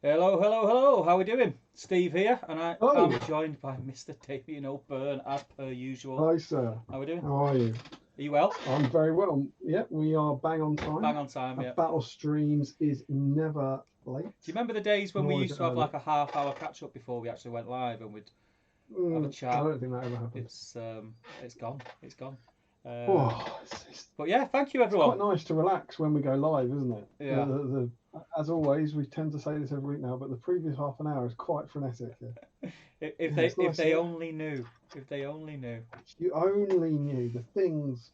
Hello, hello, hello. How are we doing? Steve here, and Hello. I'm joined by Mr. Damien O'Byrne as per usual. Hi, sir. How are we doing? How are you? Are you well? I'm very well. Yep, we are bang on Bang time. on time, A yeah. battle streams is never late, Do you remember the days when we nor is used it to have early. like a half-hour catch-up before we actually went live, and we'd have a I chat? don't think that ever happened. It's gone. It's gone. Um, Oh, it's but yeah, thank you everyone. quite nice to relax when we go live, isn't it? Yeah. As always, we tend to say this every week now, but the previous half an hour is quite frenetic. Yeah, If yeah they it's if nice. they only knew, if they only knew. You only knew the things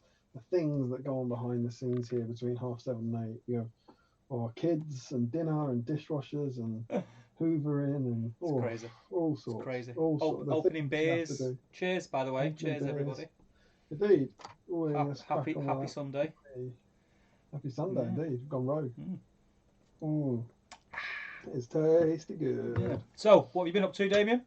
that go on behind the scenes here between 7:30 and 8. You have kids and dinner and dishwashers and hoovering and It's crazy. all It's sorts, crazy. all sorts. The Opening things you have to beers. do. Cheers, by the way. Opening Cheers, beers. everybody. Indeed. Oh, yeah, let's crack on with Happy that. Sunday. Hey, happy Sunday, Yeah. indeed. Gone rogue. Mm. Mm, it's tasty Yeah. good. So, what have you been up to, Damien?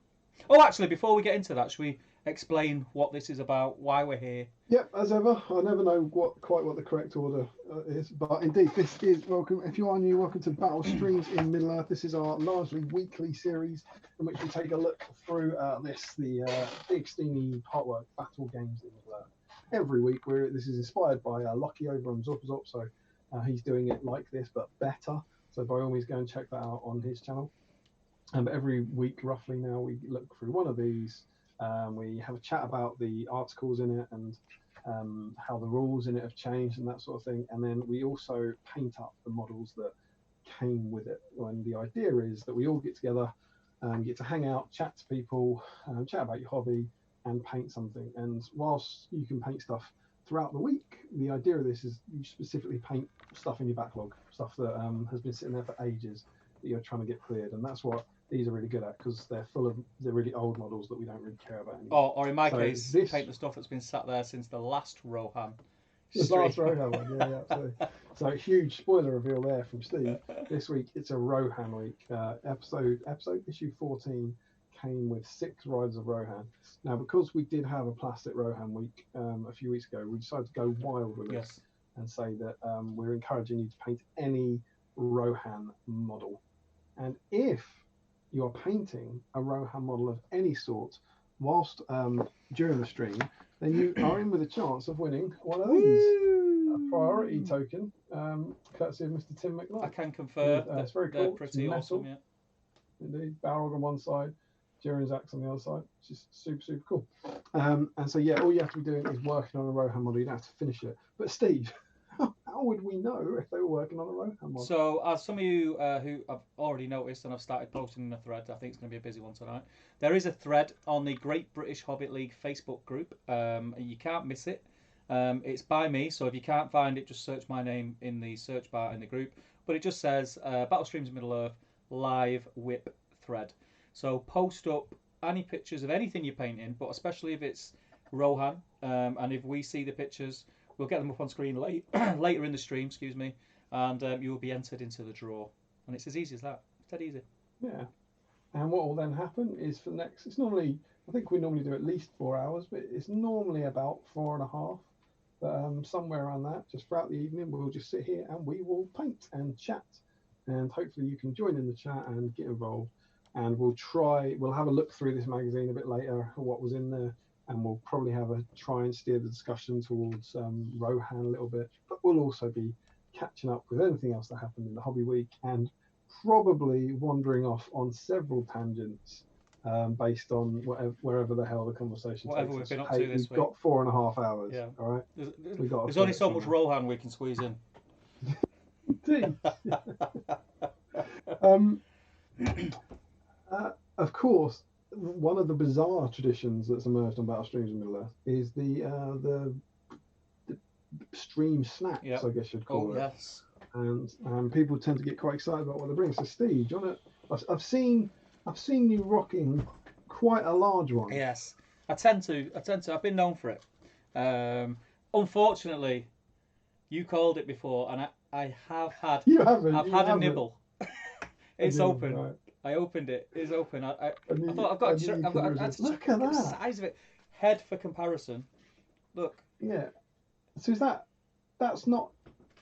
Oh, actually, before we get into that, should we explain what this is about, why we're here? Yep, as ever, I never know quite what the correct order is, but indeed, this is welcome. If you are new, welcome to Battle Streams in Middle Earth. This is our largely weekly series in which we take a look through the big steamy Heartwork battle games in Middle Earth. Every week, this is inspired by Lockie over on Zorpazop, so he's doing it like this but better. So by all means, go and check that out on his channel. But every week, roughly now, we look through one of these. We have a chat about the articles in it and how the rules in it have changed and that sort of thing. And then we also paint up the models that came with it. And the idea is that we all get together, get to hang out, chat to people, chat about your hobby, and paint something. And whilst you can paint stuff throughout the week, the idea of this is you specifically paint stuff in your backlog, stuff that has been sitting there for ages that you're trying to get cleared. And that's what these are really good at because they're full of the really old models that we don't really care about anymore. Or in my So case, this paint the stuff that's been sat there since the last Rohan the stream. last Rohan one, yeah, absolutely. So huge spoiler reveal there from Steve. This week it's a Rohan week. Episode issue 14 came with 6 rides of Rohan. Now because we did have a plastic Rohan week a few weeks ago, we decided to go wild with Yes. this and say that we're encouraging you to paint any Rohan model. And if you are painting a Rohan model of any sort whilst during the stream, then you are in with a chance of winning one of these. A priority token, courtesy of Mr. Tim McKnight. I can confirm It's that very they're cool. It's pretty metal, awesome, yeah. indeed. Balrog on one side, Jiren's axe on the other side. It's just super, super cool. And so, yeah, all you have to be doing is working on a Rohan model. You don't have to finish it. But, Steve, how would we know if they were working on a Rohan model? So, as some of you who have already noticed and I've started posting in the thread, I think it's going to be a busy one tonight. There is a thread on the Great British Hobbit League Facebook group. You can't miss it. It's by me, so if you can't find it, just search my name in the search bar in the group. But it just says Battle Streams Middle Earth live whip thread. So post up any pictures of anything you're painting, but especially if it's Rohan, and if we see the pictures, we'll get them up on screen later in the stream, excuse me, and you will be entered into the draw. And it's as easy as that. It's dead easy. Yeah. And what will then happen is for the next, it's normally, I think we normally do at least 4 hours, but it's normally about 4.5. But somewhere around that, just throughout the evening, we'll just sit here and we will paint and chat. And hopefully you can join in the chat and get involved. And we'll have a look through this magazine a bit later, what was in there. And we'll probably try and steer the discussion towards Rohan a little bit. But we'll also be catching up with anything else that happened in the hobby week and probably wandering off on several tangents based on wherever the hell the conversation Whatever takes we've us. been up Hey, to this we've week. got 4.5 hours. Yeah. All right. There's only so much Rohan we can squeeze in. Indeed. um, of course, one of the bizarre traditions that's emerged on Battle Streams in Middle Earth is the stream snacks, Yep. I guess you'd call it. Yes. And people tend to get quite excited about what they bring. So, Steve, do you want to? I've seen you rocking quite a large one. Yes, I tend to. I've been known for it. Unfortunately, you called it before, and I have had. You haven't. I've had a nibble. It's open. Right. I opened it. It's open. I knew, thought I've got. Look at that. The size of it. Head for comparison. Look. Yeah. So is that's not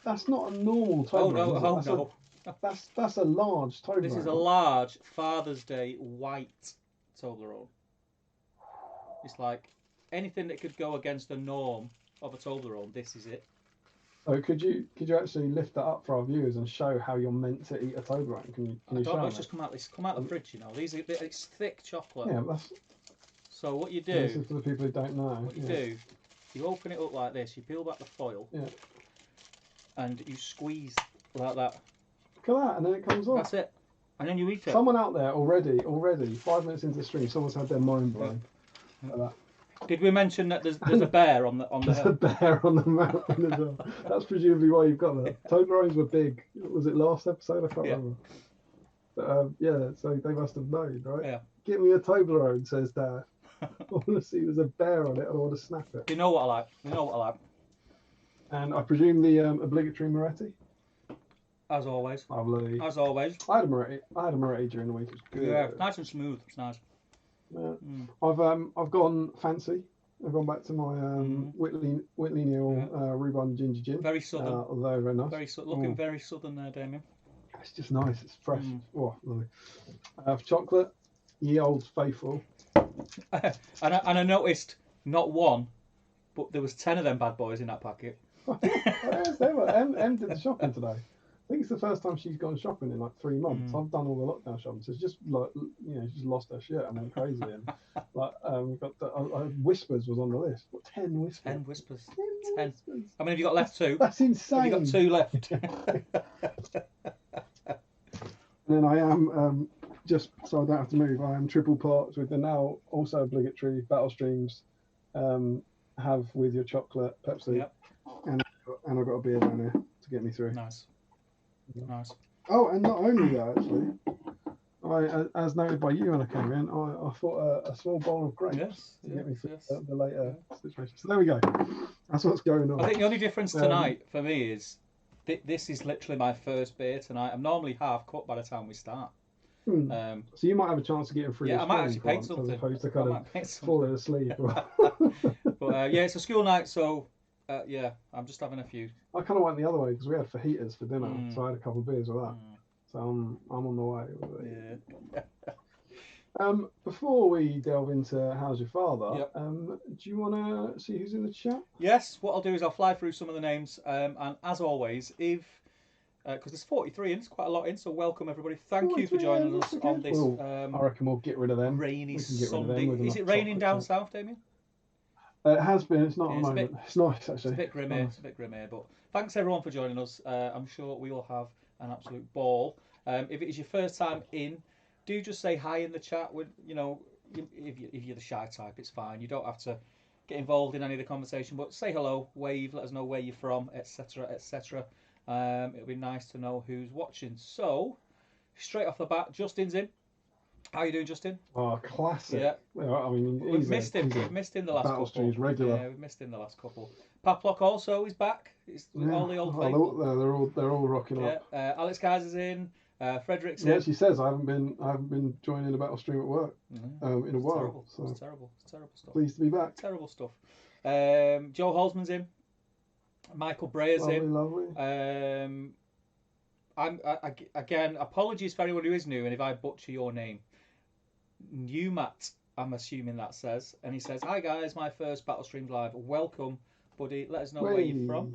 a normal type? Oh no! Oh no! That's a large Toblerone. This is a large Father's Day white Toblerone. It's like anything that could go against the norm of a Toblerone. This is it. So could you actually lift that up for our viewers and show how you're meant to eat a Toblerone? Can you show It's just come out the fridge. You know, it's thick chocolate. Yeah, that's. So what you do? This is for the people who don't know. What you do? You open it up like this. You peel back the foil. Yeah. And you squeeze like that. Look at that, and then it comes off. That's it. And then you eat it. Someone out there already, 5 minutes into the stream, someone's had their mind blown. Like that. Did we mention that there's a bear on the There's a bear on the mountain as well. That's presumably why you've got that. Toblerones were big. Was it last episode? I can't remember. But yeah, so they must have known, right? Yeah. Get me a Toblerone, says Dad. I want to see there's a bear on it. I want to snap it. You know what I like. And I presume the obligatory Moretti. As always. Lovely. As always. I had a Moretti during the week. It was good. Yeah, nice and smooth. It's nice. Yeah. I've gone fancy. I've gone back to my Whitley Neal Rhubarb Ginger Gin. Very southern. Although very nice. Looking very southern there, Damien. It's just nice. It's fresh. Oh, lovely. For chocolate, Ye Old Faithful. and I noticed not one, but there was 10 of them bad boys in that packet. Yes, they were. Em did the shopping today. I think it's the first time she's gone shopping in like 3 months. I've done all the lockdown shopping, so it's just like she's lost her shit and went crazy. And like we got Whispers was on the list. What 10 Whispers? 10 Whispers. 10. How many have you got left? 2. That's insane. Have you got 2 left? And then I am just so I don't have to move. I am triple parts with the now also obligatory Battle Streams. Have with your chocolate Pepsi. Yep. And I've got a beer down here to get me through. Nice. Oh, and not only that, actually, as noted by you when I came in, I thought a small bowl of grapes to get me through the later situation. So there we go. That's what's going on. I think the only difference tonight for me is this is literally my first beer tonight. I'm normally half cut by the time we start. So you might have a chance to get him through. Yeah, I might actually paint something. As opposed to kind of falling asleep. But yeah, it's a school night, so yeah, I'm just having a few. I kind of went the other way because we had fajitas for dinner, so I had a couple of beers with that. So I'm on the way with it. Yeah. Before we delve into how's your father, do you want to see who's in the chat? Yes. What I'll do is I'll fly through some of the names, and as always, if because there's 43 in, it's quite a lot in, so welcome everybody. Thank you for joining us on this. I reckon we'll get rid of them. Rainy Sunday. Is it raining down south, Damien? It has been. It's not at the moment. It's nice actually. It's a bit grim here. It's a bit grim here, but thanks everyone for joining us. I'm sure we will have an absolute ball. If it is your first time in, do just say hi in the chat. With if you're the shy type, it's fine. You don't have to get involved in any of the conversation, but say hello, wave, let us know where you're from, etc., etc. It'll be nice to know who's watching. So, straight off the bat, Justin's in. How are you doing, Justin? Oh, classic. Yeah. Well, I mean, we've missed him. We've missed him the last couple. Streams regular. Yeah, we've missed him the last couple. Paplock also is back. It's all the old faithful. They're all rocking up. Alex Kaiser's in. Frederick's in. Yeah, she says I haven't been joining a battle stream at work in a while. Terrible. So it's terrible. It's terrible stuff. Pleased to be back. Terrible stuff. Joe Holzman's in. Michael Brayer's in. Lovely. Again, apologies for anyone who is new, and if I butcher your name. Newmat, I'm assuming that says, and he says, "Hi guys, my first Battle Streams live. Welcome, buddy. Let us know where you're from."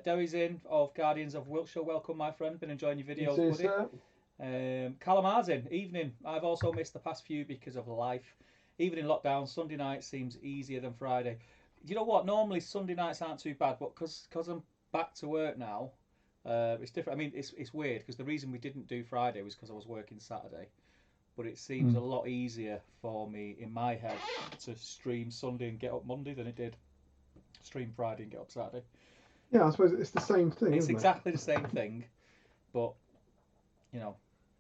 Dewey's in of Guardians of Wiltshire. Welcome, my friend. Been enjoying your videos, buddy. Calamar's in. Evening. I've also missed the past few because of life. Even in lockdown, Sunday night seems easier than Friday. You know what? Normally Sunday nights aren't too bad, but because I'm back to work now, it's different. I mean, it's weird because the reason we didn't do Friday was because I was working Saturday. But it seems a lot easier for me in my head to stream Sunday and get up Monday than it did stream Friday and get up Saturday. Yeah, I suppose it's the same thing. It's exactly the same thing, but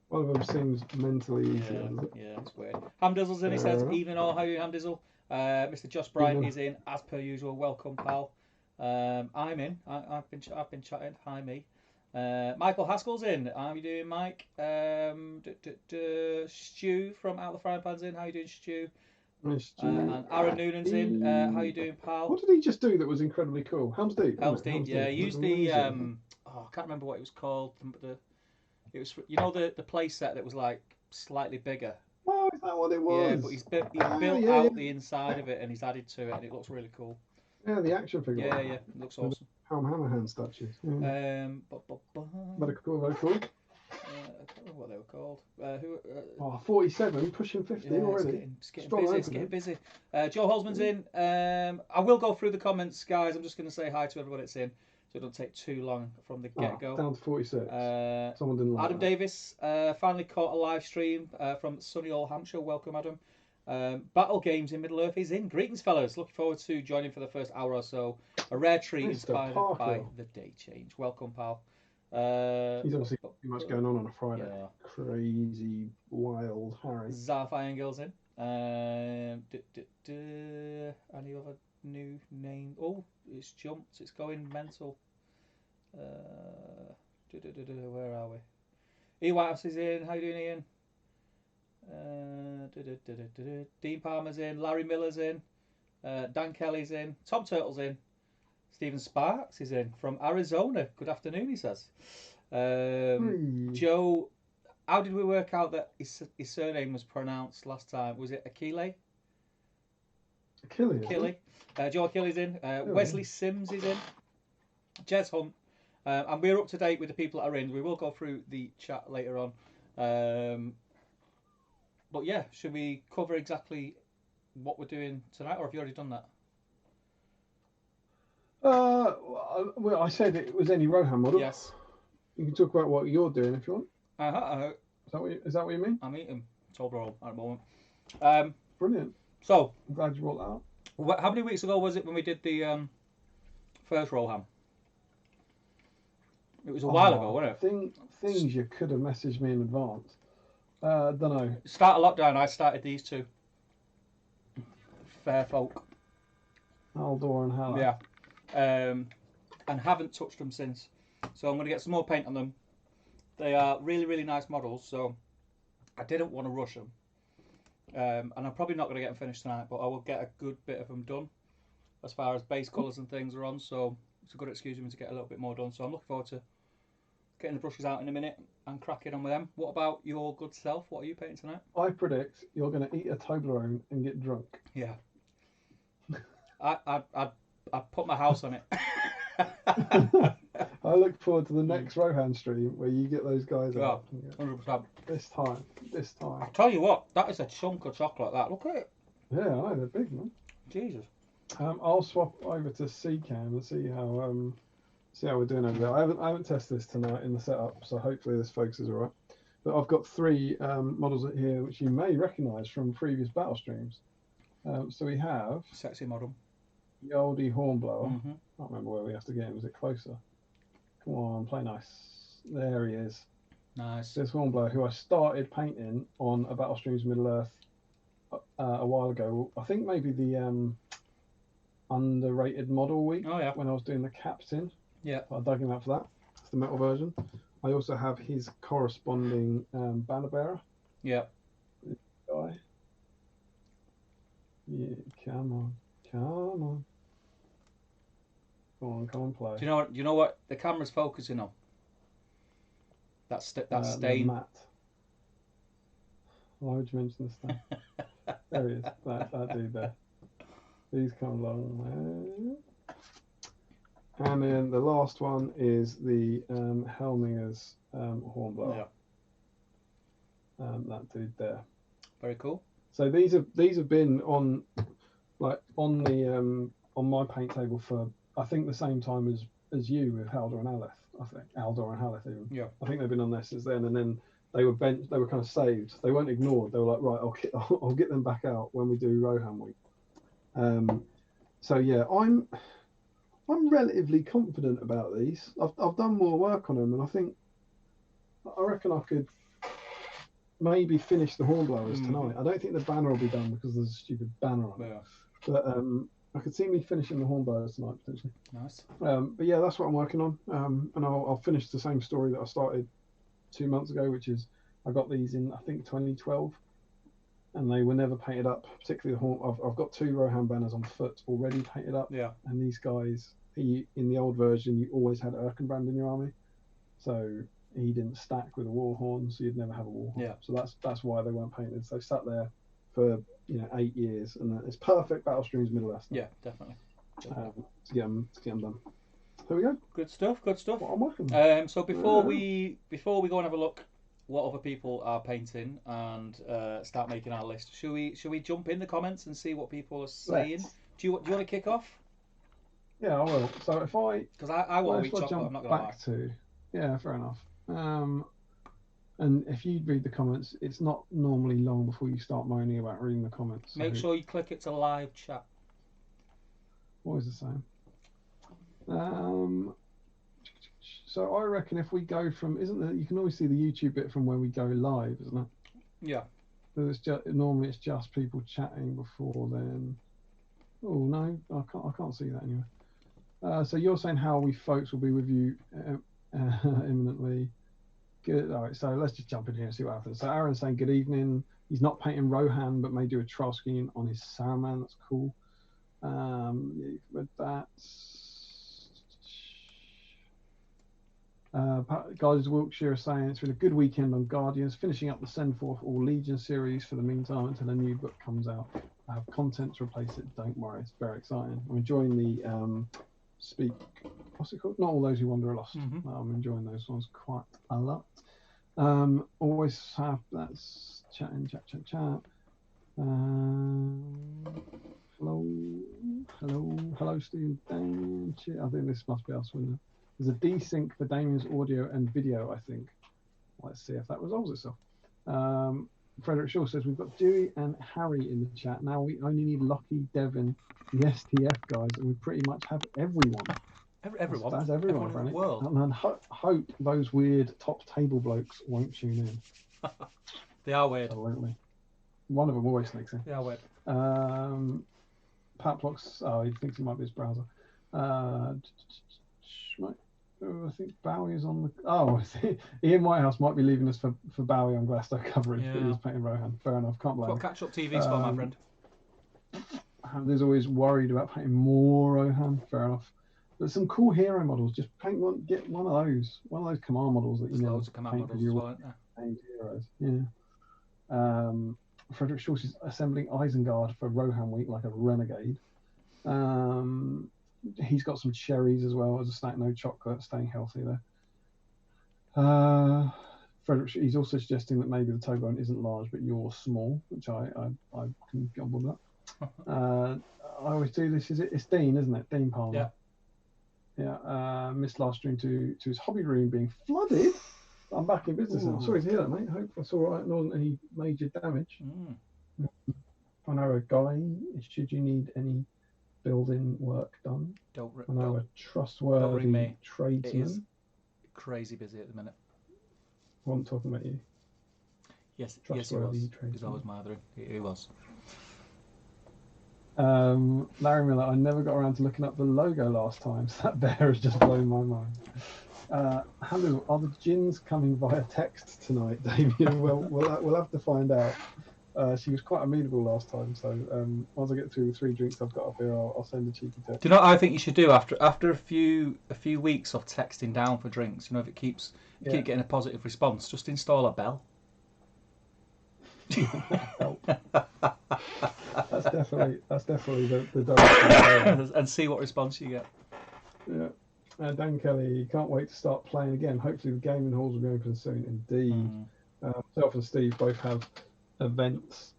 one of them seems mentally easier. Yeah, it's weird. Hamdizzle's in. He says, "Evening all. How are you, Hamdizzle?" Mr. Josh Bryant is in as per usual. Welcome, pal. I'm in. I've been chatting. Hi, me. Michael Haskell's in. How you doing, Mike? Stu from Out the Frying Pan's in. How you doing, Stu? And Aaron Noonan's in. How you doing, pal? What did he just do that was incredibly cool? Helm's Deep. Helm's Deep, yeah. He used the I can't remember what it was called. It was, you know, the play set that was like slightly bigger. Oh, is that what it Yeah, was? but he's Ah, built yeah, out yeah. the inside of it and he's added to it, and it looks really cool. Yeah, the action figure Yeah, one. yeah, it looks With the awesome. Hammerhand statues. Yeah. I Very cool, very cool. can't remember what they were called. Who? Oh, 47, pushing 50 Yeah, already. it's getting Strong busy. It's opening. getting busy. Joe Holzman's in. I will go through the comments, guys. I'm just going to say hi to everybody that's in, so it don't take too long from the get go. Down to 46. Someone didn't like Adam that. Davis finally caught a live stream from sunny Old Hampshire. Welcome, Adam. Battle Games in Middle Earth is in. Greetings, fellas. Looking forward to joining for the first hour or so. A rare treat Mr. inspired Parker. by the day change. Welcome, pal. He's obviously too much going on a Friday. Yeah. Crazy, wild Harry. Zarf Irongill's in. Any other new name? Oh, it's jumped. It's going mental. Where are we? E Whitehouse is in. How you doing, Ian? Dean Palmer's in. Larry Miller's in. Dan Kelly's in. Tom Turtle's in. Stephen Sparks is in from Arizona. Good afternoon, he says. Joe, how did we work out that his surname was pronounced last time? Was it Achille? Achille. Joe Achilles in. Wesley Sims is in. Jez Hunt. And we're up to date with the people that are in. We will go through the chat later on. But yeah, should we cover exactly what we're doing tonight, or have you already done that? Well, I said it was any Rohan model. Yes. You can talk about what you're doing if you want. Is that what you mean? I'm eating Toblerone at the moment. Brilliant. So, I'm glad you brought that up. How many weeks ago was it when we did the first Rohan? It was a while ago, wasn't it? Things you could have messaged me in advance. Don't know. Start of lockdown, I started these two. Fair folk. Aldor and Halla. Yeah. And haven't touched them since. So I'm going to get some more paint on them. They are really, really nice models, so I didn't want to rush them. And I'm probably not going to get them finished tonight, but I will get a good bit of them done as far as base colours and things are on, so it's a good excuse for me to get a little bit more done. So I'm looking forward to getting the brushes out in a minute and cracking on with them. What about your good self? What are you painting tonight? I predict you're going to eat a Toblerone and get drunk. Yeah. I put my house on it. I look forward to the next Rohan stream where you get those guys out. 100%. This time. I tell you what, that is a chunk of chocolate. That, look at it. Yeah, I know, they're big, man. Jesus. I'll swap over to CCAM and see how we're doing over there. I haven't tested this tonight in the setup, so hopefully this focuses all right. But I've got three models here which you may recognise from previous battle streams. So we have sexy model. the oldie Hornblower. Mm-hmm. I can't remember where we have to get him. Was it closer? Come on, play nice. There he is. Nice. This Hornblower, who I started painting on a Battle Streams Middle Earth a while ago. I think maybe the underrated model week. Oh, yeah. When I was doing the captain. Yeah. I dug him out for that. It's the metal version. I also have his corresponding banner bearer. Yeah. This guy. Yeah, come on. Come on, play. Do you know what the camera's focusing on? That stain. Matte. Why would you mention this thing? There he is. That dude there. He's come along. And then the last one is the Helminger's Hornblower. Yeah. That dude there. Very cool. So these have been on my paint table for I think the same time as you with Haldor and Aleph. I think Aldor and Haleth even. Yeah. I think they've been on there since then, and then they were bent. They were kind of saved. They weren't ignored. They were like, right, I'll get them back out when we do Rohan week. So yeah, I'm relatively confident about these. I've done more work on them, and I reckon I could maybe finish the Hornblowers tonight. I don't think the banner will be done because there's a stupid banner on it. But I could see me finishing the Hornblowers tonight potentially. Nice. But yeah, that's what I'm working on. And I'll finish the same story that I started 2 months ago, which is I got these in I think 2012, and they were never painted up. Particularly the Horn. I've got 2 Rohan banners on foot already painted up. Yeah. And these guys, in the old version, you always had Erkenbrand in your army. So he didn't stack with a war horn, so you'd never have a war horn. Yeah. So that's why they weren't painted. So they sat there for 8 years, and it's perfect Battle Streams Middle East. Yeah, definitely. To get them done. There we go. Good stuff. Good stuff. Well, I'm working. So before we go and have a look what other people are painting and start making our list, should we jump in the comments and see what people are saying? Do you want to kick off? Yeah, I will. So if because I want to eat chocolate. I'm not going to lie. Yeah, fair enough. And if you read the comments, it's not normally long before you start moaning about reading the comments. Make sure you click it to live chat. Always the same. So I reckon if we go from, you can always see the YouTube bit from where we go live, isn't it? Yeah. Normally it's just people chatting before then. Oh no, I can't see that anyway. So you're saying how we folks will be with you imminently. Good. All right, so let's just jump in here and see what happens. So Aaron's saying good evening. He's not painting Rohan, but may do a trial scheme on his Saruman. That's cool. You've read that. Guardians of Wiltshire are saying it's been a good weekend on Guardians, finishing up the Send Forth All Legion series for the meantime until a new book comes out. I have content to replace it, don't worry. It's very exciting. I'm enjoying the what's it called? Not All Those Who Wander Are Lost. Mm-hmm. I'm enjoying those ones quite a lot. Always have that's chat. Hello, Steve. I think this must be us. There's a desync for Damien's audio and video, I think. Let's see if that resolves itself. Frederick Shaw says we've got Dewey and Harry in the chat. Now we only need Lockie, Devon, the STF guys, and we pretty much have everyone. Everyone? That's everyone in the world. And hope those weird top table blokes won't tune in. They are weird. Absolutely. One of them always sneaks in. They are weird. Paplocks, he thinks it might be his browser. I think Bowie is on the. Ian Whitehouse might be leaving us for Bowie on Glasto coverage, but he was painting Rohan. Fair enough, can't blame him. Catch up TV's for my friend. There's always worried about painting more Rohan. Fair enough. There's some cool hero models. Just paint one. Get one of those command models that you know. Loads of command models as well, aren't there? Paint heroes. Yeah. Frederick Schultz is assembling Isengard for Rohan week like a renegade. He's got some cherries as well as a snack, no chocolate, staying healthy there. Frederick, he's also suggesting that maybe the toe bone isn't large, but you're small, which I can get on board with that. I always do this. It's Dean, isn't it? Dean Palmer. Yeah. Missed last stream to his hobby room being flooded. I'm back in business now. Sorry to hear that, mate. Hope that's all right. There wasn't any major damage. I know a guy. Should you need any building work done? I know a trustworthy tradesman. It is crazy busy at the minute. I wasn't talking about you. Yes, he was. He's always mothering. He was. Larry Miller, I never got around to looking up the logo last time, so that bear has just blown my mind. Hello, are the gins coming via text tonight, Damien? We'll have to find out. She was quite amenable last time, so once I get through the 3 drinks I've got up here, I'll send a cheeky text. Do you know what I think you should do after a few weeks of texting down for drinks? You know, if it keeps keep getting a positive response, just install a bell. That's definitely the direction. And see what response you get. Yeah. Dan Kelly, can't wait to start playing again. Hopefully the gaming halls will be open soon. Indeed. Myself and Steve both have events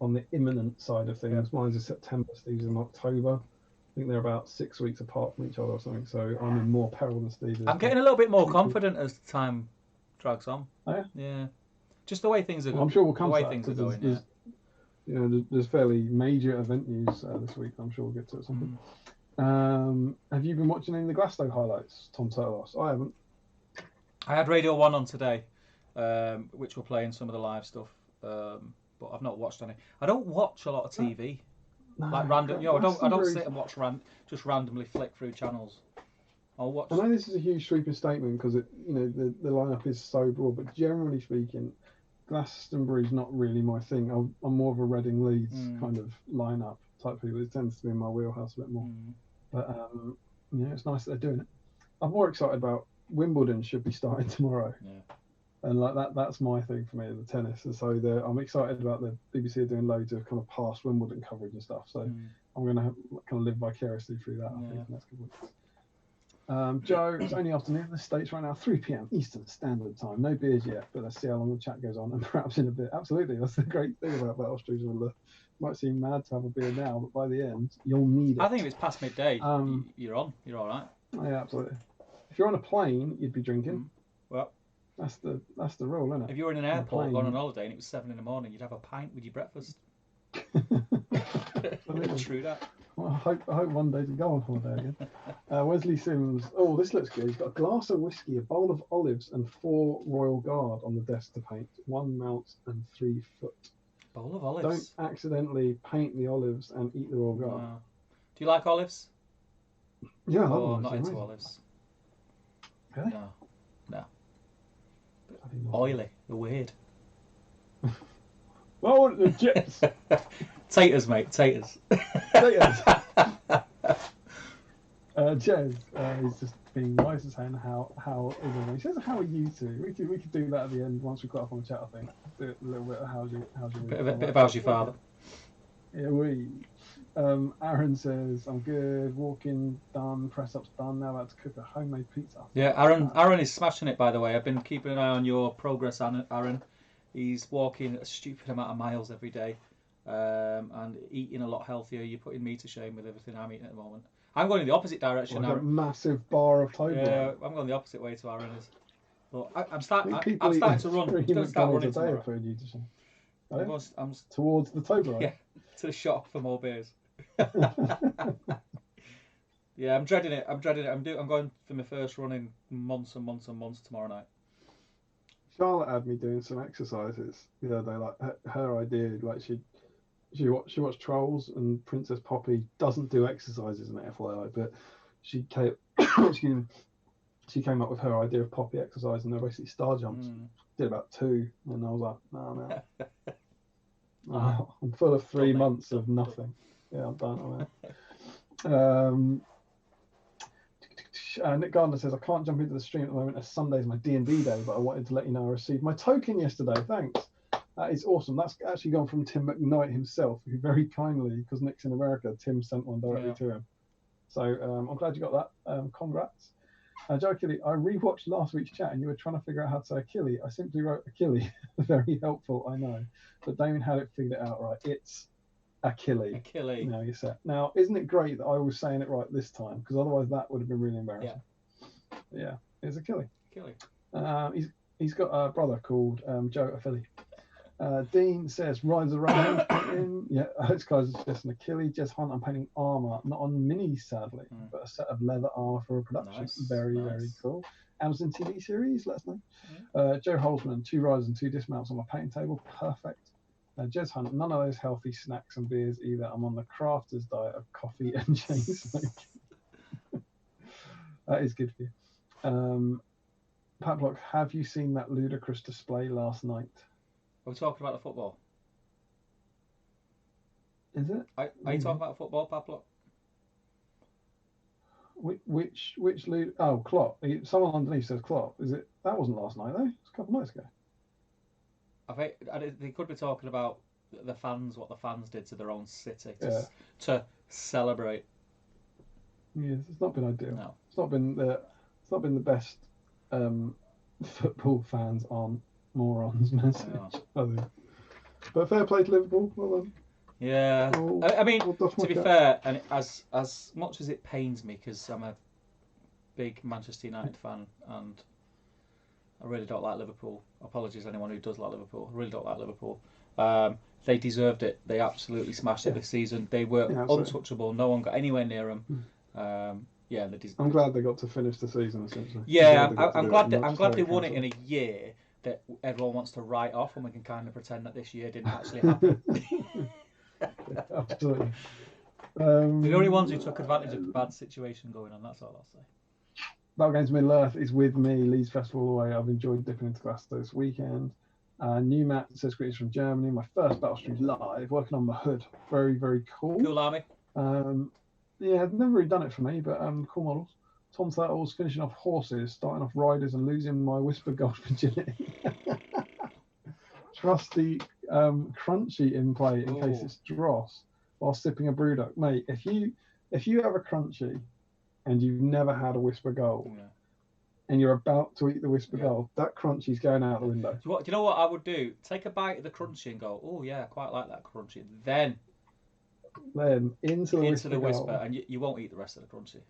on the imminent side of things. Mine's in September, Steve's in October. I think they're about 6 weeks apart from each other or something, so I'm in more peril than Steve is. I'm getting a little bit more confident as time drags on. Oh, yeah? Yeah. Just the way things are going. I'm sure we'll come to that. Things are going, there's fairly major event news this week. I'm sure we'll get to it at some point. Have you been watching any of the Glasto highlights, Tom Turlos? I haven't. I had Radio 1 on today, which were playing some of the live stuff, but I've not watched any. I don't watch a lot of TV. Like random, I don't sit and watch just randomly flick through channels. I'll watch. I know this is a huge sweeping statement because the lineup is so broad, but generally speaking, Glastonbury's not really my thing. I'm more of a Reading Leeds kind of lineup type people. It tends to be in my wheelhouse a bit more. But it's nice that they're doing it. I'm more excited about Wimbledon should be starting tomorrow. Yeah. And like that's my thing for me, the tennis. And so I'm excited about the BBC are doing loads of kind of past Wimbledon coverage and stuff. So I'm going to kind of live vicariously through that, I think, in the next couple of weeks. Joe, it's only afternoon in the States right now, 3 p.m. Eastern Standard Time. No beers yet, but let's see how long the chat goes on, and perhaps in a bit. Absolutely, that's the great thing about Battle Streets. It might seem mad to have a beer now, but by the end, you'll need it. I think if it's past midday, you're on. You're all right. Yeah, absolutely. If you're on a plane, you'd be drinking. Well, that's the rule, isn't it? If you were in an airport going on holiday and it was 7 in the morning, you'd have a pint with your breakfast. True that. Well, I hope one day to go on holiday again. Wesley Sims. Oh, this looks good. He's got a glass of whiskey, a bowl of olives, and 4 Royal Guard on the desk to paint. 1 mount and 3 foot. Bowl of olives. Don't accidentally paint the olives and eat the Royal Guard. No. Do you like olives? Yeah, I love I'm olives. not into olives. Really? No. Oily. They're weird. Well, the chips. Taters, mate. Taters. Taters. Jez, he's just being nice and saying how is everyone? He says, how are you two? We could do that at the end once we've got up on the chat, I think. Do a little bit of how's your bit of how's your father. Yeah, Aaron says, I'm good, walking done, press ups done, now about to cook a homemade pizza. Yeah, Aaron is smashing it, by the way. I've been keeping an eye on your progress, Aaron. He's walking a stupid amount of miles every day, and eating a lot healthier. You're putting me to shame with everything I'm eating at the moment. I'm going in the opposite direction. Like a massive bar of Toblerone. Yeah, I'm going the opposite way to Aaron is. But I'm starting to run. I'm going to start running tomorrow. I'm towards the Toblerone. Yeah, to the shop for more beers. Yeah, I'm dreading it. I'm going for my first run in months and months and months tomorrow night. Charlotte had me doing some exercises the other day. Like her idea, like she watched Trolls, and Princess Poppy doesn't do exercises in the FYI, but she came she came up with her idea of Poppy exercise, and they're basically star jumps. Did about 2, and I was like, no. I'm full of 3 months of nothing. Yeah, I'm done. Nick Gardner says, I can't jump into the stream at the moment as Sunday's my D&D day, but I wanted to let you know I received my token yesterday. Thanks. That is awesome. That's actually gone from Tim McKnight himself, who very kindly, because Nick's in America, Tim sent one directly to him. So I'm glad you got that. Congrats. Joe Achille, I rewatched last week's chat and you were trying to figure out how to say Achille. I simply wrote Achille. Very helpful, I know. But Damien had it figured it out right. It's Achille. Achille. Now you're set. Now, isn't it great that I was saying it right this time? Because otherwise that would have been really embarrassing. Yeah, it's Achille. He's got a brother called Joe Achille. Dean says, Rise of Rohan. Yeah, this guy's just an Achille. Jez Hunt, I'm painting armour, not on minis sadly, but a set of leather armour for a production. Nice. Very cool. Amazon TV series, let us know. Joe Holzman, 2 rides and 2 dismounts on my painting table. Perfect. Jez Hunt, none of those healthy snacks and beers either. I'm on the crafter's diet of coffee and chain smoking. That is good for you. Pat Block, have you seen that ludicrous display last night? Are we talking about the football? Is it? Are you talking about football, Pat Block? Which oh, Klopp. Someone underneath says Klopp. Is it? That wasn't last night though. It's a couple of nights ago. I think they could be talking about the fans, what the fans did to their own city to celebrate. Yes, it's not been ideal. No. It's not been the best. Football fans aren't morons message. I think. But fair play to Liverpool. Well done. Yeah, I mean, to be fair, and as much as it pains me, because I'm a big Manchester United fan, and I really don't like Liverpool. Apologies to anyone who does like Liverpool. I really don't like Liverpool. They deserved it. They absolutely smashed it this season. They were untouchable. No one got anywhere near them. I'm glad they got to finish the season essentially. Yeah, I'm glad they won it in a year that everyone wants to write off, and we can kind of pretend that this year didn't actually happen. Absolutely. The only ones who took advantage of the bad situation going on, that's all I'll say. Battle Games Middle Earth is with me, Leeds Festival all the way. I've enjoyed dipping into glass this weekend. New Matt says greetings from Germany. My first Battle Streams live, working on the hood. Very, very cool. Cool army. Yeah, I've never really done it for me, but cool models. Tom Thurtle's finishing off horses, starting off riders, and losing my Whisper Gold virginity. Trust the crunchy in play in case it's dross while sipping a brewdog. Mate, if you have a crunchy and you've never had a Whisper Gold and you're about to eat the Whisper Gold, that crunchy's going out the window. Do you know what I would do? Take a bite of the crunchy and go, oh yeah, I quite like that crunchy. Then into the Whisper, and you won't eat the rest of the crunchy.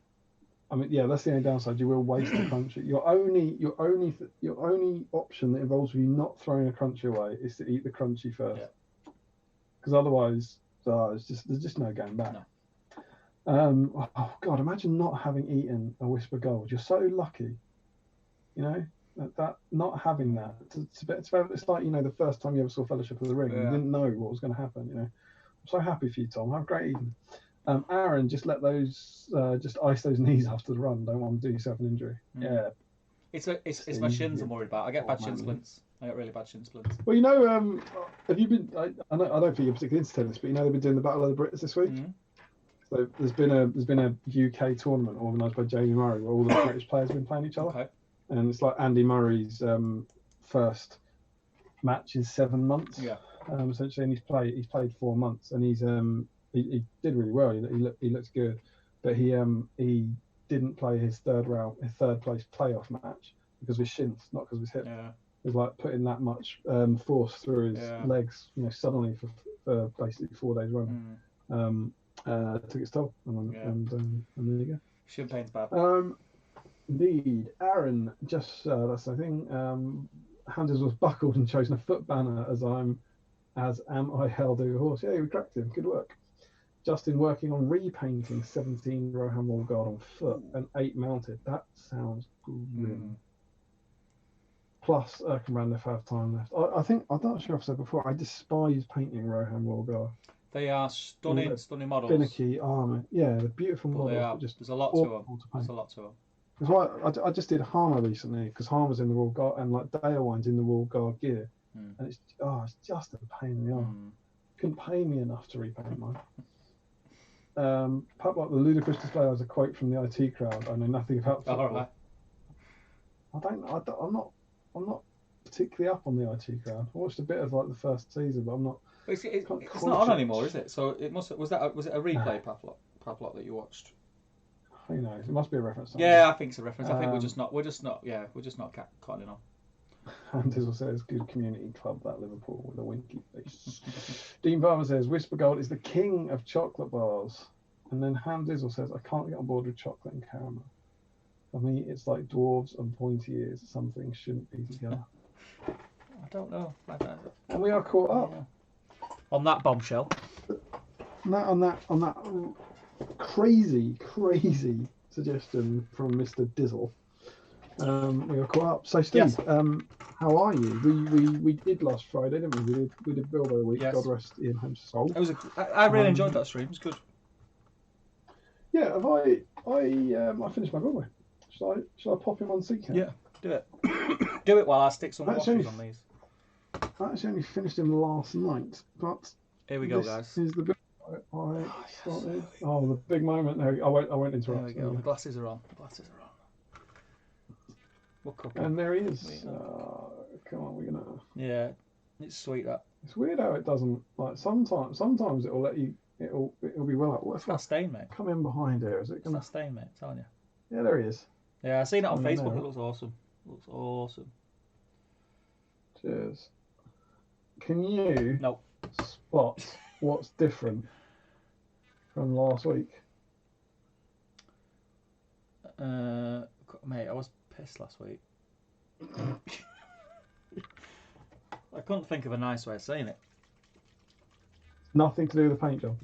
I mean, yeah, that's the only downside. You will waste the crunchy. Your only option that involves you not throwing a crunchy away is to eat the crunchy first, because otherwise, there's just no going back. No. Oh God, imagine not having eaten a Whisper Gold. You're so lucky, you know, that not having that. It's like, you know, the first time you ever saw Fellowship of the Ring, you didn't know what was going to happen. You know, I'm so happy for you, Tom. Have a great evening. Aaron, just let those, just ice those knees after the run. Don't want to do yourself an injury. Yeah. It's my shins I'm worried about. I get bad shin splints. I get really bad shin splints. Well, you know, have you been? I don't think you're particularly into tennis, but you know they've been doing the Battle of the Brits this week. So there's been a UK tournament organised by Jamie Murray where all the British players have been playing each other. Okay. And it's like Andy Murray's first match in 7 months. Yeah. Essentially, and he's played 4 months, and he did really well. He looks good, but he didn't play his third place playoff match because of his shins, not because of his hip. Yeah. It was like putting that much force through his legs, you know, suddenly for basically 4 days running. Took its toll, and there you go. Shin pain's bad. Indeed, Aaron. Just that's the thing. Handers was buckled and chosen a foot banner as am I held over horse. Yeah, we cracked him. Good work. Justin working on repainting 17 Rohan Wall Guard on foot and 8 mounted. That sounds grim. Plus, Erkenbrand if I have time left. I think, I'm not sure if I've said before, I despise painting Rohan Wall Guard. They are stunning models. Finicky armour. Yeah, they're beautiful models. There's a lot to them. There's a lot to them. That's why I just did Harmer recently, because Harmer's in the Wall Guard and like Dalewine's in the Wall Guard gear. And it's just a pain in the arm. Couldn't pay me enough to repaint mine. Perhaps like the ludicrous display was a quote from the IT crowd. I know nothing about football. I'm not particularly up on the IT crowd. I watched a bit of like the first season, but I'm not. It's not on anymore, is it? So it was it a replay Pavlok that you watched? Who knows? It must be a reference. Yeah, I think it's a reference. I think we're just not cutting on. And Dizzle says, good community club, that Liverpool, with a winky face. Dean Farmer says, Whisper Gold is the king of chocolate bars. And then Ham Dizzle says, I can't get on board with chocolate and caramel. For me, it's like dwarves and pointy ears. Some things shouldn't be together. I don't know. And we are caught up. Yeah. On that bombshell. On that crazy suggestion from Mr. Dizzle. We were caught up. So Steve, yes. How are you? We did last Friday, didn't we? We did Bilbo week. Yes. God rest Ian Holmes' soul. I really enjoyed that stream. It was good. Yeah, I finished my Bilbo. Shall I pop him on Seacamp? Yeah, do it. Do it while I stick some washes on these. I actually only finished him last night, but here we go, guys. Is the bit I started. Yes. Oh, the big moment. No, I won't interrupt. There we go. The glasses are on. And there he is. Come on, we're gonna. Yeah, it's sweet that. It's weird how it doesn't like. Sometimes it'll let you. It'll be well. What's that stain, mate? Come in behind here. Is it gonna? It's that stain, mate. I'm telling you. Yeah, there he is. Yeah, I've seen it on Facebook. It looks awesome. Cheers. Can you spot what's different from last week? Mate, I was pissed last week. I couldn't think of a nice way of saying it. Nothing to do with the paint job.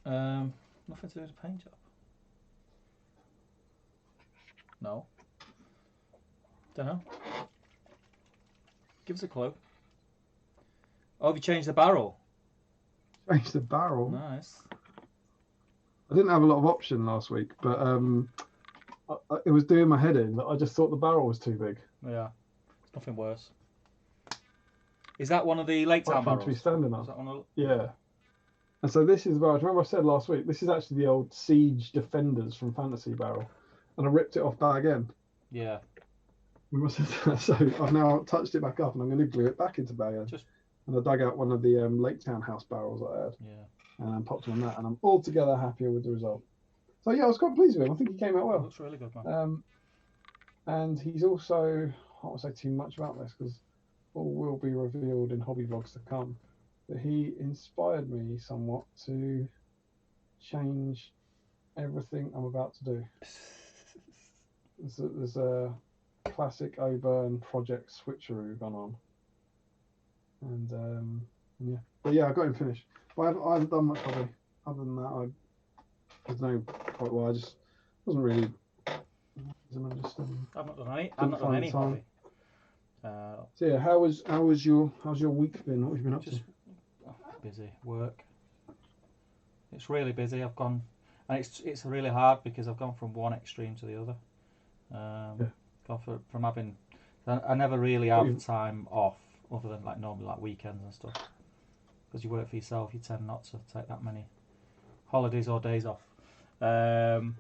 Nothing to do with the paint job. No. Don't know. Give us a clue. Oh, have you changed the barrel? Changed the barrel? Nice. I didn't have a lot of option last week, but it was doing my head in that I just thought the barrel was too big. Yeah, it's nothing worse. Is that one of the Lake Town barrels? To be standing up. Is that one of... Yeah. And so this is, well, I remember I said last week, this is actually the old Siege Defenders from Fantasy Barrel. And I ripped it off bag end. Yeah. So I've now touched it back up and I'm going to glue it back into bag end. And I dug out one of the Lake Town house barrels that I had. Yeah. And popped them on that. And I'm altogether happier with the result. So yeah, I was quite pleased with him. I think he came out well. Looks really good, man. And he's also, I don't want to say too much about this because all will be revealed in hobby vlogs to come. But he inspired me somewhat to change everything I'm about to do. There's a classic Oburn project switcheroo gone on. And yeah. But yeah, I got him finished. But I haven't done much hobby. Other than that, I know quite well. I just wasn't really. I've not done any hobby. So yeah, how's your week been? What have you been up to? Busy work. It's really busy. I've gone, and it's really hard because I've gone from one extreme to the other. Gone from having, I never really have time off other than like normally like weekends and stuff. Because you work for yourself, you tend not to take that many holidays or days off. And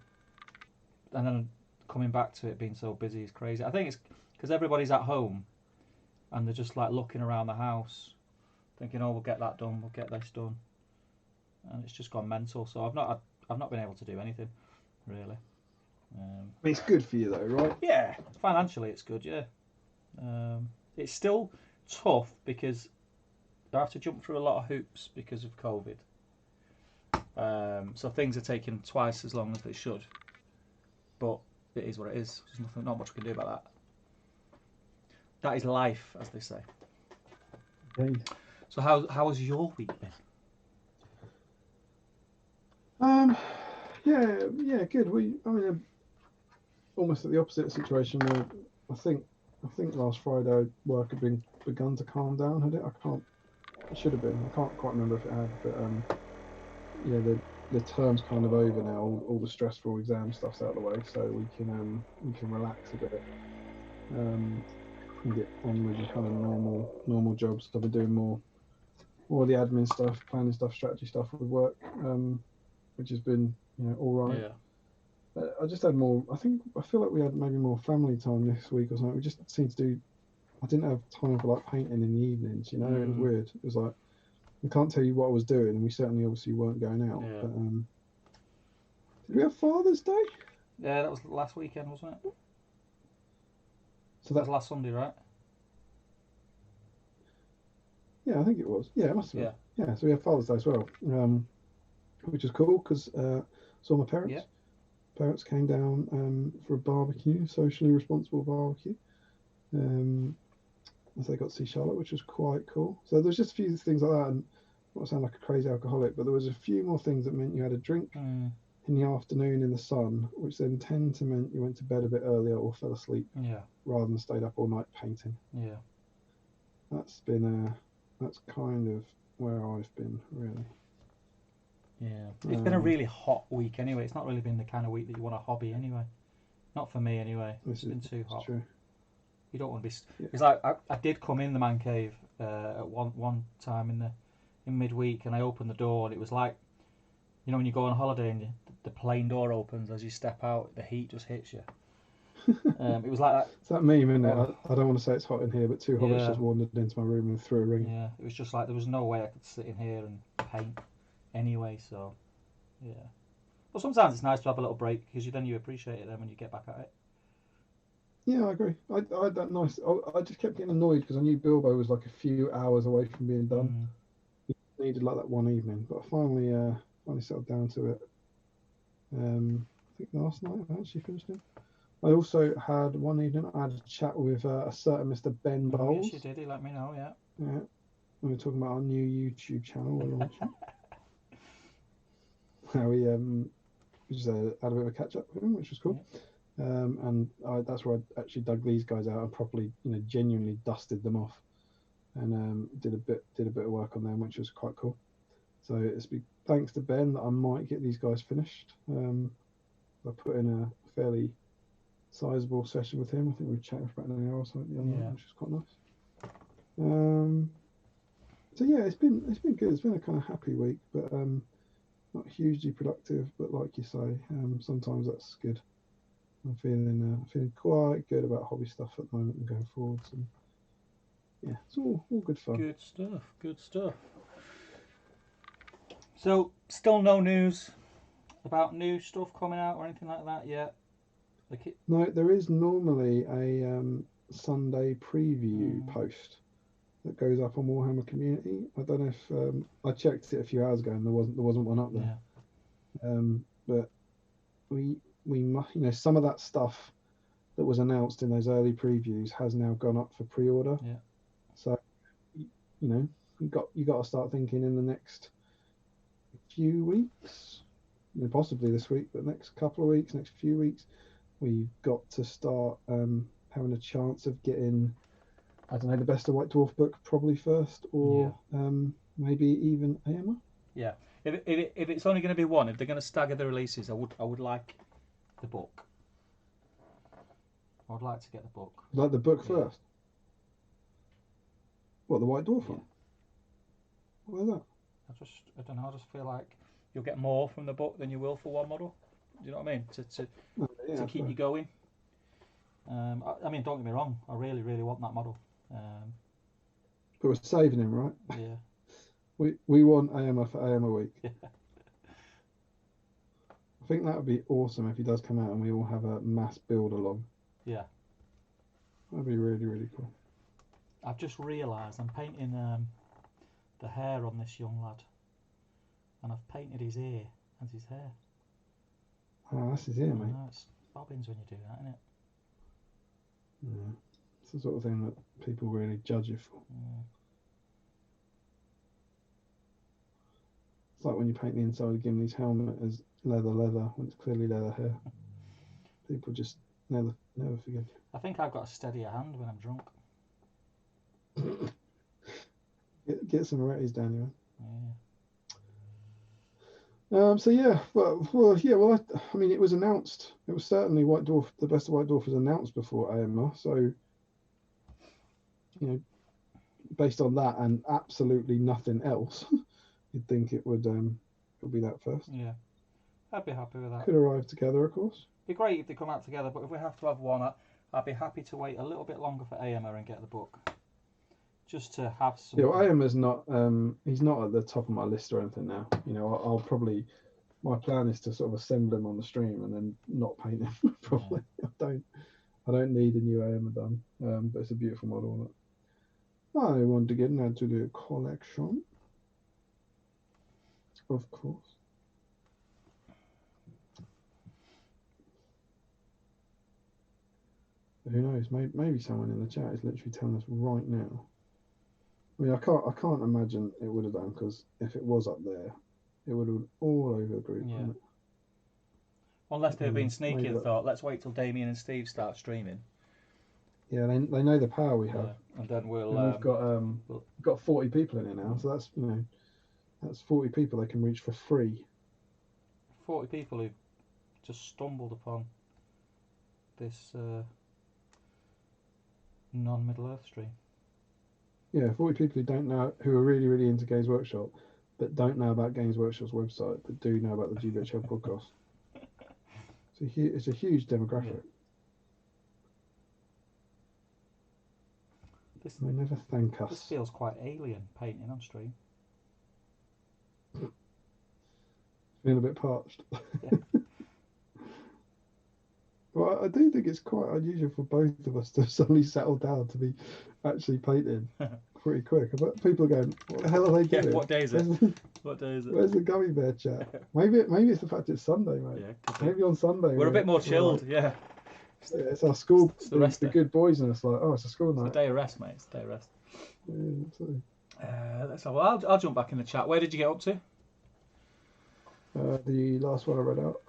then coming back to it being so busy is crazy. I think it's because everybody's at home and they're just like looking around the house thinking, oh, we'll get that done, we'll get this done, and it's just gone mental. So I've not been able to do anything really. It's good for you though, right? Yeah, financially it's good. Yeah, it's still tough because I have to jump through a lot of hoops because of COVID. So things are taking twice as long as they should, but it is what it is. There's not much we can do about that. That is life, as they say. Okay. So how has your week been? Yeah, good. Almost at the opposite situation where I think last Friday work had begun to calm down, had it? It should have been. I can't quite remember if it had, but yeah, the term's kind of over now. All the stressful exam stuff's out of the way, so we can relax a bit. And get on with the kind of normal jobs. I've been doing more of the admin stuff, planning stuff, strategy stuff with work, which has been all right. Yeah. I just had more. I feel like we had maybe more family time this week or something. We just seemed to do. I didn't have time for like painting in the evenings. It was weird. It was like I can't tell you what I was doing, and we certainly obviously weren't going out. Yeah. But did we have Father's Day? Yeah, that was last weekend, wasn't it? So that was last Sunday, right? Yeah, I think it was. Yeah, it must have been. Yeah, so we had Father's Day as well, which is cool because saw my parents. Yeah. Parents came down for a barbecue, socially responsible barbecue. So they got to see Charlotte, which was quite cool. So there's just a few things like that, and I don't sound like a crazy alcoholic, but there was a few more things that meant you had a drink in the afternoon in the sun, which then tend to mean you went to bed a bit earlier or fell asleep. Yeah. Rather than stayed up all night painting. Yeah. That's kind of where I've been, really. Yeah. It's been a really hot week anyway. It's not really been the kind of week that you want a hobby anyway. Not for me anyway. It's been too hot. True. You don't want to be. It's like I did come in the man cave at one time in midweek, and I opened the door, and it was like, when you go on holiday and the plane door opens as you step out, the heat just hits you. It was like that. It's that meme, isn't it? I don't want to say it's hot in here, but two hobbits just wandered into my room and threw a ring. Yeah, it was just like there was no way I could sit in here and paint anyway. So, yeah. But sometimes it's nice to have a little break because then you appreciate it then when you get back at it. Yeah, I agree. I had that nice. I just kept getting annoyed because I knew Bilbo was like a few hours away from being done. He needed like that one evening, but I finally settled down to it. I think last night I actually finished it. I also had one evening. I had a chat with a certain Mr. Ben Bowles. Yes, you did. He let me know. Yeah. Yeah. We were talking about our new YouTube channel we're launching. How we just had a bit of a catch up with him, which was cool. Yeah. And that's where I actually dug these guys out and properly, genuinely dusted them off, and did a bit of work on them, which was quite cool. So it's thanks to Ben that I might get these guys finished. I put in a fairly sizable session with him. I think we chatted for about an hour or something the other night, which is quite nice. So yeah, it's been good. It's been a kind of happy week, but not hugely productive. But like you say, sometimes that's good. I'm feeling quite good about hobby stuff at the moment and going forwards. And yeah, it's all good fun. Good stuff. Good stuff. So, still no news about new stuff coming out or anything like that yet. No, there is normally a Sunday preview post that goes up on Warhammer Community. I don't know if I checked it a few hours ago and there wasn't one up there. Yeah. But we must, some of that stuff that was announced in those early previews has now gone up for pre-order. Yeah. So you got to start thinking in the next few weeks, possibly this week, but next couple of weeks, next few weeks, we've got to start having a chance of getting, I don't know, the Best of White Dwarf book probably first, or maybe even AMR. Yeah. If it's only going to be one, if they're going to stagger the releases, I would like the book. I would like to get the book. Like the book first? What, the White Dwarf one? What is that? I don't know. I just feel like you'll get more from the book than you will for one model. Do you know what I mean? To keep you going. I mean, don't get me wrong. I really, really want that model. But we're saving him, right? Yeah. We want AMA for AMA week. Yeah. I think that would be awesome if he does come out and we all have a mass build along. Yeah. That'd be really, really cool. I've just realised I'm painting the hair on this young lad, and I've painted his ear and his hair. Oh, that's his ear, mate. It's bobbins when you do that, isn't it? Yeah. It's the sort of thing that people really judge you for. Yeah. It's like when you paint the inside of Gimli's helmet as leather when it's clearly leather hair. People just never forgive you. I think I've got a steadier hand when I'm drunk. Get some Moretti's down here. Yeah. So yeah, I mean, it was announced. It was certainly White Dwarf. The Best of White Dwarf was announced before AMR. So, based on that and absolutely nothing else, you'd think it would be that first. Yeah, I'd be happy with that. Could arrive together, of course. It'd be great if they come out together, but if we have to have one, I'd be happy to wait a little bit longer for AMR and get the book. Just to have some. Yeah, well, AMR's not. He's not at the top of my list or anything now. I'll probably. My plan is to sort of assemble him on the stream and then not paint him. Probably. Yeah. I don't need a new AMR done. But it's a beautiful model. I want to get into the collection. Of course. Who knows? Maybe someone in the chat is literally telling us right now. I mean, I can't imagine it would have done, because if it was up there, it would have been all over the group. Yeah. Unless they've been sneaky and thought, let's wait till Damien and Steve start streaming. Yeah, they know the power we have. Yeah. And then we've got 40 people in it now, so that's 40 people they can reach for free. 40 people who just stumbled upon this non-Middle Earth stream. Yeah, 40 people who are really, really into Games Workshop, but don't know about Games Workshop's website, but do know about the GBHL podcast. It's a huge demographic. Yeah. They never thank us. This feels quite alien, painting on stream. Feeling a bit parched. Yeah. Well, I do think it's quite unusual for both of us to suddenly settle down to be actually painting pretty quick. But people are going, what the hell are they doing? Yeah, what day is it? What day is it? Where's the gummy bear chat? Maybe it's the fact it's Sunday, mate. Yeah, maybe on Sunday we're a bit more chilled. Yeah, it's our school. It's the good boys in us, like, it's a school night. It's a day of rest, mate. It's a day of rest. Yeah, absolutely. I'll jump back in the chat. Where did you get up to? The last one I read out.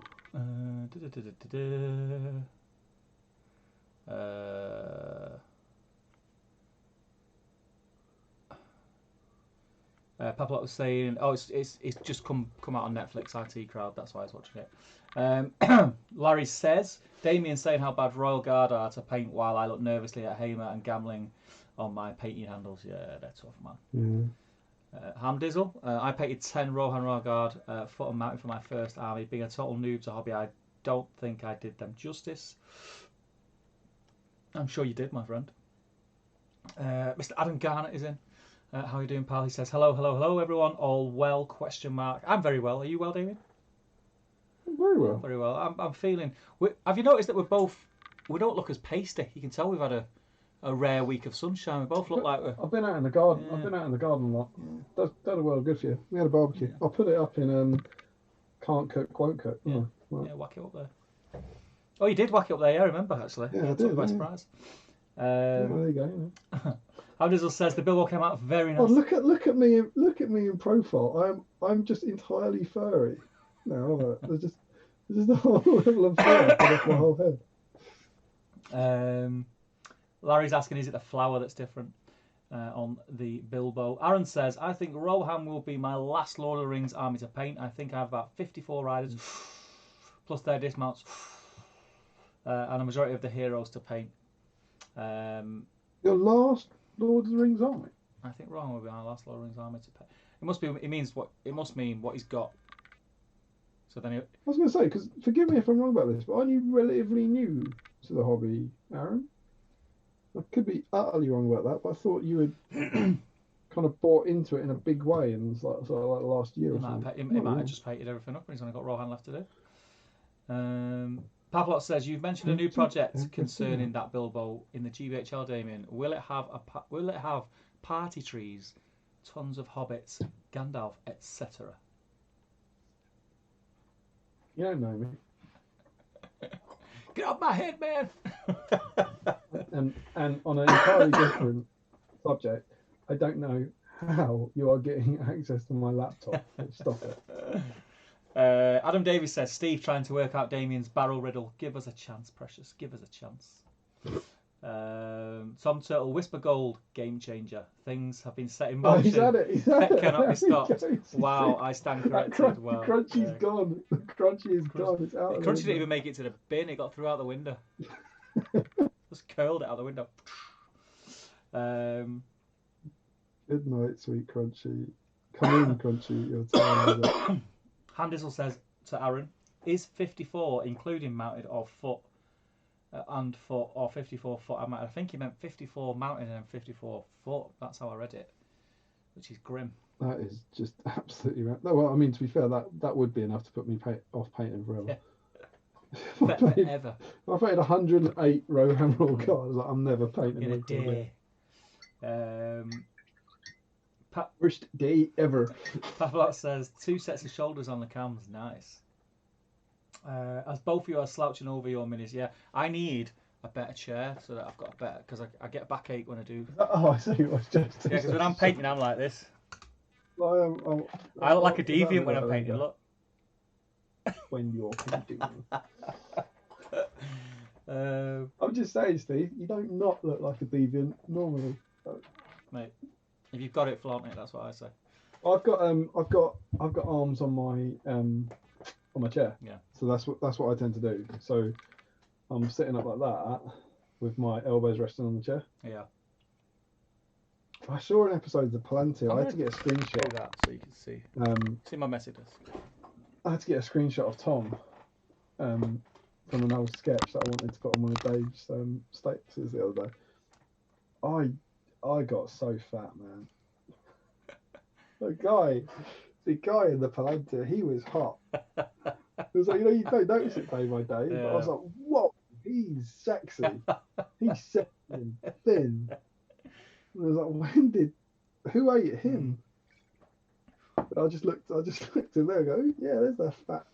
Pablo was saying, it's just come out on Netflix. IT Crowd, that's why I was watching it. Larry says, Damien saying how bad Royal Guard are to paint while I look nervously at Hamer and gambling on my painting handles. Yeah, they're tough, man. Hamdizzle, I painted 10 Rohan Rogard foot and mountain for my first army. Being a total noob to hobby, I don't think I did them justice. I'm sure you did, my friend. Mr. Adam Garnett is in. How are you doing, pal? He says, hello, hello, hello, everyone. All well, question mark. I'm very well. Are you well, Damien? Very well. Very well. I'm feeling... have you noticed that we don't look as pasty? You can tell we've had a rare week of sunshine. We both look like we're... I've been out in the garden. Yeah. I've been out in the garden a lot. Does a well good for you. We had a barbecue. I'll put it up in can't cook, won't cook. Yeah. Right. Yeah, whack it up there. Oh, you did whack it up there. Yeah, I remember actually. Yeah, I did. By surprise. There you go. Yeah. Hamdizzle says the billboard came out very nice. Oh, look at me in profile. I'm just entirely furry. No, there's just a whole level of fur off my whole head. Larry's asking, is it the flower that's different on the Bilbo? Aaron says, I think Rohan will be my last Lord of the Rings army to paint. I think I have about 54 riders, plus their dismounts, and a majority of the heroes to paint. Your last Lord of the Rings army? I think Rohan will be my last Lord of the Rings army to paint. It must mean what he's got. So then I was going to say, because forgive me if I'm wrong about this, but aren't you relatively new to the hobby, Aaron? I could be utterly wrong about that, but I thought you had kind of bought into it in a big way in sort of like the last year or something. He might have just painted everything up and he's only got Rohan left to do. Pavlot says, you've mentioned a new project concerning that Bilbo in the GBHL, Damien. Will it have party trees, tons of hobbits, Gandalf, etc.? You don't know me. Get off my head, man! and on an entirely different subject, I don't know how you are getting access to my laptop. Stop it. Adam Davies says, Steve trying to work out Damien's barrel riddle. Give us a chance, precious. Give us a chance. Tom Turtle, Whisper Gold, game changer. Things have been set in motion. He's had it. That cannot be stopped. Wow, I stand corrected. Wow. Crunchy's gone. The Crunchy is gone. It's out. Crunchy didn't even make it to the bin. It got through out the window. Just curled it out the window. Good night, sweet Crunchy. Come in, Crunchy. Your time. Hamdizzle says to Aaron, is 54 including mounted or foot and foot, or 54 foot? I think he meant 54 mounted and 54 foot. That's how I read it, which is grim. That is just absolutely right. No, well, I mean, to be fair, that would be enough to put me off painting forever. Yeah. Forever. If I painted 108 Rohan Roll cards, like, I'm never painting in a day. Worst day ever. Pavlot says 2 sets of shoulders on the cams. Nice. As both of you are slouching over your minis, yeah, I need a better chair so that I've got a better, because I get a backache when I do. Oh, I see. It was just. Yeah, because when I'm painting, I'm like this. Well, I look like a deviant when I'm painting. Look. When you're painting. I'm just saying, Steve, you don't not look like a deviant normally. Mate, if you've got it, flaunt it. That's what I say. I've got arms on my chair. Yeah. So that's what I tend to do. So I'm sitting up like that with my elbows resting on the chair. Yeah. I saw an episode of the Palantir. I had to get a screenshot. Do that so you can see. See my messages. I had to get a screenshot of Tom from an old sketch that I wanted to put on one of Dave's statuses the other day. I got so fat, man. The guy in the Palantir, he was hot. It was like, you don't notice it day by day, but I was like, whoa, he's sexy. He's sexy and thin. And I was like, who ate him? But I just looked at him there and go, yeah, there's that fat.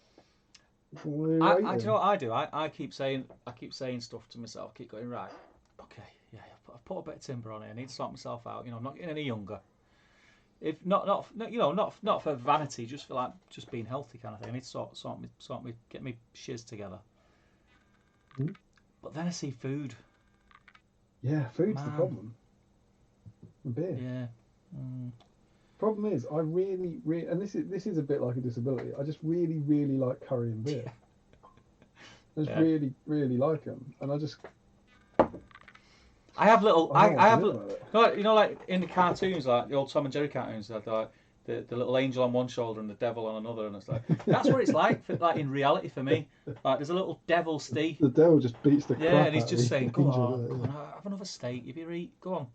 Do you know what I do? I keep saying stuff to myself. Keep going, right. Okay, yeah, I've put a bit of timber on it. I need to sort myself out. I'm not getting any younger. If not for vanity, just for just being healthy kind of thing. I need to get me shiz together. Mm. But then I see food. Yeah, food's the problem. And beer. Yeah. Mm. Problem is, I really, and this is a bit like a disability. I just really, really like curry and beer. I just really, really like them, and I just. I have little. I don't I want have. to do it. Like in the cartoons, like the old Tom and Jerry cartoons, they had like the little angel on one shoulder and the devil on another, and it's like that's what it's like. Like in reality for me, like there's a little devil Steve. The devil just beats the Yeah, crap and he's out just of the saying, "Go angel on, there, go yeah. on, have another steak. If you eat, go on,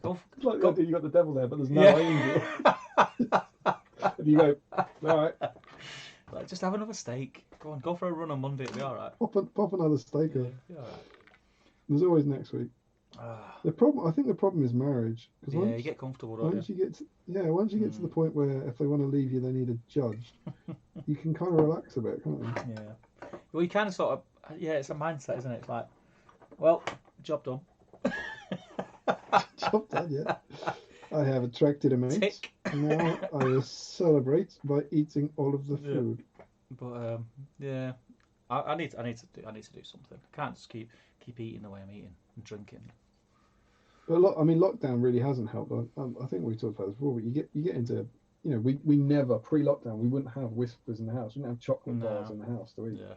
go, It's like the go." idea you got the devil there, but there's no Yeah. angel. And you go, all right, Like, just have another steak. Go on, go for a run on Monday. It'll be all right. pop another steak Yeah, up. it'll be all right. There's always next week. The problem, I think, the problem is marriage. Because Yeah, you get comfortable, don't once you? you get to, once you get to the point where if they want to leave you, they need a judge. You can kind of relax a bit, can't you? Yeah. Well, you kind of sort of, it's a mindset, isn't it? It's like, well, job done. Job done, yeah. I have attracted a mate. Tick. Now I will celebrate by eating all of the food. But yeah, I need to do something. I can't just keep eating the way I'm eating and drinking. But lockdown really hasn't helped. I think we talked about this before. But you get into, we never pre-lockdown we wouldn't have Whispers in the house. We didn't have chocolate bars in the house, do we? Yeah.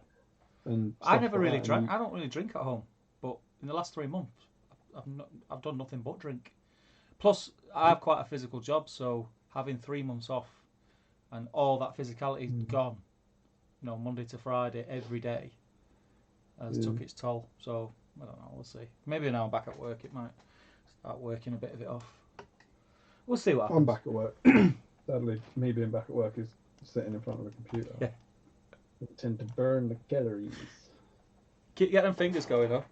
And I never really that. drank. I don't really drink at home. But in the last 3 months, I've done nothing but drink. Plus, I have quite a physical job, so having 3 months off and all that physicality gone, Monday to Friday every day, has took its toll. So I don't know. We'll see. Maybe now I'm back at work, it might start working a bit of it off. We'll see what happens. I'm back at work. Sadly, me being back at work is sitting in front of a computer. Yeah. I tend to burn the calories. Keep getting them fingers going, though.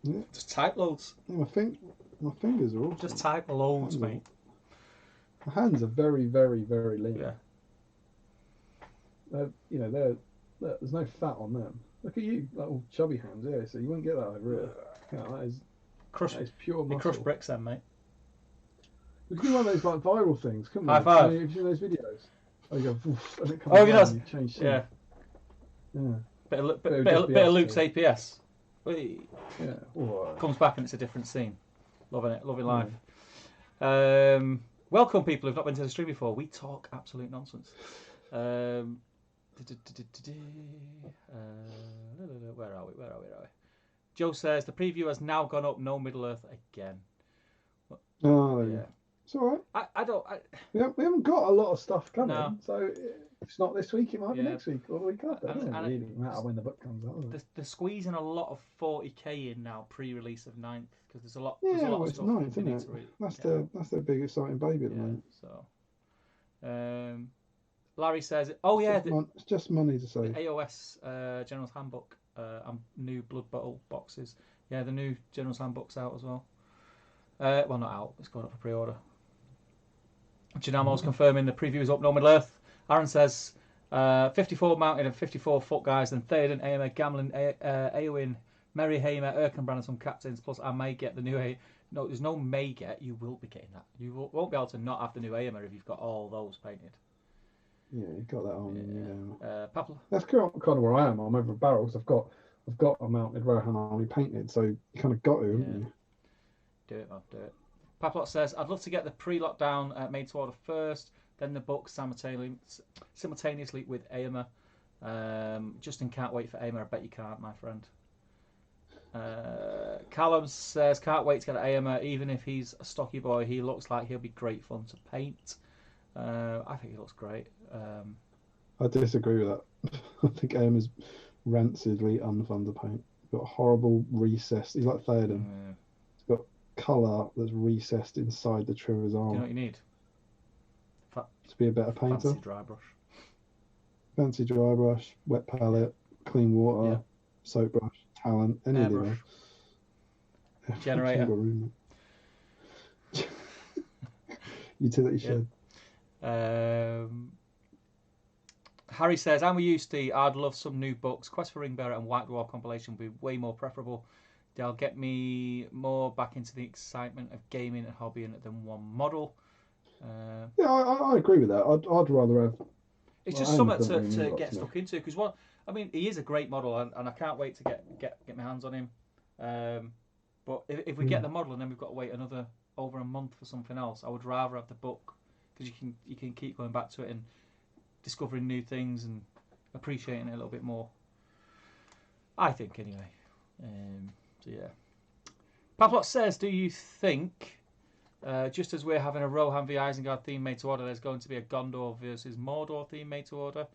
Yeah. Just type loads. Yeah, my fingers are awesome. Just type loads, mate. My hands are very, very, very lean. Yeah. There's no fat on them. Look at you, little chubby hands. Yeah, so you wouldn't get that over here. That is pure muscle. You crush bricks, then, mate. We could do one of those like viral things, couldn't we? High five. Have you seen those videos? Oh, you go, and it comes Oh, down and you change shape. Yeah. Yeah. Bit of Luke's APS. Whee. Yeah. Oh, Comes back and it's a different scene. Loving it. Loving life. Welcome, people who've not been to the stream before. We talk absolute nonsense. Where are we? Joe says the preview has now gone up. No Middle Earth again. Oh, Yeah. It's all right. We haven't got a lot of stuff coming, so if it's not this week, it might be next week or the week after. It doesn't really matter when the book comes out. They're squeezing a lot of 40k in now, pre-release of 9th, because there's a lot. Yeah, there's a lot well, of it's 9th, isn't it? That's their big exciting baby at the moment. So, Larry says, "Oh yeah, it's just money to save." AOS General's Handbook and new Blood Bottle boxes. Yeah, the new General's Handbook's out as well. Well, not out. It's going up for pre-order. Ginamo's confirming the preview is up. No Middle Earth. Aaron says 54 mounted and 54 foot guys, then Theoden, Aemir, Gamlin, Eowyn, Merry, Hamer, Erkenbrand, and some captains. Plus, I may get the new. No, there's no may get. You will be getting that. You won't be able to not have the new Aemir if you've got all those painted. Yeah, you've got that on. Papla. That's kind of where I am. I'm over barrels. I've got a mounted Rohan army painted, so you kind of got to, haven't you? Do it, man. Do it. Paplot says, I'd love to get the pre-lockdown made to order first, then the book simultaneously with Aemir. Justin can't wait for Aemir. I bet you can't, my friend. Callum says, can't wait to get Aemir. Even if he's a stocky boy, he looks like he'll be great fun to paint. I think he looks great. I disagree with that. I think Aemir's rancidly unfun to paint. He's got a horrible recess. He's like Theoden. He's got colour that's recessed inside the trim of his arm. Do you know what you need? To be a better painter. Fancy dry brush, wet palette, clean water, soap brush, talent, any of them. Generator. Utility shed. Harry says, I'm with you, Steve. I'd love some new books. Quest for Ringbearer and White Dwarf compilation would be way more preferable. They'll get me more back into the excitement of gaming and hobbying than one model. I agree with that. I'd rather have. It's just something to get stuck into, because he is a great model, and I can't wait to get my hands on him. But if we get the model and then we've got to wait over a month for something else, I would rather have the book, because you can keep going back to it and discovering new things and appreciating it a little bit more. I think anyway. So yeah. Pavlot says, do you think, just as we're having a Rohan v Isengard theme made to order, there's going to be a Gondor versus Mordor theme made to order?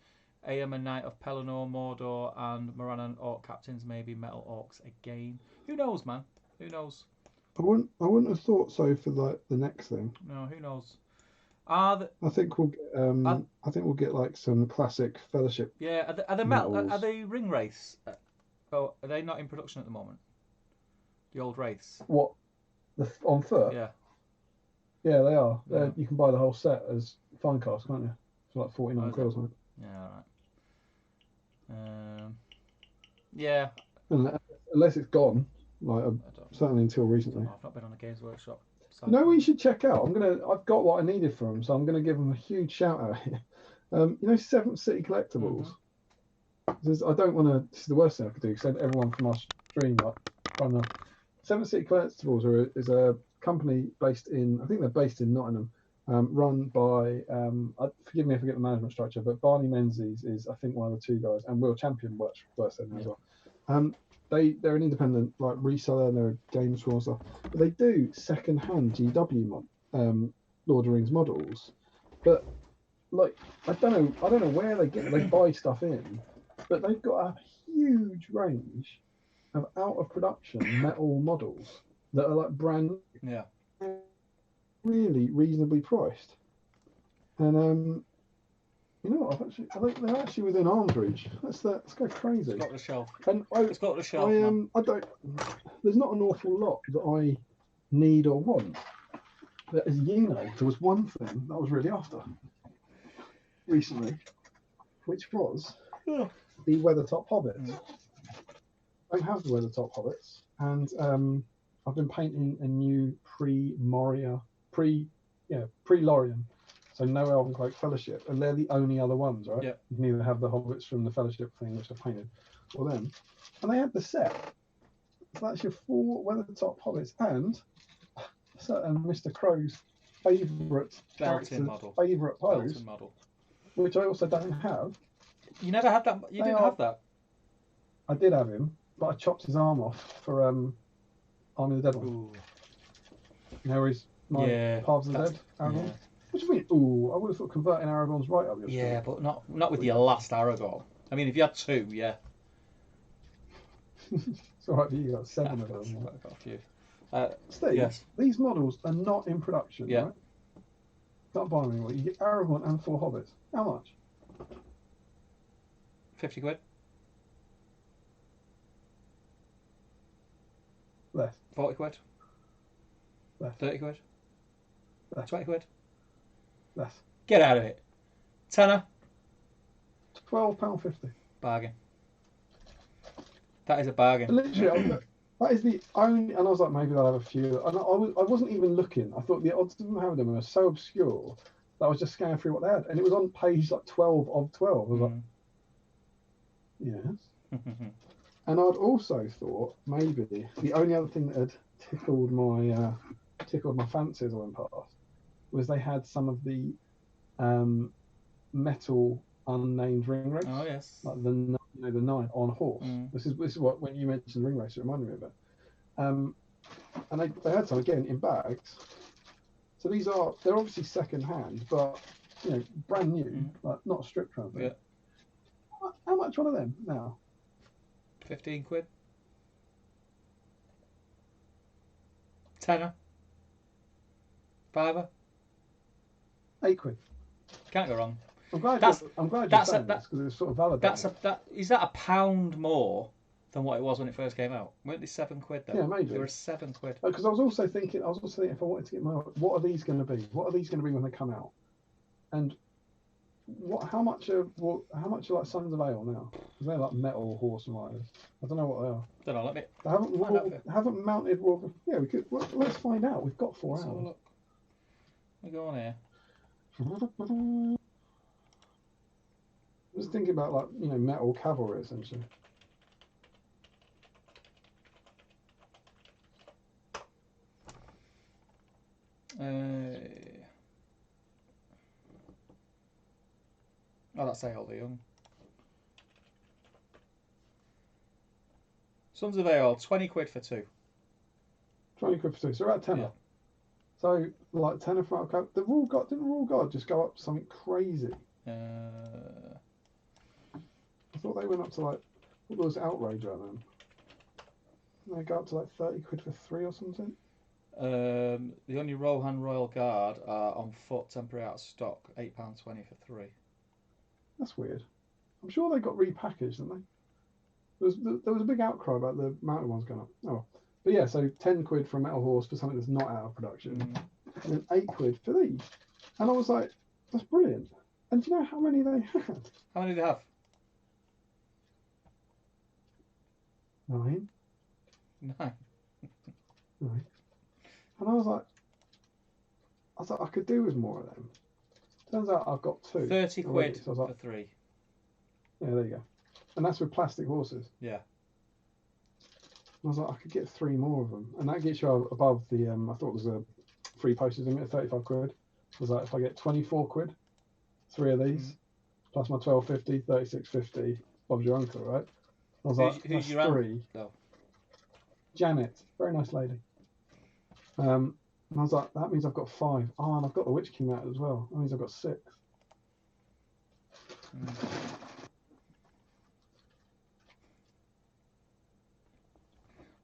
Aemon Knight of Pelennor, Mordor, and Morannon Orc captains, maybe Metal Orcs again. Who knows, man? Who knows? I wouldn't have thought so for the next thing. No, who knows? I think we'll get like some classic Fellowship. Yeah, are they ring wraiths? Oh, are they not in production at the moment? The old wraiths. What? On foot? Yeah. Yeah, they are. Yeah. You can buy the whole set as fine cast, can't you? For like 49 quid or something. Yeah, all right. Yeah. Unless it's gone, like certainly until recently. I've not been on a Games Workshop. You know what you should check out? I've got what I needed from them, so I'm gonna give them a huge shout out here. You know, Seventh City Collectibles. I don't want to. This is the worst thing I could do. Because everyone from our stream like Seventh City Collectibles is a company based in. I think they're based in Nottingham. Run by, forgive me if I forget the management structure, but Barney Menzies is, I think, one of the two guys, and Will Champion works there as well. They're an independent like reseller, and they're a games store and stuff, but they do second-hand GW Lord of the Rings models. But like, I don't know where they buy stuff in, but they've got a huge range of out of production metal models that are like brand new. Yeah. Really reasonably priced, and you know what? They're actually within arm's reach. Let's go crazy. It's got the shelf. And it's got the shelf. I don't. There's not an awful lot that I need or want. But as you know, there was one thing that I was really after recently, which was the Weathertop Hobbits. I don't have the Weathertop Hobbits, and I've been painting a new pre-Lorien, so no Elven Cloak Fellowship, and they're the only other ones, right? Yeah. You can either have the Hobbits from the Fellowship thing, which I painted, or them, and they had the set. So that's your 4 Weathertop Hobbits and certain Mr. Crow's favourite pose, which I also don't have. You never had that. You didn't have that. I did have him, but I chopped his arm off for Army of the Dead one. Ooh. You know where he's Paths of the Dead, Aragorn? Yeah. What do you mean? Ooh, I would have thought converting Aragorn's right up your street. Yeah, but not with your last Aragorn. I mean, if you had 2, yeah. It's alright for you, you got 7 of them. I've got a few. Steve, yes. These models are not in production, right? Don't buy them anymore. You get Aragorn and 4 Hobbits. How much? 50 quid. Less. 40 quid. Less. 30 quid. Less. 20 quid. Less. Get out of it. Tenner. £12.50. Bargain. That is a bargain. Literally, that is the only. And I was like, maybe they'll have a few. And I wasn't even looking. I thought the odds of them having them were so obscure that I was just scanning through what they had, and it was on page like 12 of 12. I was like, yes. And I'd also thought maybe the only other thing that had tickled my fancy as I went past was they had some of the metal unnamed ring race. Oh yes. Like the 9 on horse. This is what when you mentioned ring race, it reminded me of it. And they had some again in bags. So they're obviously second hand, but brand new, like not a stripped round thing. Yeah. How much one of them now? 15 quid. Tenner. Fiver. 8 quid. Can't go wrong. I'm glad you're saying this because it's sort of validated. Is that a pound more than what it was when it first came out? Weren't they 7 quid though? Yeah, maybe. They were 7 quid. Because I was also thinking if I wanted to get what are these going to be? What are these going to be when they come out? And how much are like Sons of Ale now? Because they're like metal horse and riders. I don't know what they are. Don't know. Let me. They haven't mounted. Yeah, we could. Let's find out. We've got 4 hours. Look. We go on here. I was thinking about like metal cavalry essentially. Oh, that's Ale the Young. Sons of Ale, 20 quid for 2. 20 quid for two. So we're at tenner. Yeah. So like tenner for the Royal Guard. Didn't Royal Guard just go up to something crazy? I thought they went up to like what was outrage at them. They go up to like 30 quid for three or something. The only Rohan Royal Guard are on foot, temporary out of stock, £8.20 for three. That's weird. I'm sure they got repackaged, didn't they? There was a big outcry about the mounted ones going up. Oh, but yeah, so 10 quid for a metal horse for something that's not out of production, and then 8 quid for these. And I was like, that's brilliant. And do you know how many they had? How many do they have? 9. 9. 9. And I was like, I could do with more of them. Turns out I've got 2. 30 quid already, so for 3. Yeah, there you go. And that's with plastic horses. Yeah. I was like, I could get 3 more of them, and that gets you above the. I thought it was a free postage limit of 35 quid. I was like, if I get 24 quid, 3 of these, plus my 12.50, 36.50, Bob's your uncle, right? I was like, who's that's your 3. No. Janet, very nice lady. And I was like, that means I've got 5. Oh, and I've got the Witch King out as well. That means I've got 6.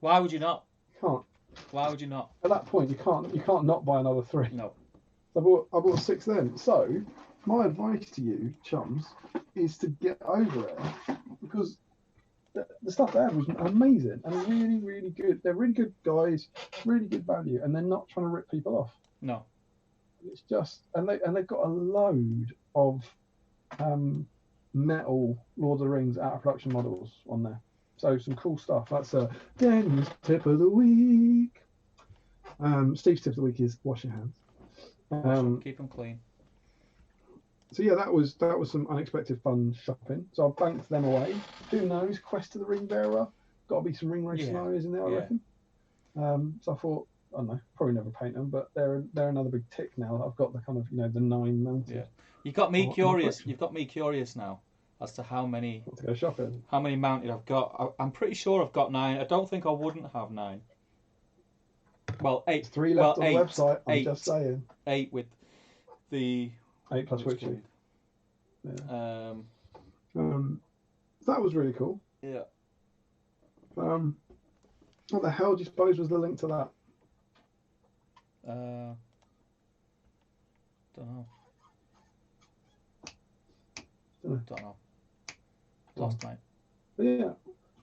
Why would you not? You can't. Why would you not? At that point, you can't not buy another 3. No. So I bought 6 then. So my advice to you, chums, is to get over it, because the stuff they had was amazing and really, really good. They're really good guys, really good value, and they're not trying to rip people off. No. It's just and they've got a load of metal Lord of the Rings out of production models on there. So some cool stuff. That's Danny's tip of the week. Steve's tip of the week is wash your hands. Keep them clean. So yeah, that was some unexpected fun shopping. So I banked them away. Who knows? Quest of the Ring Bearer. Got to be some ring race scenarios in there, I reckon. So I thought, I don't know, probably never paint them, but they're another big tick now. I've got the kind of the 9 mounted. Yeah, you got me curious. You've got me curious now as to how many. To go shopping. How many mounted I've got? I'm pretty sure I've got 9. I don't think I wouldn't have 9. Well, 8. 3 left on 8, the website. I'm 8, just saying. 8 with the 8 plus Witchy. Yeah. That was really cool. Yeah. What the hell do you suppose was the link to that? Don't know. Don't know. Lost, mate. But yeah,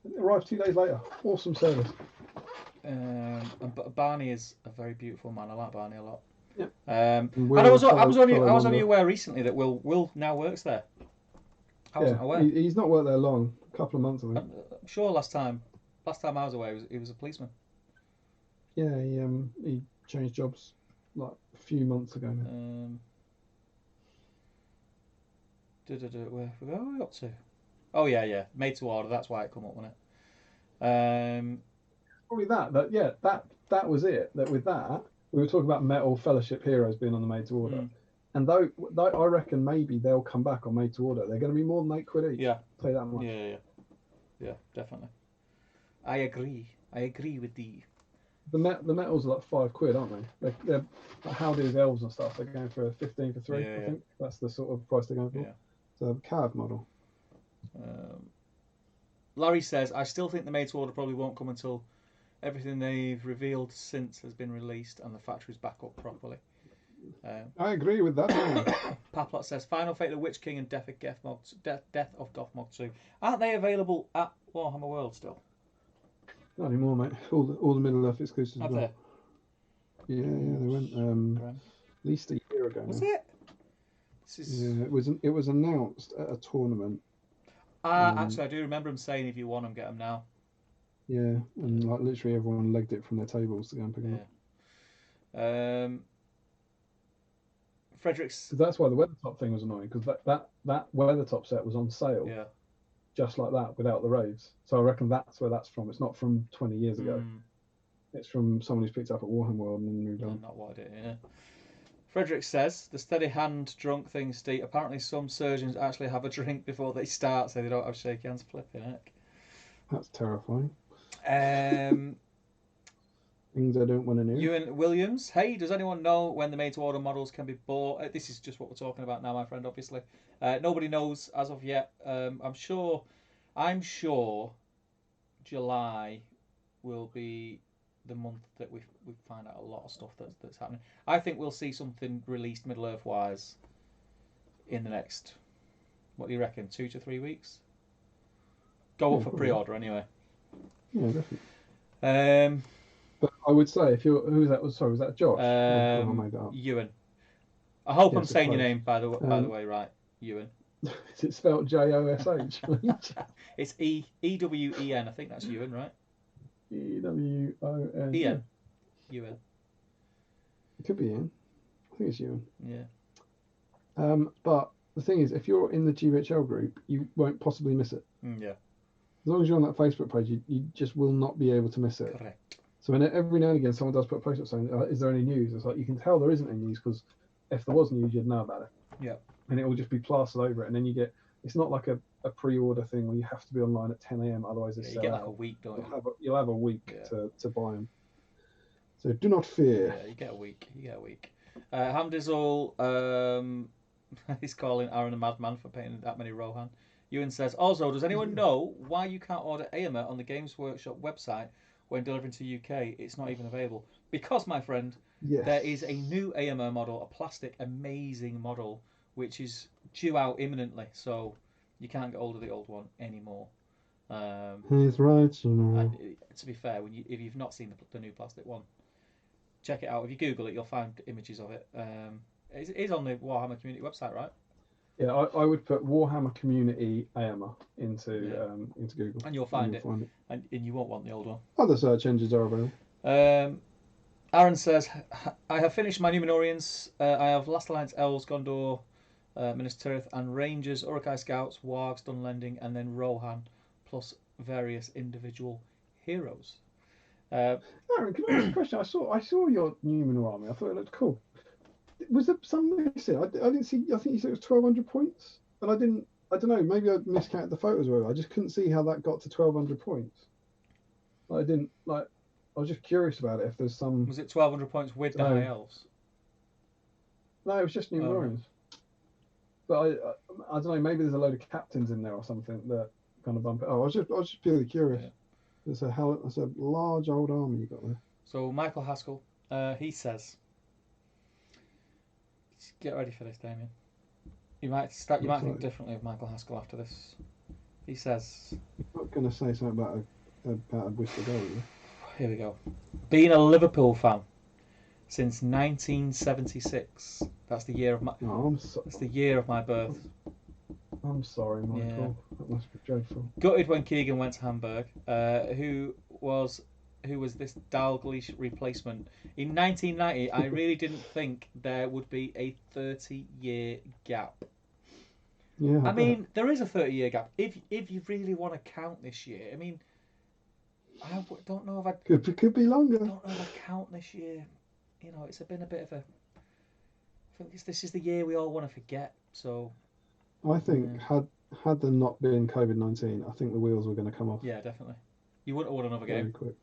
it arrived 2 days later. Awesome service. And Barney is a very beautiful man. I like Barney a lot. Yeah. And I was only aware recently that Will now works there. I wasn't aware. He's not worked there long. A couple of months, I think. I'm sure last time I was away, he was a policeman. Yeah, he changed jobs like a few months ago now. Where are we up to? Oh yeah, made to order. That's why it come up, wasn't it? Probably that was it. That with that, we were talking about Metal Fellowship Heroes being on the made to order, and though I reckon maybe they'll come back on made to order. They're going to be more than 8 quid each. Yeah, tell you that much. Yeah, definitely. I agree with the. The metals are like 5 quid, aren't they? They're like Howdy's elves and stuff. They're going for 15 for 3. I think that's the sort of price they're going for. Yeah. So cab model. Larry says, I still think the made to order probably won't come until everything they've revealed since has been released and the factory's back up properly. I agree with that. Paplot says, Final Fate of the Witch King and Death of Goth Mod 2. Aren't they available at Warhammer World still? Not anymore, mate. All the Middle Earth exclusives. Have they? Yeah, they went at least a year ago. Was now. it? Yeah, it was announced at a tournament. Actually, I do remember him saying, if you want them, get them now. Yeah, and like literally everyone legged it from their tables to go and pick them up. Fredericks. That's why the Weathertop thing was annoying, because that Weathertop set was on sale. Yeah. Just like that, without the raids. So I reckon that's where that's from. It's not from 20 years ago. It's from someone who's picked it up at Warhammer World and then moved on. Not what I did, yeah. Frederick says, the steady hand drunk thing, Steve. Apparently some surgeons actually have a drink before they start so they don't have shaky hands. Flipping heck. That's terrifying. Yeah, Things I don't want to know. Ewan Williams, hey, does anyone know when the made-to-order models can be bought? This is just what we're talking about now, my friend, obviously. Nobody knows as of yet. I'm sure July will be the month that we find out a lot of stuff that's happening. I think we'll see something released Middle-earth-wise in the next, what do you reckon, 2 to 3 weeks? Go up for pre-order anyway. Yeah, definitely. But I would say if you're who's that? Sorry, was that Josh? I made that up. Ewan. I hope I'm saying your name by the way right, Ewan. Is it spelled Josh? It's Ewen. I think that's Ewan, right? Ewon. Ian. Ewan. It could be Ian. I think it's Ewan. Yeah. But the thing is, if you're in the GBHL group, you won't possibly miss it. Yeah. As long as you're on that Facebook page, you just will not be able to miss it. Correct. So every now and again, someone does put a post up saying, "Is there any news?" It's like you can tell there isn't any news because if there was news, you'd know about it. Yeah. And it will just be plastered over it, and then you get. It's not like a pre-order thing where you have to be online at 10 a.m. Otherwise, you get like a week, don't you? You'll have a week to buy them. So do not fear. Yeah, you get a week. Hamdizzle, he's calling Aaron a madman for painting that many Rohan. Ewan says, also, does anyone know why you can't order AMA on the Games Workshop website when delivering to UK? It's not even available. Because, my friend, there is a new AMA model, a plastic, amazing model, which is due out imminently. So you can't get hold of the old one anymore. He's right, you know. To be fair, if you've not seen the new plastic one, check it out. If you Google it, you'll find images of it. It is on the Warhammer community website, right? Yeah, I would put Warhammer Community AMA into Google. And you'll find it. And you won't want the old one. Other search engines are available. Aaron says, I have finished my Numenorians. I have Last Alliance Elves, Gondor, Minas Tirith, and Rangers, Uruk-hai Scouts, Wargs, Dunlending, and then Rohan, plus various individual heroes. Aaron, can I ask a question? I saw your Numenor army. I thought it looked cool. Was there some missing? I didn't see. I think you said it was 1,200 points, and I don't know. Maybe I miscounted the photos. Or I just couldn't see how that got to 1,200 points. I didn't like. I was just curious about it. If there's some. Was it 1,200 points with the High Elves? No, it was just Numenorians. But I don't know. Maybe there's a load of captains in there or something that kind of bump it. Oh, I was just purely curious. Yeah. It's a large old army you got there. So Michael Haskell, he says. Get ready for this, Damien. You might think differently of Michael Haskell after this. He says. You're not going to say something about a whistle goal, are you? Here we go. Being a Liverpool fan since 1976. That's the year of my. That's the year of my birth. I'm sorry, Michael. Yeah. That must be dreadful. Gutted when Keegan went to Hamburg. Who was this Dalglish replacement. In 1990, I really didn't think there would be a 30-year gap. Yeah. I mean, there is a 30-year gap. If you really want to count this year, I mean, I don't know if I... Could be longer. I don't know if I count this year. You know, it's been a bit of a... I think this is the year we all want to forget, so... I think had there not been COVID-19, I think the wheels were going to come off. Yeah, definitely. You wouldn't have won another game. Very quick.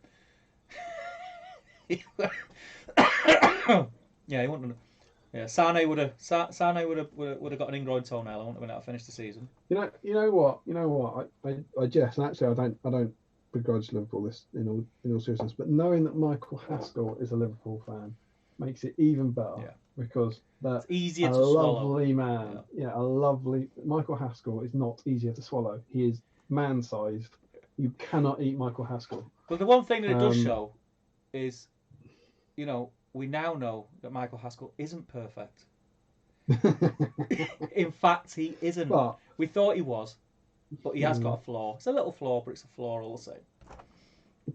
Yeah, he wouldn't. Yeah, Sane would have got an ingrown toenail. I wouldn't have been able to finish the season. You know what? I jest, and actually I don't begrudge Liverpool this in all seriousness, but knowing that Michael Haskell is a Liverpool fan makes it even better. Yeah. Because that's easier to swallow. Lovely man. Yeah, a lovely Michael Haskell is not easier to swallow. He is man-sized. You cannot eat Michael Haskell. But the one thing that it does show is, you know, we now know that Michael Haskell isn't perfect. In fact, he isn't. But, we thought he was, but he has got a flaw. It's a little flaw, but it's a flaw all the same.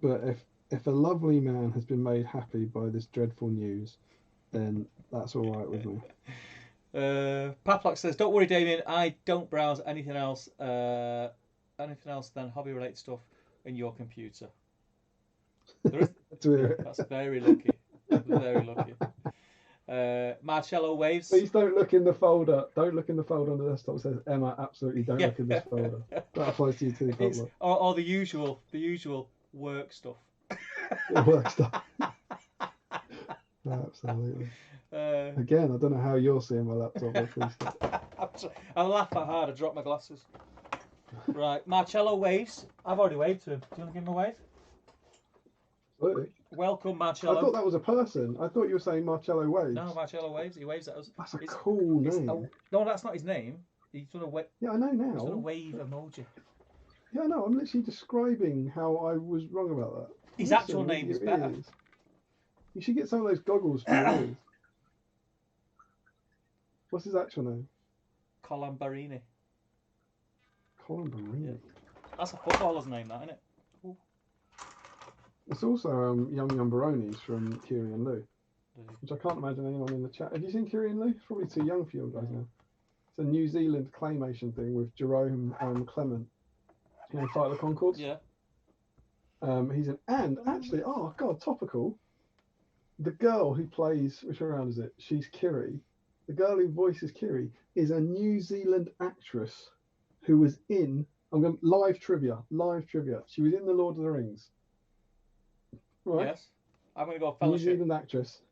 But if a lovely man has been made happy by this dreadful news, then that's all right with me. Paplock says, "Don't worry, Damien. I don't browse anything else than hobby-related stuff in your computer." That's very lucky. Very lucky. Marcello Waves. Please don't look in the folder. Don't look in the folder on the desktop that says Emma. Absolutely don't look in this folder. That applies to you too. Or the usual work stuff. Work stuff. Absolutely. Uh, Again, I don't know how you're seeing my laptop, but please stop. I laugh that hard. I drop my glasses. Right, Marcello waves. I've already waved to him. Do you want to give him a wave? Absolutely. Welcome, I Marcello. thought that was a person. I thought you were saying Marcello Waves. No, Marcello waves. He waves at us. That's a cool name. No, that's not his name. He's done a wave. Yeah, I know now. He's done a wave emoji. Yeah, no, I'm literally describing how I was wrong about that. His actual name is better. You should get some of those goggles for your ears. What's his actual name? Colin Barini. Colin Barini. Yeah. That's a footballer's name, that, isn't it? Ooh. It's also Yum Yum Baronis from Kiri and Lou, which I can't imagine anyone in the chat. Have you seen Kiri and Lou? It's probably too young for you guys now. It's a New Zealand claymation thing with Jerome and Clement. You know, Fight of the Conchords? Yeah. And actually, oh god, topical. The girl who plays, which round is it? She's Kiri. The girl who voices Kiri is a New Zealand actress who was in. I'm going live trivia. She was in The Lord of the Rings. Right? Yes. I'm going to go New Fellowship. Zealand actress.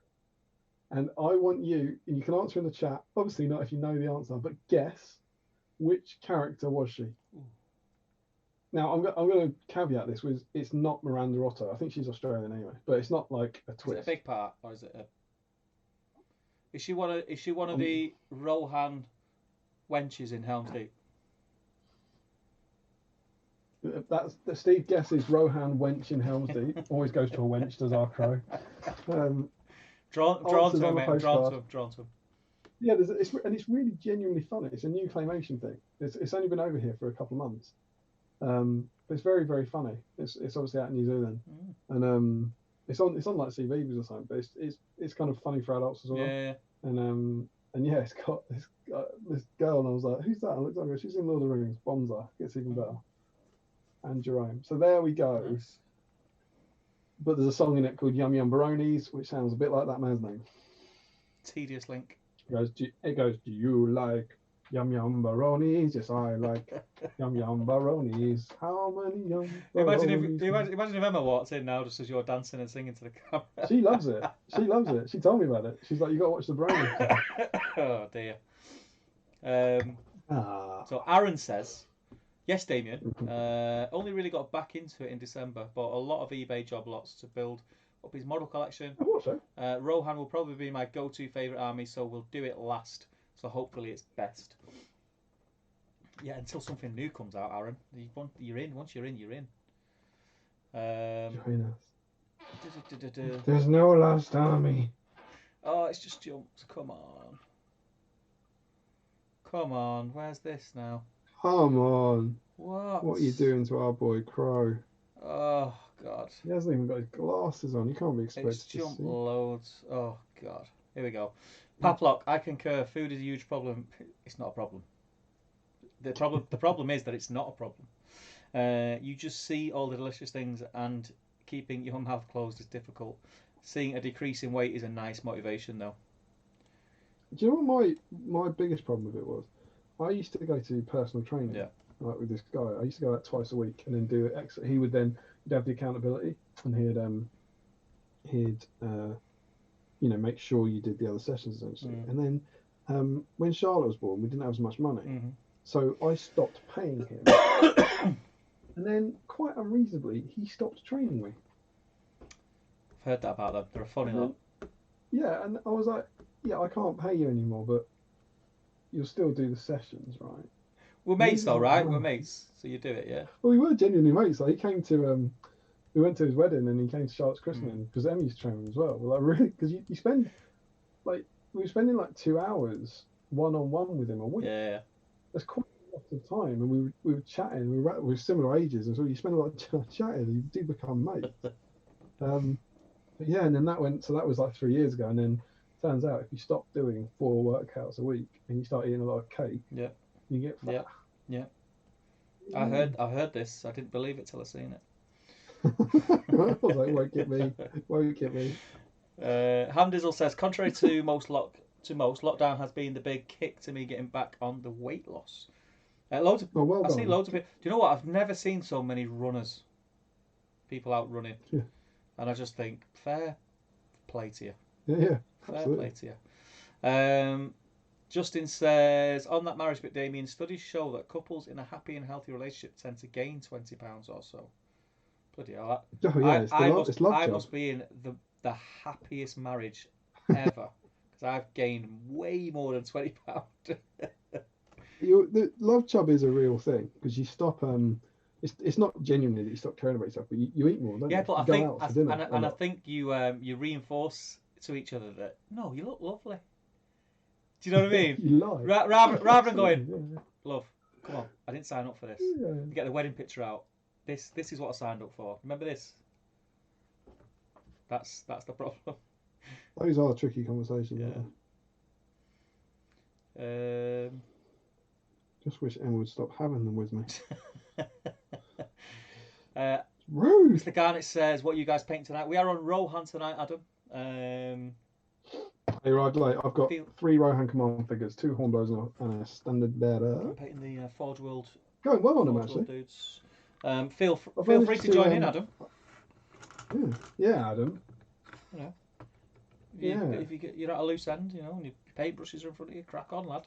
And I want you, and you can answer in the chat. Obviously not if you know the answer, but guess which character was she? Ooh. Now I'm going to caveat this with it's not Miranda Otto. I think she's Australian anyway, but it's not like a twist. Is it a big part, or is it a? Is she one of the Rohan wenches in Helm's Deep? That's Steve guesses Rohan wench in Helm's Deep. Always goes to a wench, does our crow. Drawn to him, mate. Drawn to him. Yeah, it's really genuinely funny. It's a new claymation thing. It's only been over here for a couple of months. But it's very, very funny. It's obviously out in New Zealand, and it's on like CVs or something. But it's kind of funny for adults as well. Yeah. And yeah, it's got this girl, and I was like, who's that? I looked over, she's in Lord of the Rings. Bonza gets even better. And Jerome. So there we go. Nice. But there's a song in it called Yum Yum Baronis, which sounds a bit like that man's name. Tedious link. It goes, do you like Yum Yum Baronis? Yes, I like Yum Yum Baronis. How many Yum Baronis? Imagine if Emma walks in now just as you're dancing and singing to the camera. She loves it. She told me about it. She's like, you got to watch the Baronis. Oh dear. So Aaron says, yes, Damien. Only really got back into it in December. Bought a lot of eBay job lots to build up his model collection. I thought so. Rohan will probably be my go-to favourite army, so we'll do it last. So hopefully it's best. Yeah, until something new comes out, Aaron. You're in. Once you're in, you're in. Join us. There's no last army. Oh, it's just jumped. Come on. Come on. Where's this now? Come on. What? What are you doing to our boy Crow? Oh, God. He hasn't even got his glasses on. You can't be expected It's to jumped see. loads. Oh, God. Here we go. Paplock, I concur. Food is a huge problem. It's not a problem. The problem is that it's not a problem. You just see all the delicious things, and keeping your mouth closed is difficult. Seeing a decrease in weight is a nice motivation, though. Do you know what my biggest problem with it was? I used to go to personal training, like with this guy. I used to go out twice a week and then do it. You'd have the accountability, and he'd make sure you did the other sessions essentially. And then when Charlotte was born, we didn't have as much money, so I stopped paying him. And then quite unreasonably, he stopped training me. I've heard that about them. They're a funny lot. Yeah, and I was like, yeah, I can't pay you anymore, but you'll still do the sessions, right? We're mates though, right? We're mates, so you do it, yeah. Well, we were genuinely mates. Like, he came to we went to his wedding, and he came to Charlotte's christening because Emmy used to train him as well. We're like, really? Because you spend we were spending like 2 hours one-on-one with him a week. Yeah. That's quite a lot of time, and we were chatting. We were similar ages, and so you spend a lot of chatting. You do become mates. But yeah, and then that was like 3 years ago, and then turns out if you stop doing 4 workouts a week and you start eating a lot of cake, you get fat. Yeah. I heard this. I didn't believe it till I seen it. I was like, won't get me. Hamdizzle says, contrary to most, lockdown has been the big kick to me getting back on the weight loss. I've seen loads of people. Do you know what? I've never seen so many runners. People out running. Yeah. And I just think, fair play to you. Yeah, Fair absolutely. play to you. Justin says, on that marriage bit, Damien, studies show that couples in a happy and healthy relationship tend to gain 20 pounds or so. Bloody hell! Oh yeah, I, it's the I love, must it's love I job. must be in the happiest marriage ever because I've gained way more than 20 pounds. The love chub is a real thing because you stop. It's not genuinely that you stop caring about yourself, but you eat more, don't Yeah, you? but You I go think out for dinner a and I lot. think you reinforce to each other that no, you look lovely. Do you know what I mean? You lie. Rather than going, Absolutely. Yeah, love, come on, I didn't sign up for this. yeah. You get the wedding picture out. This is what I signed up for. Remember this? That's the problem. Those are tricky conversations, aren't Yeah. they? Um, Just wish Emma would stop having them with me. uh, Rude. Mr. Garnett says, "What are you guys painting tonight?" We are on Rohan tonight, Adam. Hey, right, late. I've got Feel, 3 Rohan Command figures, 2 Hornblows and a standard bearer. I'm painting the Forge World Going well on them actually. dudes. Feel I've free managed to join in, Adam. Yeah, Adam. You know, Yeah. if you get, you're at a loose end, you know, and your paintbrushes are in front of you, crack on, lad.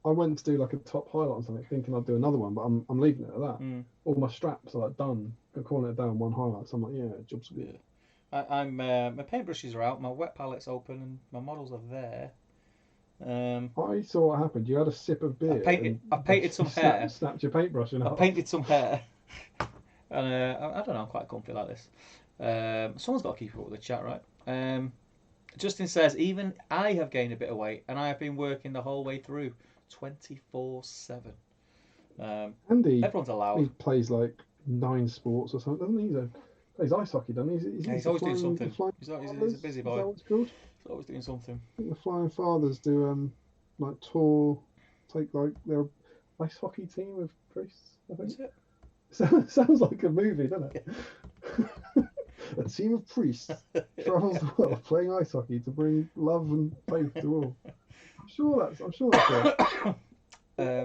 I went to do like a top highlight or something, thinking I'd do another one, but I'm leaving it at that. All my straps are like done. I'm calling it down, one highlight. So I'm like, yeah, job's good. I'm my paintbrushes are out, my wet palette's open, and my models are there. I saw what happened. You had a sip of beer. I painted some hair. Snapped your paintbrush in half. I painted some hair, and I don't know. I'm quite comfy like this. Someone's got to keep up with the chat, right? Justin says, even I have gained a bit of weight, and I have been working the whole way through, 24/7. Andy, Everyone's allowed. he plays like 9 sports or something, doesn't he? He plays ice hockey, doesn't he? He's always doing something. He's a busy boy. Is that what it's called? He's always doing something. I think the Flying Fathers do like tour, take like their ice hockey team of priests. I think. Sounds like a movie, doesn't it? A team of priests travels the world playing ice hockey to bring love and faith to all. I'm sure that's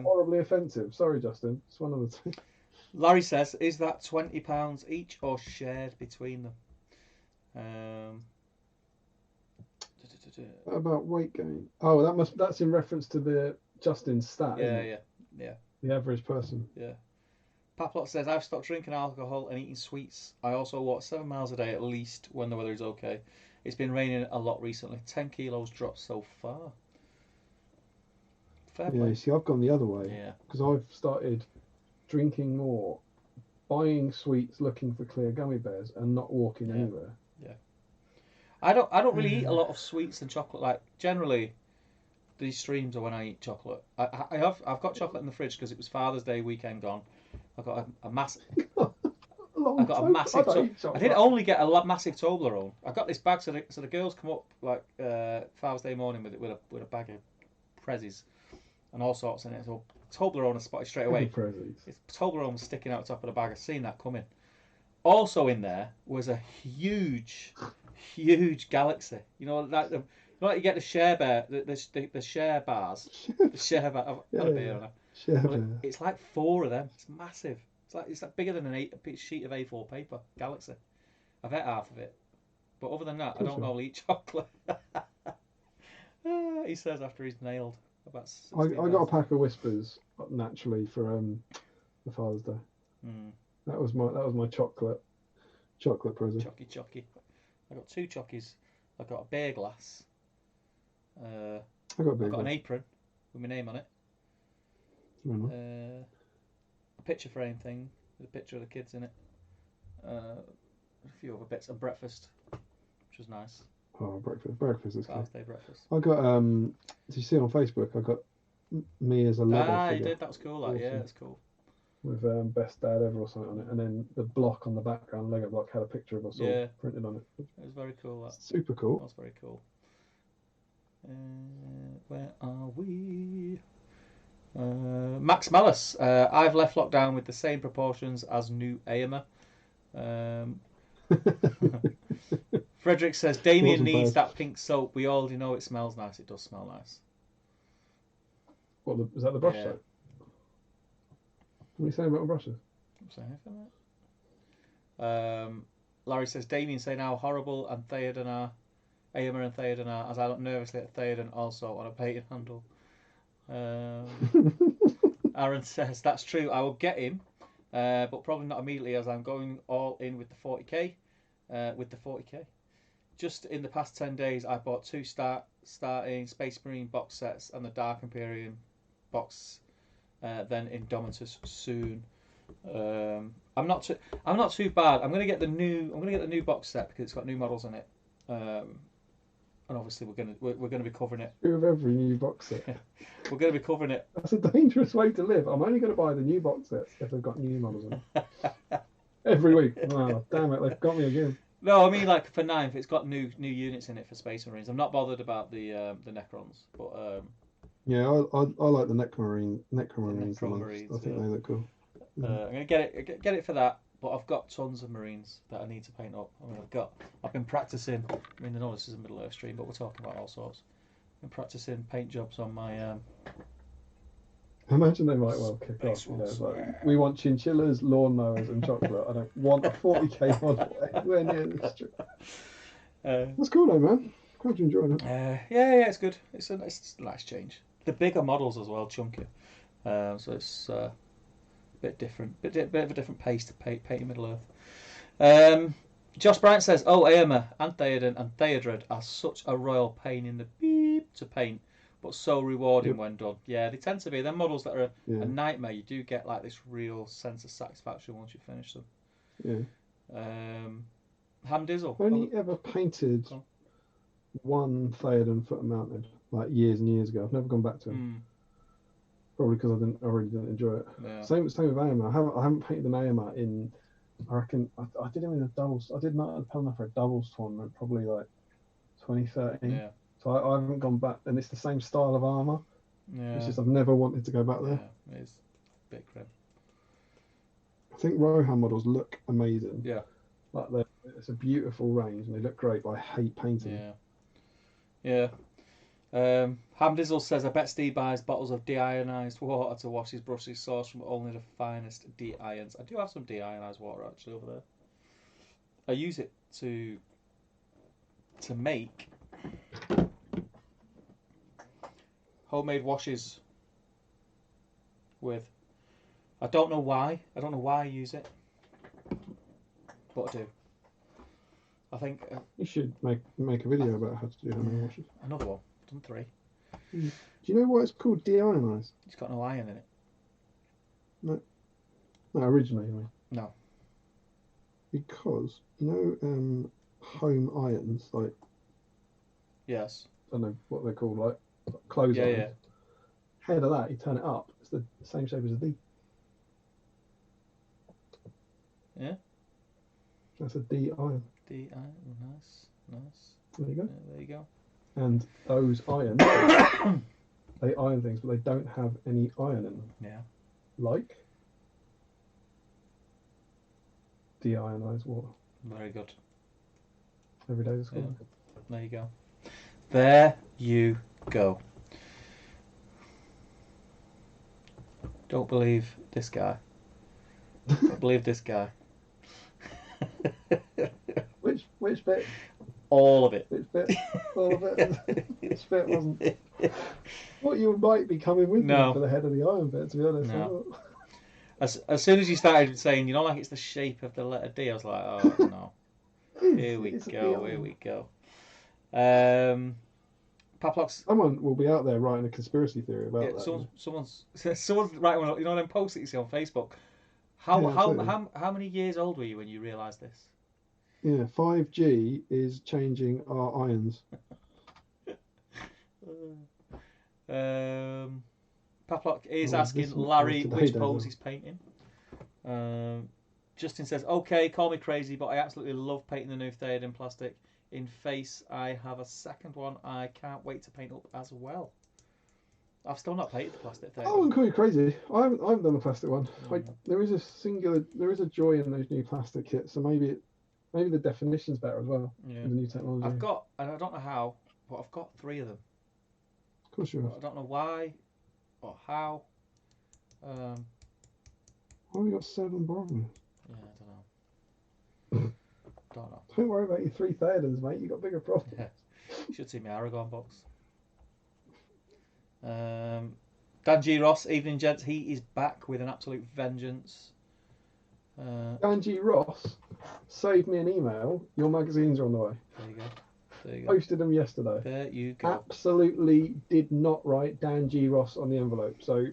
horribly offensive. Sorry, Justin. It's one of the two. Larry says, "Is that £20 each or shared between them?" About weight gain. Oh, that's in reference to the Justin's stat. Yeah. The average person. Yeah. Paplot says, "I've stopped drinking alcohol and eating sweets. I also walk 7 miles a day at least when the weather is okay. It's been raining a lot recently. 10 kilos dropped so far." Fair play. You see, I've gone the other way. Yeah. Because I've started drinking more, buying sweets, looking for clear gummy bears, and not walking anywhere. Yeah. I don't really eat a lot of sweets and chocolate. Like generally, these streams are when I eat chocolate. I've got chocolate in the fridge because it was Father's Day weekend gone. I got a massive. I didn't only get a massive Toblerone. I got this bag so the girls come up like Father's Day morning with a bag of prezzies and all sorts in it. So Toblerone is spotted straight away. Toblerone was sticking out the top of the bag. I've seen that coming. Also in there was a huge Galaxy. You know, like you get the share bear, the share bars, the share bar. I've got a beer on it. It's like 4 of them. It's massive. It's like bigger than a sheet of A4 paper. Galaxy. I've ate half of it, but other than that, I don't normally eat chocolate. He says after he's nailed about. I got a pack of Whispers naturally for Father's Day. That was my chocolate present. Chocky. I got 2 chockies. I got a beer glass. I got an apron with my name on it. A picture frame thing with a picture of the kids in it. A few other bits and breakfast, which was nice. Oh, breakfast is Father's Day breakfast. I got did you see on Facebook? I got me as a Lego figure. You did. That was cool. Awesome. Yeah, that's cool. With best dad ever or something on it, and then the block on the background, Lego block, had a picture of us all printed on it. It was very cool. Super cool. That was very cool. Where are we? Max Mellis. I've left lockdown with the same proportions as new Ayama. Frederick says Damien needs that pink soap. We already know it smells nice. It does smell nice. What is that? The brush soap? What are you saying about the brushes? I'm saying anything like that. Larry says, Damien saying how horrible and Theoden are, Aomer and Theoden are, as I look nervously at Theoden also on a painted handle. Aaron says, that's true, I will get him, but probably not immediately as I'm going all in with the 40k. Just in the past 10 days, I bought 2 starting Space Marine box sets and the Dark Imperium box, then Indomitus soon. I'm not too bad. I'm gonna get the new box set because it's got new models in it. And obviously we're gonna be covering it. With every new box set. We're gonna be covering it. That's a dangerous way to live. I'm only gonna buy the new box sets if they've got new models in them. Every week. Oh, damn it, they've got me again. No, I mean like for 9th, it's got new units in it for Space Marines. I'm not bothered about the Necrons, but yeah, I like the Necromarines. I think they look cool. I'm gonna get it for that. But I've got tons of Marines that I need to paint up. I mean, I've been practicing. I mean, I know this is a Middle Earth stream, but we're talking about all sorts. I've been practicing paint jobs on my. I imagine they might well kick off. You know, like, we want chinchillas, lawnmowers, and chocolate. I don't want a 40k model anywhere near this stream. That's cool though, man. Glad you enjoyed it. Yeah, it's good. It's a nice change. The bigger models as well, chunkier. So it's a bit different, bit of a different pace to painting Middle Earth. Josh Bryant says, "Oh, Aomer and Theoden and Theodred are such a royal pain in the beep to paint, but so rewarding when done." Yeah, they tend to be. They're models that are a nightmare. You do get like this real sense of satisfaction once you finish them. Yeah. Ham Dizzle. I've only ever painted one Theoden foot mounted, like years and years ago. I've never gone back to it. Probably because I really didn't enjoy it. Yeah. Same with Aomer. I haven't painted an Aomer in. I reckon I did him in a doubles. I did not Pelennor for a doubles tournament, probably like 2013. Yeah. So I haven't gone back, and it's the same style of armor. Yeah. It's just I've never wanted to go back there. Yeah, it's a bit grim. I think Rohan models look amazing. Yeah. Like it's a beautiful range, and they look great. But I hate painting. Yeah. Ham Dizzle says, I bet Steve buys bottles of deionized water to wash his brushes sourced from only the finest de-ions. I do have some deionized water actually over there. I use it to make homemade washes with. I don't know why. I don't know why I use it, but I do. I think you should make a video about how to do homemade washes. Another one. I've done 3. Do you know why it's called deionized? It's got no iron in it. No, originally, I mean. No. Because you know, home irons, like. Yes. I don't know what they're called, like clothes irons. Yeah. Head of that, you turn it up. It's the same shape as a D. Yeah. That's a D iron. D iron, nice. There you go. Yeah, there you go. And those irons, they iron things, but they don't have any iron in them. Yeah. Like deionized water. Very good. Every day is good. Yeah. There you go. There you go. Don't believe this guy. Don't believe this guy. Which bit? All of it. Which bit? All of it. Which bit wasn't? What you might be coming with me for the head of the iron bit, to be honest. No. As soon as you started saying, like it's the shape of the letter D, I was like, oh no. Here we go. Paplox. Someone will be out there writing a conspiracy theory about that. Someone's writing one. You know them posts that you see on Facebook. How many years old were you when you realised this? Yeah, 5G is changing our irons. Paplock is asking Larry which pose he's painting. Justin says, okay, call me crazy, but I absolutely love painting the new Theoden plastic. In face, I have a second one I can't wait to paint up as well. I've still not painted the plastic Theoden. I wouldn't call you crazy. I haven't done the plastic one. There is a joy in those new plastic kits, so maybe the definition's better as well. Yeah. With the new technology. I've got, and I don't know how, but I've got 3 of them. Of course you have. I don't know why or how. Why have you got 7 bottles? Yeah, I don't know. Don't know. Don't worry about your 3 Theodens, mate. You got bigger problems. Yeah. You should see my Aragon box. Dan G. Ross, evening gents. He is back with an absolute vengeance. Dan G. Ross saved me an email. Your magazines are on the way. There you go. There you go. Posted them yesterday. There you go. Absolutely did not write Dan G. Ross on the envelope. So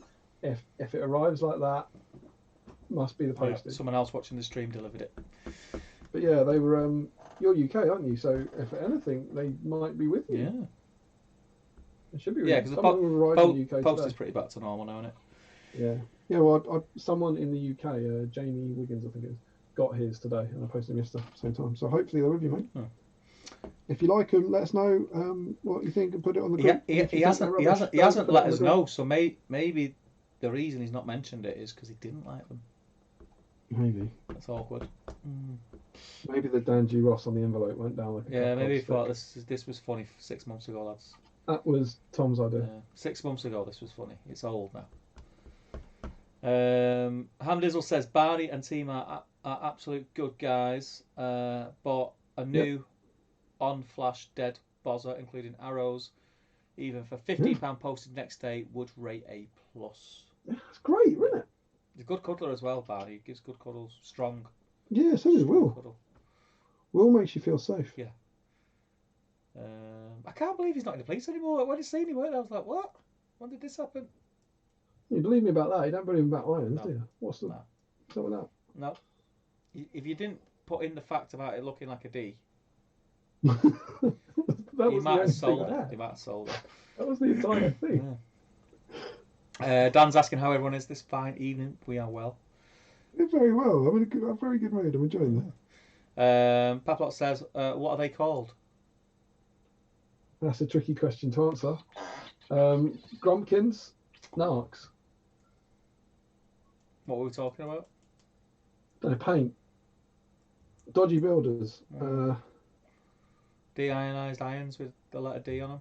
if it arrives like that, must be the postage. Yeah, someone else watching the stream delivered it. But yeah, they were. You're UK, aren't you? So if anything, they might be with you. Yeah. It should be. Yeah, because the post is pretty back to normal now, isn't it? Yeah. Yeah. Well, someone in the UK, Jamie Wiggins, I think it is, got his today, and I posted him yesterday at the same time. So hopefully they're with you, mate. Oh. If you like them, let us know what you think and put it on the group. He hasn't let us know. So maybe the reason he's not mentioned it is because he didn't like them. Maybe. That's awkward. Maybe the Dan G. Ross on the envelope went down like a yeah, maybe he thought this was funny 6 months ago, lads. That was Tom's idea. 6 months ago, this was funny. It's old now. Hamdizzle says Barney and team are absolute good guys. Bought a new on-flash dead bozzer, including arrows. Even for £15 posted next day, would rate A+. Yeah, that's great, isn't it? He's a good cuddler as well, Barney. He gives good cuddles. Strong. Yeah, so is Will. Cuddle. Will makes you feel safe. Yeah. I can't believe he's not in the police anymore. When I seen him, I was like, what? When did this happen? You believe me about that? You don't believe me about irons, No. do you? What's the... What's that? No. If you didn't put in the fact about it looking like a D, That he was might the have sold only it. thing He might have sold it. That was the entire thing. Yeah. Dan's asking how everyone is this fine evening. We are well. Did very well. I'm in a very good mood. I'm enjoying that. Paplot says, what are they called? That's a tricky question to answer. Grumpkins, Narcs. What were we talking about? Paint. Dodgy builders. Deionized irons with the letter D on them?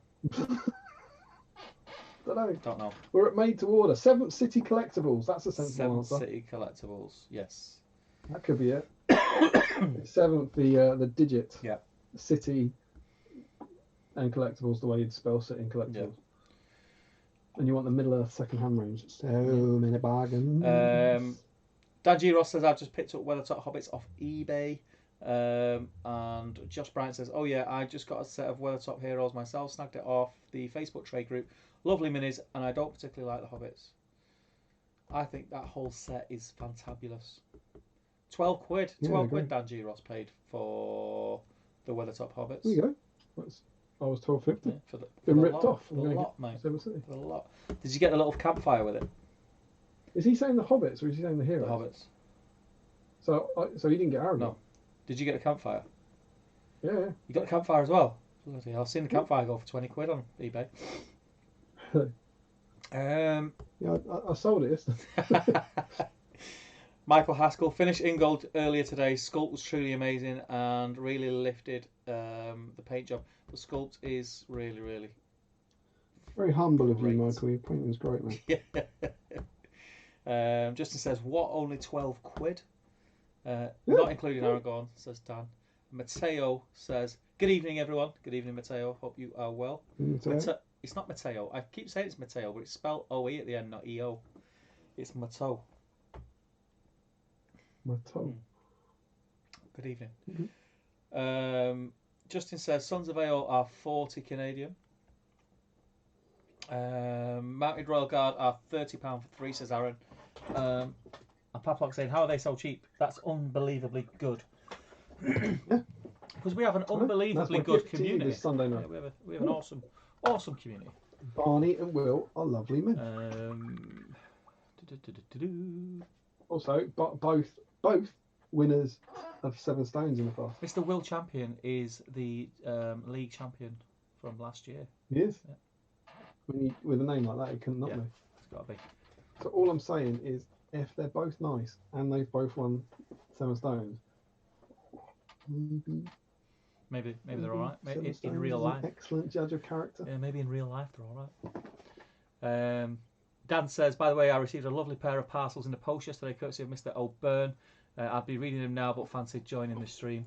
Don't know. We're at made to order. 7th City Collectibles. That's a sensible answer. 7th City Collectibles. Yes. That could be it. 7th, the digit. Yeah. City and Collectibles, the way you'd spell City and Collectibles. Yeah. And you want the Middle Earth second-hand range. So many bargains. Dan G. Ross says, I've just picked up Weathertop Hobbits off eBay. And Josh Bryant says, oh yeah, I just got a set of Weathertop Heroes myself, snagged it off the Facebook trade group. Lovely minis, and I don't particularly like the Hobbits. I think that whole set is fantabulous. 12 quid. 12 quid Dan G. Ross paid for the Weathertop Hobbits. There you go. I was $12.50. Yeah, been ripped off. For the lot, mate. For the lot. Did you get the little campfire with it? Is he saying the Hobbits or is he saying the Heroes? The Hobbits. So he didn't get Aragorn? No. Did you get the campfire? Yeah. You got the campfire as well? Bloody hell, I've seen the campfire go for 20 quid on eBay. Yeah, I sold it yesterday. Michael Haskell finished in gold earlier today. Sculpt was truly amazing and really lifted the paint job. The sculpt is really, really very humble of you, Michael. Your painting was great, mate. Yeah. Justin says, what, only 12 quid? Not including Aragorn, says Dan. Mateo says, good evening, everyone. Good evening, Mateo. Hope you are well. It's not Mateo. I keep saying it's Mateo, but it's spelled O-E at the end, not E-O. It's Mateo. Mateo. Good evening. Mm-hmm. Justin says, Sons of AO are 40 Canadian. Mounted Royal Guard are £30 for 3, says Aaron. And Paplock saying, how are they so cheap? That's unbelievably good. Because we have an unbelievably good community. This Sunday night. Yeah, we have an awesome community. Barney and Will are lovely men. Also, both winners of 7 stones in the past. Mr. Will Champion is the league champion from last year. He is? Yeah. With a name like that, he couldn't not be. It's got to be. So all I'm saying is, if they're both nice and they've both won 7 stones, maybe they're all right. Maybe in real life. Excellent judge of character. Yeah, maybe in real life they're all right. Dan says, by the way, I received a lovely pair of parcels in the post yesterday, courtesy of Mr. O'Byrne. I'd be reading them now, but fancied joining the stream.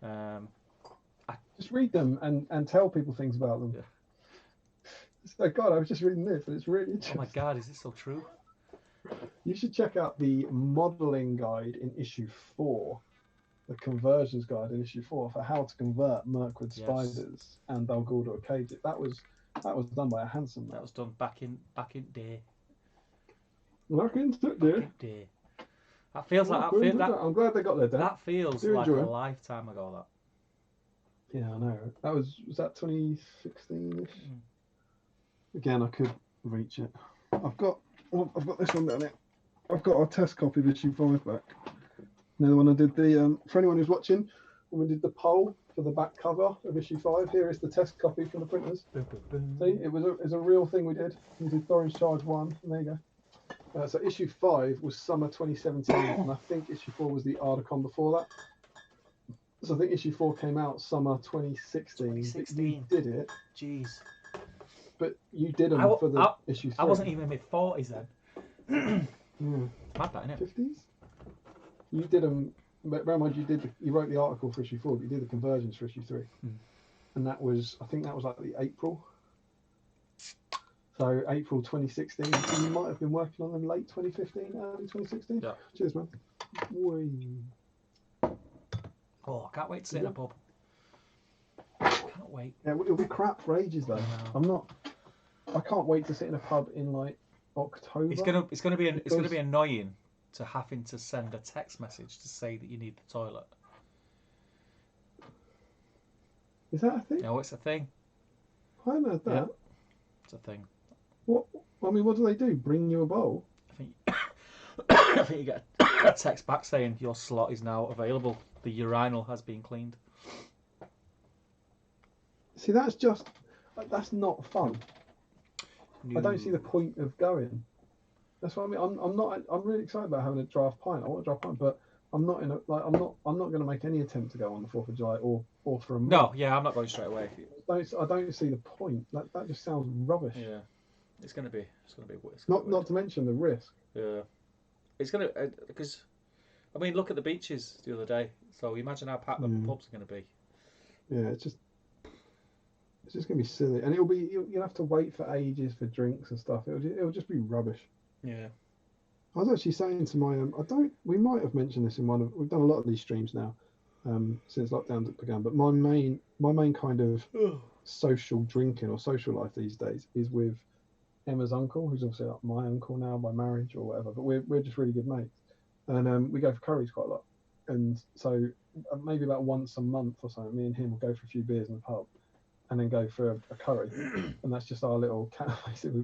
Just read them and tell people things about them. Yeah. So, God, I was just reading this, and it's really interesting. Oh my God, is this so true? You should check out the modelling guide in issue 4, the conversions guide in issue 4 for how to convert Mirkwood spiders and Balgordo cages. That was done by a handsome man. That was done back in day. Back in day. That feels like I'm glad they got there, Dan. That feels like a lifetime ago. That. Yeah, I know. Was that 2016ish? Again, I could reach it. I've got this one down here. I've got our test copy of issue 5 back. Another one I did for anyone who's watching, when we did the poll for the back cover of issue 5, here is the test copy from the printers. See, it was a real thing we did. We did Thorin's Charge 1, and there you go. So issue 5 was summer 2017, and I think issue 4 was the Ardacon before that. So I think issue 4 came out summer 2016. You did it. Jeez. But you did them for the issue 3. I wasn't even in mid-40s then. Mad that, innit? 50s? You did them, but bear in mind you wrote the article for issue 4, but you did the conversions for issue 3. And I think that was like the April. So April 2016. So you might have been working on them late 2015, early 2016. Yeah. Cheers, man. Oh, I can't wait to sit in a pub. Can't wait. Yeah, it'll be crap for ages though. I can't wait to sit in a pub in like October. It's gonna be annoying to having to send a text message to say that you need the toilet. Is that a thing? No, it's a thing. I haven't heard that. Yeah, it's a thing. What? I mean, what do they do? Bring you a bowl? I think you get a text back saying your slot is now available. The urinal has been cleaned. See, that's not fun. No. I don't see the point of going. That's what I mean. I'm really excited about having a draft pint. I want a draft pint, but I'm not going to make any attempt to go on the 4th of July or for a month. No, yeah, I'm not going straight away. I don't see the point. That just sounds rubbish. Yeah, it's going to be. Not to mention the risk. Yeah, it's going to because, I mean, look at the beaches the other day. So imagine how packed the pubs are going to be. Yeah, it's just going to be silly, and you'll have to wait for ages for drinks and stuff. It'll just be rubbish. Yeah. I was actually saying to my we might have mentioned this in we've done a lot of these streams now since lockdown began, but my main kind of social drinking or social life these days is with Emma's uncle, who's obviously like my uncle now by marriage or whatever, but we're just really good mates, and we go for curries quite a lot, and so maybe about once a month or something, me and him will go for a few beers in the pub and then go for a curry, and that's just our little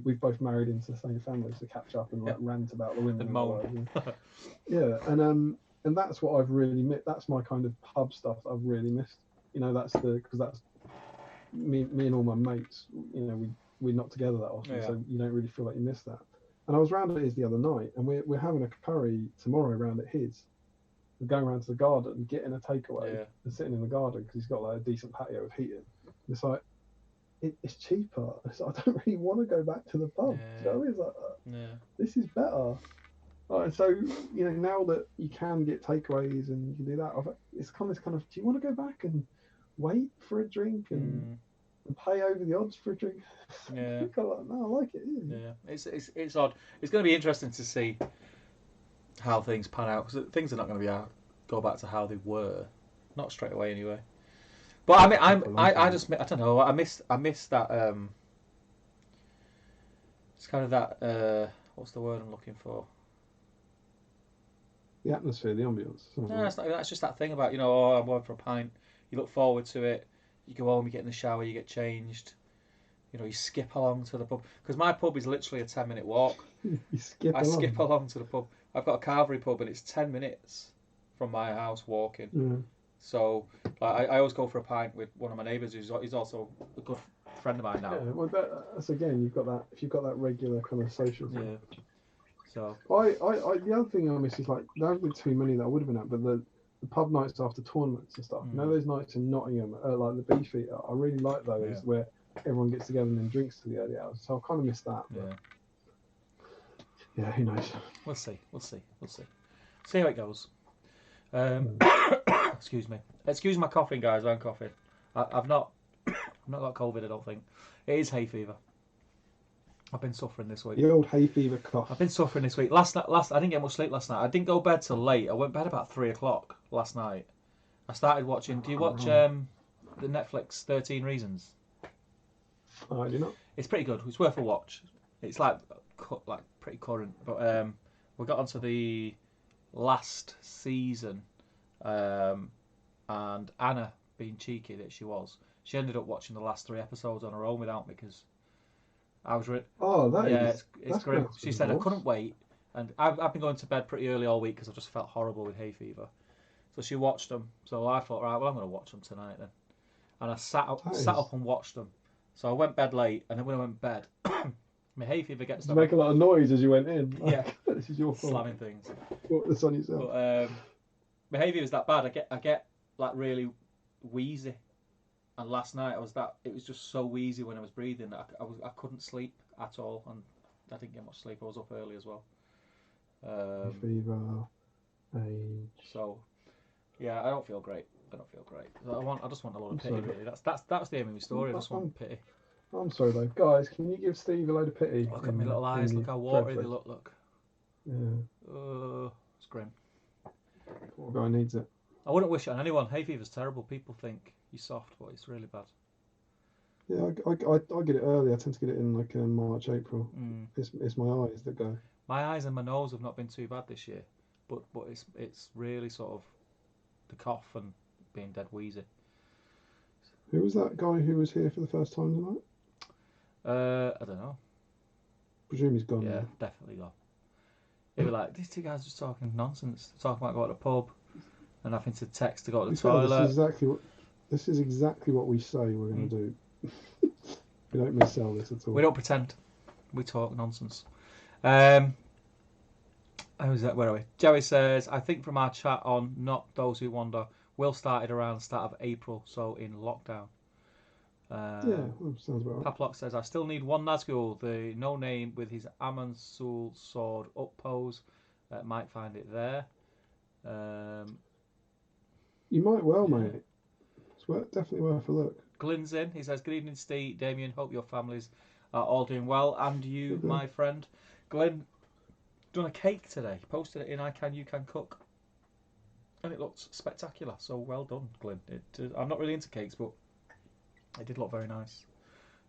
we've both married into the same family to catch up and like rant about the women and moan. Yeah, and that's what I've really missed. That's my kind of pub stuff that I've really missed. You know, that's me and all my mates. You know, we're not together that often, so you don't really feel like you miss that. And I was round at his the other night, and we're having a curry tomorrow round at his. We're going around to the garden, getting a takeaway, and sitting in the garden because he's got like a decent patio with heating. It's like it's cheaper. So I don't really want to go back to the pub. You know, it's like this is better. Right, so you know, now that you can get takeaways and you can do that, it's kind of do you want to go back and wait for a drink and pay over the odds for a drink? Yeah. No, I like it. Yeah, it's odd. It's going to be interesting to see how things pan out, because things are not going to go back to how they were, not straight away anyway. But I mean, I don't know. I miss that. It's kind of that. What's the word I'm looking for? The atmosphere, the ambience. No, that's just that thing about, you know, oh, I'm going for a pint. You look forward to it. You go home, you get in the shower, you get changed. You know, you skip along to the pub, because my pub is literally a 10-minute walk. I skip along to the pub. I've got a carvery pub, and it's 10 minutes from my house walking. Yeah. So I always go for a pint with one of my neighbours who's also a good friend of mine now. Yeah, well, that's again, you've got that. If you've got that regular kind of social thing. Yeah. So I the other thing I miss is like there haven't been too many that I would have been at, but the pub nights after tournaments and stuff. You know, those nights in Nottingham, like the Beefeater. I really like those where everyone gets together and then drinks to the early hours. So I kind of miss that. Yeah, who knows? We'll see. See how it goes. Excuse me. Excuse my coughing, guys. I'm coughing. I've not, I've not got COVID. I don't think it is hay fever. I've been suffering this week. The old hay fever cough. I've been suffering this week. Last night, I didn't get much sleep last night. I didn't go to bed till late. I went to bed about 3 o'clock last night. I started watching. Do you watch the Netflix 13 Reasons? I do not. It's pretty good. It's worth a watch. It's like pretty current. But we got onto the last season, and Anna, being cheeky that she was, she ended up watching the last 3 episodes on her own without me because I was. It's grim. She said I couldn't wait, and I've been going to bed pretty early all week because I just felt horrible with hay fever. So she watched them. So I thought, right, well, I'm going to watch them tonight then. And I sat up and watched them. So I went bed late, and then when I went to bed, my hay fever gets. Did you make a lot of noise as you went in? Yeah, this is your fault. slamming things. Put this on yourself. But my hay fever is that bad. I get like really wheezy. And last night it was just so wheezy when I was breathing that I couldn't sleep at all, and I didn't get much sleep. I was up early as well. Fever, age. So yeah, I don't feel great. I just want a lot of pity. Really, that's the aim of my story. I just want pity. I'm sorry though, guys. Can you give Steve a load of pity? Look at my little eyes. Look how watery they look. Look. Yeah. It's grim. Poor guy needs it. I wouldn't wish it on anyone. Hay fever's terrible. People think you're soft, but it's really bad. Yeah, I get it early. I tend to get it in like March, April. It's my eyes that go. My eyes and my nose have not been too bad this year, but it's really sort of the cough and being dead wheezy. Who was that guy who was here for the first time tonight? I don't know. Presume he's gone. Yeah, now. definitely gone. They were like, these two guys just talking nonsense, talking about going to the pub and having to text to go to the toilet. This is exactly what we say we're going to do. We don't missell this at all. We don't pretend. We talk nonsense. Who's that? Where are we? Joey says, I think from our chat on Not Those Who Wander, Will started around the start of April, so in lockdown. Sounds about right. Paplock says, I still need one Nazgul, the no name with his Amansul sword up pose. Might find it there. You might well, mate. It's definitely worth a look. Glyn's in. He says, good evening, Steve, Damien. Hope your families are all doing well. And you, my friend. Glyn, done a cake today. Posted it in I Can, You Can Cook. And it looks spectacular. So well done, Glyn. I'm not really into cakes, but it did look very nice.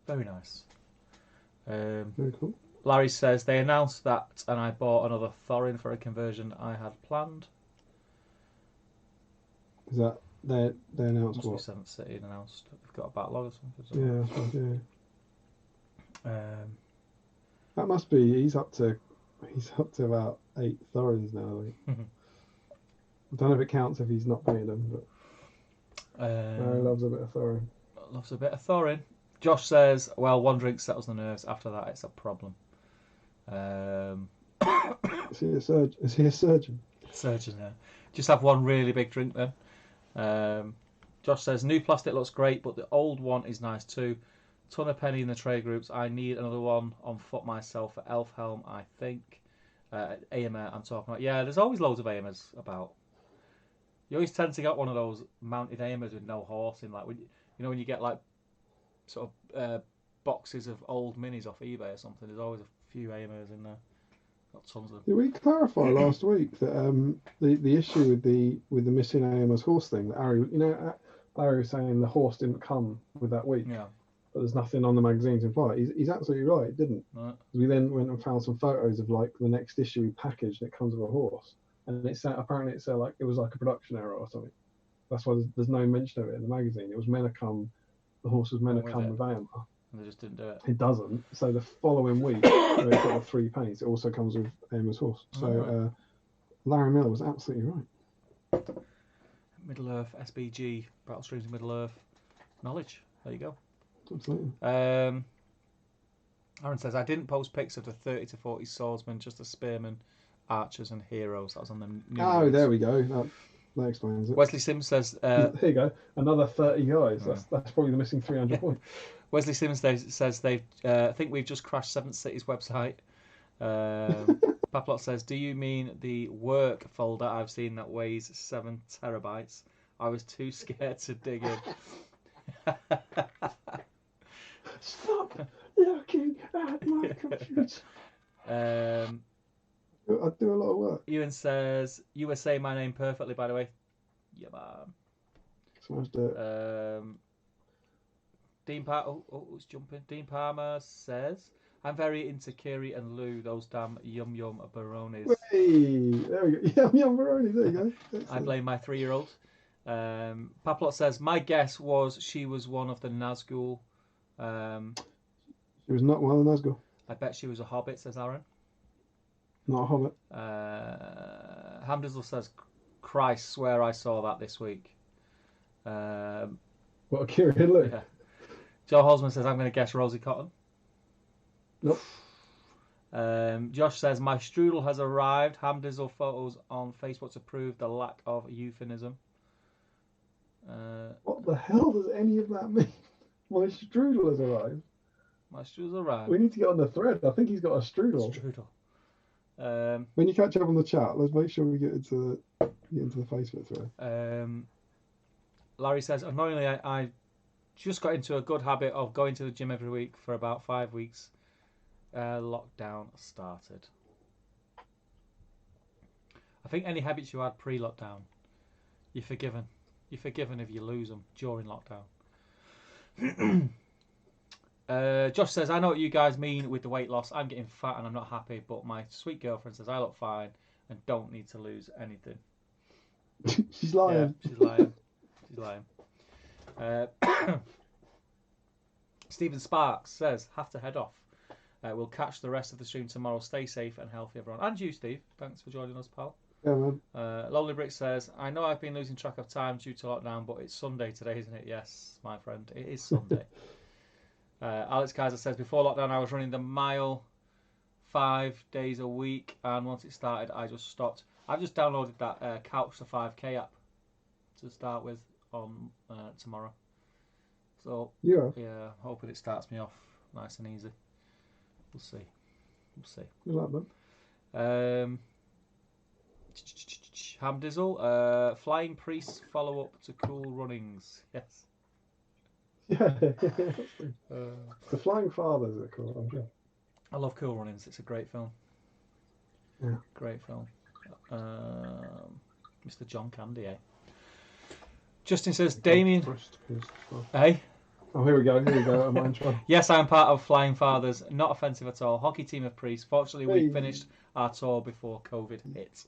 Very nice. Very cool. Larry says, they announced that and I bought another Thorin for a conversion I had planned. Is that they announced Must what? be 7th City announced. They've got a backlog or something. Yeah. That must be. He's up to about 8 Thorins now. I don't know if it counts if he's not paying them, but Larry loves a bit of Thorin. Loves a bit of Thorin. Josh says, well, one drink settles the nerves. After that, it's a problem. Is he a surgeon? Is he a surgeon? Surgeon, yeah. Just have one really big drink then. Josh says, new plastic looks great, but the old one is nice too. Ton of penny in the trade groups. I need another one on foot myself for Elf Helm, I think. AMR I'm talking about. Yeah, there's always loads of AMRs about. You always tend to get one of those mounted AMRs with no horse in, like when when you get like sort of boxes of old minis off eBay or something. There's always a few AMRs in there. Got tons of them. Did we clarify last week that the issue with the missing AMR's horse thing that Larry was saying the horse didn't come with that week. Yeah. But there's nothing on the magazine to imply. He's absolutely right. It didn't. Right. We then went and found some photos of like the next issue package that comes with a horse, and apparently it said like it was like a production error or something. That's why there's no mention of it in the magazine. It was meant to come. The horse was meant to come with AMR. And they just didn't do it. It doesn't. So the following week, where it's got the 3 pennies, it also comes with AMR's horse. So Larry Miller was absolutely right. Middle Earth, SBG, Battle Streams in Middle Earth. Knowledge. There you go. Absolutely. Aaron says, I didn't post pics of the 30 to 40 swordsmen, just the spearmen, archers and heroes. That was on the new release. There we go. That explains it. Wesley Sims says... there you go. Another 30 guys. That's probably the missing 300 points. Wesley Sims says they think we've just crashed 7th City's website. Paplot says, do you mean the work folder I've seen that weighs 7 terabytes? I was too scared to dig in. Stop looking at my computer. I do a lot of work. Ewan says, you were saying my name perfectly, by the way. Yeah, man. Smashed it. Who's jumping? Dean Palmer says, I'm very into Kiri and Lou, those damn yum yum barones. Hey, there we go. Yum yum barones, there you go. Excellent. I blame my 3-year-old. Paplot says, my guess was she was one of the Nazgul. She was not one of the Nazgul. I bet she was a hobbit, says Aaron. Not a hobbit. Hamdizzle says, Christ, swear I saw that this week. What, Kiri and Lou? Yeah. Joe Holzman says, I'm going to guess Rosie Cotton. Nope. Josh says, my strudel has arrived. Hamdizzle photos on Facebook to prove the lack of euphemism. What the hell does any of that mean? My strudel has arrived. My strudel's arrived. We need to get on the thread. I think he's got a strudel. When you catch up on the chat, let's make sure we get into the Facebook thread. Larry says, annoyingly, I just got into a good habit of going to the gym every week for about 5 weeks. Lockdown started. I think any habits you had pre-lockdown, you're forgiven. You're forgiven if you lose them during lockdown. Josh says, I know what you guys mean with the weight loss. I'm getting fat and I'm not happy, but my sweet girlfriend says I look fine and don't need to lose anything. She's lying. Yeah, she's lying. She's lying. Stephen Sparks says, have to head off. We'll catch the rest of the stream tomorrow. Stay safe and healthy, everyone. And you, Steve. Thanks for joining us, pal. Yeah, man. Lolly Brick says, I know I've been losing track of time due to lockdown, but it's Sunday today, isn't it? Yes, my friend. It is Sunday. Alex Kaiser says, before lockdown, I was running the mile 5 days a week, and once it started, I just stopped. I've just downloaded that Couch to 5K app to start with on tomorrow. So, yeah, hoping it starts me off nice and easy. We'll see. We'll see. Good luck, man. Hamdizzle, Flying Priests follow up to Cool Runnings. Yes. Yeah. The Flying Fathers are cool. I'm sure. I love Cool Runnings. It's a great film. Yeah. Great film. Mr. John Candy, eh? Justin says, Damien. Hey? Oh, here we go. Am I in trouble? Yes, I'm part of Flying Fathers. Not offensive at all. Hockey team of priests. Fortunately, we finished our tour before COVID hit.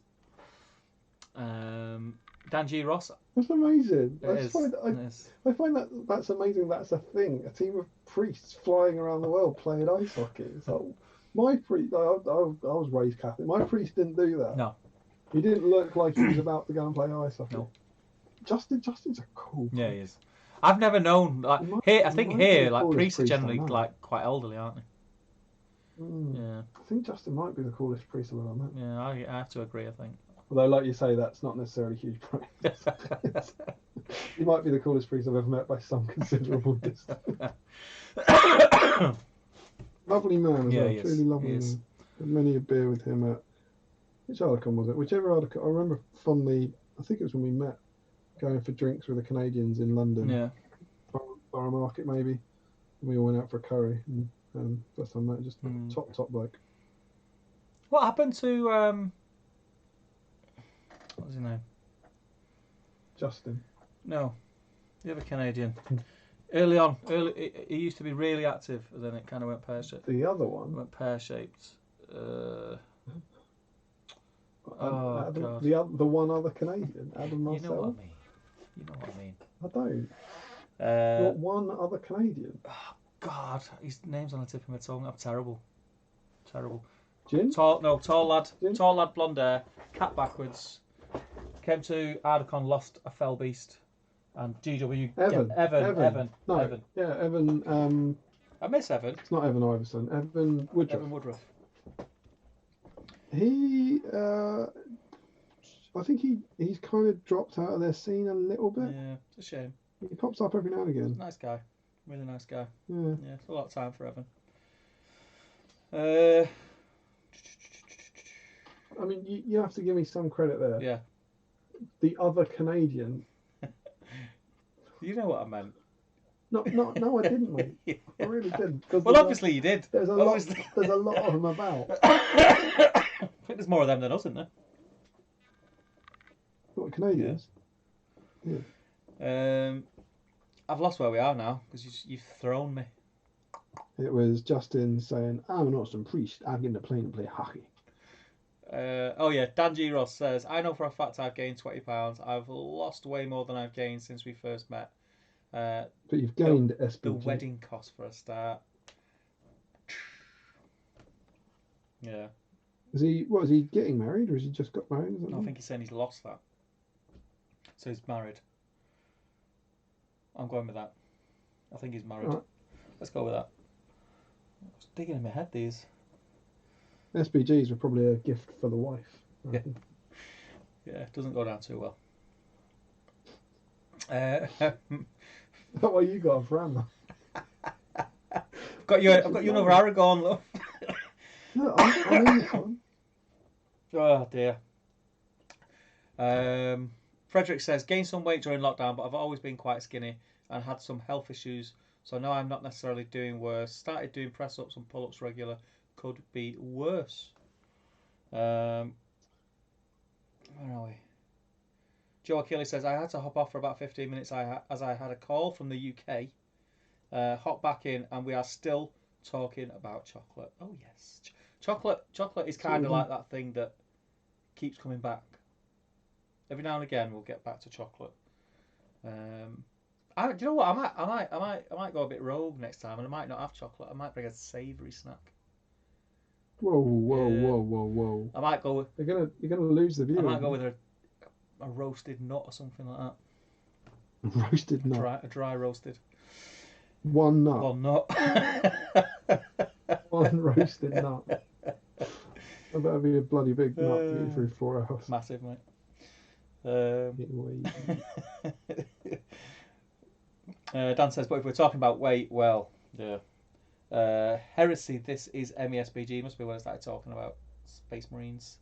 Dan G. Ross. That's amazing. I find that's amazing. That's a thing. A team of priests flying around the world playing ice hockey. So my priest, I was raised Catholic. My priest didn't do that. No. He didn't look like he was about to go and play ice hockey. No. Justin's a cool. Yeah, he is. I've never known like here. I think here like priests are generally like quite elderly, aren't they? Yeah. I think Justin might be the coolest priest I've ever met. Yeah, I have to agree. I think. Although, like you say, that's not necessarily huge praise. He might be the coolest priest I've ever met by some considerable distance. Lovely man as well. Truly lovely man. Had many a beer with him at which Articon was it? Whichever Articon. I remember fondly. I think it was when we met, going for drinks with the Canadians in London. Yeah. Borough Market maybe. We all went out for a curry. And first time I met, just top bloke. What happened to what was his name? Justin. No, the other Canadian. Early, he used to be really active, and then it kind of went pear-shaped. The other one? Went pear-shaped. God. The one other Canadian, Adam Marcel. You know what I mean. You know what I mean. I don't. What one other Canadian? Oh, God, his name's on the tip of my tongue. I'm terrible. Jin? Tall lad, blonde hair, cat backwards. Came to Ardacon, lost a fell beast, and GW. Evan. No, Evan. Yeah, Evan. I miss Evan. It's not Evan Iverson. Evan Woodruff. He, I think he's kind of dropped out of their scene a little bit. Yeah, it's a shame. He pops up every now and again. Nice guy, really nice guy. Yeah, it's a lot of time for Evan. I mean, you have to give me some credit there. Yeah. The other Canadian You know what I meant. No, I didn't, mate. Yeah. I really didn't. Because Well, obviously you did. There's a Obviously. lot. There's a lot of them about. I think there's more of them than us, isn't there? What, Canadians? Yeah. I've lost where we are now because you've thrown me. It was Justin saying, "I'm not some priest. I'm going to play and play hockey." Oh yeah, Dan G. Ross says, I know for a fact I've gained £20. I've lost way more than I've gained since we first met. But you've gained SPG. The wedding cost for a start. Yeah. Is he getting married or has he just got married? I think he's saying he's lost that. So he's married. I'm going with that. I think he's married. Right. Let's go with that. It's digging in my head, these. SPGs were probably a gift for the wife. Yeah. Yeah, it doesn't go down too well. Is that why you got a Fran? I've got you another Aragon, love. No, I'm in this one. Oh dear. Frederick says, gained some weight during lockdown, but I've always been quite skinny and had some health issues, so no, I'm not necessarily doing worse. Started doing press-ups and pull-ups regular. Could be worse. Where are we? Joe Achilles says, I had to hop off for about 15 minutes as I had a call from the UK. Hop back in, and we are still talking about chocolate. Oh yes, chocolate is kind of like that thing that keeps coming back. Every now and again, we'll get back to chocolate. Do you know what? I might go a bit rogue next time, and I might not have chocolate. I might bring a savoury snack. Whoa! I might go with. You're gonna lose the view. I might go with a roasted nut or something like that. Roasted nut. A dry roasted. One nut. One nut. One roasted nut. That better be a bloody big nut to get you through 4 hours. Massive, mate. Dan says, but if we're talking about weight, well, yeah. Heresy, this is MESBG. Must be when I started talking about Space Marines.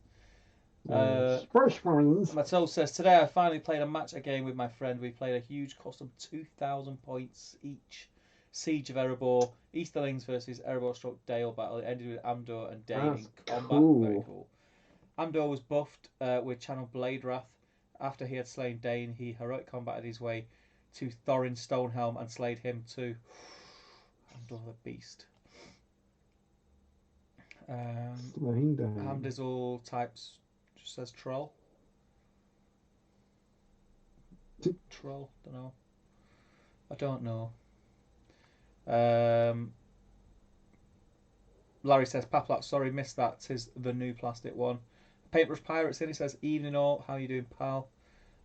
Space Marines. Mattel says, today I finally played a match again with my friend. We played a huge custom 2,000 points each. Siege of Erebor, Easterlings versus Erebor stroke Dale battle. It ended with Amdor and Dane in combat. Cool. Very cool. Amdor was buffed with Channel Blade Wrath. After he had slain Dane, he heroic combated his way to Thorin Stonehelm and slayed him too. Amdor the Beast. Hamdizzle types just says troll. Troll, I don't know. Larry says, Paplap, sorry, missed that. 'Tis the new plastic one. Paintbrush Pirates in, he says, evening all, how you doing, pal?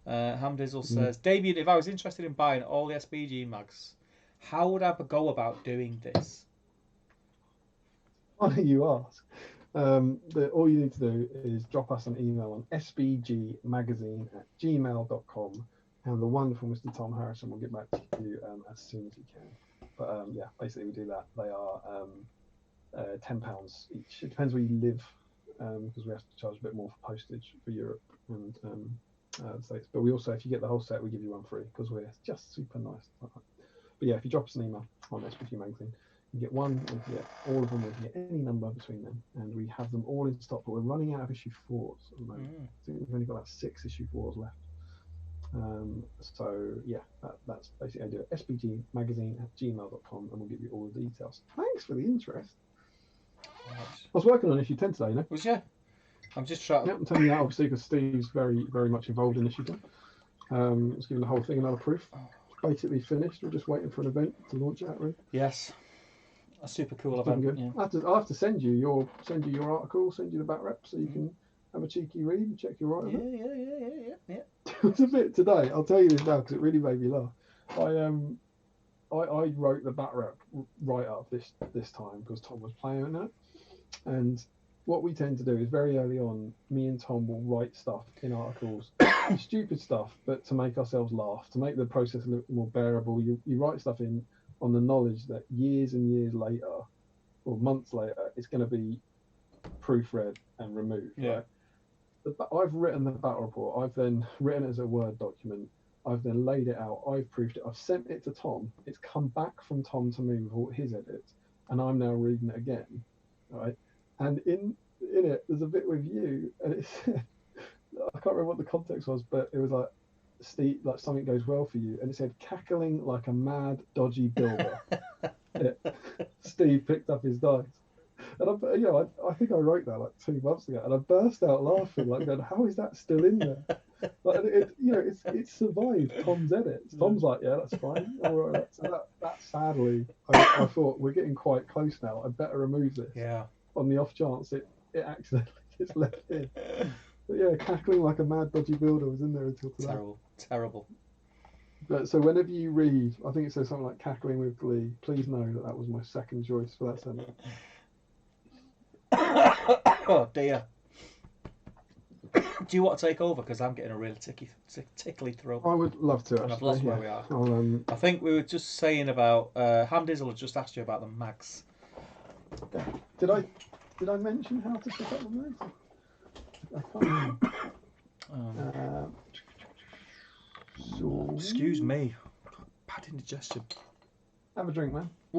Hamdizzle says, Damien, if I was interested in buying all the SPG mags, how would I go about doing this? Funny you ask. All you need to do is drop us an email on sbgmagazine@gmail.com, and the wonderful Mr. Tom Harrison will get back to you as soon as he can. But yeah, basically we do that. They are £10 each. It depends where you live, because we have to charge a bit more for postage for Europe and the States. But we also, if you get the whole set, we give you one free because we're just super nice. But yeah, if you drop us an email on SPG Magazine, you get one, we can get all of them, we can get any number between them, and we have them all in stock. But we're running out of issue 4s at the moment. I think we've only got about 6 issue 4s left. So yeah, that's basically I do it. sbgmagazine@gmail.com, and we'll give you all the details. Thanks for the interest. I was working on issue 10 today, you know. Was you? I'm just trying. Yeah, I'm telling you that obviously because Steve's very, very much involved in issue 10. It's giving the whole thing another proof. It's basically finished. We're just waiting for an event to launch it. Really. Yes. A super cool event. Yeah. I'll have to send you your article, send you the back rep, so you can have a cheeky read and check you're right. Yeah. It's a bit today. I'll tell you this now because it really made me laugh. I wrote the back rep right up this time because Tom was playing it, and what we tend to do is very early on, me and Tom will write stuff in articles, stupid stuff, but to make ourselves laugh, to make the process a little more bearable. You write stuff in on the knowledge that years and years later, or months later, it's going to be proofread and removed. Yeah. Right? I've written the battle report. I've then written it as a Word document, I've then laid it out. I've proofed it. I've sent it to Tom. It's come back from Tom to me with all his edits, and I'm now reading it again, right? And in it, there's a bit with you, and it's I can't remember what the context was, but it was like Steve, like something goes well for you, and it said cackling like a mad, dodgy builder. Steve picked up his dice, and I think I wrote that like 2 months ago, and I burst out laughing, like going, "How is that still in there?" Like it's survived Tom's edits. Tom's like, "Yeah, that's fine." All right, so that sadly, I thought we're getting quite close now. I better remove this. Yeah. On the off chance it accidentally gets left in. But yeah, cackling like a mad dodgy builder was in there until today. Terrible. But so whenever you read, I think it says something like cackling with glee, please know that was my second choice for that sentence. Oh dear. Do you want to take over? Because I'm getting a really tickly throat. I would love to. And I've lost where we are. I think we were just saying about Ham Dizzle had just asked you about the mags. Did I mention how to pick up the mags? I can't remember. Excuse me. Bad indigestion. Have a drink, man. I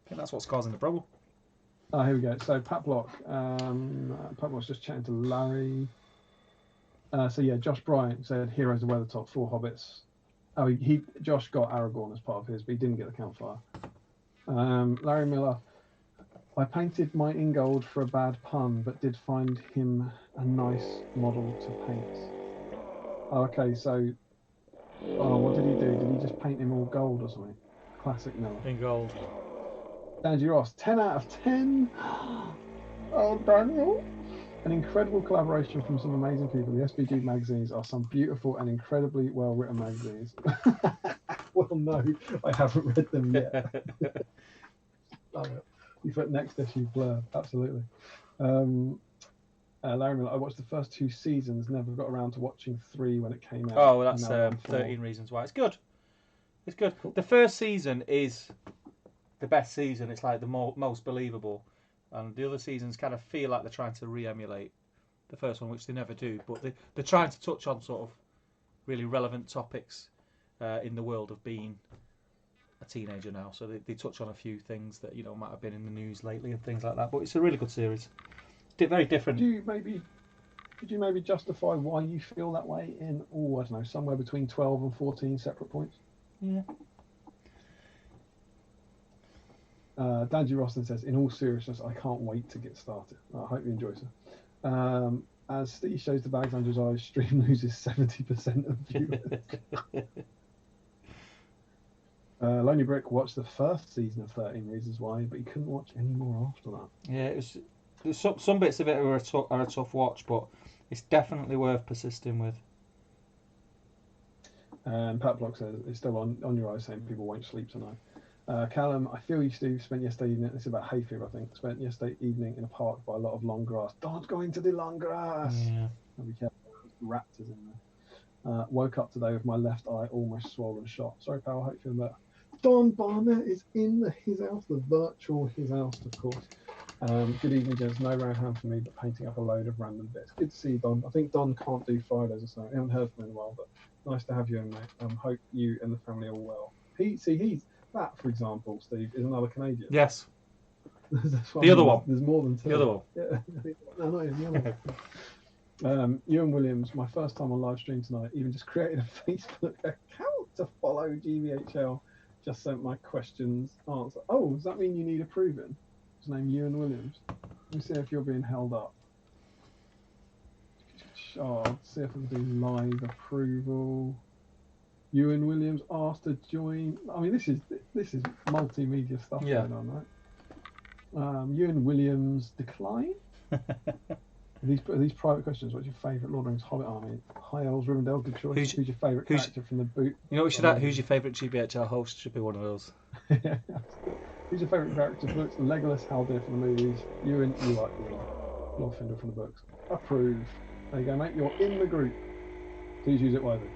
think that's what's causing the problem. Oh, here we go. So Pat Block. Pat Block's just chatting to Larry. So yeah, Josh Bryant said Heroes of Weathertop, 4 hobbits. Oh, Josh got Aragorn as part of his, but he didn't get the campfire. Larry Miller. I painted my Ingold for a bad pun, but did find him a nice model to paint. Okay, so what did he do? Did he just paint him all gold or something? Classic Miller. In gold. Dandy Ross, 10 out of 10. Oh, Daniel. An incredible collaboration from some amazing people. The SBG magazines are some beautiful and incredibly well-written magazines. Well, no, I haven't read them yet. You put next issue blur, absolutely. Larry Miller, I watched the first 2 seasons, never got around to watching 3 when it came out. Oh, well, that's 13 Reasons Why. It's good. It's good. Cool. The first season is the best season. It's like the most believable. And the other seasons kind of feel like they're trying to re-emulate the first one, which they never do. But they're trying to touch on sort of really relevant topics in the world of being a teenager now. So they touch on a few things that might have been in the news lately and things like that. But it's a really good series. Very different. Could you maybe justify why you feel that way in, I don't know, somewhere between 12 and 14 separate points? Yeah. Danji Roston says, in all seriousness, I can't wait to get started. I hope you enjoy it. As Steve shows the bags under his eyes, stream loses 70% of viewers. Lonely Brick watched the first season of 13 Reasons Why, but he couldn't watch any more after that. Yeah, some bits of it are a tough watch, but it's definitely worth persisting with. And Pat Block says, it's still on your eyes saying people won't sleep tonight. Callum, I feel you, Steve, spent yesterday evening, this is about hay fever, I think, spent yesterday evening in a park by a lot of long grass. Don't go into the long grass. Yeah. Be careful, there's raptors in there. Woke up today with my left eye almost swollen shut. Sorry, pal, I hope you're feeling better. Don Barnett is in his house, the virtual his house, of course. Good evening, gents. No Rohan for me, but painting up a load of random bits. Good to see you, Don. I think Don can't do Fridays or something. I haven't heard from him in a while, but nice to have you in, mate. Hope you and the family are well. That, for example, Steve, is another Canadian. Yes. The other one. There's more than 2. The other one. Yeah. No, not even the other one. Ewan Williams, my first time on live stream tonight, even just created a Facebook account to follow GBHL. Just sent my questions answer. Oh, does that mean you need approving? His name Ewan Williams. Let me see if you're being held up. See if I can do live approval. Ewan Williams asked to join. I mean, this is multimedia stuff going on, right? Ewan Williams decline. These private questions. What's your favourite Lord of the Rings Hobbit army? High Elves, Rivendell. Good choice. Who's your favourite character from the boot? You know what we should have? Who's your favourite GBHL host? Should be one of those. Who's your favourite character from the books? Legolas, Haldir from the movies. Ewan, you like Ewan. Glorfindel from the books. Approve. There you go, mate. You're in the group. Please use it wisely.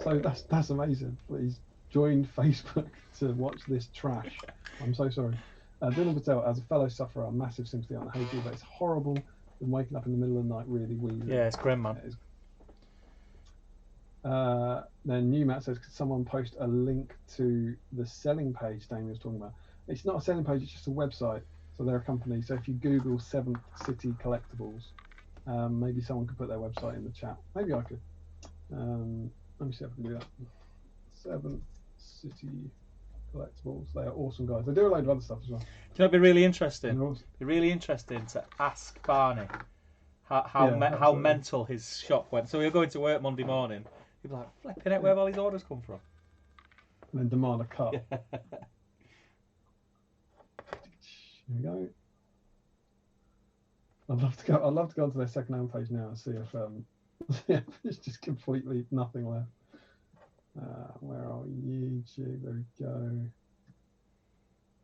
So that's amazing. Please join Facebook to watch this trash. I'm so sorry. Dylan Patel, as a fellow sufferer, massive sympathy on the hay fever. It's horrible. Been waking up in the middle of the night really wheezing. Yeah, it's grim, man. Then New Matt says, could someone post a link to the selling page Damien was talking about? It's not a selling page, it's just a website. So they're a company. So if you Google 7th City Collectibles, maybe someone could put their website in the chat. Maybe I could. Let me see if I can do that. 7th City Collectibles. They are awesome guys. They do a load of other stuff as well. Do you know, it'd be really interesting. It'd be really interesting to ask Barney how mental his shop went. So he'll go into work Monday morning. He'll be like, flipping out, where have all these orders come from? And then demand a cut. Yeah. Here we go. I'd love to go onto their second-hand page now and see if it's just completely nothing left. Where are we? YouTube? There we go.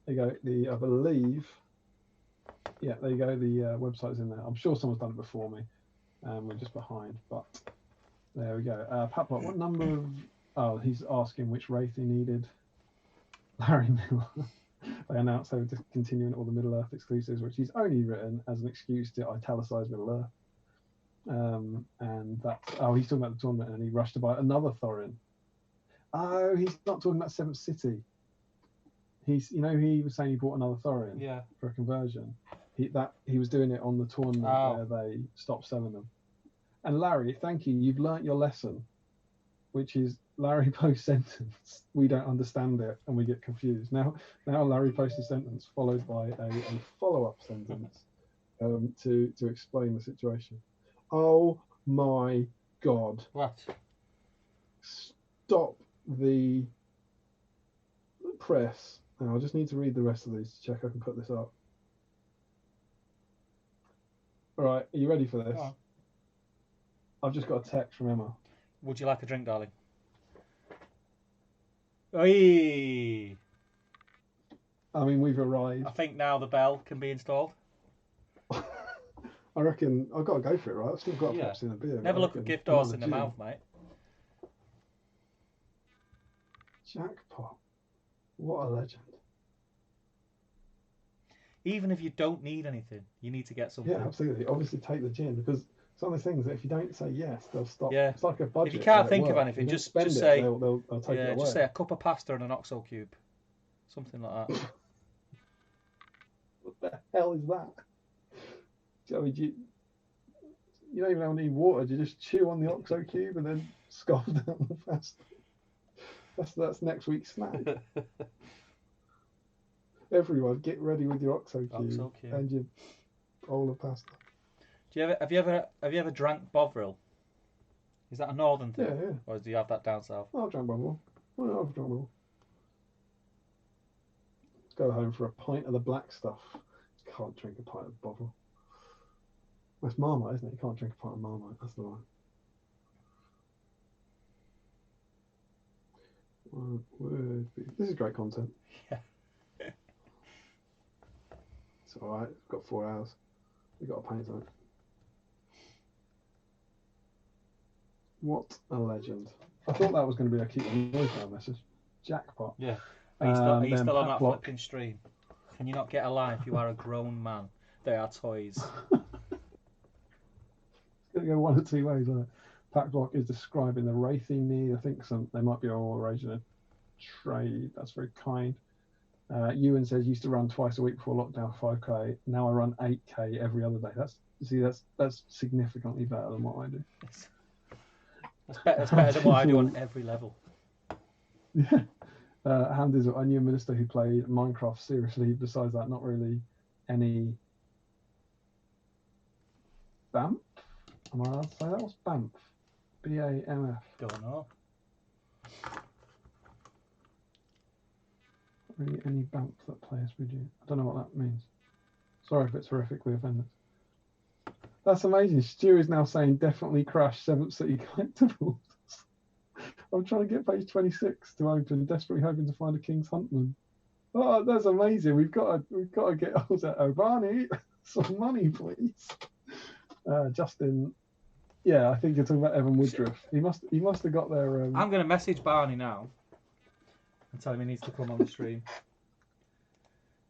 There you go. I believe. Yeah, there you go. The website's in there. I'm sure someone's done it before me. We're just behind, but there we go. Pat Block, what number of? Oh, he's asking which wraith he needed. Larry Miller. They announced they were discontinuing all the Middle Earth exclusives, which he's only written as an excuse to italicize Middle Earth. And that's he's talking about the tournament, and he rushed to buy another Thorin. Oh, he's not talking about 7th City. He was saying he bought another Thorin for a conversion. He was doing it on the tournament where they stopped selling them. And Larry, thank you. You've learnt your lesson, which is Larry posts sentence. We don't understand it and we get confused. Now Larry posts a sentence followed by a follow-up sentence to explain the situation. Oh my God! What? Stop the press. Now I just need to read the rest of these to check I can put this up. All right, are you ready for this? Oh. I've just got a text from Emma. Would you like a drink, darling? Oi! I mean, we've arrived. I think now the bell can be installed. I reckon I've got to go for it, right? I've still got a Pepsi and a beer. Never look a gift horse in the mouth, mate. Jackpot. What a legend. Even if you don't need anything, you need to get something. Yeah, absolutely. Obviously, take the gin, because it's one of those things that if you don't say yes, they'll stop. Yeah. It's like a budget. If you can't think of anything, just say. They'll take it away. Just say a cup of pasta and an OXO cube, something like that. What the hell is that? I mean, you don't even need water. You just chew on the OXO cube and then scoff down the pasta. That's next week's snack. Everyone, get ready with your OXO cube and your bowl of pasta. Have you ever drank Bovril? Is that a northern thing? Yeah. Or do you have that down south? I've drank Bovril. I've drank Bovril. Go home for a pint of the black stuff. Can't drink a pint of Bovril. That's Marmite, isn't it? You can't drink a pint of Marmite. That's the one. This is great content. Yeah. It's all right. We've got 4 hours. We've got to paint on it. What a legend. I thought that was going to be a keep the noise down message. Jackpot. Yeah. Are you still on that flipping stream? Can you not get a life? You are a grown man. They are toys. It's going to go one or two ways, isn't it? Packblock is describing the wraithing need. I think they might be all arranging a trade. That's very kind. Ewan says used to run twice a week before lockdown, 5k. Now I run 8k every other day. That's significantly better than what I do. That's better than what I do on every level. Yeah. Hand is I knew a minister who played Minecraft seriously. Besides that, not really any. BAMF? Am I allowed to say that? What's BAMF? BAMF. Don't know. Really any BAMF that players would you? I don't know what that means. Sorry if it's horrifically offended. That's amazing. Stu is now saying definitely crash 7th City Collectibles. I'm trying to get page 26 to open, desperately hoping to find a King's Huntman. Oh, that's amazing. We've got to get Barney some money, please. Justin, yeah, I think you're talking about Evan Woodruff. He must have got their. I'm going to message Barney now and tell him he needs to come on the stream.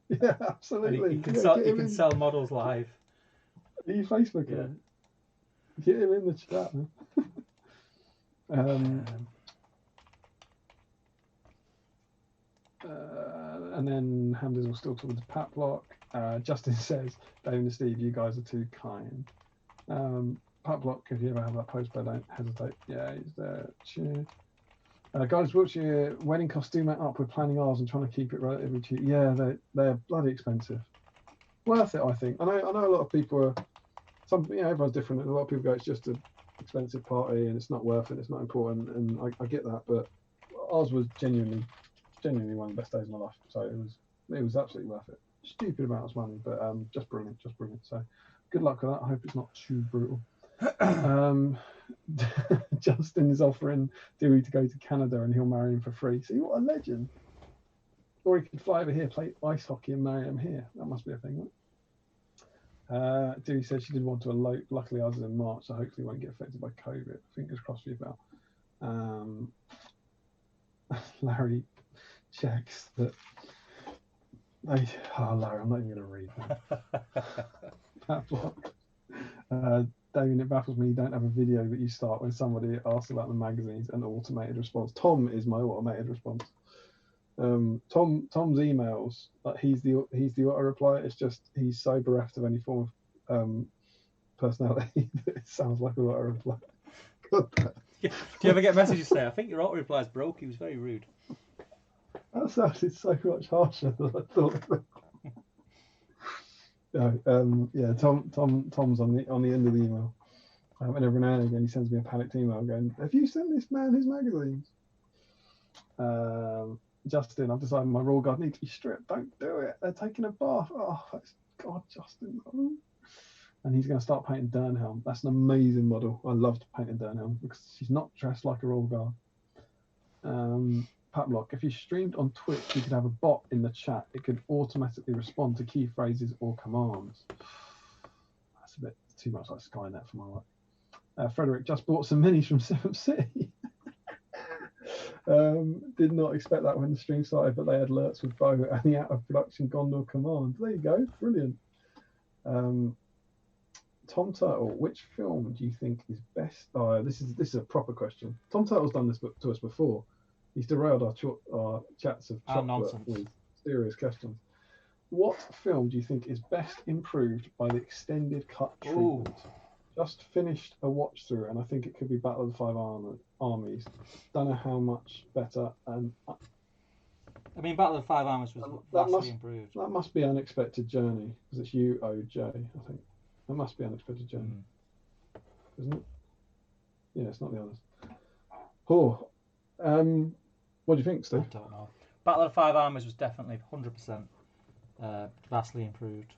Yeah, absolutely. He can sell models live. Are you Facebook? Yeah. Get him in the chat, man. And then Hamders will still talk to Patlock. Justin says, Dave and Steve, you guys are too kind. Patlock, if you ever have that post, but don't hesitate. Yeah, he's there. Cheer. Guys, what's your wedding costume up? We're planning ours and trying to keep it relatively cheap. Yeah, they're bloody expensive. Worth it, I think. I know a lot of people are. Everyone's different. And a lot of people go, it's just an expensive party and it's not worth it. It's not important, and I get that. But ours was genuinely one of the best days of my life. So it was absolutely worth it. Stupid amount of money, but just brilliant. So good luck with that. I hope it's not too brutal. Justin is offering Dewey to go to Canada and he'll marry him for free. See, what a legend. Or he could fly over here, play ice hockey and marry him here. That must be a thing, right? Dewey said she did want to elope. Luckily ours is in March, so hopefully won't get affected by COVID. Fingers crossed for you, Val. Larry checks that Larry, I'm not even going to read that. Damien, it baffles me you don't have a video that you start when somebody asks about the magazines and automated response. Tom is my automated response. Tom's emails, like he's the auto reply. It's just he's so bereft of any form of personality that it sounds like an auto reply. Do you ever get messages say, I think your auto reply is broke? He was very rude. That sounded so much harsher than I thought. Yeah, Tom's on the end of the email. And every now and again he sends me a panicked email going, have you sent this man his magazines? Justin, I've decided my raw guard needs to be stripped. Don't do it. They're taking a bath. Oh, God, Justin. Oh. And he's going to start painting Dernhelm. That's an amazing model. I loved painting Dernhelm because she's not dressed like a raw guard. Patlock, if you streamed on Twitch, you could have a bot in the chat. It could automatically respond to key phrases or commands. That's a bit too much like Skynet for my life. Frederick just bought some minis from 7th City. Did not expect that when the stream started, but they had alerts with Bo and the out of production Gondor command. There you go, brilliant. Tom Turtle, which film do you think is best? Oh, this is a proper question. Tom Turtle's done this to us before. He's derailed our chats of chocolate with serious questions. What film do you think is best improved by the extended cut treatment? Ooh. Just finished a watch through, and I think it could be Battle of the Five Armies. Don't know how much better. And I mean, Battle of the Five Armies was vastly improved. That must be Unexpected Journey, because it's UOJ, I think. That must be Unexpected Journey, isn't it? Yeah, it's not the others. Oh, what do you think, Steve? I don't know. Battle of the Five Armies was definitely 100% vastly improved,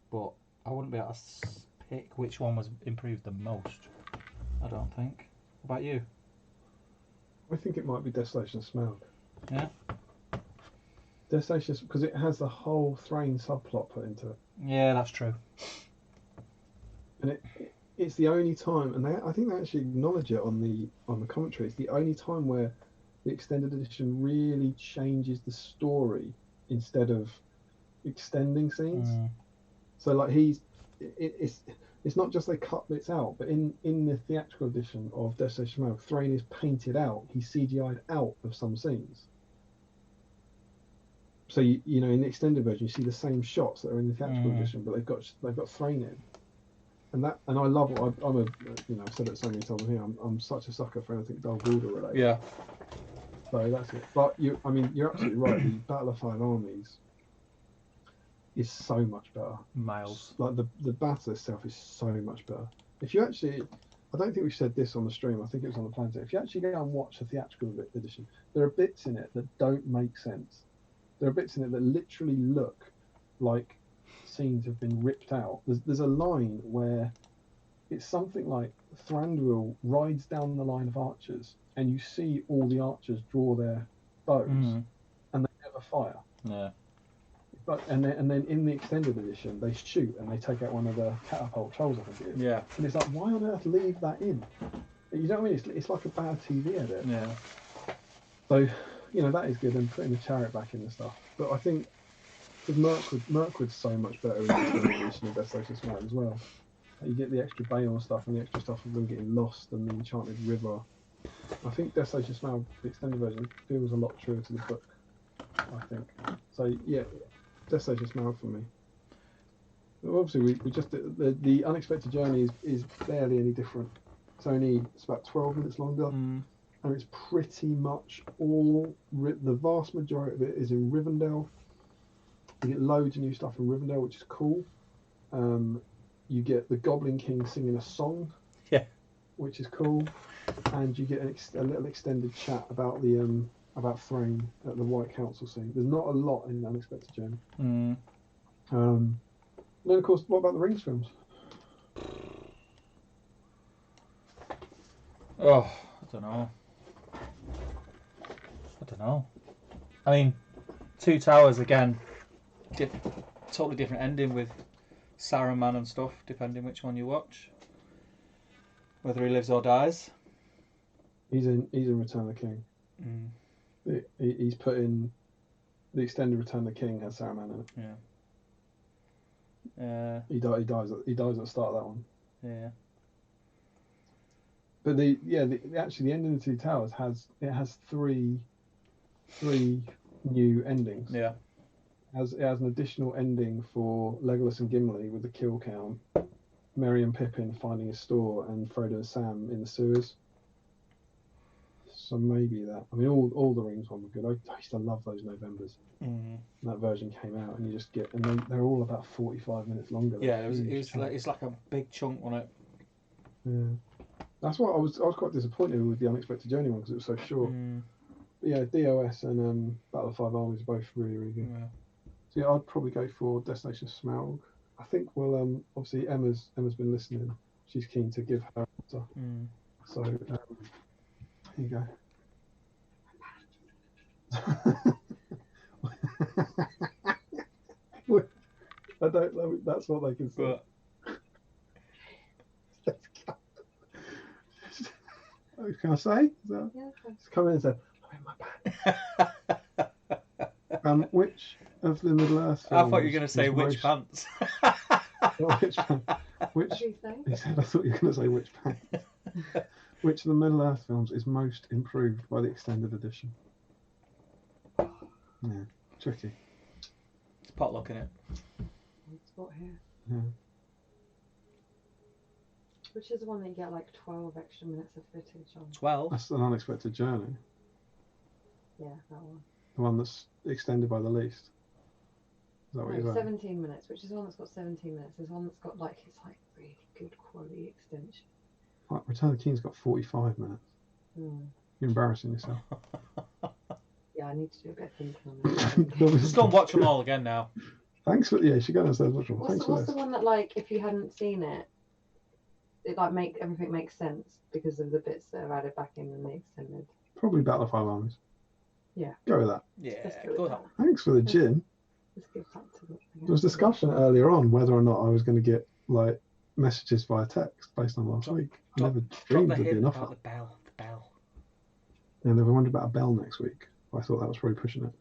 but I wouldn't be able to pick which one was improved the most. I don't think. What about you? I think it might be Desolation Smaug. Yeah. Desolation, because it has the whole Thrain subplot put into it. Yeah, that's true. And it's the only time, and I think they actually acknowledge it on the commentary. It's the only time where the extended edition really changes the story instead of extending scenes. So like it's not just they cut bits out, but in the theatrical edition of Desolation Smaug, Thrain is painted out. He's CGI'd out of some scenes. So you know, in the extended version, you see the same shots that are in the theatrical edition, but they've got Thrain in, and I love it. I've said it so many times here. I'm such a sucker for anything Dark Order related. Yeah. So that's it. But you're absolutely right. The Battle of Five Armies is so much better. Miles. Like the battle itself is so much better. If you actually, I don't think we said this on the stream. I think it was on the Planet. If you actually go and watch the theatrical edition, there are bits in it that don't make sense. There are bits in it that literally look like scenes have been ripped out. There's a line where it's something like Thranduil rides down the line of archers, and you see all the archers draw their bows, and they never fire. Yeah. But and then in the extended edition, they shoot and they take out one of the catapult trolls, I think it is. Yeah. And it's like, why on earth leave that in? You know what I mean? It's like a bad TV edit. Yeah. So, you know, that is good, and putting the chariot back in the stuff. But I think because Mirkwood's so much better in the extended edition of Desolation Smaug as well. You get the extra Bayon stuff and the extra stuff of them getting lost and the Enchanted River. I think Desolation Smell, the extended version, feels a lot truer to the book, I think. So, yeah, Desolation Smell for me. Obviously, we just the Unexpected Journey is barely any different. It's about 12 minutes longer, and it's pretty much all the vast majority of it is in Rivendell. You get loads of new stuff in Rivendell, which is cool. You get the Goblin King singing a song, which is cool, and you get a little extended chat about the about Thrain at the White Council scene. There's not a lot in Unexpected Journey. Then, of course, what about the Rings films? Oh, I don't know. I mean, Two Towers again, totally different ending with Saruman and stuff, depending which one you watch. Whether he lives or dies. He's in Return of the King. He's put in the extended Return of the King has Saruman in it. Yeah. He dies at the start of that one. Yeah. But actually the ending of the Two Towers has three new endings. Yeah. It has an additional ending for Legolas and Gimli with the kill count, Merry and Pippin finding a store, and Frodo and Sam in the sewers. So maybe that. I mean, all the Rings ones were good. I used to love those Novembers. That version came out, and you just get, and they're all about 45 minutes longer. Yeah, it's like a big chunk on it. Yeah, that's what I was quite disappointed with the Unexpected Journey one because it was so short. Yeah, DOS and Battle of Five Armies are both really, really good. Yeah. So yeah, I'd probably go for Destination Smaug. I think obviously Emma's been listening. She's keen to give her answer. So here you go. I don't know. That's what they can say. Can I say? Just come in and say, I'm in my pants. Which of the Middle Earth films? I thought you were going to say which pants. Which pants? Which? He said, I thought you were going to say which pants. Which of the Middle Earth films is most improved by the extended edition? Yeah, tricky. It's potluck in it. Spot here. Yeah. Which is the one that you get like 12 extra minutes of footage on? 12? That's An Unexpected Journey. Yeah, that one. The one that's extended by the least. Is that what you're saying? 17 minutes. Which is the one that's got 17 minutes? There's one that's got it's really good quality extension. Right, Return of the King's got 45 minutes. You're embarrassing yourself. Yeah, I need to do a bit of thinking on that. Just go and watch them all again now. Thanks for you should go and say watch them. What's the one that if you hadn't seen it, it everything makes sense because of the bits that are added back in the extended? Probably Battle of Five Armies. Yeah. Go with that. Yeah, go with that. Thanks for the gin. Let's give that to them. There was discussion earlier on whether or not I was going to get messages via text based on last week. I never dreamed there'd be enough. The bell. And they were wondering about a bell next week. I thought that was probably pushing it.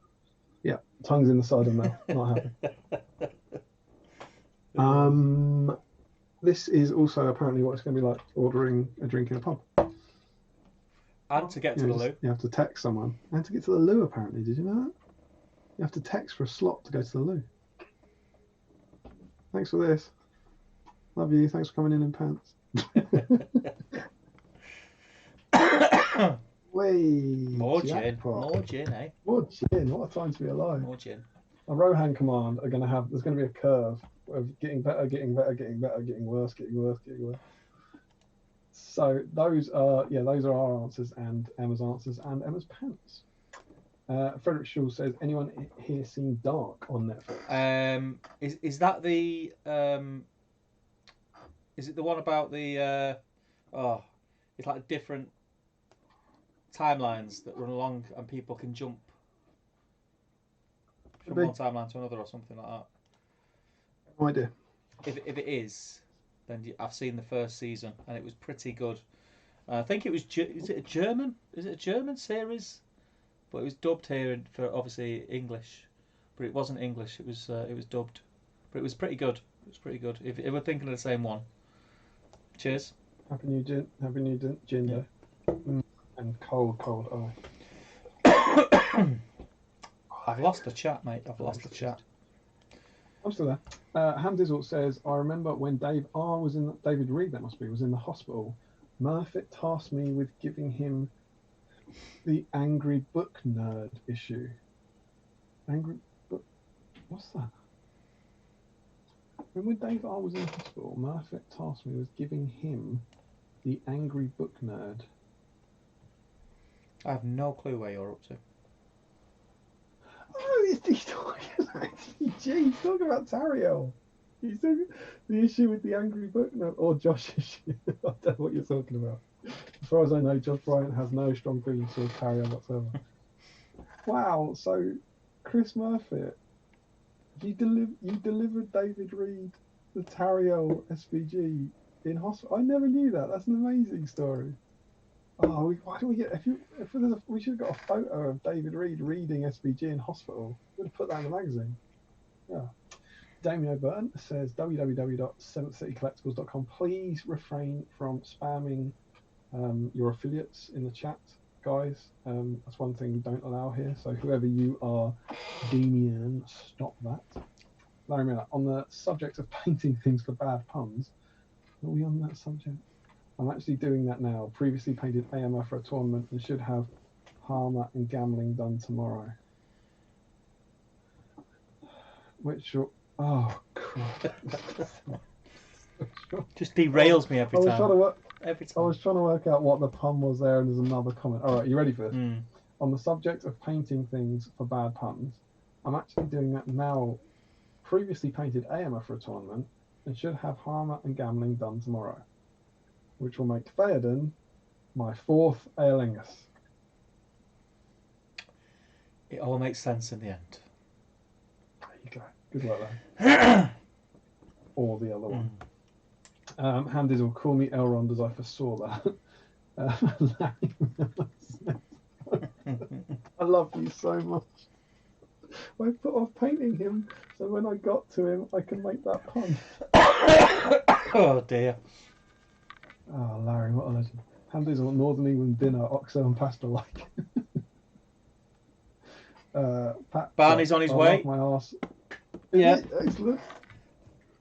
Yeah, tongues in the side of mouth. Not happy. This is also apparently what it's going to be like ordering a drink in a pub. And to get to the loo. You have to text someone. And to get to the loo, apparently. Did you know that? You have to text for a slot to go to the loo. Thanks for this. Love you. Thanks for coming in pants. More gin, eh? More gin. What a time to be alive. More gin. A Rohan command are going to have. There's going to be a curve of getting better, getting worse. So those are our answers and Emma's answers and Emma's pants. Frederick Shaw says, anyone here seen Dark on Netflix? Is that the is it the one about the it's like different timelines that run along and people can jump from one timeline to another or something like that? No idea. If it is, then I've seen the first season and it was pretty good. I think it was. Is it a German? Is it a German series? But it was dubbed here for obviously English, but it wasn't English. It was dubbed, but it was pretty good. It was pretty good. If we're thinking of the same one, Cheers. Happy New Gin. Happy New Gin. And cold eye. I've lost the chat, mate. I've lost the chat. I'm still there. Hamdizzle says, I remember when David Reed, that must be, was in the hospital. Murphy tasked me with giving him the Angry Book Nerd issue. Angry Book? What's that? When Dave R was in the hospital, Murphy tasked me with giving him the Angry Book Nerd. I have no clue where you're up to. Oh, he's talking about SVG. He's talking about Tariel. He's talking the issue with the Angry Book Nerd, or Josh issue. I don't know what you're talking about. As far as I know, Josh Bryant has no strong feelings towards Tariel whatsoever. Wow, so Chris Murphy, you delivered David Reed the Tariel SVG in hospital. I never knew that. That's an amazing story. Oh, why don't we get we should have got a photo of David Reed reading SVG in hospital. We'd have put that in the magazine. Yeah. Damien O'Burton says www.seventhcitycollectibles.com. Please refrain from spamming your affiliates in the chat, guys. That's one thing we don't allow here. So whoever you are, Damien, stop that. Larry Miller, on the subject of painting things for bad puns, are we on that subject? I'm actually doing that now. Previously painted AMR for a tournament and should have Harmer and Gambling done tomorrow. Which, oh, crap. Just derails me every time. I was trying to work out what the pun was there, and there's another comment. All right, you ready for this? On the subject of painting things for bad puns, I'm actually doing that now. Previously painted AMR for a tournament and should have Harmer and Gambling done tomorrow, which will make Theoden my fourth Aerlingus. It all makes sense in the end. There you go. Good work there. Or the other one. Handys will call me Elrond as I foresaw that. I love you so much. I put off painting him so when I got to him I can make that pun. Oh dear. Oh, Larry, what a legend. Hamdies on Northern England dinner, Oxo and pasta like. Barney's on his way. My arse. Yeah. Excellent.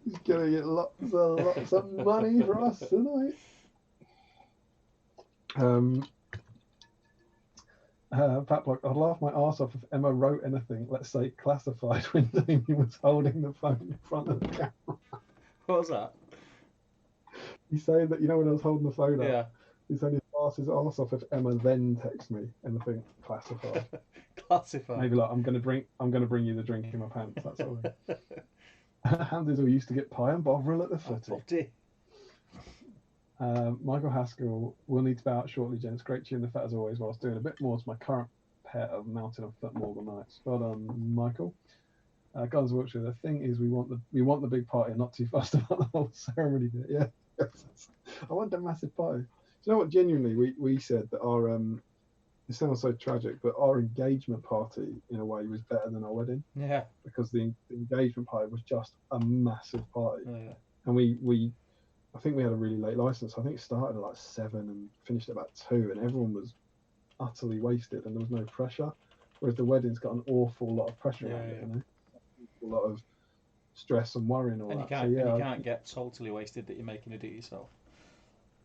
He's going to get lots of money for us tonight. Pat Block, I'd laugh my arse off if Emma wrote anything, let's say classified, when Damien was holding the phone in front of the camera. What was that? He's saying that, when I was holding the phone Yeah. up, he's saying his arse off if Emma then texts me anything classified. Classified. Maybe like I'm gonna bring you the drink in my pants. That's all. Handys all used to get pie and Bovril at the footy. Michael Haskell will need to bow out shortly, gents. Great tune the fat as always, whilst doing a bit more to my current pair of mountain and foot Morgan Knights. Well done, Michael. Guns of Wiltshire, the thing is we want the big party and not too fast about the whole ceremony bit. Yeah. I want a massive party. Do you know what, genuinely we said that our it sounds so tragic, but our engagement party in a way was better than our wedding. Yeah. Because the engagement party was just a massive party. Oh, yeah. And I think we had a really late license. I think it started at like 7 and finished at about 2, and everyone was utterly wasted and there was no pressure. Whereas the wedding's got an awful lot of pressure around it, a lot of stress and worry and all and that. You can't get totally wasted that you're making it do yourself.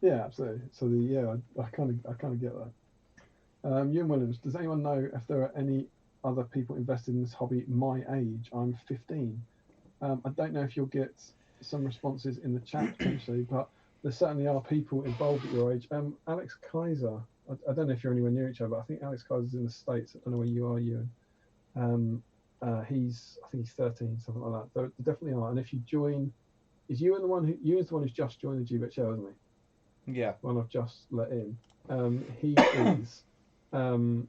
Yeah, absolutely. So I kind of get that. Ewan Williams, does anyone know if there are any other people invested in this hobby my age? I'm 15. I don't know if you'll get some responses in the chat potentially, but there certainly are people involved at your age. Alex Kaiser, I don't know if you're anywhere near each other, but I think Alex Kaiser's in the States. I don't know where you are, Ewan. I think he's 13, something like that. There definitely are. And if you join, Ewan's the one who's just joined the GBHL, isn't he? Yeah. One I've just let in. He is the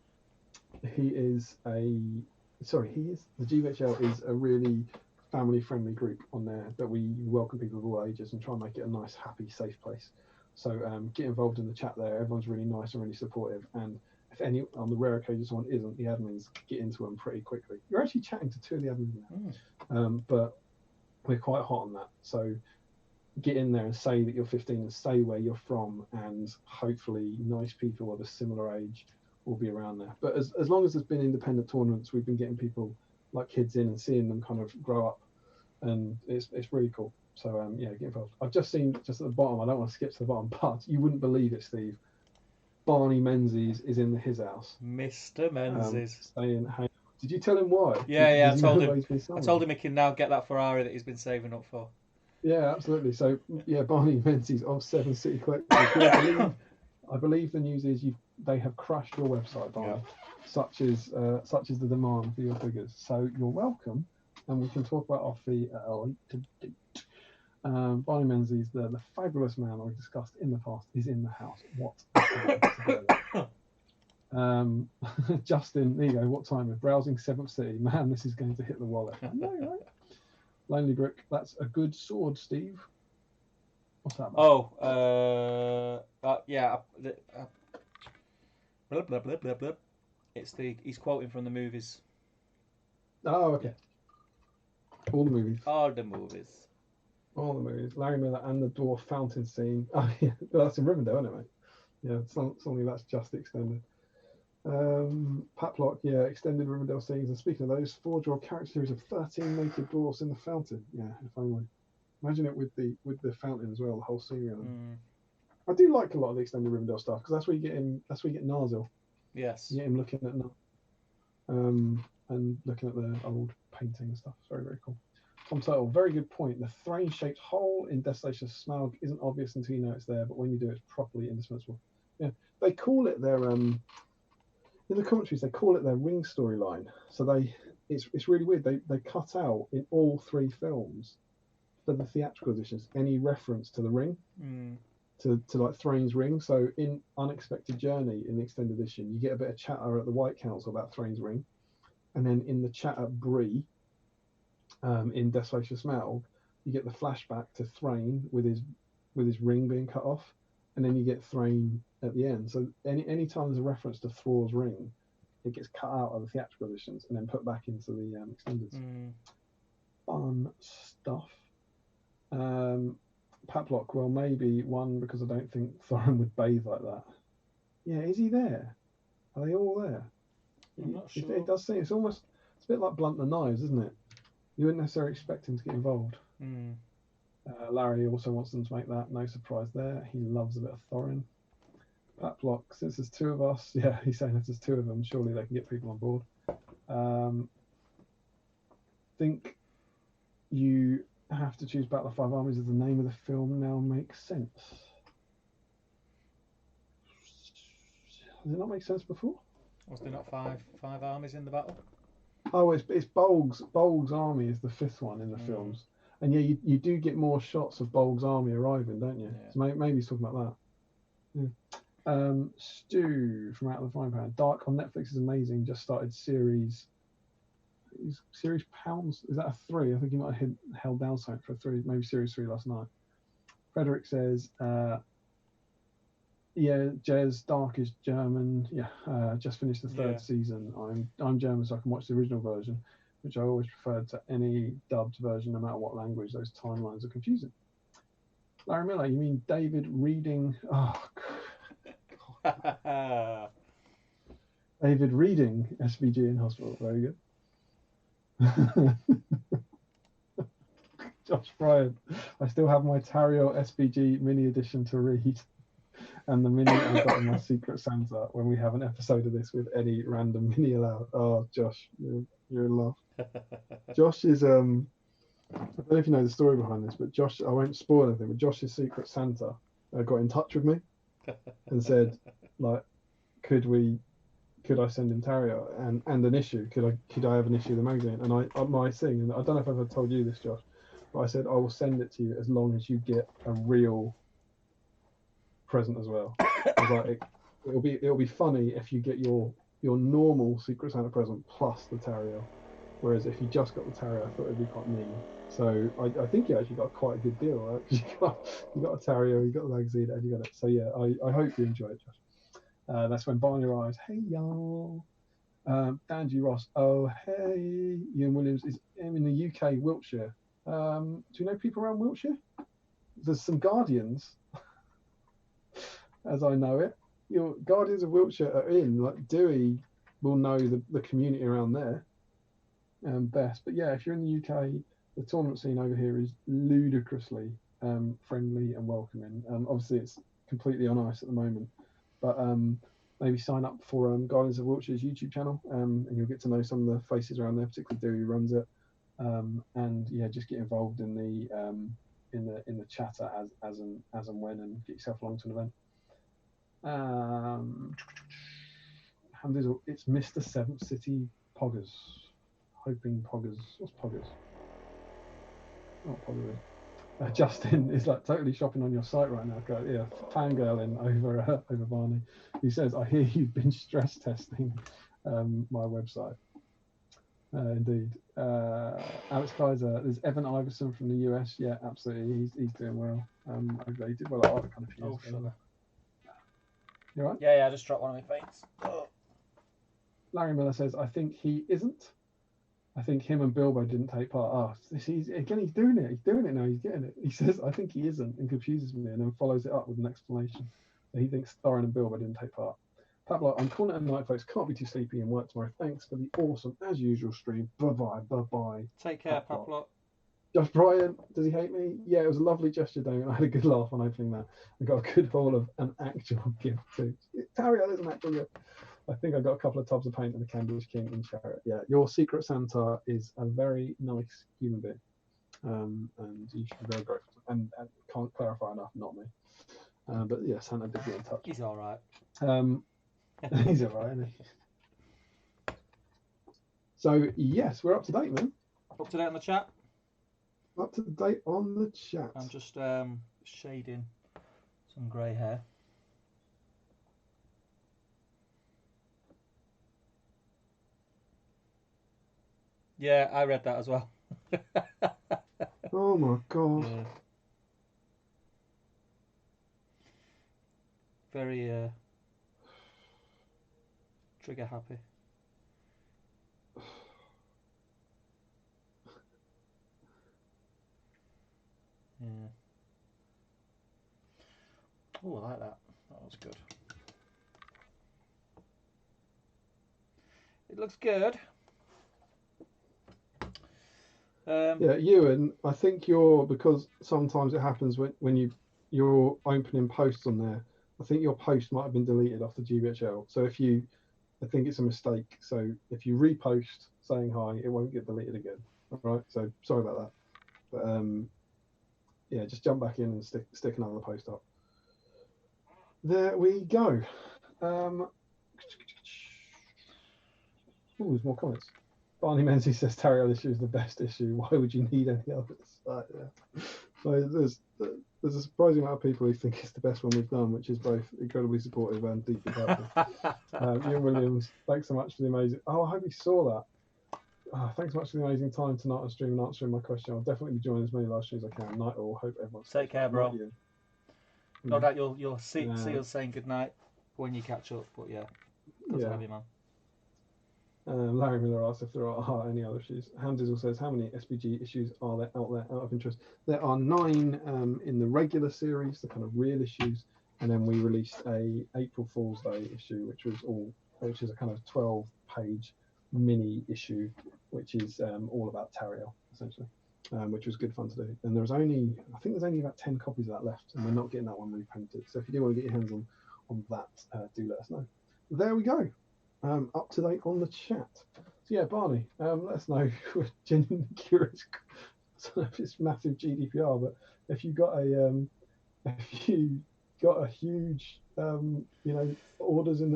GBHL is a really family-friendly group on there that we welcome people of all ages and try and make it a nice, happy, safe place. So get involved in the chat there. Everyone's really nice and really supportive. And if any, on the rare occasion someone isn't, the admins get into them pretty quickly. You're actually chatting to 2 of the admins now, but we're quite hot on that. So get in there and say that you're 15 and say where you're from, and hopefully nice people of a similar age will be around there. But as long as there's been independent tournaments, we've been getting people like kids in and seeing them kind of grow up, and it's really cool. So yeah, get involved. I've just seen just at the bottom, I don't want to skip to the bottom, but you wouldn't believe it, Steve. Barney Menzies is in his house. Mr. Menzies. Saying, hey, did you tell him why? Yeah, Does I he know told why him. he's been I selling? told him he can now get that Ferrari that he's been saving up for. Yeah, absolutely. So yeah, Barney Menzies of Seven City Collectors. I believe the news is they have crashed your website, Barney. Yeah. Such is the demand for your figures. So you're welcome, and we can talk about our fee at a later date. Barney Menzies, the fabulous man I discussed in the past, is in the house. What? Justin, there you go. What time? We're browsing Seventh City. Man, this is going to hit the wallet. I know, right? Lonely Brick, that's a good sword, Steve. What's that about? Yeah. Blah, blah, blah, blah, blah. He's quoting from the movies. Oh, okay. All the movies. All the movies. All the movies. Larry Miller and the dwarf fountain scene. Oh, yeah. Well, that's in Rivendell, isn't it, mate? Yeah, something that's just extended. Paplock, yeah, extended Rivendell scenes. And speaking of those, 4-draw character series of 13 naked dwarfs in the fountain. Yeah, if only. Imagine it with the fountain as well, the whole scene. I do like a lot of the extended Rivendell stuff because that's where you get him. That's where you get Narsil. Yes. You get him looking at and looking at the old painting and stuff. It's very, very cool. Tom Turtle, very good point. The Thrain-shaped hole in Desolation Smaug isn't obvious until you know it's there, but when you do, it's properly indispensable. Yeah, they call it their in the commentaries they call it their ring storyline. So it's really weird. They cut out in all 3 films for the theatrical editions any reference to the ring. To like Thrain's ring. So in Unexpected Journey in the extended edition, you get a bit of chatter at the White Council about Thrain's ring, and then in the chat at Bree, in Desolation Smaug, you get the flashback to Thrain with his ring being cut off, and then you get Thrain at the end. So any time there's a reference to Thror's ring, it gets cut out of the theatrical editions and then put back into the extended. Fun stuff. Paplock, well, maybe one because I don't think Thorin would bathe like that. Yeah, is he there? Are they all there? I'm not sure. It does seem it's a bit like Blunt the Knives, isn't it? You wouldn't necessarily expect him to get involved. Larry also wants them to make that. No surprise there. He loves a bit of Thorin. Paplock, since there's 2 of us, yeah, he's saying if there's 2 of them, surely they can get people on board. Think you have to choose Battle of 5 Armies as the name of the film now makes sense. Does it not make sense before? Was there not five armies in the battle? Oh, it's Bolg's army is the 5th one in the films, and yeah, you do get more shots of Bolg's army arriving, don't you? Yeah. So maybe he's talking about that. Yeah. Stu from Out of the Frying Pan. Dark on Netflix is amazing. Just started series pounds. Is that a 3? I think he might have held down something for a 3, maybe series 3 last night. Frederick says, yeah, Jez, Dark is German. Yeah, just finished the 3rd season. I'm German, so I can watch the original version, which I always preferred to any dubbed version, no matter what language. Those timelines are confusing. Larry Miller, you mean David Reading? Oh, God. David Reading, SVG in hospital. Very good. Josh Bryan, I still have my Tariel SBG mini edition to read, and the mini I got in my Secret Santa when we have an episode of this with any random mini allowed. Oh, Josh, you're in love. Josh is I don't know if you know the story behind this, but Josh, I won't spoil anything, but Josh's Secret Santa got in touch with me and said, like, could I send him Tario and an issue? Could I have an issue of the magazine? And my thing, and I don't know if I've ever told you this, Josh, but I said I will send it to you as long as you get a real present as well. I was like, it'll be funny if you get your normal Secret Santa present plus the Tario, whereas if you just got the Tario, I thought it'd be quite mean. So I think you actually got quite a good deal, right? You got a Tario, you got the magazine, and you got it. So yeah, I hope you enjoy it, Josh. That's when Barney arrives. Hey y'all. Angie Ross. Oh hey. Ian Williams is in the UK, Wiltshire. Do you know people around Wiltshire? there's some Guardians, as I know it. Your Guardians of Wiltshire are in. Like Dewey will know the community around there best. But yeah, if you're in the UK, the tournament scene over here is ludicrously friendly and welcoming. Obviously, it's completely on ice at the moment, but maybe sign up for Guardians of Wiltshire's YouTube channel, and you'll get to know some of the faces around there, particularly Dewey who runs it. And yeah, just get involved in the chatter as and when, and get yourself along to an event. It's Mr. Seventh City Poggers. Hoping Poggers. What's Poggers? Not Poggers. Justin is like totally shopping on your site right now. Yeah, fangirling over Barney. He says, "I hear you've been stress testing my website." Indeed. Alex Kaiser. There's Evan Iverson from the US. Yeah, absolutely. He's doing well. He did well at Art kind of few years ago. You all right? Yeah, I just dropped one of my faints. Oh. Larry Miller says, I think he isn't. I think him and Bilbo didn't take part. He's doing it. He's doing it now. He's getting it. He says, I think he isn't, and confuses me, and then follows it up with an explanation. So he thinks Thorin and Bilbo didn't take part. Pablo, I'm calling it a night, folks. Can't be too sleepy and work tomorrow. Thanks for the awesome, as usual, stream. Bye-bye. Take care, Pablo. Josh Bryan, does he hate me? Yeah, it was a lovely gesture, Damien. I had a good laugh on opening that. I got a good haul of an actual gift too. Tariel is an actual gift. I think I got a couple of tubs of paint and the Cambridge King in Chariot. Yeah, your Secret Santa is a very nice human being, and you should be very grateful. And can't clarify enough, not me. But yeah, Santa did get in touch. He's all right. He's all right, isn't he? So yes, we're up to date, man. Up to date on the chat. Up to date on the chat. I'm just shading some grey hair. Yeah, I read that as well. Oh my god. Yeah. Very trigger happy. Yeah. Oh, I like that. That was good. It looks good. Yeah, Ewan, I think because sometimes it happens when you're opening posts on there, I think your post might have been deleted off the GBHL. So I think it's a mistake. So if you repost saying hi, it won't get deleted again. All right. So sorry about that. But yeah, just jump back in and stick another post up. There we go. Oh, there's more comments. Barney Menzies says Tariel issue is the best issue. Why would you need any others? Yeah. So there's a surprising amount of people who think it's the best one we've done, which is both incredibly supportive and deeply helpful. Ian Williams, thanks so much for the amazing. Oh, I hope you saw that. Thanks so much for the amazing time tonight on stream and answering my question. I'll definitely be joining as many live streams as I can. Night all. Hope everyone's take care, bro. No doubt you'll see us saying goodnight when you catch up. But yeah, good to have you, man. Larry Miller asks if there are any other issues. Hamdizzle says, how many SPG issues are there out of interest? There are 9 in the regular series, the kind of real issues, and then we released a April Fool's Day issue, which is a kind of 12-page mini issue, which is all about Tariel, essentially, which was good fun to do. And I think there's only about 10 copies of that left, and we're not getting that one reprinted. So if you do want to get your hands on that, do let us know. There we go. Up to date on the chat. So yeah, Barney, let us know. We're genuinely curious. I don't know if it's massive GDPR, but if you got a huge orders in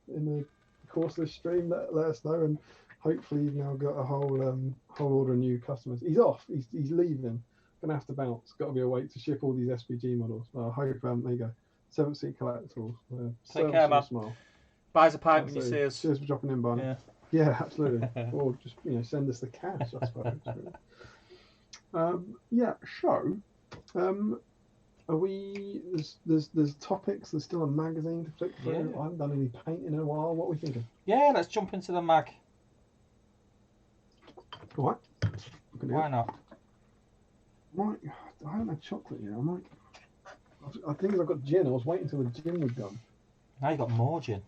the course of this stream, let us know, and hopefully you've now got a whole order of new customers. He's off. He's leaving. Gonna have to bounce. Got to be a wait to ship all these SPG models. I hope there you go. 7th Sea Collectibles. Take care, man. Smile. Buys a pint when you see us. Cheers for dropping in, Barney. Yeah, absolutely. Or just send us the cash, I suppose. Yeah, so are we? There's topics. There's still a magazine to flick through. Yeah. I haven't done any painting in a while. What are we thinking? Yeah, let's jump into the mag. All right. Why not? I haven't had chocolate yet. I think I've got gin. I was waiting till the gin was gone. Now you got more gin.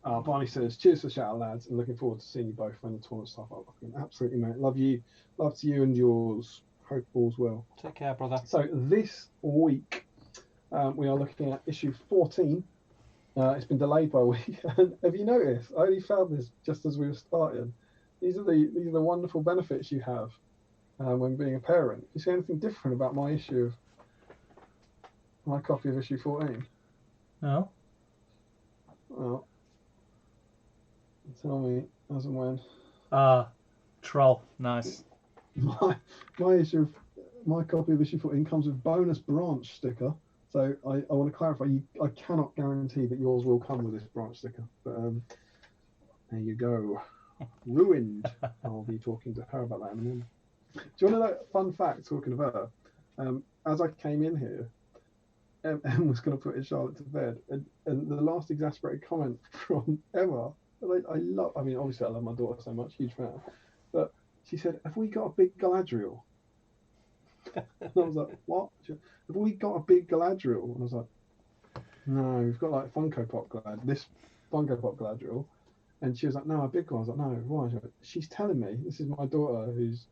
Barney says, cheers for the shout, lads, and looking forward to seeing you both when the tournament stuff up. Absolutely, mate. Love you. Love to you and yours. Hope all's well. Take care, brother. So this week, we are looking at issue 14. It's been delayed by a week. Have you noticed? I only found this just as we were starting. These are the wonderful benefits you have when being a parent. You see anything different about my copy of issue 14? No. Well, tell me as and when. Troll. Nice. My copy of issue 14 comes with bonus branch sticker. So I want to clarify, I cannot guarantee that yours will come with this branch sticker. But there you go. Ruined. I'll be talking to her about that in a minute. Do you want to know a fun fact, talking of her? As I came in here, Em was going to put Charlotte to bed. And the last exasperated comment from Emma, obviously I love my daughter so much, huge fan. But she said, have we got a big Galadriel? And I was like, what? She said, have we got a big Galadriel? And I was like, no, we've got like Funko Pop Galadriel. And she was like, no, a big one. I was like, no, why? She went, she's telling me, this is my daughter who's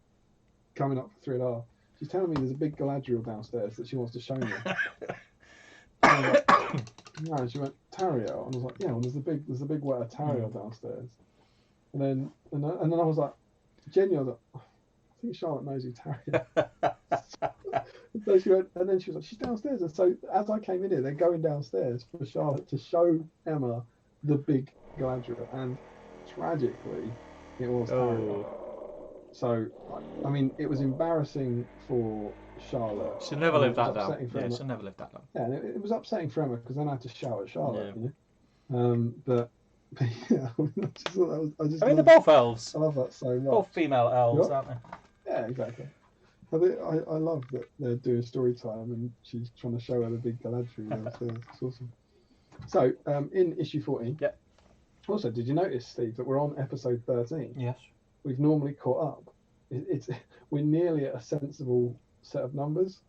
coming up for 3.5. She's telling me there's a big Galadriel downstairs that she wants to show me. And I was like, no, she went, Tariel. And I was like, yeah, well, there's a big wet Tariel downstairs. And then I was like, genuinely, I think Charlotte knows who Tariel is. So she went, and then she was like, she's downstairs. And so as I came in here, they're going downstairs for Charlotte to show Emma the big Galadriel, and tragically, it was Tariel. So, I mean, it was embarrassing for Charlotte. She'll never live that down. Yeah, she'll never live that down. Yeah, and it was upsetting for Emma because then I had to shout at Charlotte, you know. But yeah, I mean, they're both elves. I love that so much. Both female elves, aren't they? Yeah, exactly. I love that they're doing story time and she's trying to show her the big Galadriel downstairs. It's awesome. So, in issue 14. Yep. Also, did you notice, Steve, that we're on episode 13? Yes. We've normally caught up. We're nearly at a sensible set of numbers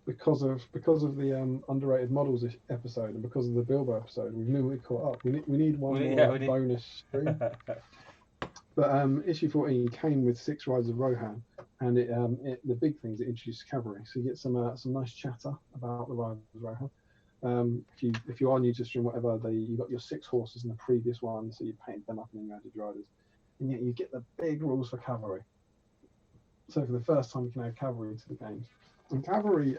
because of the underrated models episode and because of the Bilbo episode. We've nearly caught up. We need one more bonus stream. But issue 14 came with 6 rides of Rohan, and the big thing is it introduced cavalry, so you get some nice chatter about the rides of Rohan. If you are new to the stream, whatever, you got your 6 horses in the previous one, so you painted them up and then you added riders. And yet you get the big rules for cavalry. So for the first time, you can add cavalry to the games. And cavalry,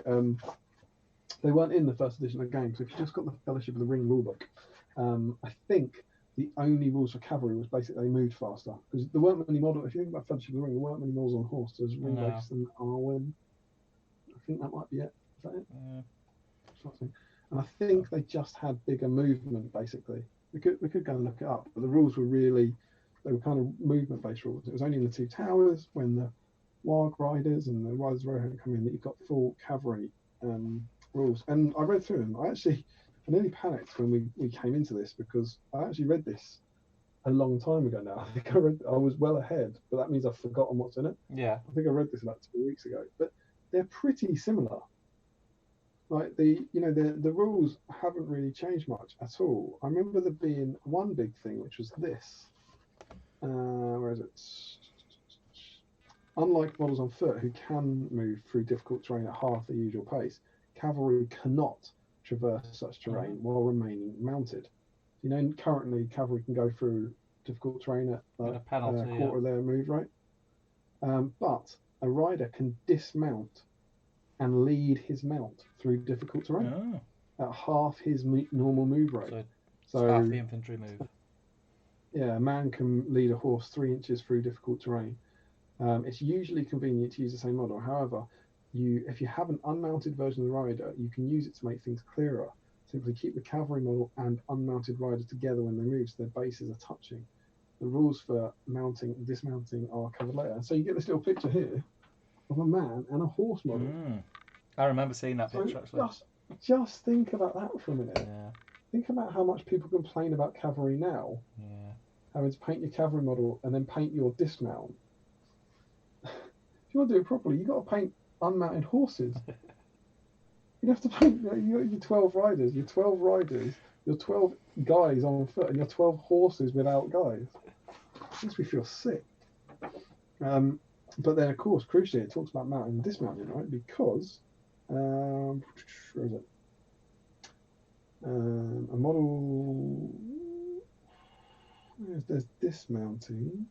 they weren't in the first edition of the game. So if you just got the Fellowship of the Ring rulebook, I think the only rules for cavalry was basically they moved faster because there weren't many models. If you think about Fellowship of the Ring, there weren't many models on horse. There's Ringlace and Arwen. I think that might be it. Is that it? Yeah. And I think they just had bigger movement. Basically, we could go and look it up, but the rules were really. They were kind of movement-based rules. It was only in the 2 towers when the Warg Riders and the Riders of Rohan come in that you got full cavalry rules. And I read through them. I nearly panicked when we came into this because I actually read this a long time ago now. I think I was well ahead, but that means I've forgotten what's in it. Yeah. I think I read this about 2 weeks ago, but they're pretty similar. Like the rules haven't really changed much at all. I remember there being one big thing, which was this. Where is it? Unlike models on foot who can move through difficult terrain at half the usual pace, cavalry cannot traverse such terrain while remaining mounted. You know, currently cavalry can go through difficult terrain at a quarter of their move rate. But a rider can dismount and lead his mount through difficult terrain at half his normal move rate. So half the infantry move. Yeah, a man can lead a horse 3 inches through difficult terrain. It's usually convenient to use the same model. However, if you have an unmounted version of the rider, you can use it to make things clearer. Simply keep the cavalry model and unmounted rider together when they move, so their bases are touching. The rules for mounting and dismounting are covered later. So you get this little picture here of a man and a horse model. I remember seeing that picture actually. Just think about that for a minute. Yeah. Think about how much people complain about cavalry now. Yeah. Having to paint your cavalry model and then paint your dismount. If you want to do it properly, you've got to paint unmounted horses. You'd have to paint your 12 riders, your 12 riders, your 12 guys on foot, and your 12 horses without guys. It makes me feel sick. But then, of course, crucially, it talks about mounting and dismounting, right? Because, where is it? A model. There's dismounting.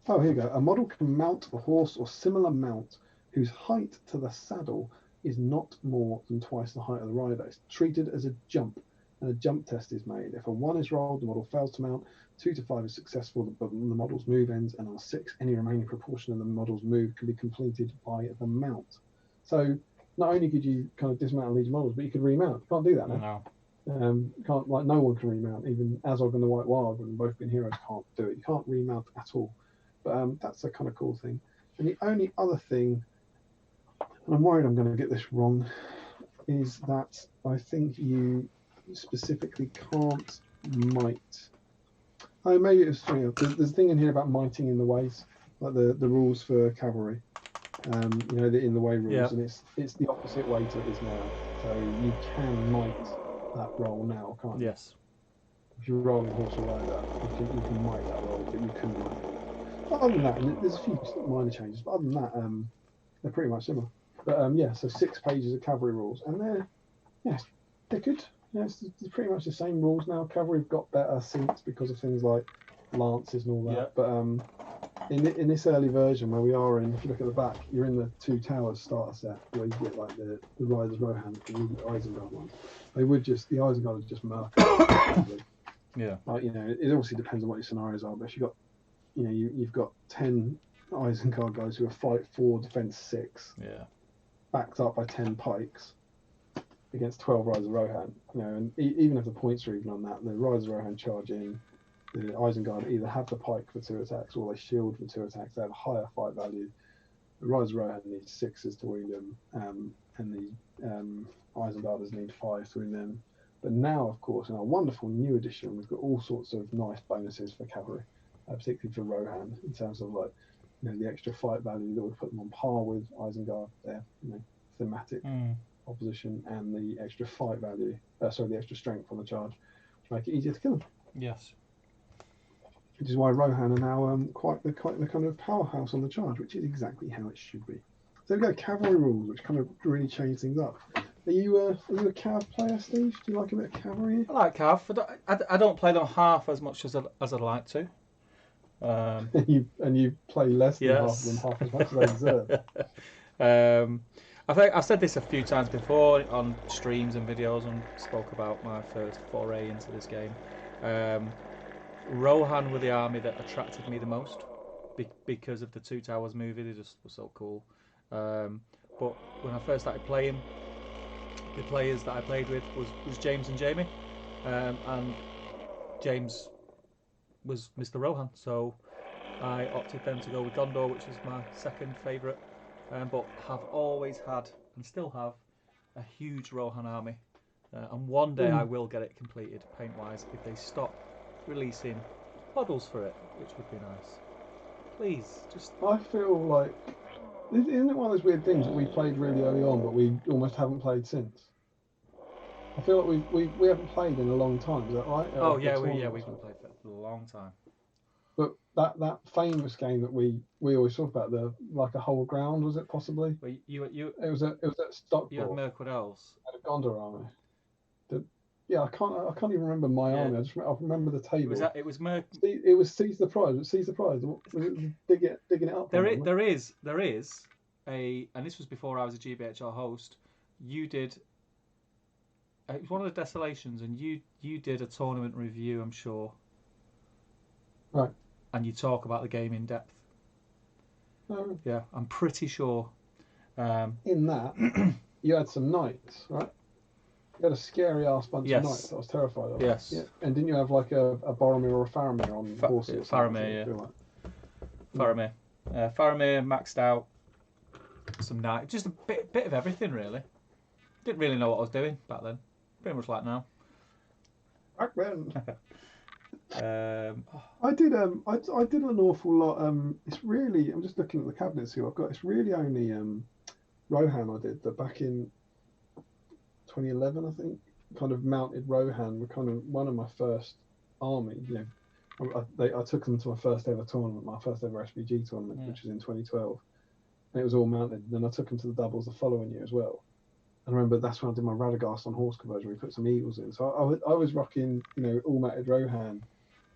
Oh, here you go. A model can mount a horse or similar mount whose height to the saddle is not more than twice the height of the rider. It's treated as a jump, and a jump test is made. If a 1 is rolled, the model fails to mount. 2 to 5 is successful, the model's move ends, and on 6, any remaining proportion of the model's move can be completed by the mount. So not only could you kind of dismount these models, but you could remount. You can't do that now. No. Can't, like, no one can remount. Even Azog and the White Wild, when both been heroes, can't do it. You can't remount at all. But that's a kind of cool thing. And the only other thing, and I'm worried I'm going to get this wrong, is that I think you specifically can't mite. Oh, maybe it was there's a thing in here about miting in the ways, like the rules for cavalry. You know, the in the way rules, Yeah. and it's the opposite way to it is now. So you can mite that roll now, can't you? Yes. If you're rolling a horse or rider, you can mite that roll, but you couldn't mite it. But other than that, and there's a few minor changes, but other than that, they're pretty much similar. But yeah, so 6 pages of cavalry rules, and they're good. Yeah, it's pretty much the same rules now. Cavalry have got better seats because of things like lances and all that. Yeah. But in this early version where we are in, if you look at the back, you're in the 2 Towers starter set where you get like the Riders Rohan and the Isengard ones. The Isengard is just murky. Yeah. Like, you know, it obviously depends on what your scenarios are, but if you've got 10 Isengard guys who are fight 4, defense 6, Yeah. backed up by 10 pikes against 12 Riders of Rohan, you know, and even if the points are even on that, the Riders of Rohan charge in, the Isengard either have the pike for 2 attacks or they shield for 2 attacks. They have a higher fight value. The Riders of Rohan need 6s to wound them, and the Isengarders need 5 to wound them. But now, of course, in our wonderful new edition, we've got all sorts of nice bonuses for cavalry, particularly for Rohan, in terms of, like, you know, the extra fight value that would put them on par with Isengard, their, you know, thematic opposition, and the extra fight value, the extra strength on the charge, to make it easier to kill them. Yes. Which is why Rohan are now quite the kind of powerhouse on the charge, which is exactly how it should be. So we go cavalry rules, which kind of really change things up. Are you a cav player, Steve? Do you like a bit of cavalry? I like cav. I don't play them half as much as I'd like to. And you play less than half of them, half as much as they deserve. I think I've said this a few times before on streams and videos, and spoke about my first foray into this game. Rohan were the army that attracted me the most because of the 2 Towers movie. They just were so cool. But when I first started playing, the players that I played with was James and Jamie, and James was Mr. Rohan, so I opted then to go with Gondor, which is my second favourite, but have always had and still have a huge Rohan army, and one day I will get it completed paint wise if they stop releasing models for it, which would be nice. Please, just. I feel like, isn't it one of those weird things that we played really early on, but we almost haven't played since? I feel like we haven't played in a long time. Is that right? Oh yeah, we've been playing for a long time. But that famous game that we always talk about, the like a whole ground, was it possibly? Well, you It was at Stockport. You had Mirkwood Elves. Had a Gondor army. I can't even remember my army. I remember the table. It was Mirkwood. It was Seize the Prize. Seize the Prize. Digging it up. There is a, and this was before I was a GBHL host. You did. It was one of the Desolations, and you did a tournament review, I'm sure. Right. And you talk about the game in depth. Oh. Yeah, I'm pretty sure. In that, you had some knights, right? You had a scary ass bunch of knights that I was terrified of. Yes. Yeah. And didn't you have like a Boromir or a Faramir on horses? Faramir, yeah. Faramir. Faramir maxed out. Some knights. Just a bit of everything, really. Didn't really know what I was doing back then. Pretty much like now. Back then. I did I did an awful lot. It's really, I'm just looking at the cabinets here I've got. It's really only Rohan I did that back in 2011, I think. Kind of mounted Rohan were kind of one of my first army. You know, I took them to my first ever tournament, my first ever SBG tournament, which was in 2012, and it was all mounted. And then I took them to the doubles the following year as well. And I remember that's when I did my Radagast on horse conversion. We put some eagles in, so I was rocking, you know, all mounted Rohan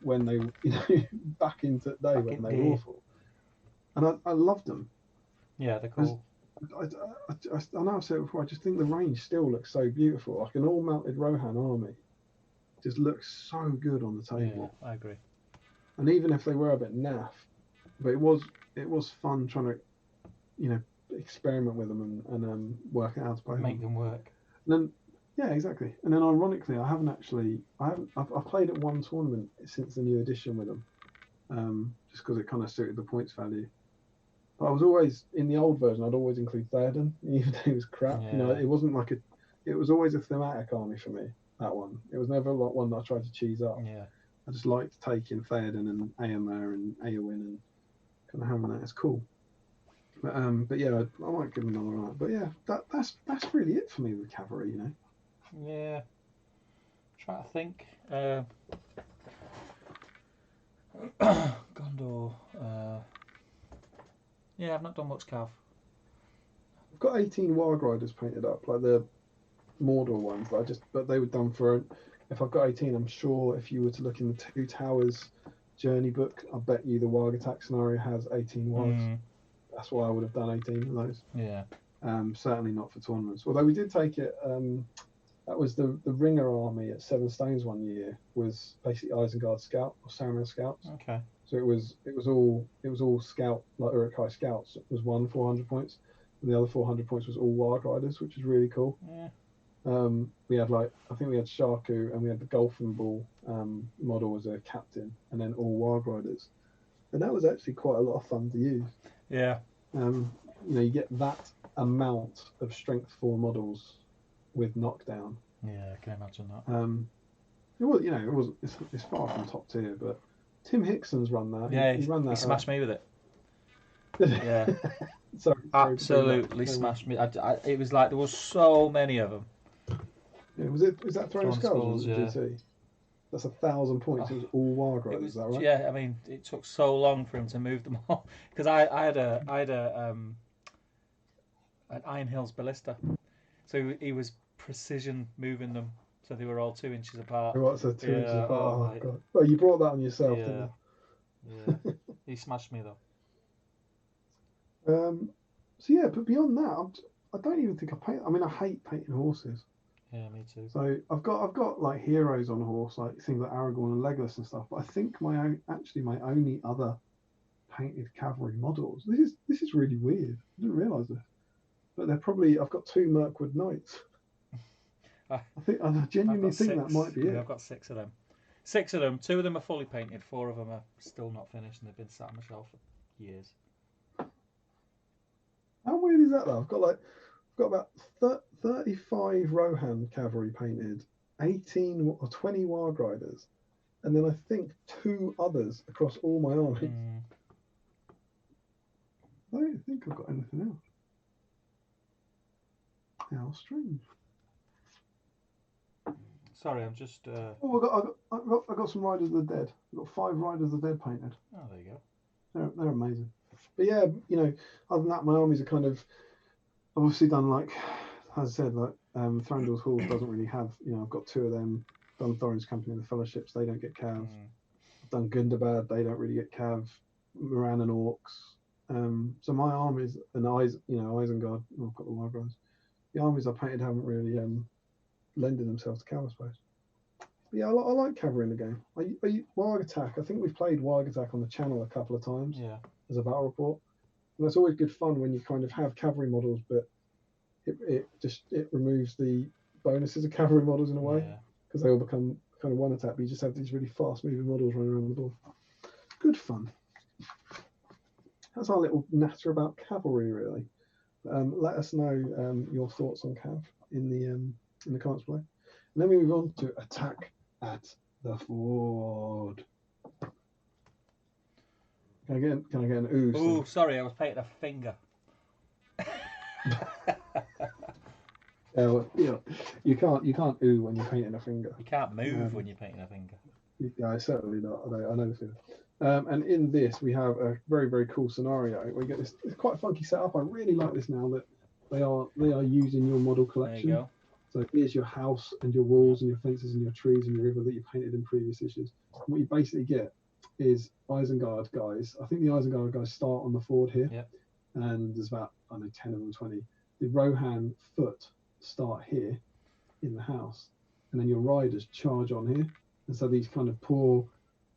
when they, you know, back into the day when they were awful, and I loved them. Yeah, they're cool. I know I've said it before. I just think the range still looks so beautiful. Like an all-mounted Rohan army, just looks so good on the table. Yeah, I agree. And even if they were a bit naff, but it was fun trying to, you know, experiment with them and work out how to play Make them work. And then, yeah, exactly. And then ironically, I've played at one tournament since the new edition with them, just because it kind of suited the points value. But I was always, in the old version, I'd always include Theoden, even though he was crap. Yeah. You know, it wasn't like it was always a thematic army for me, that one. It was never like one that I tried to cheese up. Yeah. I just liked taking Theoden and Aemir and Eowyn and kind of having that. It's cool. But yeah, I might give them another one. But yeah, that's really it for me with cavalry, you know. Yeah. Trying to think. Gondor. Yeah, I've not done much cav. I've got 18 Warg Riders painted up, like the Mordor ones. But they were done for. If I've got 18, I'm sure if you were to look in the Two Towers journey book, I bet you the Warg attack scenario has 18 Wargs. That's why I would have done 18 of those. Yeah. Certainly not for tournaments. Although we did take it. That was the Ringer army at Seven Stones one year. Was basically Isengard Scout or Saruman Scouts. Okay. So it was all Scout, like Uruk-hai Scouts. It was 400 points, and the other 400 points was all Warg Riders, which was really cool. Yeah. We had I think we had Sharku and we had the Golfing Ball model as a captain, and then all Warg Riders, and that was actually quite a lot of fun to use. Yeah. You know, you get that amount of strength 4 models with knockdown. Yeah, I can imagine that. It was, you know, it's far from top tier, but Tim Hickson's run that. Yeah, he ran that. He smashed me with it. Yeah. sorry, Absolutely smashed me. It was like there was so many of them. Yeah, was that Throne of Skulls? Yeah. GT? That's 1,000 points. It was all Warg Riders, is that right? Yeah, I mean, it took so long for him to move them all because I had an Iron Hills Ballista, so he was precision moving them, so they were all 2 inches apart. What, so 2 inches apart? Oh god! Well, you brought that on yourself, didn't you? Yeah. He smashed me though. So yeah, but beyond that, I don't even think I paint. I mean, I hate painting horses. Yeah, me too. So I've got like heroes on a horse, like things like Aragorn and Legolas and stuff. But I think my only other painted cavalry models. This is really weird. I didn't realise this, but I've got 2 Mirkwood Knights. I genuinely think that might be it. I've got 6 of them. 6 of them. 2 of them are fully painted. 4 of them are still not finished, and they've been sat on the shelf for years. How weird is that though? I've got about 35 Rohan cavalry painted, 18 or 20 Warg Riders, and then I think 2 others across all my armies. I don't think I've got anything else. How strange. Sorry, I'm just. Oh, I got some Riders of the Dead. I've got 5 Riders of the Dead painted. Oh, there you go. They're amazing. But yeah, you know, other than that, my armies are kind of. I've obviously done, like, as I said, like Thranduil's Hall doesn't really have. You know, I've got 2 of them. Done Thorin's Company and the Fellowships. They don't get cav. I've done Gundabad. They don't really get cav. Moran and Orcs. So my armies and Isengard. I've got the Warg Riders. The armies I painted haven't really lended themselves to cav, I suppose. But yeah, I like cavalry in the game. Warg Attack. I think we've played Warg Attack on the channel a couple of times. Yeah. As a battle report, and that's always good fun when you kind of have cavalry models, but it removes the bonuses of cavalry models in a way, because they all become kind of one attack. But you just have these really fast moving models running around the board. Good fun. That's our little natter about cavalry, really. Let us know your thoughts on cav in the comments below, and then we move on to attack at The Ford. Can I get an ooh? Ooh, sorry, I was painting a finger. Yeah, you can't ooh when you're painting a finger. You can't move when you're painting a finger. Yeah, certainly not. I know the feeling. And in this, we have a very, very cool scenario. We get this. It's quite a funky setup. I really like this now that they are using your model collection. There you go. So here's your house and your walls and your fences and your trees and your river that you painted in previous issues. And what you basically get is Isengard guys. I think the Isengard guys start on the Ford here, Yep. and there's about 10 of them, 20. The Rohan foot start here in the house, and then your riders charge on here. And so these kind of poor,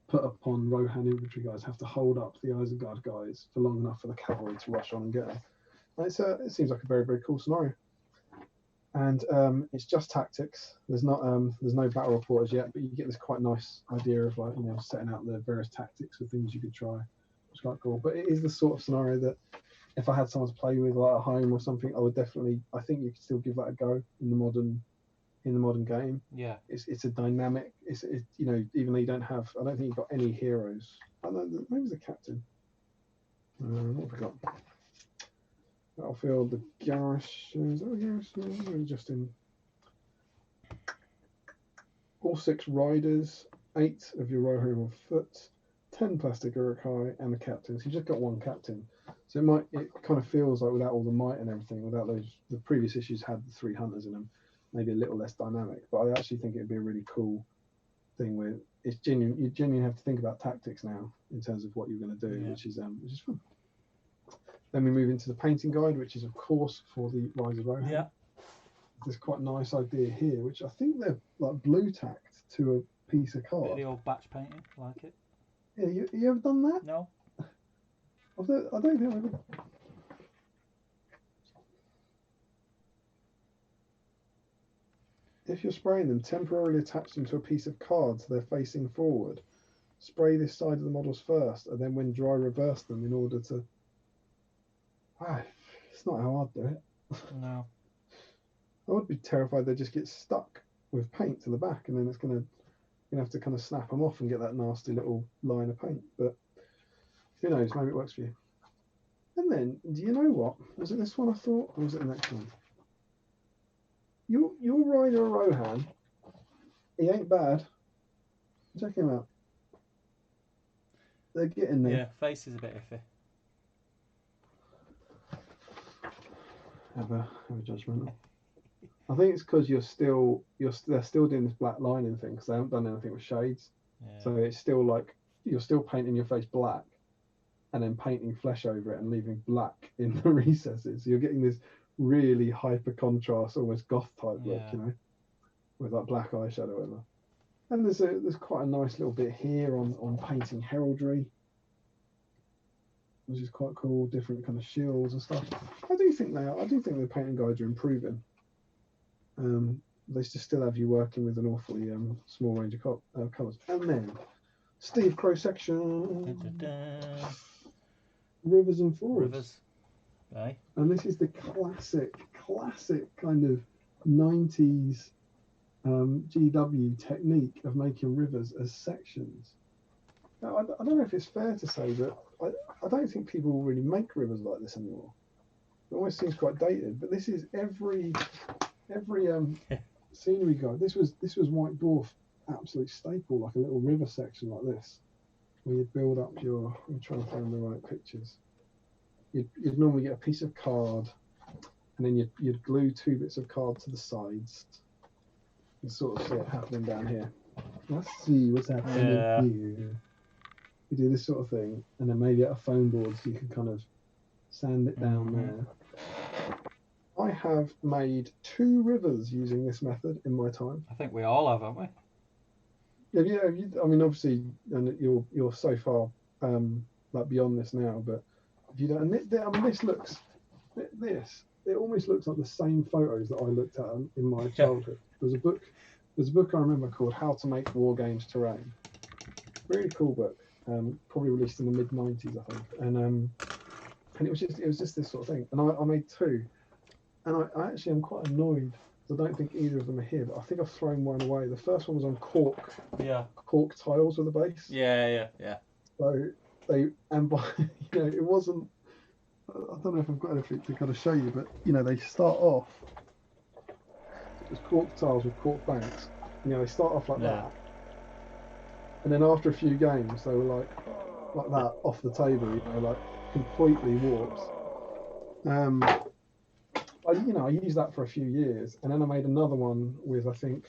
put upon Rohan infantry guys have to hold up the Isengard guys for long enough for the cavalry to rush on and get them. And it seems like a very, very cool scenario. And it's just tactics. There's no battle reporters yet, but you get this quite nice idea of setting out the various tactics of things you could try. It's quite cool. But it is the sort of scenario that if I had someone to play with, like at home or something, I think you could still give that a go in the modern game. Yeah. It's a dynamic. It's even though you don't have, I don't think you've got any heroes. I don't know, maybe the captain. What have we got? Battlefield, the garrisons. Oh, garrisons. Just in all 6 riders, 8 of your Rohan on foot, 10 plastic Urukai, and the captain. So you just got one captain. So it kind of feels like without all the might and everything, without the previous issues had the 3 hunters in them, maybe a little less dynamic. But I actually think it'd be a really cool thing where it's genuine. You genuinely have to think about tactics now in terms of what you're going to do, which is fun. Then we move into the painting guide, which is of course for the Rise of Rohan. Yeah. There's quite a nice idea here, which I think they're like blue tacked to a piece of card. The old batch painting, like it. Yeah, you ever done that? No. I don't think I've ever. If you're spraying them, temporarily attach them to a piece of card so they're facing forward. Spray this side of the models first, and then when dry, reverse them in order to. It's not how I'd do it. No. I would be terrified they just get stuck with paint to the back, and then you're gonna have to kind of snap them off and get that nasty little line of paint. But who knows? Maybe it works for you. And then, do you know what? Was it this one I thought, or was it the next one? Your rider Rohan, he ain't bad. Check him out. They're getting there. Yeah, face is a bit iffy. Have a judgment. I think it's because they're still doing this black lining thing because they haven't done anything with shades. Yeah. So it's still like you're still painting your face black, and then painting flesh over it and leaving black in the recesses. So you're getting this really hyper contrast, almost goth type look, with like black eyeshadow over. And there's quite a nice little bit here on painting heraldry, which is quite cool. Different kind of shields and stuff. I do think the painting guides are improving. They still have you working with an awfully small range of colours. And then Steve Crow section. Rivers and Fords. Rivers. Aye. And this is the classic kind of 90s GW technique of making rivers as sections. Now, I don't know if it's fair to say that I don't think people really make rivers like this anymore. It almost seems quite dated, but this is every scenery guide. This was White Dwarf absolute staple, like a little river section like this, where you build up your. I'm trying to find the right pictures. You'd normally get a piece of card, and then you'd glue 2 bits of card to the sides. You sort of see it happening down here. Let's see what's happening here. You do this sort of thing, and then maybe at a foam board so you can kind of sand it down there. I have made 2 rivers using this method in my time. I think we all have, haven't we? Have you, I mean, obviously, and you're so far like beyond this now, but if you don't, I mean, it almost looks like the same photos that I looked at in my childhood. There's a book I remember called How to Make War Games Terrain. Really cool book. Probably released in the mid '90s, I think. And it was just this sort of thing. And I made 2. And I actually am quite annoyed I don't think either of them are here, but I think I've thrown one away. The first one was on cork Yeah. tiles with the base. Yeah. So and by it wasn't. I don't know if I've got anything to kind of show you, but they start off as cork tiles with cork banks. They start off like that, and then after a few games, they were like that off the table. Like completely warped. I used that for a few years, and then I made another one with I think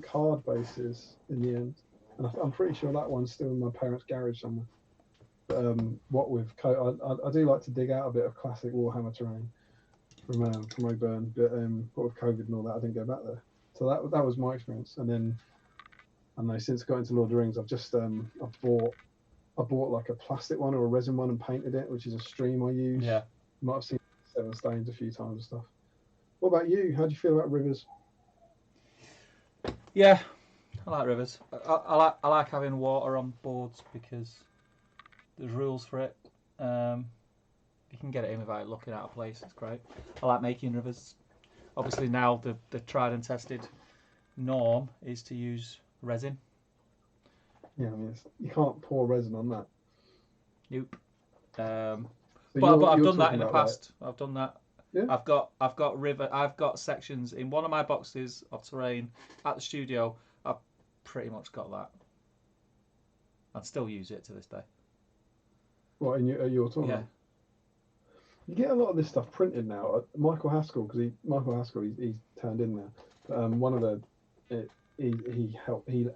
card bases in the end, and I'm pretty sure that one's still in my parents' garage somewhere. What with I do like to dig out a bit of classic Warhammer terrain from O'Byrne, but what with COVID and all that, I didn't go back there. So that was my experience, and then I know since I got into Lord of the Rings, I've just I bought like a plastic one or a resin one and painted it, which is a stream I use. Yeah. You might have seen Seven Stains a few times and stuff. What about you? How do you feel about rivers? Yeah, I like rivers. I like having water on boards because there's rules for it. You can get it in without looking at a place. It's great. I like making rivers. Obviously now the tried and tested norm is to use resin. Yeah, I mean you can't pour resin on that. Nope. So but I've you're done that in the talking about, past. I've done that. Yeah. I've got sections in one of my boxes of terrain at the studio. I've pretty much got that. I'd still use it to this day. What you're talking Yeah. about? You get a lot of this stuff printed now. Michael Haskell, he's turned in there. One of the he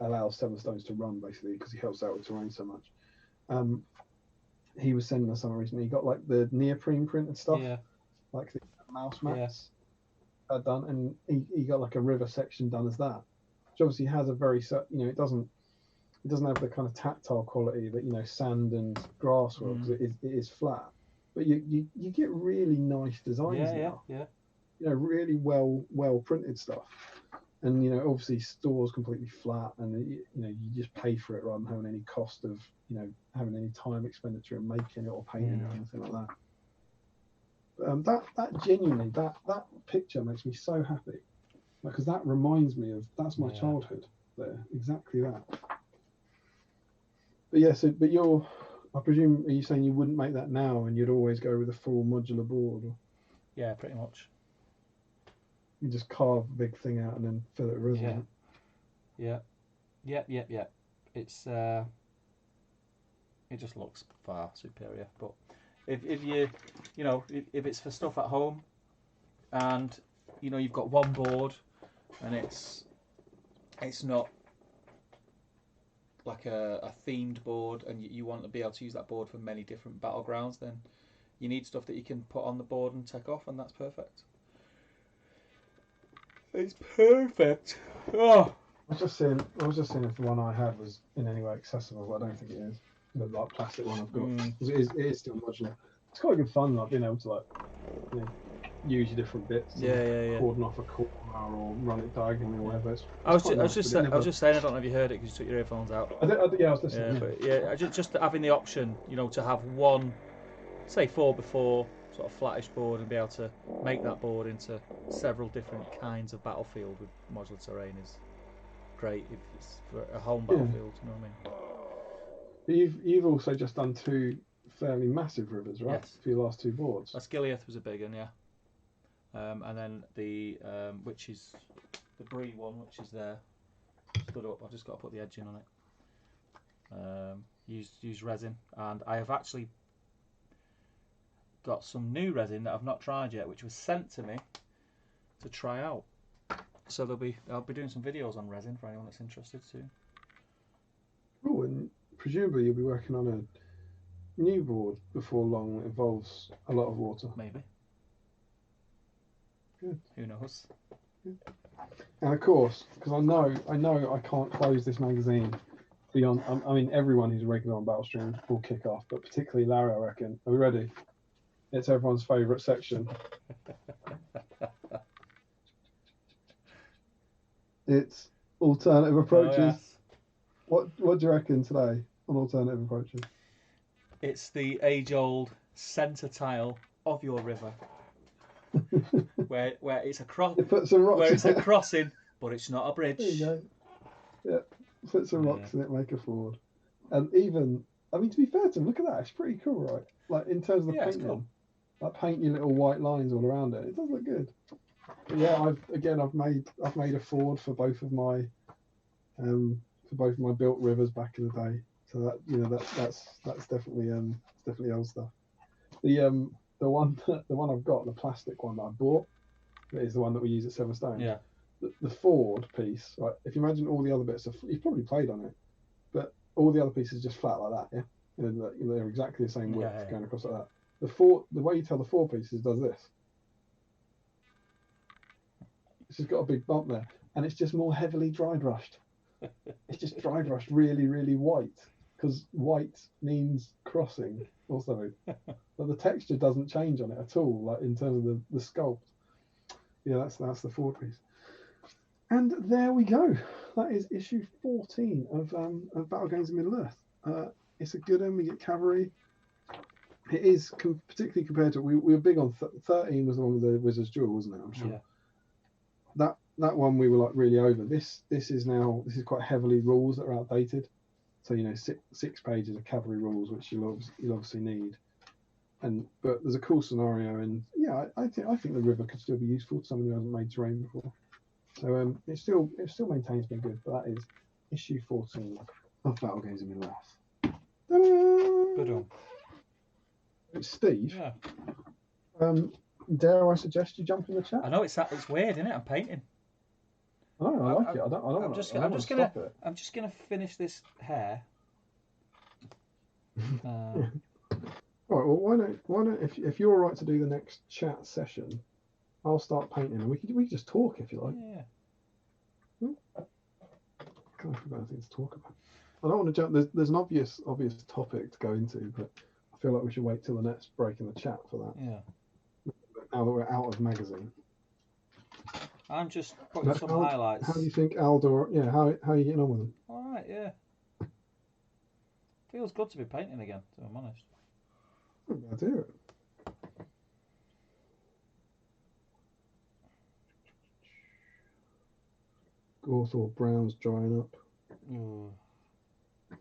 allows Seven Stones to run basically because he helps out with terrain so much. He was sending us some recently. He got like the neoprene printed stuff, like the mouse mats done, and he got like a river section done as that, which obviously has a very it doesn't have the kind of tactile quality that sand and grass will because it is flat. But you get really nice designs now. Yeah. Really well printed stuff. And obviously store's completely flat, and you just pay for it rather than having any cost of having any time expenditure in making it or painting it or anything like that. That genuinely that picture makes me so happy because that reminds me of that's my childhood there, exactly that. But yeah, I presume, are you saying you wouldn't make that now and you'd always go with a full modular board? Or Yeah, pretty much. you just carve a big thing out and then fill it with resin? Yeah. It's it just looks far superior. But if you if it's for stuff at home and you've got one board and it's not like a themed board and you want to be able to use that board for many different battlegrounds, then you need stuff that you can put on the board and take off, and that's perfect. It's perfect. Oh. I was just seeing if the one I had was in any way accessible, but I don't think it is. The like plastic one I've got, it is still modular. It's quite good fun, like being able to use your different bits. Cordon off a corner or run it diagonally or whatever. I was just saying. I don't know if you heard it because you took your earphones out. I was listening. Just having the option, to have one, say 4x4 sort of flattish board and be able to make that board into several different kinds of battlefield with modular terrain is great if it's for a home battlefield. You know what I mean? But you've also just done 2 fairly massive rivers, right? Yes. For your last 2 boards. Skiliath was a big one, yeah. And then the which is the Brie one, which is there, stood up. I've just got to put the edging on it. Use resin, and I have actually got some new resin that I've not tried yet, which was sent to me to try out. So I'll be doing some videos on resin for anyone that's interested soon. Oh, and presumably you'll be working on a new board before long that involves a lot of water. Maybe. Good. Who knows? Good. And of course, because I know I can't close this magazine beyond. I mean, everyone who's regular on Battlestream will kick off, but particularly Larry, I reckon. Are we ready? It's everyone's favourite section. It's alternative approaches. Oh, yes. What do you reckon today on alternative approaches? It's the age-old centre tile of your river, where it's a cross, You put some rocks where in it's a it. crossing, but it's not a bridge. There you go. Yeah, put some rocks in it, make a ford. And even, I mean, to be fair to them, look at that. It's pretty cool, right? Like in terms of the It's painting, cool. like paint your little white lines all around it. It does look good. But yeah, I've made a ford for both of my built rivers back in the day. So that that's definitely old stuff. The one I've got, the plastic one that I bought, is the one that we use at Seven Stones. Yeah. The Ford piece, right? If you imagine all the other bits, you've probably played on it, but all the other pieces just flat like that, yeah. They're exactly the same width going across like that. The way you tell the four pieces does this. It's just got a big bump there, and it's just more heavily dry brushed. It's just dry brushed really, really white, because white means crossing or something. But the texture doesn't change on it at all, like in terms of the sculpt. Yeah, that's the Ford piece. And there we go. That is issue 14 of Battle Games of Middle Earth. It's a good one. We get cavalry. It is particularly compared to we were big on 13 was the one with the Wizard's Duel, wasn't it? I'm sure. Yeah. That one we were like really over. This is quite heavily rules that are outdated. So six pages of cavalry rules, which you'll obviously need. But there's a cool scenario, and yeah, I think the river could still be useful to someone who hasn't made terrain before. So it still maintains being good. But that is issue 14 of Battle Games of Middle Earth. Good one. It's Steve. Yeah. Dare I suggest you jump in the chat? I know it's weird, isn't it? I'm painting. Oh, I like it. I'm just gonna finish this hair. All right. Well, why don't if you're all right to do the next chat session, I'll start painting, and we can just talk if you like. Yeah. Can't think of anything to talk about. I don't want to jump. There's an obvious topic to go into, but I feel like we should wait till the next break in the chat for that. Yeah. Now that we're out of magazine. I'm just putting some highlights. How do you think Aldor? Yeah. How are you getting on with them? All right. Yeah. Feels good to be painting again, to be honest. I'm glad to hear it. Gawthorpe Brown's drying up.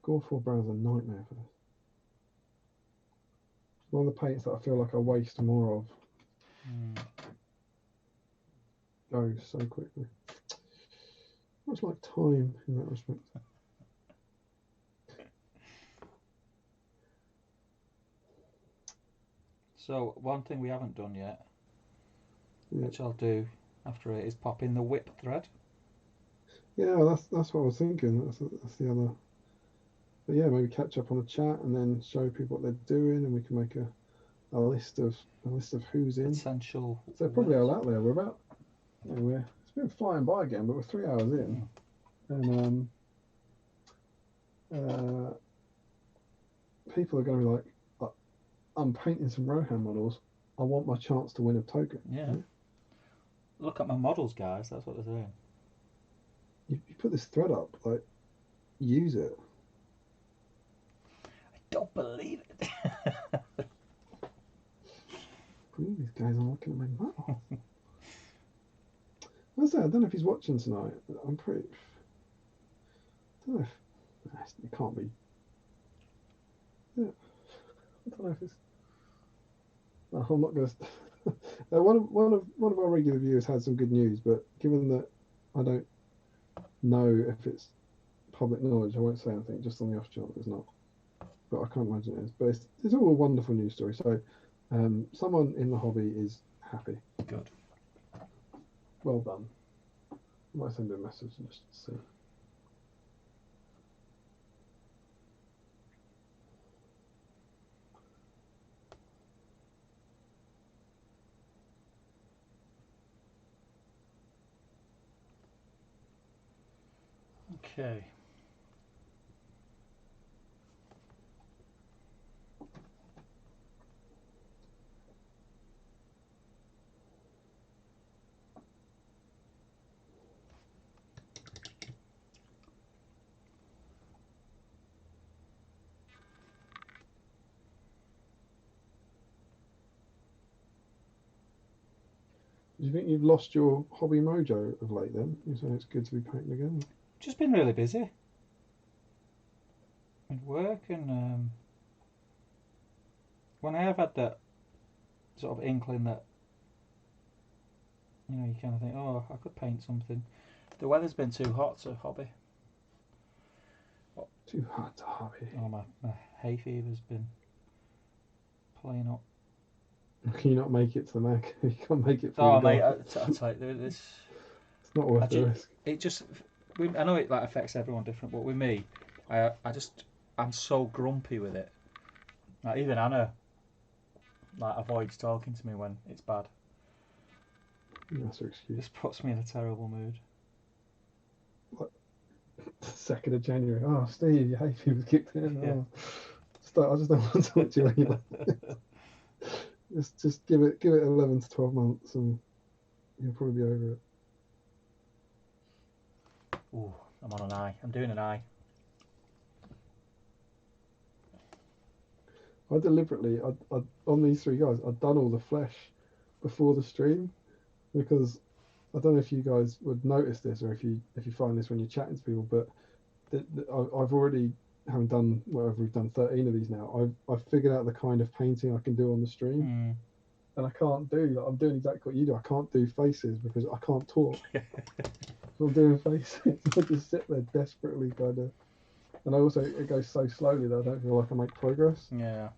Gawthorpe Brown's a nightmare for this. It's one of the paints that I feel like I waste more of. Goes so quickly. Much like time in that respect. So one thing we haven't done yet, which I'll do after it, is pop in the whip thread. Yeah, that's what I was thinking. That's the other. But yeah, maybe catch up on the chat and then show people what they're doing, and we can make a list of who's in. Potential. So probably all out there. We're about. It's been flying by again, but we're 3 hours in, and people are going to be like, I'm painting some Rohan models. I want my chance to win a token. Yeah. Look at my models, guys. That's what they're saying. You put this thread up, like, use it. I don't believe it. These guys are looking at my models. I don't know if he's watching tonight. I'm pretty. I don't know if it can't be. Yeah. I don't know if it's. No, I'm not going to. One of our regular viewers had some good news, but given that I don't know if it's public knowledge, I won't say anything. Just on the off chance it's not. But I can't imagine it is. But it's all a wonderful news story. So someone in the hobby is happy. Good. Well done. I might send a message just to see. Okay. Do you think you've lost your hobby mojo of late then? You say it's good to be painting again? Just been really busy. With work and when I have had that sort of inkling that, you know, you kind of think, oh, I could paint something. The weather's been too hot to hobby. Too hot to hobby. Oh, my hay fever's been playing up. Can you not make it to the Mac? You can't make it. Oh, mate, I tell you, this. It's not worth the risk. It just, I know it like affects everyone different, but with me, I'm so grumpy with it. Like even Anna, like avoids talking to me when it's bad. That's her excuse. This puts me in a terrible mood. What? 2nd of January. Oh, Steve, your hay fever's kicked in. Yeah. Oh. I just don't want to talk to you anymore. just give it 11 to 12 months and you'll probably be over it. Ooh, I'm on an eye. I'm doing an eye. I deliberately, on these 3 guys, I'd done all the flesh before the stream because I don't know if you guys would notice this or if you find this when you're chatting to people, but I've already, having done whatever we've done 13 of these now, I've figured out the kind of painting I can do on the stream. And I can't do, like, I'm doing exactly what you do. I can't do faces because I can't talk. So I'm doing faces. I just sit there desperately kind of. And it goes so slowly that I don't feel like I make progress. Yeah.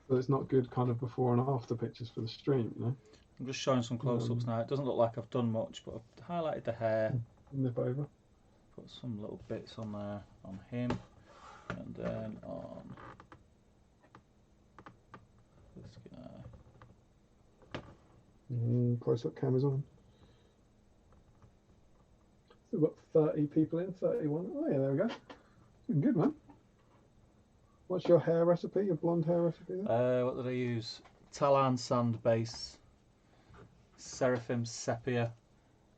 So it's not good kind of before and after pictures for the stream, you know? I'm just showing some close-ups now. It doesn't look like I've done much, but I've highlighted the hair. Nip over. Put some little bits on there on him. And then on this guy. Close-up cameras on. We've got 30 people in, 31. Oh yeah, there we go. Doing good, man. What's your hair recipe? Your blonde hair recipe there? What did I use? Talan sand base, Seraphim sepia,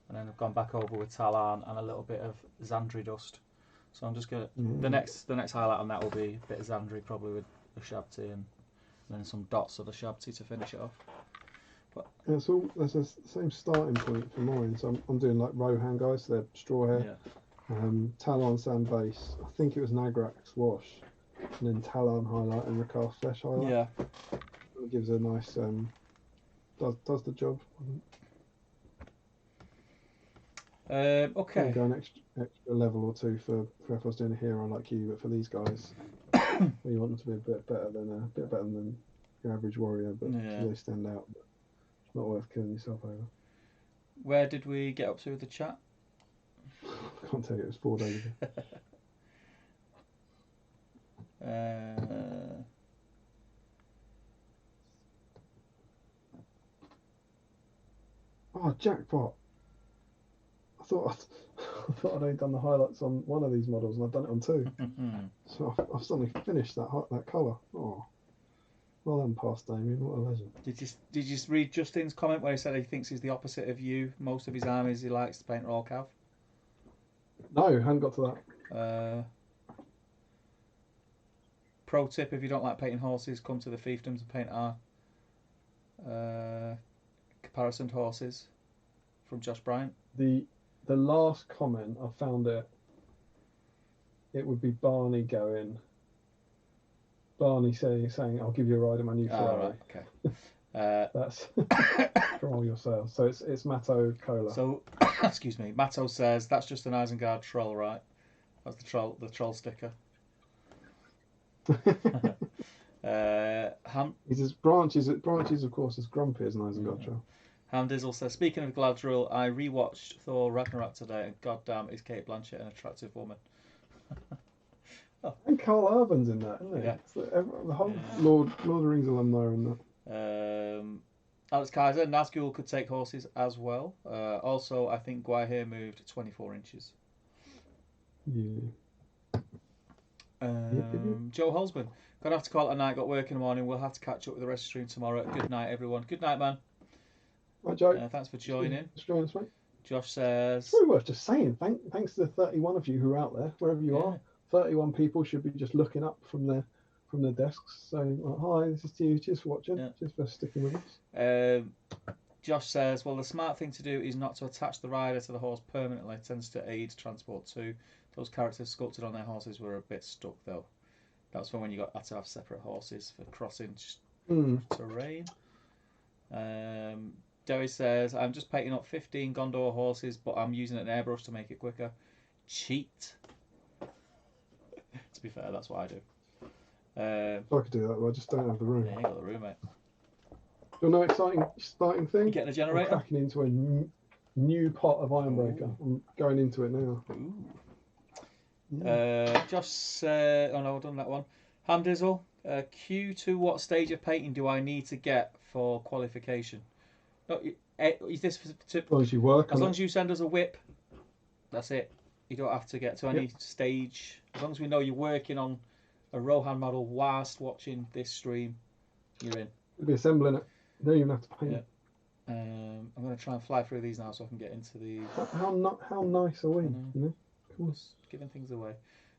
and then I've gone back over with Talan and a little bit of Xandri dust. So I'm just gonna the next highlight on that will be a bit of Xandri, probably with the Shabti and then some dots of the Shabti to finish it off. But yeah, that's the same starting point for mine. So I'm doing like Rohan guys, so they're straw hair. Yeah. Talon sand base. I think it was Nagrax wash, and then Talon highlight and Recast flesh highlight. Yeah. It gives a nice does the job. Okay. Go an extra level or 2 for if I was doing a hero like you, but for these guys, you want them to be a bit better than your average warrior, but they stand out. But it's not worth killing yourself over. Where did we get up to with the chat? I can't tell you. It was 4 days ago. Oh, jackpot! I thought I'd only done the highlights on one of these models, and I've done it on 2. So I've suddenly finished that colour. Oh, well done, past Damien. What a legend! Did you read Justin's comment where he said he thinks he's the opposite of you? Most of his armies he likes to paint raw cav. No, hadn't got to that. Pro tip: if you don't like painting horses, come to the fiefdoms and paint our caparisoned horses from Josh Bryant. The last comment, I found it would be Barney saying I'll give you a ride in my new Ferrari. Right, okay. That's from all your sales. So it's Matto Cola. So excuse me, Matto says that's just an Isengard troll, right? That's the troll sticker. He says branches of course is grumpy as an Isengard troll. Hamdizzle says, speaking of Galadriel, I rewatched Thor Ragnarok today, and goddamn, is Kate Blanchett an attractive woman? And Carl Urban's in that, isn't he? Yeah. The whole Lord of the Rings alumni are in that. Alex Kaiser, Nazgul could take horses as well. Also, I think Gwaihir moved 24 inches. Yeah. Joe Holzman, gonna have to call it a night. Got work in the morning. We'll have to catch up with the rest of the stream tomorrow. Good night, everyone. Good night, man. Right, Joe. Thanks for joining. Join us, mate. Josh says, it's probably worth just saying thanks to the 31 of you who are out there, wherever you are. 31 people should be just looking up from their desks saying, hi, this is to you. Cheers for watching. Cheers for sticking with us. Josh says, well, the smart thing to do is not to attach the rider to the horse permanently. It tends to aid transport too. Those characters sculpted on their horses were a bit stuck though. That's for when you had to have separate horses for crossing terrain. Derry says, I'm just painting up 15 Gondor horses, but I'm using an airbrush to make it quicker. Cheat. To be fair, that's what I do. I could do that, but I just don't have the room. Yeah, you got the room, mate. Do you know exciting thing? You getting a generator? I'm cracking into a new pot of Ironbreaker. Ooh. I'm going into it now. Ooh. Yeah. Just oh no, I've done that one. Hamdizzle, Q2, what stage of painting do I need to get for qualification? No, is this As long as you work. as long as you send us a whip, that's it. You don't have to get to any stage. As long as we know you're working on a Rohan model whilst watching this stream, you're in. You'll be assembling it. You don't even have to paint it. I'm going to try and fly through these now so I can get into the. How nice are we? You know? Just giving things away.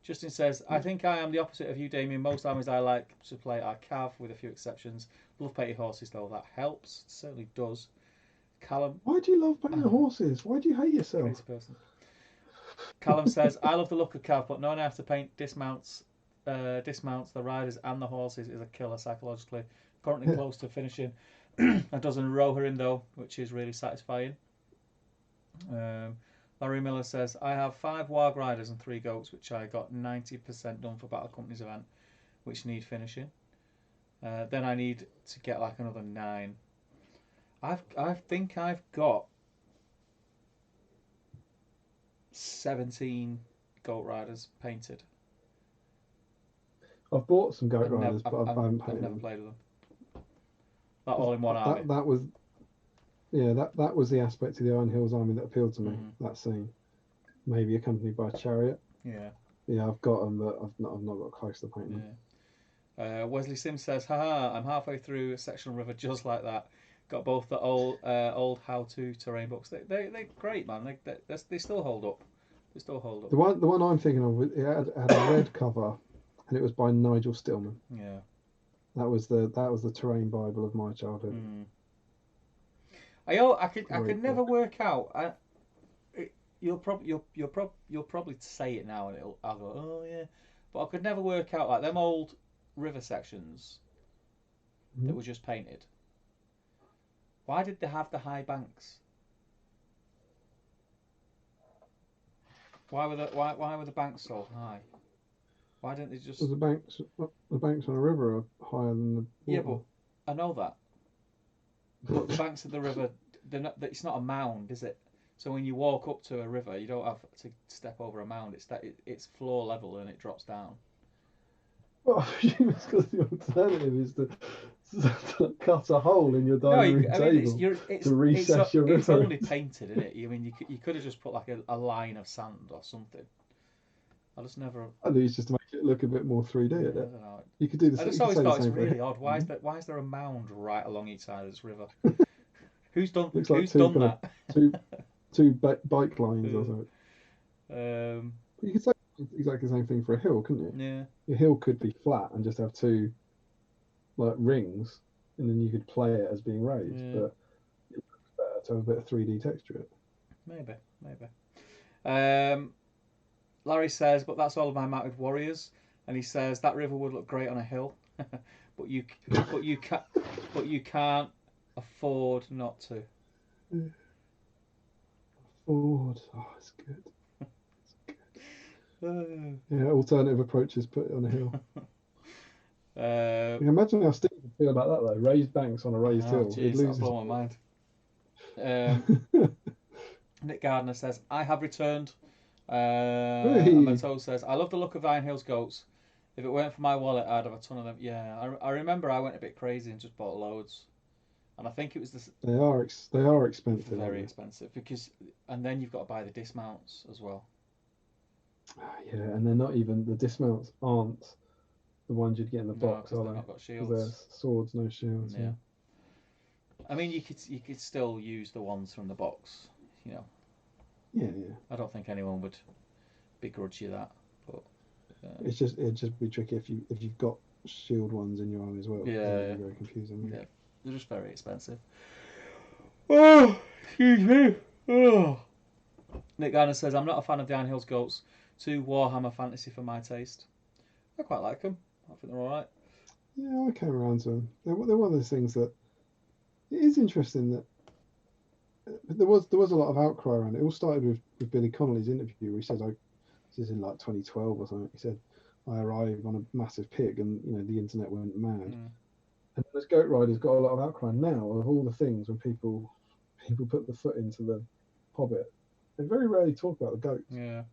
Justin says, I think I am the opposite of you, Damien. Most armies I like to play are cav, with a few exceptions. Love painted horses though, that helps. It certainly does. Callum. Why do you love painting horses? Why do you hate yourself? Crazy person. Callum says, I love the look of cav, but knowing I have to paint dismounts, the riders and the horses is a killer psychologically. Currently close to finishing a dozen Rohan though, which is really satisfying. Larry Miller says, I have 5 Warg riders and 3 goats, which I got 90% done for Battle Company's event, which need finishing. Then I need to get like another 9. I think I've got 17 goat riders painted. I've bought some goat riders, but I haven't I've painted never them. played with them. Not all in one army. That was the aspect of the Iron Hills army that appealed to me. That scene, maybe accompanied by a chariot. Yeah. Yeah, I've got them, but I've not got close to painting them. Yeah. Wesley Sims says, haha, I'm halfway through a sectional river just like that. Got both the old how-to terrain books. They're great, man. They still hold up. They still hold up. The one I'm thinking of, it had a red cover, and it was by Nigel Stillman. Yeah. That was the terrain bible of my childhood. I could never work out. You'll probably say it now, and I'll go, oh yeah, but I could never work out like them old river sections that were just painted. Why did they have the high banks? Why were the banks so high? Why didn't they just? Well, the banks on a river are higher than the water. Yeah, but I know that. But the banks of the river, it's not a mound, is it? So when you walk up to a river, you don't have to step over a mound. It's floor level and it drops down. Well, I presume it's because the alternative is to cut a hole in your dining room table to recess your river. It's only painted, isn't it? I mean, you could have just put like a line of sand or something. I just never. I think it's just to make it look a bit more 3D. I don't know. You could do the I just always thought it's really odd. Why is there a mound right along each side of this river? Who's done that? Two bike lines or something. You could say exactly the same thing for a hill, couldn't you? Yeah. Your hill could be flat and just have 2 like rings, and then you could play it as being raised. Yeah. But it's better to have a bit of 3D texture. Maybe. Larry says, but that's all of my mounted warriors, and he says that river would look great on a hill, but you can't afford not to. Afford, it's good. Yeah, alternative approaches, put it on a hill. Imagine how Steve would feel about that though. Raised banks on a raised hill. Geez, that'll blow my mind. Nick Gardner says, I have returned. Amato says, I love the look of Iron Hills goats. If it weren't for my wallet, I'd have a ton of them. Yeah, I remember I went a bit crazy and just bought loads. And I think it was this. They are expensive. Very expensive and then you've got to buy the dismounts as well. Yeah, and they're not even the dismounts aren't the ones you'd get in the box, are they? They've not got shields. They're swords, no shields. Yeah. I mean, you could still use the ones from the box, you know. Yeah. I don't think anyone would begrudge you that, but it'd just be tricky if you've got shield ones in your army as well. Yeah. It'd be very confusing. Yeah, they're just very expensive. Oh, excuse me. Oh. Nick Garner says, I'm not a fan of the Iron Hills goats. Too Warhammer fantasy for my taste. I quite like them. I think they're alright. Yeah, I came around to them. They're one of those things that it is interesting that there was a lot of outcry around it. It all started with Billy Connolly's interview where he says, this is in like 2012 or something. He said, I arrived on a massive pig and the internet went mad. And this Goat Rider's got a lot of outcry now of all the things when people put the foot into the Hobbit. They very rarely talk about the goats. Yeah.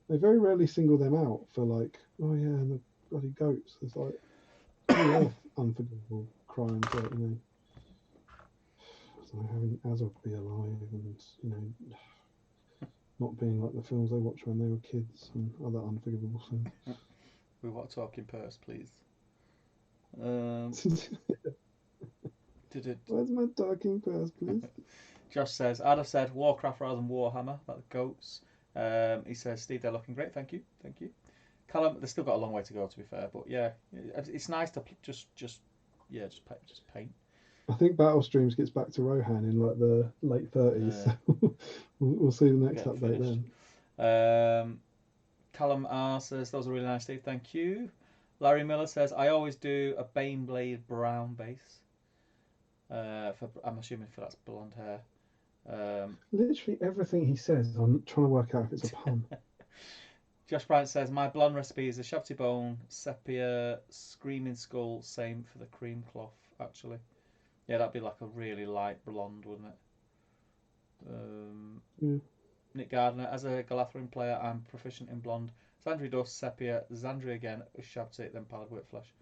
They very rarely single them out for like, oh yeah, and the bloody goats. There's like unforgivable crimes that, having Azog be alive and, not being like the films they watched when they were kids and other unforgivable things. We want to talk in purse, please. Where's my talking purse, please? Josh says, I'd have said Warcraft rather than Warhammer, about the goats. He says, Steve, they're looking great. Thank you. Callum, they've still got a long way to go, to be fair, but yeah, it's nice to just paint. I think Battle Streams gets back to Rohan in like the late 30s. So we'll see the next update finished. then. Callum R says, those are really nice, Steve. Thank you. Larry Miller says, I always do a Baneblade brown base. I'm assuming for that's blonde hair. Literally everything he says, I'm trying to work out if it's a pun. Josh Bryant says, my blonde recipe is a Shavty Bone, Sepia, Screaming Skull, same for the cream cloth, actually. Yeah, that'd be like a really light blonde, wouldn't it? Nick Gardner, as a Galatharin player, I'm proficient in blonde. Zandri Dust, Sepia, Zandri again, Shabtik, then Pallid Whip Flesh.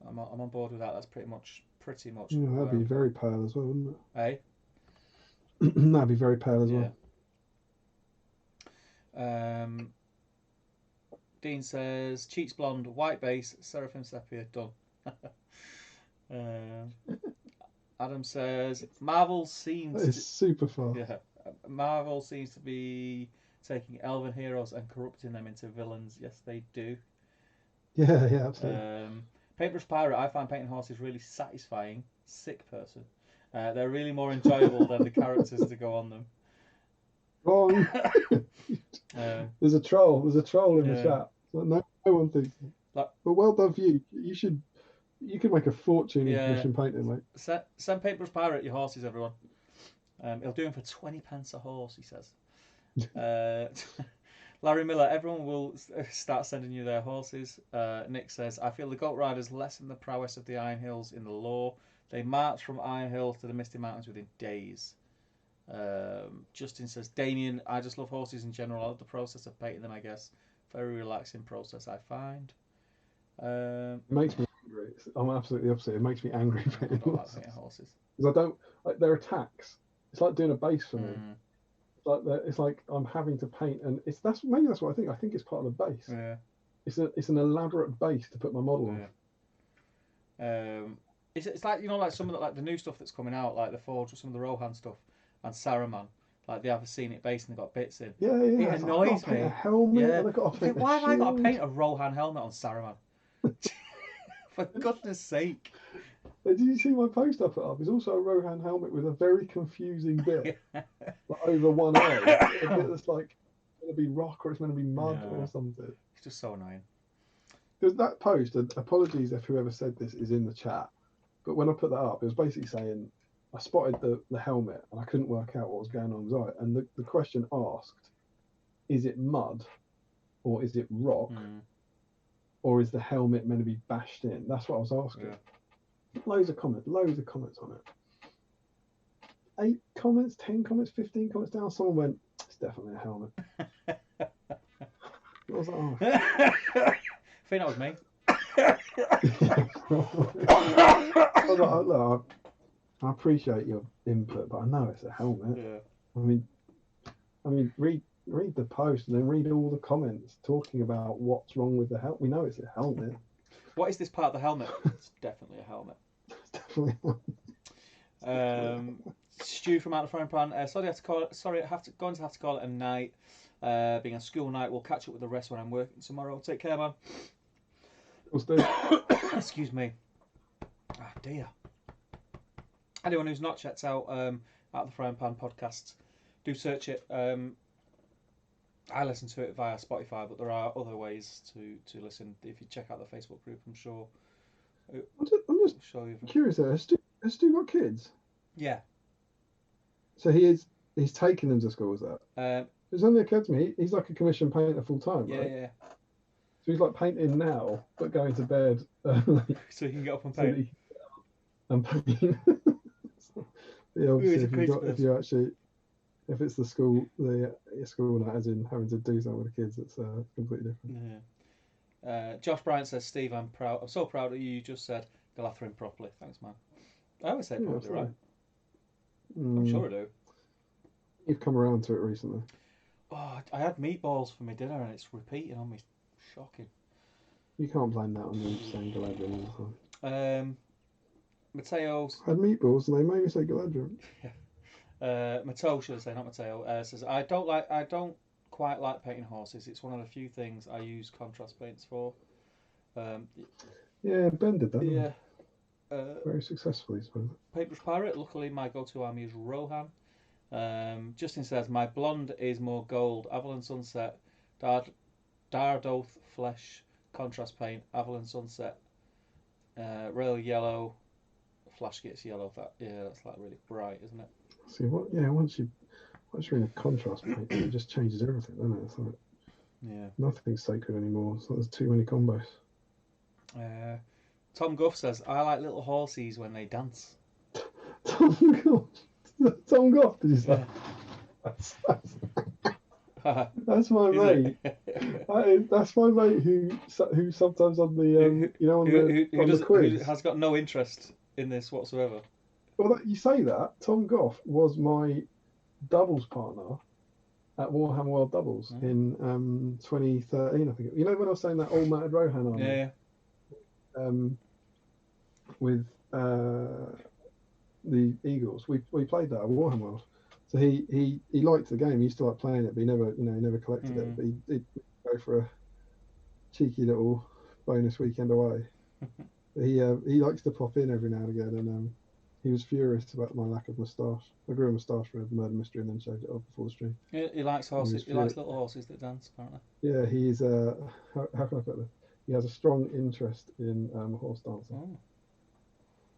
I'm on board with that. That's pretty much. Yeah, that'd be very pale as well, wouldn't it? Hey? That'd be very pale as well. Dean says, Cheats blonde, white base, Seraphim Sepia, done. Adam says, Marvel seems that is super fast. Yeah, Marvel seems to be taking elven heroes and corrupting them into villains. Yes, they do. Yeah, absolutely. Paintbrush Pirate, I find painting horses really satisfying. Sick person. They're really more enjoyable than the characters to go on them. Wrong. There's a troll in the chat. No one thinks that. But well done for you. You could make a fortune in commission painting, mate. Send Paintbrush Pirate your horses, everyone. He'll do them for 20 pence a horse, he says. Larry Miller, everyone will start sending you their horses. Nick says, I feel the Goat Riders lessen the prowess of the Iron Hills in the lore. They march from Iron Hills to the Misty Mountains within days. Justin says, Damien, I just love horses in general. I love the process of painting them, I guess. Very relaxing process, I find. It makes me angry. I'm absolutely opposite. It makes me angry painting horses. Because I don't like their attacks. It's like doing a base for me. It's like I'm having to paint, and maybe that's what I think. I think it's part of the base. Yeah. It's an elaborate base to put my model on. It's like like some of the new stuff that's coming out, like the Forge or some of the Rohan stuff and Saruman. Like they have a scenic base and they've got bits in. Yeah. It annoys me. A helmet. Yeah. Why have I got to paint a Rohan helmet on Saruman? For goodness sake. Did you see my post I put up? It's also a Rohan helmet with a very confusing bit like over one eye. A bit that's like going to be rock or it's going to be mud or something. It's just so annoying. Because that post, apologies if whoever said this is in the chat, but when I put that up, it was basically saying I spotted the helmet and I couldn't work out what was going on inside. And the question asked, is it mud or is it rock or is the helmet meant to be bashed in? That's what I was asking. Yeah. Loads of comments on it. 8 comments, 10 comments, 15 comments down. Someone went, it's definitely a helmet. I was like, oh. I think that was me. I was like, look, I appreciate your input, but I know it's a helmet. Yeah. I mean, read the post and then read all the comments talking about what's wrong with the helmet. We know it's a helmet. What is this part of the helmet? It's definitely a helmet. It's definitely a helmet. Stu from Out of Frying Pan. Sorry, going to have to call it a night. Being a school night, we'll catch up with the rest when I'm working tomorrow. Take care, man. Excuse me. Ah, dear. Anyone who's not checked out at the Frying Pan Podcast. Do search it. I listen to it via Spotify, but there are other ways to listen. If you check out the Facebook group, I'm sure. I'm just curious there. Has Stu got kids? Yeah. So he's taking them to school, is that? Um, It's only occurred to me, he's like a commission painter full time, yeah, right? yeah. So he's like painting now, but going to bed early. So you can get up and So paint. and paint. Yeah, obviously, if it's the school night, as in having to do something with the kids, it's completely different. Yeah. Josh Bryant says, Steve, I'm proud. I'm so proud that you just said Galathrin properly. Thanks, man. I always say it properly, right? I'm sure I do. You've come around to it recently. Oh, I had meatballs for my dinner and it's repeating on me. Shocking. You can't blame that on you saying Galadriel all the time. Mateo's. I had meatballs and they made me say Galadriel. Mateo, should I say, not Mateo, says, I don't quite like painting horses. It's one of the few things I use contrast paints for. Yeah, Ben did that. Yeah. Very successfully. Paintbrush Pirate, luckily my go-to army is Rohan. Justin says, my blonde is more gold. Avalon Sunset, Dardoth Flesh, contrast paint, Avalon Sunset, Rail Yellow, Flash gets yellow. That's like really bright, isn't it? See what? Yeah, once you're in a contrast paint, it just changes everything, doesn't it? It's like, yeah, nothing's sacred anymore. It's like there's too many combos. Tom Guff says, I like little horses when they dance. Tom Goff, did you say? Yeah. That's my mate. That's my mate who sometimes on the the quiz who has got no interest in this whatsoever. Well, you say that. Tom Goff was my doubles partner at Warhammer World Doubles in 2013, I think. You know when I was saying that all mattered Rohan army? Yeah. With the Eagles, we played that at Warhammer World. So he liked the game. He used to like playing it, but he never collected it. But he did go for a cheeky little bonus weekend away. He likes to pop in every now and again, and he was furious about my lack of moustache. I grew a moustache for the Murder Mystery and then shaved it off before the stream. He likes horses. He likes little horses that dance, apparently. Yeah, he's how can I put this? He has a strong interest in horse dancing. Oh.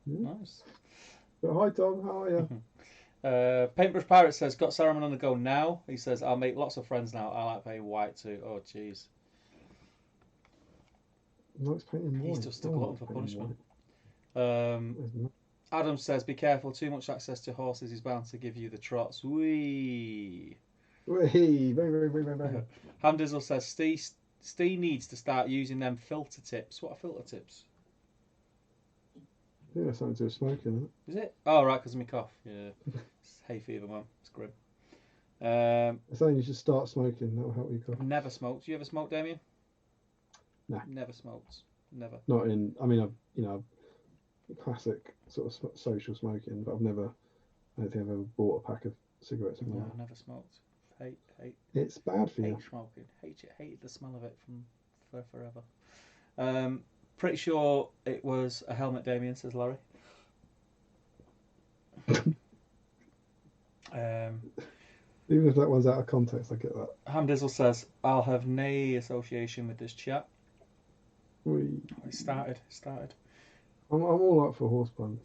Yeah. Nice. But hi Tom, how are you? Paintbrush Pirate says, got Saruman on the go now. He says, I'll make lots of friends now. I like painting white too. Oh, jeez. Likes painting white. He's just a glutton for punishment. Adam says, be careful. Too much access to horses is bound to give you the trots. Wee. Very, very, very, very. Hamdizzle says, Steve needs to start using them filter tips. What are filter tips? I think that's something to do with smoking, isn't it? Is it? Oh, right, because of my cough. Yeah. It's hay fever, man. It's grim. I'm saying you should start smoking. That'll help you cough. Never smoked. You ever smoked, Damien? No. Never smoked. Never. Not in. I mean, classic sort of social smoking, but I don't think I've ever bought a pack of cigarettes. No, I never smoked. Hate. It's bad for you. Hate smoking. Hate the smell of it for forever. Pretty sure it was a helmet, Damien, says Larry. Even if that one's out of context, I get that. Hamdizzle says, I'll have nae association with this chat. It started. I'm all up for horse puns.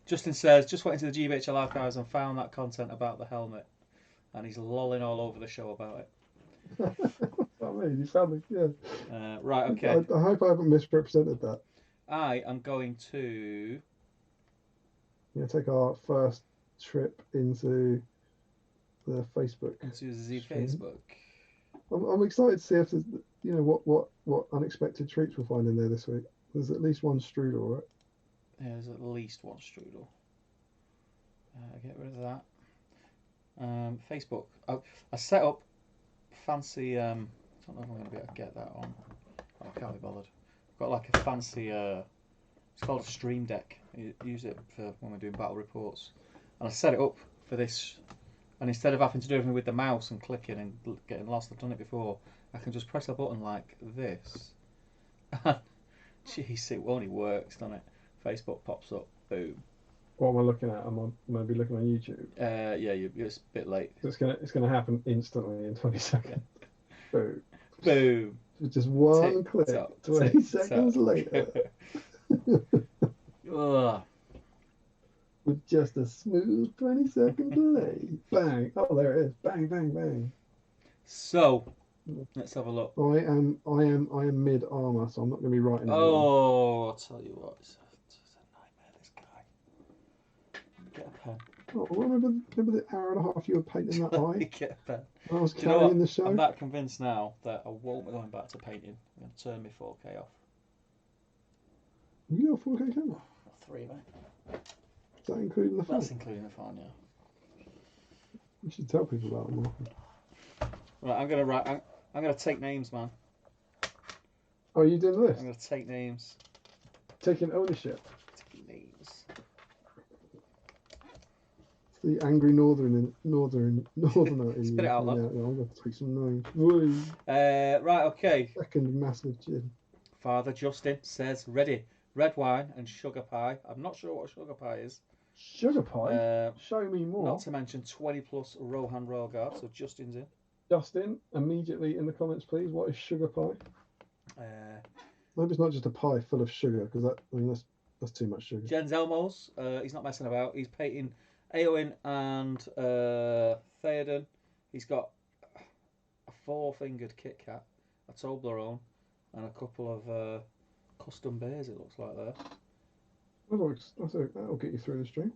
Justin says, just went into the GBHL archives and found that content about the helmet. And he's lolling all over the show about it. I mean, you found it, yeah. Right, okay. I hope I haven't misrepresented that. I am going to... take our first trip into the Facebook. Into the Facebook. I'm excited to see if there's, what unexpected treats we'll find in there this week. There's at least one strudel, right? Yeah, there's at least one strudel. Get rid of that. Facebook. I set up fancy. I don't know if I'm going to be able to get that on. Oh, I can't be bothered. I've got like a fancy. It's called a Stream Deck. You use it for when we're doing battle reports. And I set it up for this. And instead of having to do everything with the mouse and clicking and getting lost, I've done it before. I can just press a button like this. Jeez, it only works, doesn't it? Facebook pops up. Boom. What am I looking at? Am I maybe looking on YouTube? Yeah, you're a bit late. So it's gonna happen instantly in 20 seconds. Boom. Boom. With just one Tick click. tock, 20 tick seconds tock. later. Ugh. With just a smooth 20-second delay. Bang. Oh, there it is. Bang, bang, bang. So, let's have a look. I am mid armor, so I'm not going to be writing anyone. Oh, I'll tell you what, it's a nightmare, this guy. Get a pen. Oh, remember the hour and a half you were painting that eye? Get a pen. When I was Do you know carrying what? the show? I'm that convinced now that I won't be going back to painting. I'm going to turn my 4K off. You got a 4K camera? 3, mate. Is that including the phone? That's including the phone, yeah. You should tell people about it more. Right, I'm gonna write. I'm gonna take names, man. Oh, are you doing this? I'm gonna take names. Taking ownership. Take names. The angry northerner in Spit it out, look. I'm going to take some names. Right, okay. Second massive gin. Father Justin says ready. Red wine and sugar pie. I'm not sure what a sugar pie is. Sugar pie? Show me more. Not to mention 20 plus Rohan Royal Guard. So Justin's in. Justin, immediately in the comments, please. What is sugar pie? Maybe it's not just a pie full of sugar, because that's too much sugar. Jens Elmos, he's not messing about. He's painting Eowyn and Theoden. He's got a 4-fingered Kit Kat, a Toblerone, and a couple of custom beers, it looks like there. That'll get you through the stream.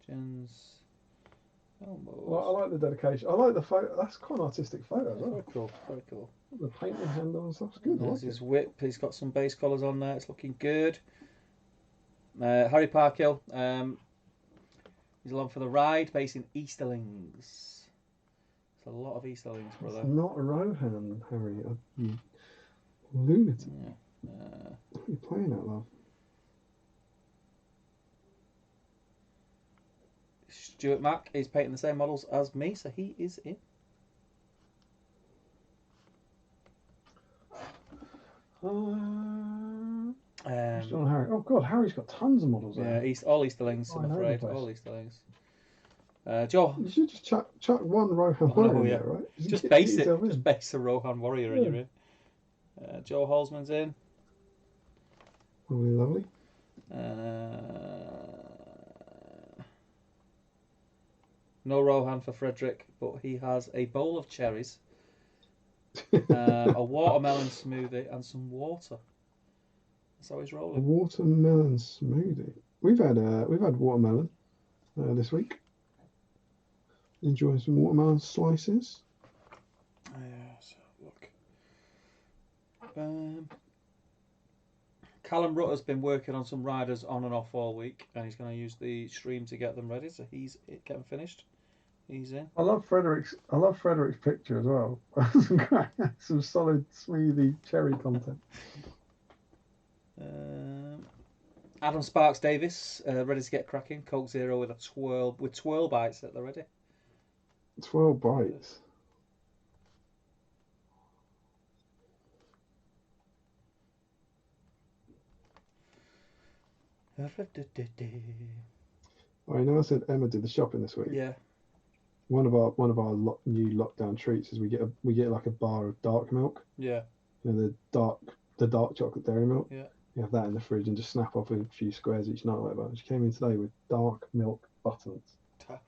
Jens Elmos. Well, I like the dedication. I like the photo. That's quite an artistic photo as well. Very cool, very cool. The painted handle and stuff's good. There's his whip. He's got some base colours on there. It's looking good. Harry Parkhill. He's along for the ride, based in Easterlings. There's a lot of Easterlings, brother. It's not Rohan, Harry. You lunatic. Yeah. What are you playing at, love? Stuart Mack is painting the same models as me, so he is in. Still Harry. Oh God, Harry's got tons of models. Yeah, there. All Easterlings, I'm afraid. All Easterlings. Joe. You should just chuck one Rohan Warrior in there, right? Just base it. Just base a Rohan Warrior and you're in. Joe Holzman's in. Lovely, lovely. No Rohan for Frederick, but he has a bowl of cherries, a watermelon smoothie, and some water. That's how he's rolling. A watermelon smoothie. We've had watermelon this week. Enjoying some watermelon slices. So look. Callum Rutter's been working on some riders on and off all week, and he's going to use the stream to get them ready. So he's getting finished. He's in. I love Frederick's picture as well. Some solid smoothie cherry content. Adam Sparks Davis, ready to get cracking. Coke Zero with twirl bites at the ready. 12 bites. I know I said Emma did the shopping this week. Yeah. One of our new lockdown treats is we get like a bar of dark milk. Yeah. You know, the dark chocolate dairy milk. Yeah. You have that in the fridge and just snap off a few squares each night, whatever. She came in today with dark milk buttons. I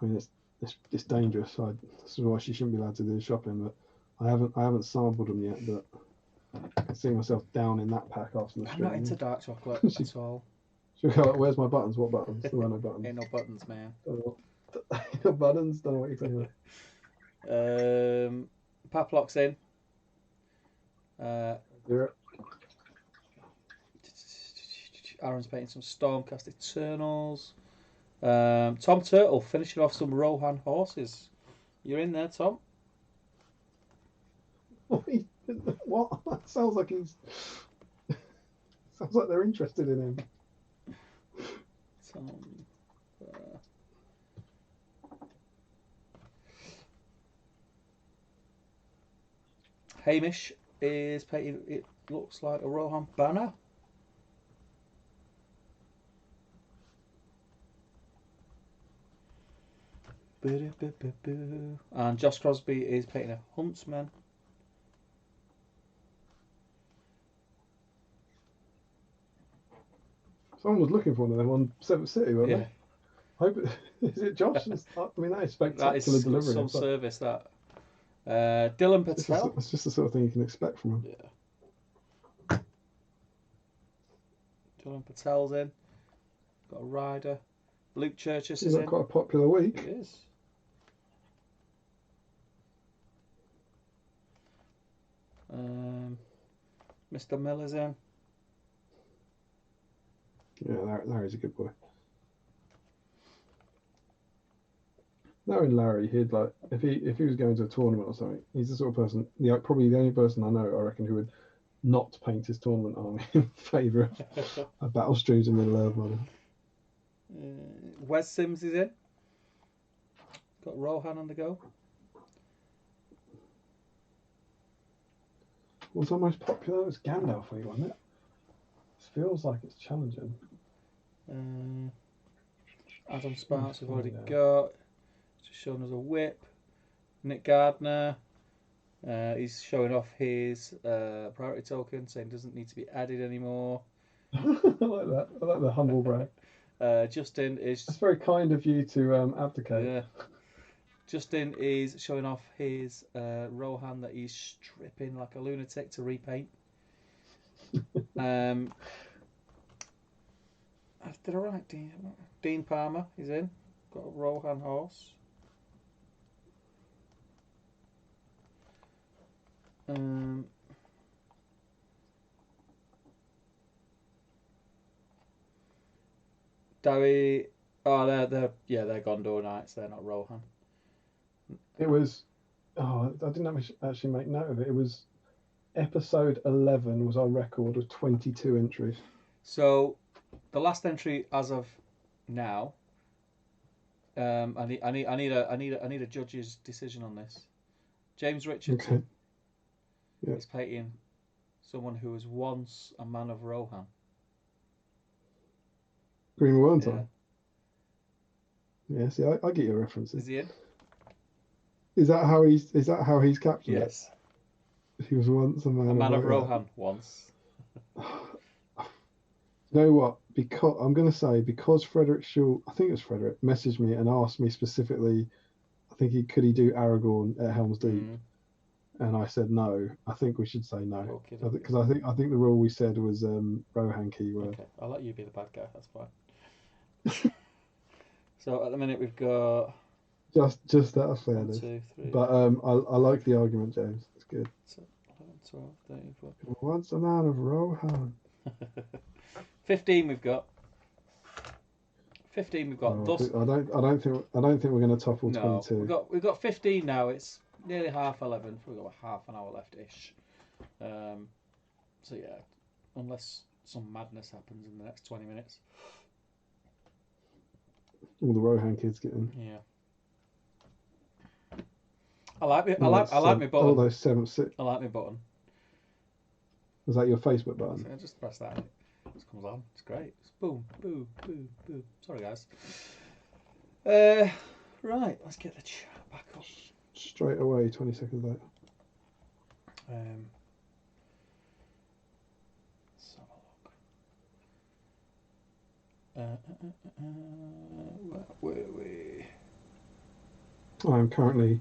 mean, it's dangerous. This is why she shouldn't be allowed to do the shopping. But I haven't sampled them yet. But I can see myself down in that pack after the stream. I'm not into dark chocolate at all. She'll go like, "Where's my buttons? What buttons? There are no buttons. Ain't no buttons, man. No buttons. Don't know what you're talking about. Paplock's in. Aaron's painting some Stormcast Eternals. Tom Turtle finishing off some Rohan horses. You're in there, Tom. What? That sounds like sounds like they're interested in him. Tom. Hamish is painting. It looks like a Rohan banner. And Josh Crosby is painting a huntsman. Someone was looking for one of them on 7th City, weren't Yeah, they? Hope is it Josh? I mean, that is that is spectacular delivery. some service. That Dylan Patel. It's just the sort of thing you can expect from him. Yeah. Dylan Patel's in. Got a rider. Luke Churchus is in. Quite a popular week. It is. Mr. Miller's in. Yeah, Larry's a good boy. Knowing Larry, he'd like if he was going to a tournament or something. He's the sort of person, probably the only person I know, I reckon, who would not paint his tournament army in favour of a Battle Streams in Middle-earth model. Wes Sims is in. Got Rohan on the go. What's our most popular? It was Gandalf week, wasn't it? It feels like it's challenging. Adam Sparks we've already got. Just showing us a whip. Nick Gardner. He's showing off his priority token, saying doesn't need to be added anymore. I like that. I like the humble brag. Justin is. That's very kind of you to abdicate. Yeah. Justin is showing off his Rohan that he's stripping like a lunatic to repaint. Did I write Dean Palmer is in. Got a Rohan horse. Dowie. Oh, they're Gondor Knights. They're not Rohan. It was. Oh, I didn't actually make note of it. It was episode 11 was our record of 22 entries. So, the last entry as of now. I need a judge's decision on this. James Richardson. Okay. Yeah. Is painting someone who was once a man of Rohan. Green Worm. Yeah. See, I get your references. Is he in? Is that how he's captured it? Yes. He was once a man of Rohan once. You know what? Because Frederick Shaw, I think it was Frederick, messaged me and asked me specifically, I think could he do Aragorn at Helm's Deep, and I said no. I think we should say no, because I think the rule we said was Rohan keyword. Okay, I'll let you be the bad guy. That's fine. So at the minute we've got just out of fairness. 1, 2, 3. But I like the argument, James. It's good. 11, 12, 13, 14. Once a man of Rohan. 15 we've got. 15 we've got. I don't think we're going to topple 22. We've got 15 now. It's nearly 11:30. We've got half an hour left ish. So yeah, unless some madness happens in the next 20 minutes. All the Rohan kids get in. Yeah. I like my button. All those 7th City. I like my button. Was that your Facebook button? So I just press that. It just comes on. It's great. It's boom, boom, boom, boom. Sorry, guys. Right. Let's get the chat back up. Straight away, 20 seconds later. Let's have a look. Where were we? I am currently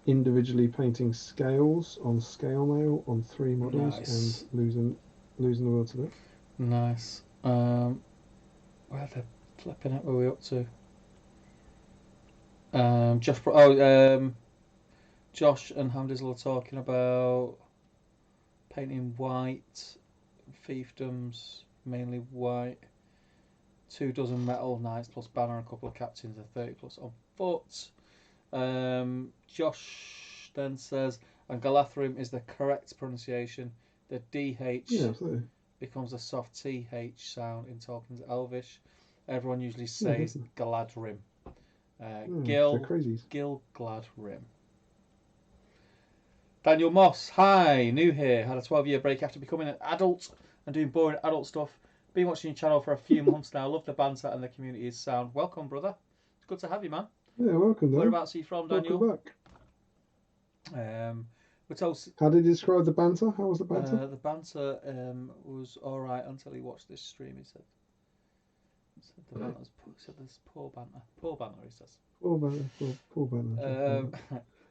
individually painting scales on scale mail on 3 models. Nice. And losing the will to it. Nice. Where the flipping it were we up to? Josh and Hamdizzle are talking about painting white, fiefdoms mainly white, 2 dozen metal knights plus banner, and a couple of captains, and 30 plus on foot. Josh then says, and Galatharim is the correct pronunciation. The DH becomes a soft TH sound in Tolkien's Elvish. Everyone usually says Galadrim. Gilgladrim. Daniel Moss, hi, new here. Had a 12-year break after becoming an adult and doing boring adult stuff. Been watching your channel for a few months now. Love the banter and the community is sound. Welcome, brother. It's good to have you, man. Yeah, welcome, Dan. Whereabouts are you from, Daniel? Welcome back. We're told How did you describe the banter? How was the banter? the banter was all right until he watched this stream. He said the banter's said this poor banter. He says. Poor banter. Poor banter.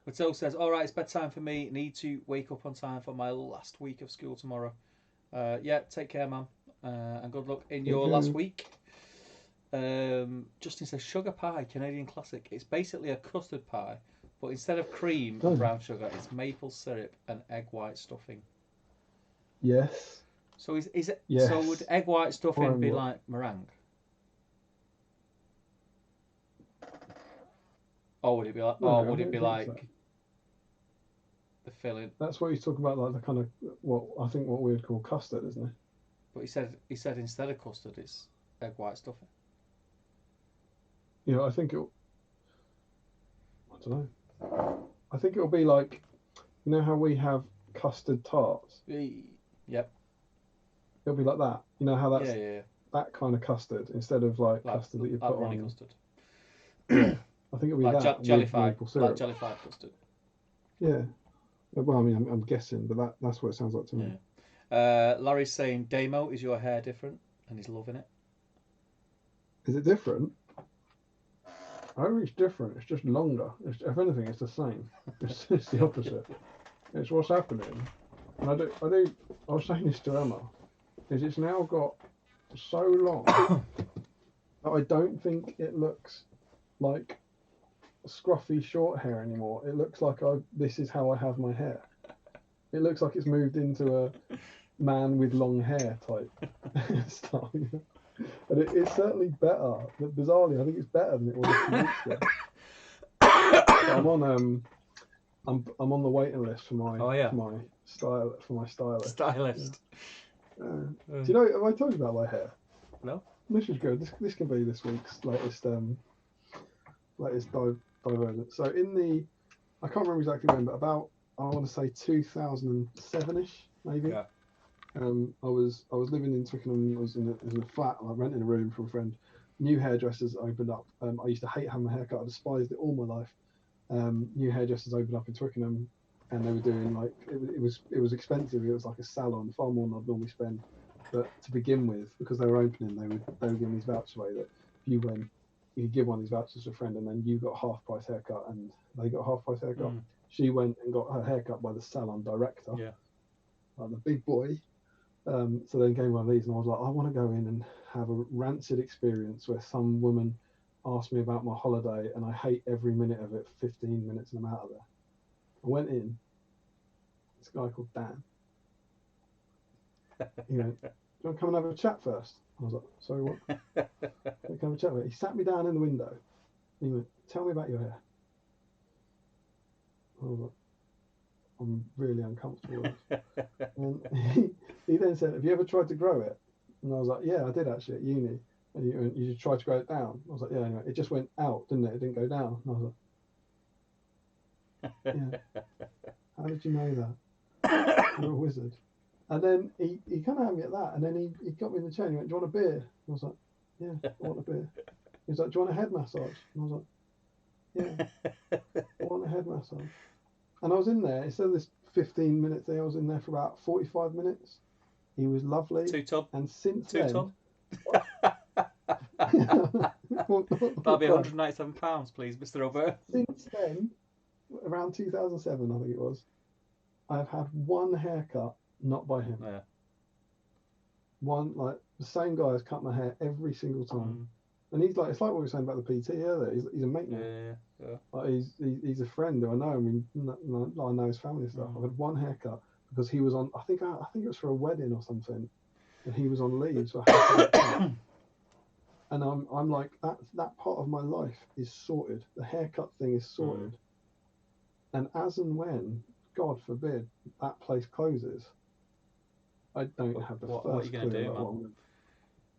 Mattel says, all right, it's bedtime for me. Need to wake up on time for my last week of school tomorrow. Yeah, take care, man. And good luck in your last week. Justin says, sugar pie, Canadian classic. It's basically a custard pie, but instead of cream and brown sugar, it's maple syrup and egg white stuffing. Yes. So is it? Yes. So would egg white stuffing be like meringue? Or would it be like? No, or would it be like so. the filling? That's what he's talking about, like the kind of what we would call custard, isn't it? But he said instead of custard, it's egg white stuffing. I think I don't know. I think it'll be like, how we have custard tarts. Yep. It'll be like that. You know how that's that kind of custard instead of like custard that you put on. Custard. I think it'll be like that jellified, like jellified custard. Yeah. Well, I mean, I'm guessing, but that's what it sounds like to me. Larry's saying, Damo, is your hair different? And he's loving it. Is it different? I don't think it's different. It's just longer. If anything, it's the same. It's the opposite. It's what's happening. And I was saying this to Emma, is it's now got so long that I don't think it looks like scruffy short hair anymore. It looks like this is how I have my hair. It looks like it's moved into a man with long hair type style. And it's certainly better. But bizarrely, I think it's better than it was a few weeks ago. I'm on the waiting list for my stylist. Do you know? Have I told you about my hair? No. This is good. This can be this week's latest divergence. So I can't remember exactly when, but about I want to say 2007ish maybe. Yeah. I was living in Twickenham. I was in a flat. I rented a room from a friend. New hairdressers opened up. I used to hate having my haircut. I despised it all my life. New hairdressers opened up in Twickenham, and they were doing like it was expensive. It was like a salon, far more than I'd normally spend. But to begin with, because they were opening, they were giving these vouchers away that if you went, you could give one of these vouchers to a friend, and then you got a half price haircut, and they got a half price haircut. She went and got her haircut by the salon director, like the big boy. So then came one of these, and I was like, I want to go in and have a rancid experience where some woman asked me about my holiday, and I hate every minute of it. 15 minutes, and I'm out of there. I went in. This guy called Dan. He went, "Do you want to come and have a chat first?" I was like, "Sorry, what?" "Come have a chat with." He sat me down in the window. And he went, "Tell me about your hair." I was like, "I'm really uncomfortable with this." And he then said, "Have you ever tried to grow it?" And I was like, "Yeah, I did actually at uni." And you tried to grow it down? I was like, "Yeah." Anyway, it just went out, didn't it? It didn't go down. And I was like, "Yeah. How did you know that? You're a wizard." And then he kind of had me at that. And then he got me in the chair and he went, "Do you want a beer?" And I was like, "Yeah, I want a beer." He was like, "Do you want a head massage?" And I was like, "Yeah, I want a head massage." And I was in there, instead of this 15 minutes thing, I was in there for about 45 minutes. He was lovely. And since then... That'll be £197, please, Mr. Robert. Since then, around 2007, I think it was, I've had one haircut, not by him. Yeah. One, like, the same guy has cut my hair every single time. And he's like, it's like what we were saying about the PT earlier. He's a mate now. Yeah. Like he's a friend who I know. I mean, I know his family and stuff. I've had one haircut because he was on. I think it was for a wedding or something, and he was on leave, so I had to get cut. And I'm like, that part of my life is sorted. The haircut thing is sorted. And as and when, God forbid, that place closes, I don't have the first what are you going to do, man?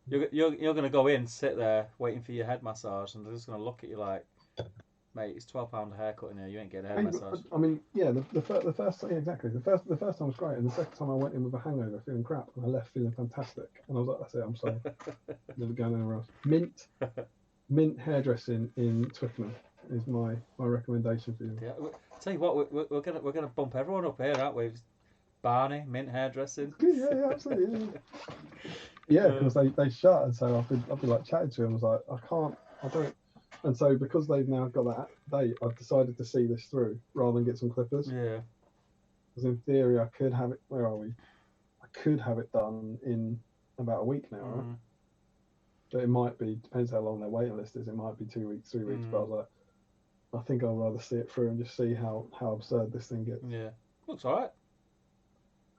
You're going to go in, sit there, waiting for your head massage, and they're just going to look at you like, "Mate, it's £12 a haircut in here. You ain't getting a head massage." I mean, yeah, the first time, exactly. The first time was great, and the second time I went in with a hangover, feeling crap, and I left feeling fantastic. And I was like, "That's it. I'm sorry. Never going anywhere else." Mint hairdressing in Twickenham. is my recommendation for you. Yeah. Tell you what, we're gonna bump everyone up here, aren't we? Barney, mint hairdressing. Yeah, absolutely. Yeah, because they shut, and so I've been like chatting to him. I was like, I don't. And so because they've now got that date, I've decided to see this through rather than get some clippers. Yeah. Because in theory, I could have it. Where are we? I could have it done in about a week now, right? But it might be, depends how long their waiting list is. It might be 2 weeks, 3 weeks. But I was like, I think I'd rather see it through and just see how absurd this thing gets. Yeah. Looks alright.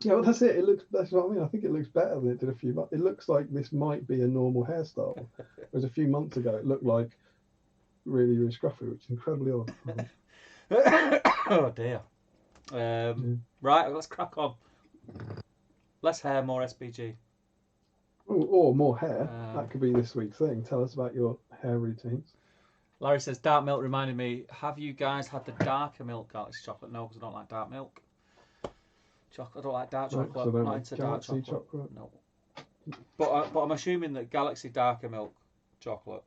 Yeah, well, that's it. That's what I mean. I think it looks better than it did a few months. It looks like this might be a normal hairstyle. Whereas a few months ago, it looked like really, really scruffy, which is incredibly odd. Oh dear. Right, let's crack on. Less hair, more SBG. Or more hair. That could be this week's thing. Tell us about your hair routines. Larry says, dark milk reminded me, have you guys had the darker milk galaxy chocolate? No, because I don't like dark milk. I don't like dark chocolate. No, not into dark chocolate. No. But I'm assuming that Galaxy darker milk chocolate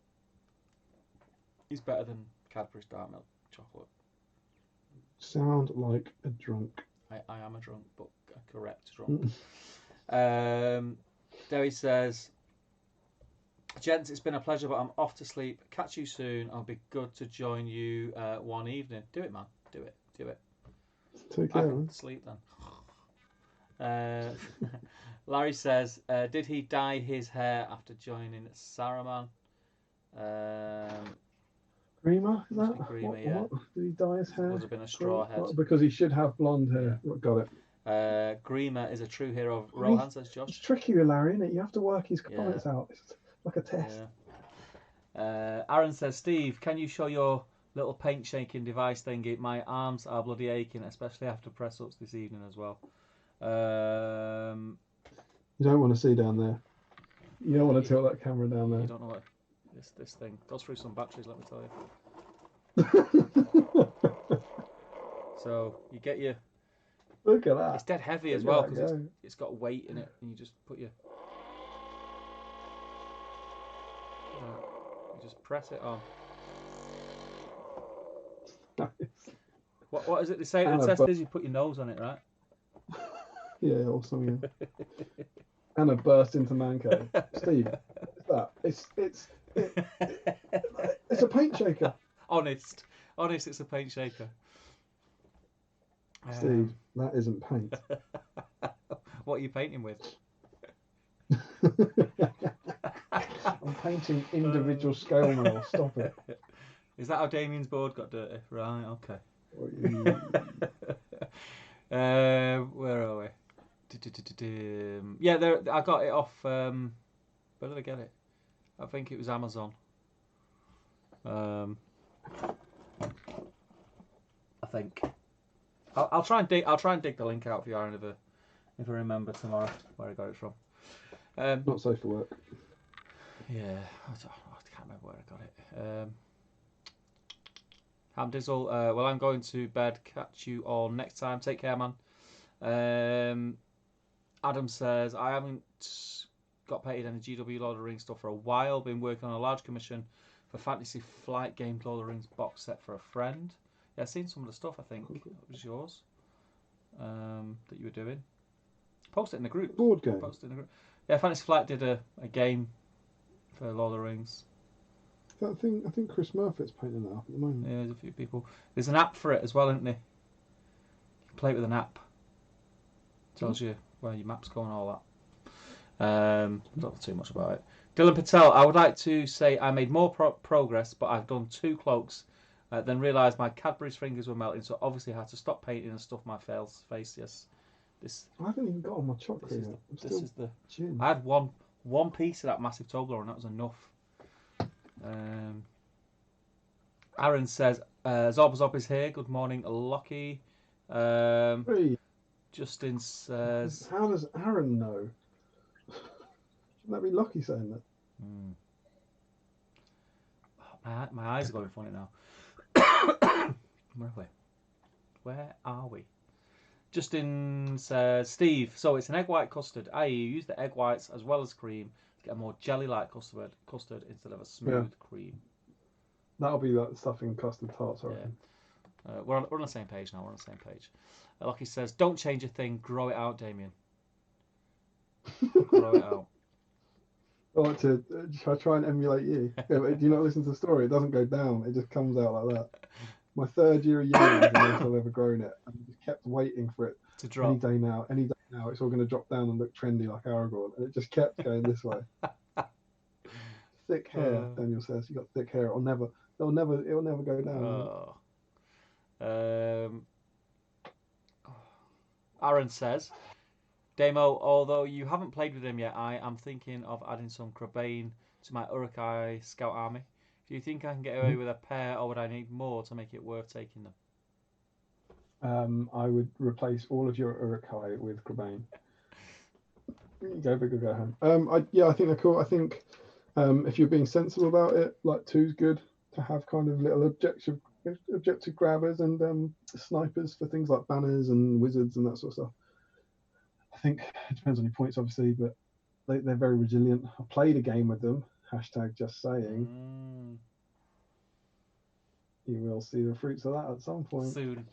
is better than Cadbury's dark milk chocolate. Sound like a drunk. I am a drunk, but a correct drunk. Derry says, gents, it's been a pleasure, but I'm off to sleep. Catch you soon. I'll be good to join you one evening. Do it, man. Do it. Take care. I can sleep then. Larry says, did he dye his hair after joining Saruman? Grima, is that? Grima, yeah. What? Did he dye his hair? Would have been a straw head. Because he should have blonde hair. Yeah. Got it. Grima is a true hero of Rohan, says Josh. It's tricky with Larry, isn't it? You have to work his comments out. It's like a test. Yeah. Aaron says, Steve, can you show your little paint shaking device thingy? My arms are bloody aching, especially after press ups this evening as well. You don't want to see down there. You don't want to tilt that camera down there. You don't know what this thing goes through some batteries, let me tell you. So you get your. Look at that. It's dead heavy as well because it's got weight in it, and you just put your. You just press it on. Nice. What is it they say? The test is you put your nose on it, right? Yeah, awesome. Yeah. Anna burst into man cave. Steve, it's a paint shaker. Honest, it's a paint shaker. Steve, that isn't paint. What are you painting with? I'm painting individual scale models. Stop it. Is that how Damien's board got dirty? Right, okay. Where are we? Yeah, I got it off. Where did I get it? I think it was Amazon. I think. I'll try and dig the link out for you, Aaron, if I remember tomorrow where I got it from. Not safe for work. Yeah, I can't remember where I got it. Ham Dizzle, well, I'm going to bed. Catch you all next time. Take care, man. Adam says, I haven't got painted any GW Lord of the Rings stuff for a while. Been working on a large commission for Fantasy Flight Game Lord of the Rings box set for a friend. Yeah, I've seen some of the stuff, I think. It was yours that you were doing. Post it in the group. Board game. Post it in the group. Yeah, Fantasy Flight did a game for Lord of the Rings. I think Chris Murphy's painting that up at the moment. Yeah, there's a few people. There's an app for it as well, isn't there? You can play it with an app. Tells you where your map's going, all that. Don't know too much about it. Dylan Patel, I would like to say I made more progress, but I've done 2 cloaks, then realised my Cadbury's fingers were melting, so obviously I had to stop painting and stuff my face. Yes, this. I haven't even got on my chocolate yet. This is the. I had one piece of that massive Toblerone, and that was enough. Aaron says, Zob is here. Good morning, Lockie. Hey. Justin says, how does Aaron know? Shouldn't that be Lockie saying that? My eyes are going funny now. Where are we? Justin says, Steve, so it's an egg white custard, i.e. you use the egg whites as well as cream to get a more jelly-like custard instead of a smooth cream. That'll be that stuff in custard tarts, I Yeah. reckon. We're on the same page now. We're on the same page. Lockie says, "Don't change a thing. Grow it out, Damien. Grow it out." I like to try and emulate you. Yeah, but do you not listen to the story? It doesn't go down. It just comes out like that. My 3rd year of uni was the most I've ever grown it. And I just kept waiting for it. To drop. Any day now, it's all going to drop down and look trendy like Aragorn. And it just kept going this way. Thick hair, Daniel says. You got thick hair. It'll never go down. Aaron says, Damo, although you haven't played with him yet, I am thinking of adding some Crabane to my Urukai Scout Army. Do you think I can get away with a pair, or would I need more to make it worth taking them? I would replace all of your Urukai with Crabane. Go big or go home. I think they're cool. I think if you're being sensible about it, like 2's good to have kind of little objective grabbers and snipers for things like banners and wizards and that sort of stuff. I think it depends on your points, obviously, but they're very resilient. I played a game with them. #just saying. You will see the fruits of that at some point. Soon.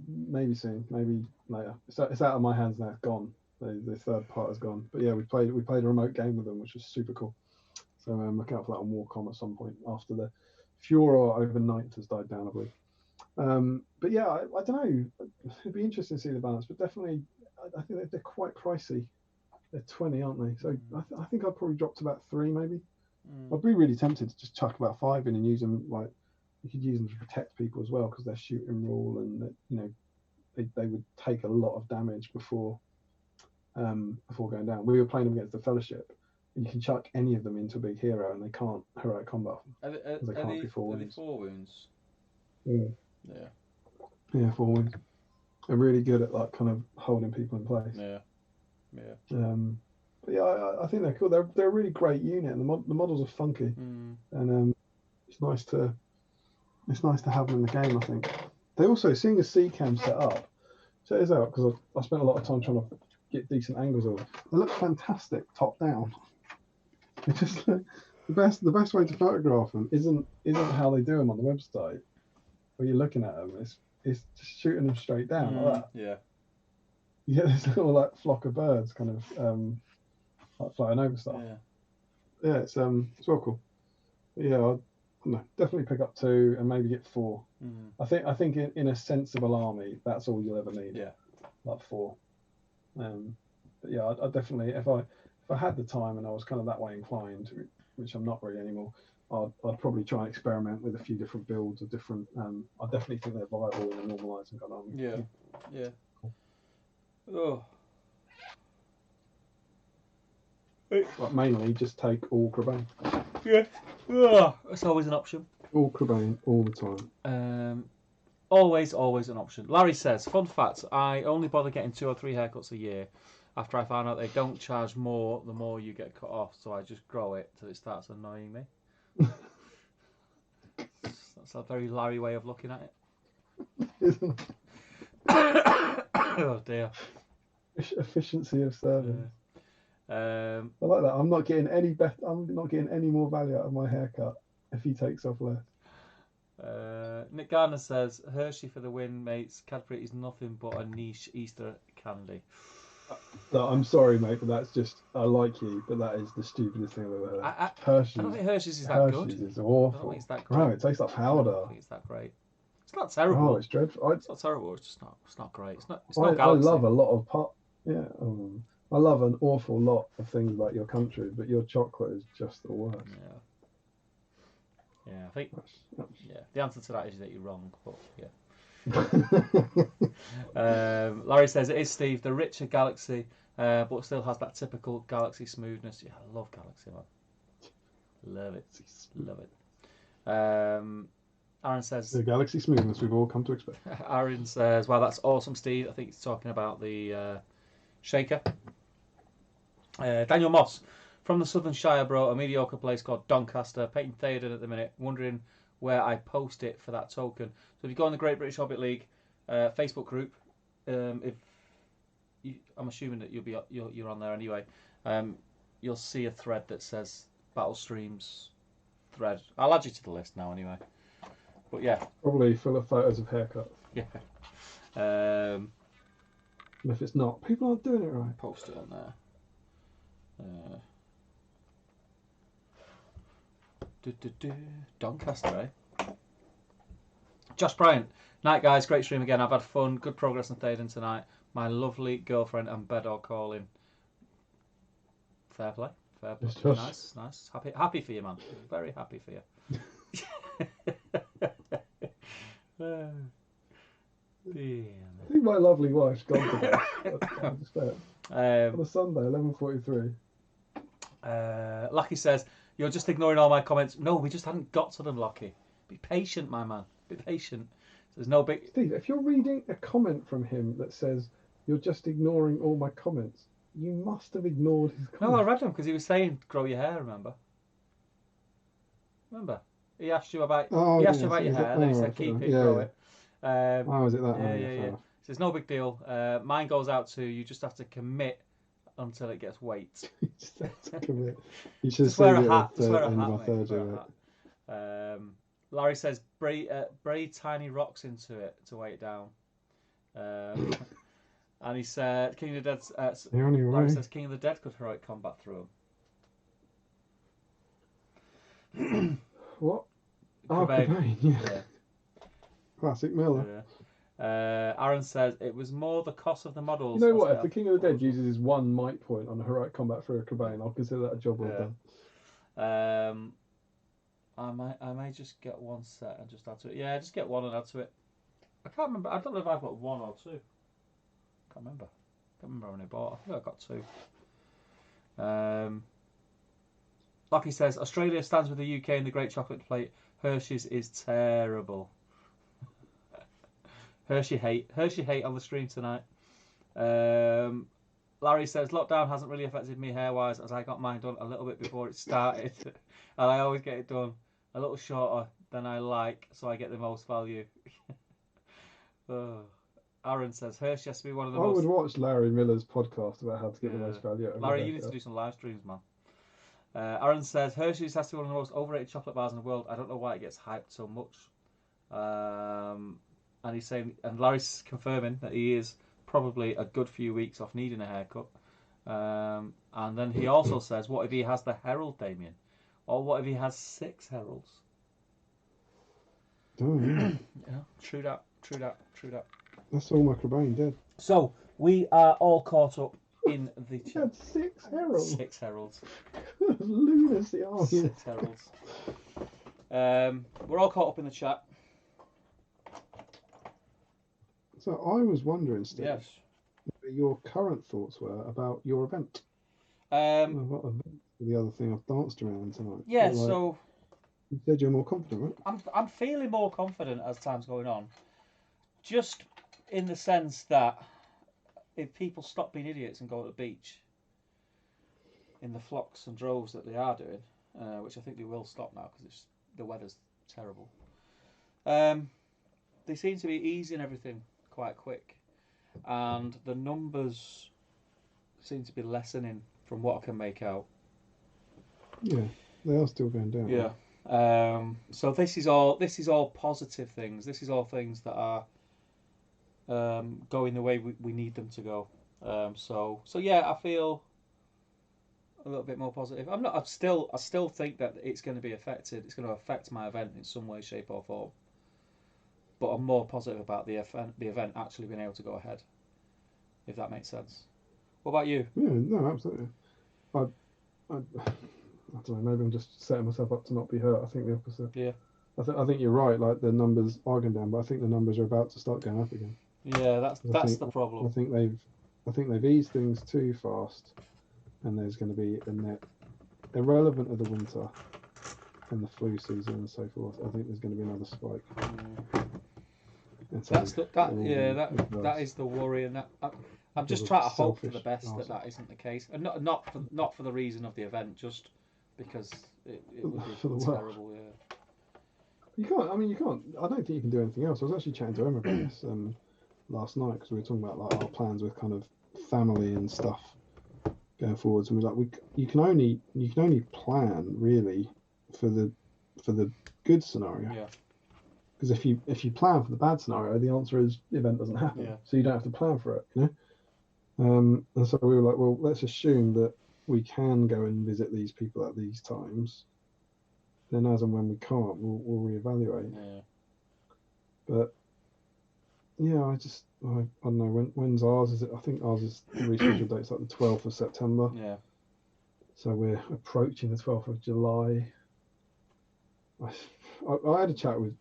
Maybe soon, maybe later. It's out of my hands now. It's gone. The third part is gone. But yeah, we played a remote game with them, which was super cool. So look out for that on Warcom at some point after the furor over Ninth has died down, I believe. But yeah, I don't know. It'd be interesting to see the balance, but definitely, I think they're quite pricey. They're 20, aren't they? So I think I'd probably drop to about 3, maybe. I'd be really tempted to just chuck about 5 in and use them like you could use them to protect people as well because they're shoot and roll and they would take a lot of damage before going down. We were playing them against the Fellowship. And you can chuck any of them into a big hero and they can't heroic combat them. They can't be 4 wounds. 4 wounds? Yeah. 4 wounds. They're really good at like kind of holding people in place. But yeah, I think they're cool. They're a really great unit, and the models are funky, and it's nice to have them in the game. I think they also, seeing a C-cam set up, check this out because I spent a lot of time trying to get decent angles of them. They look fantastic top down. They just the best way to photograph them isn't how they do them on the website, where you're looking at them. It's just shooting them straight down like that. Yeah. You get this little like flock of birds kind of like flying over stuff. Yeah, it's well cool. But yeah, I'd definitely pick up 2 and maybe get 4. I think in a sensible army, that's all you'll ever need. Yeah, like 4. But yeah, I definitely if I had the time and I was kind of that way inclined, which I'm not really anymore, I'd probably try and experiment with a few different builds of different. I definitely think they're viable in a normalising kind of army. Yeah. Oh. But mainly just take all Crabane. Yeah. It's always an option. All Crabane all the time. Always an option. Larry says, fun fact, I only bother getting 2 or 3 haircuts a year after I found out they don't charge more the more you get cut off, so I just grow it till it starts annoying me. That's a very Larry way of looking at it. Isn't it? Oh dear. Efficiency of service. I like that. I'm not getting any more value out of my haircut if he takes off less. Nick Gardner says, Hershey for the win, mates. Cadbury is nothing but a niche Easter candy. No, I'm sorry, mate, but that's just, I like you, but that is the stupidest thing I've ever heard. Hershey's. I don't think Hershey's is that good. Hershey's is awful. I don't think it's that great. No, it tastes like powder. I don't think it's that great. It's not terrible. Oh, it's dreadful. It's not terrible. It's just not. It's not great. It's not. I love a lot of I love an awful lot of things about your country, but your chocolate is just the worst. Yeah, I think. Yeah, the answer to that is that you're wrong, but yeah. Larry says it is Steve, the richer Galaxy, but still has that typical Galaxy smoothness. Yeah, I love Galaxy, man. Love it. Aaron says the Galaxy smoothness we've all come to expect. Aaron says, "Wow, that's awesome, Steve." I think he's talking about the shaker. Daniel Moss from the Southern Shire, bro. A mediocre place called Doncaster. Painting Theoden at the minute. Wondering where I post it for that token. So if you go on the Great British Hobbit League Facebook group, I'm assuming that you're on there anyway. You'll see a thread that says Battle Streams thread. I'll add you to the list now anyway. But yeah. Probably full of photos of haircuts. Yeah. And if it's not, people aren't doing it right. Post it on there. Doncaster, eh? Josh Bryant. Night, guys. Great stream again. I've had fun. Good progress on Thaden tonight. My lovely girlfriend and bed are calling. Fair play. Fair play. Yes, Josh. Nice, nice. Happy for you, man. Very happy for you. I think my lovely wife's gone today. On a Sunday, 11:43. Lucky says, you're just ignoring all my comments. No, we just hadn't got to them, Lucky. Be patient, my man. Be patient. There's no big... Steve, if you're reading a comment from him that says, you're just ignoring all my comments, you must have ignored his comments. No, I read them because he was saying, grow your hair, remember? He asked you about, your hair, then he said, keep it, grow it. Oh, is it that? Yeah. So it's no big deal. Mine goes out to, you just have to commit until it gets weight. You just have to commit. You should just wear a hat. Larry says, braid tiny rocks into it to weigh it down. And he said, King of the Dead. Larry says, King of the Dead could heroic combat through him. What? Cobain, yeah. Classic Miller. Yeah. Aaron says, it was more the cost of the models. You know what? If the King of the Dead uses his one might point on a heroic combat through a Cobain, I'll consider that a job well done. I may just get one set and just add to it. Yeah, just get one and add to it. I can't remember. I don't know if I've got one or two. Can't remember how many I bought. I think I got two. Lucky says, Australia stands with the UK in the Great Chocolate Plate. Hershey's is terrible. Hershey hate on the stream tonight. Larry says, lockdown hasn't really affected me hair-wise as I got mine done a little bit before it started. And I always get it done a little shorter than I like, so I get the most value. Aaron says, Hershey has to be one of the most... I would watch Larry Miller's podcast about how to get the most value out of Larry, you need to do some live streams, man. Aaron says, Hershey's has to be one of the most overrated chocolate bars in the world. I don't know why it gets hyped so much. And he's saying, and Larry's confirming that he is probably a good few weeks off needing a haircut. And then he also says, what if he has the Herald, Damien? Or what if he has 6 Heralds? Oh, yeah. Yeah, true that. That's all my Cobain did. So, we are all caught up in the... He had 6 Heralds. 6 Heralds. Lunacy, oh, 6 Heralds. We're all caught up in the chat. So I was wondering, Steve, yes, what your current thoughts were about your event. What event? The other thing I've danced around tonight. Yeah, like, so you said you're more confident, right? I'm feeling more confident as time's going on. Just in the sense that if people stop being idiots and go to the beach in the flocks and droves that they are doing, which I think they will stop now because the weather's terrible. They seem to be easing everything quite quick, and the numbers seem to be lessening from what I can make out. Yeah, they are still going down. Yeah. So this is all positive things. This is all things that are going the way we need them to go. So yeah, I feel a little bit more positive. I still think that it's going to be affected. It's going to affect my event in some way, shape, or form. But I'm more positive about the event actually being able to go ahead, if that makes sense. What about you? Yeah, no, absolutely. I don't know. Maybe I'm just setting myself up to not be hurt. I think the opposite. Yeah. I think you're right. Like the numbers are going down, but I think the numbers are about to start going up again. Yeah, that's the problem. I think they've eased things too fast, and there's going to be a net irrelevant of the winter and the flu season and so forth. I think there's going to be another spike. So that is the worry, and that I'm just trying to hope for the best that isn't the case, and not for the reason of the event, just because it would be terrible. Yeah. You can't. I don't think you can do anything else. I was actually chatting to Emma about this last night because we were talking about like our plans with kind of family and stuff going forwards, and we're like, you can only plan really for the the good scenario. Yeah. Because if you plan for the bad scenario, the answer is the event doesn't happen. Yeah. So you don't have to plan for it, And so we were like, well, let's assume that we can go and visit these people at these times. Then as and when we can't, we'll reevaluate. Yeah. But yeah, I don't know when's ours. Is it? I think ours is the rescheduled date's like the 12th of September. Yeah. So we're approaching the 12th of July. I had a chat with.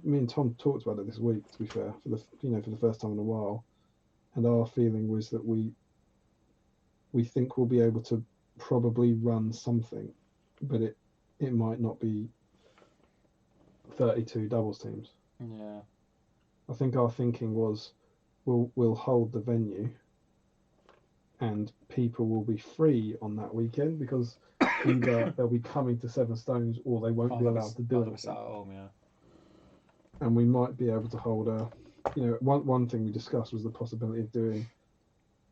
Me and Tom talked about it this week. To be fair, for the first time in a while, and our feeling was that we think we'll be able to probably run something, but it might not be 32 doubles teams. Yeah. I think our thinking was we'll hold the venue, and people will be free on that weekend because either they'll be coming to Seven Stones or they won't be allowed to do it. At home, yeah. And we might be able to hold one thing we discussed was the possibility of doing,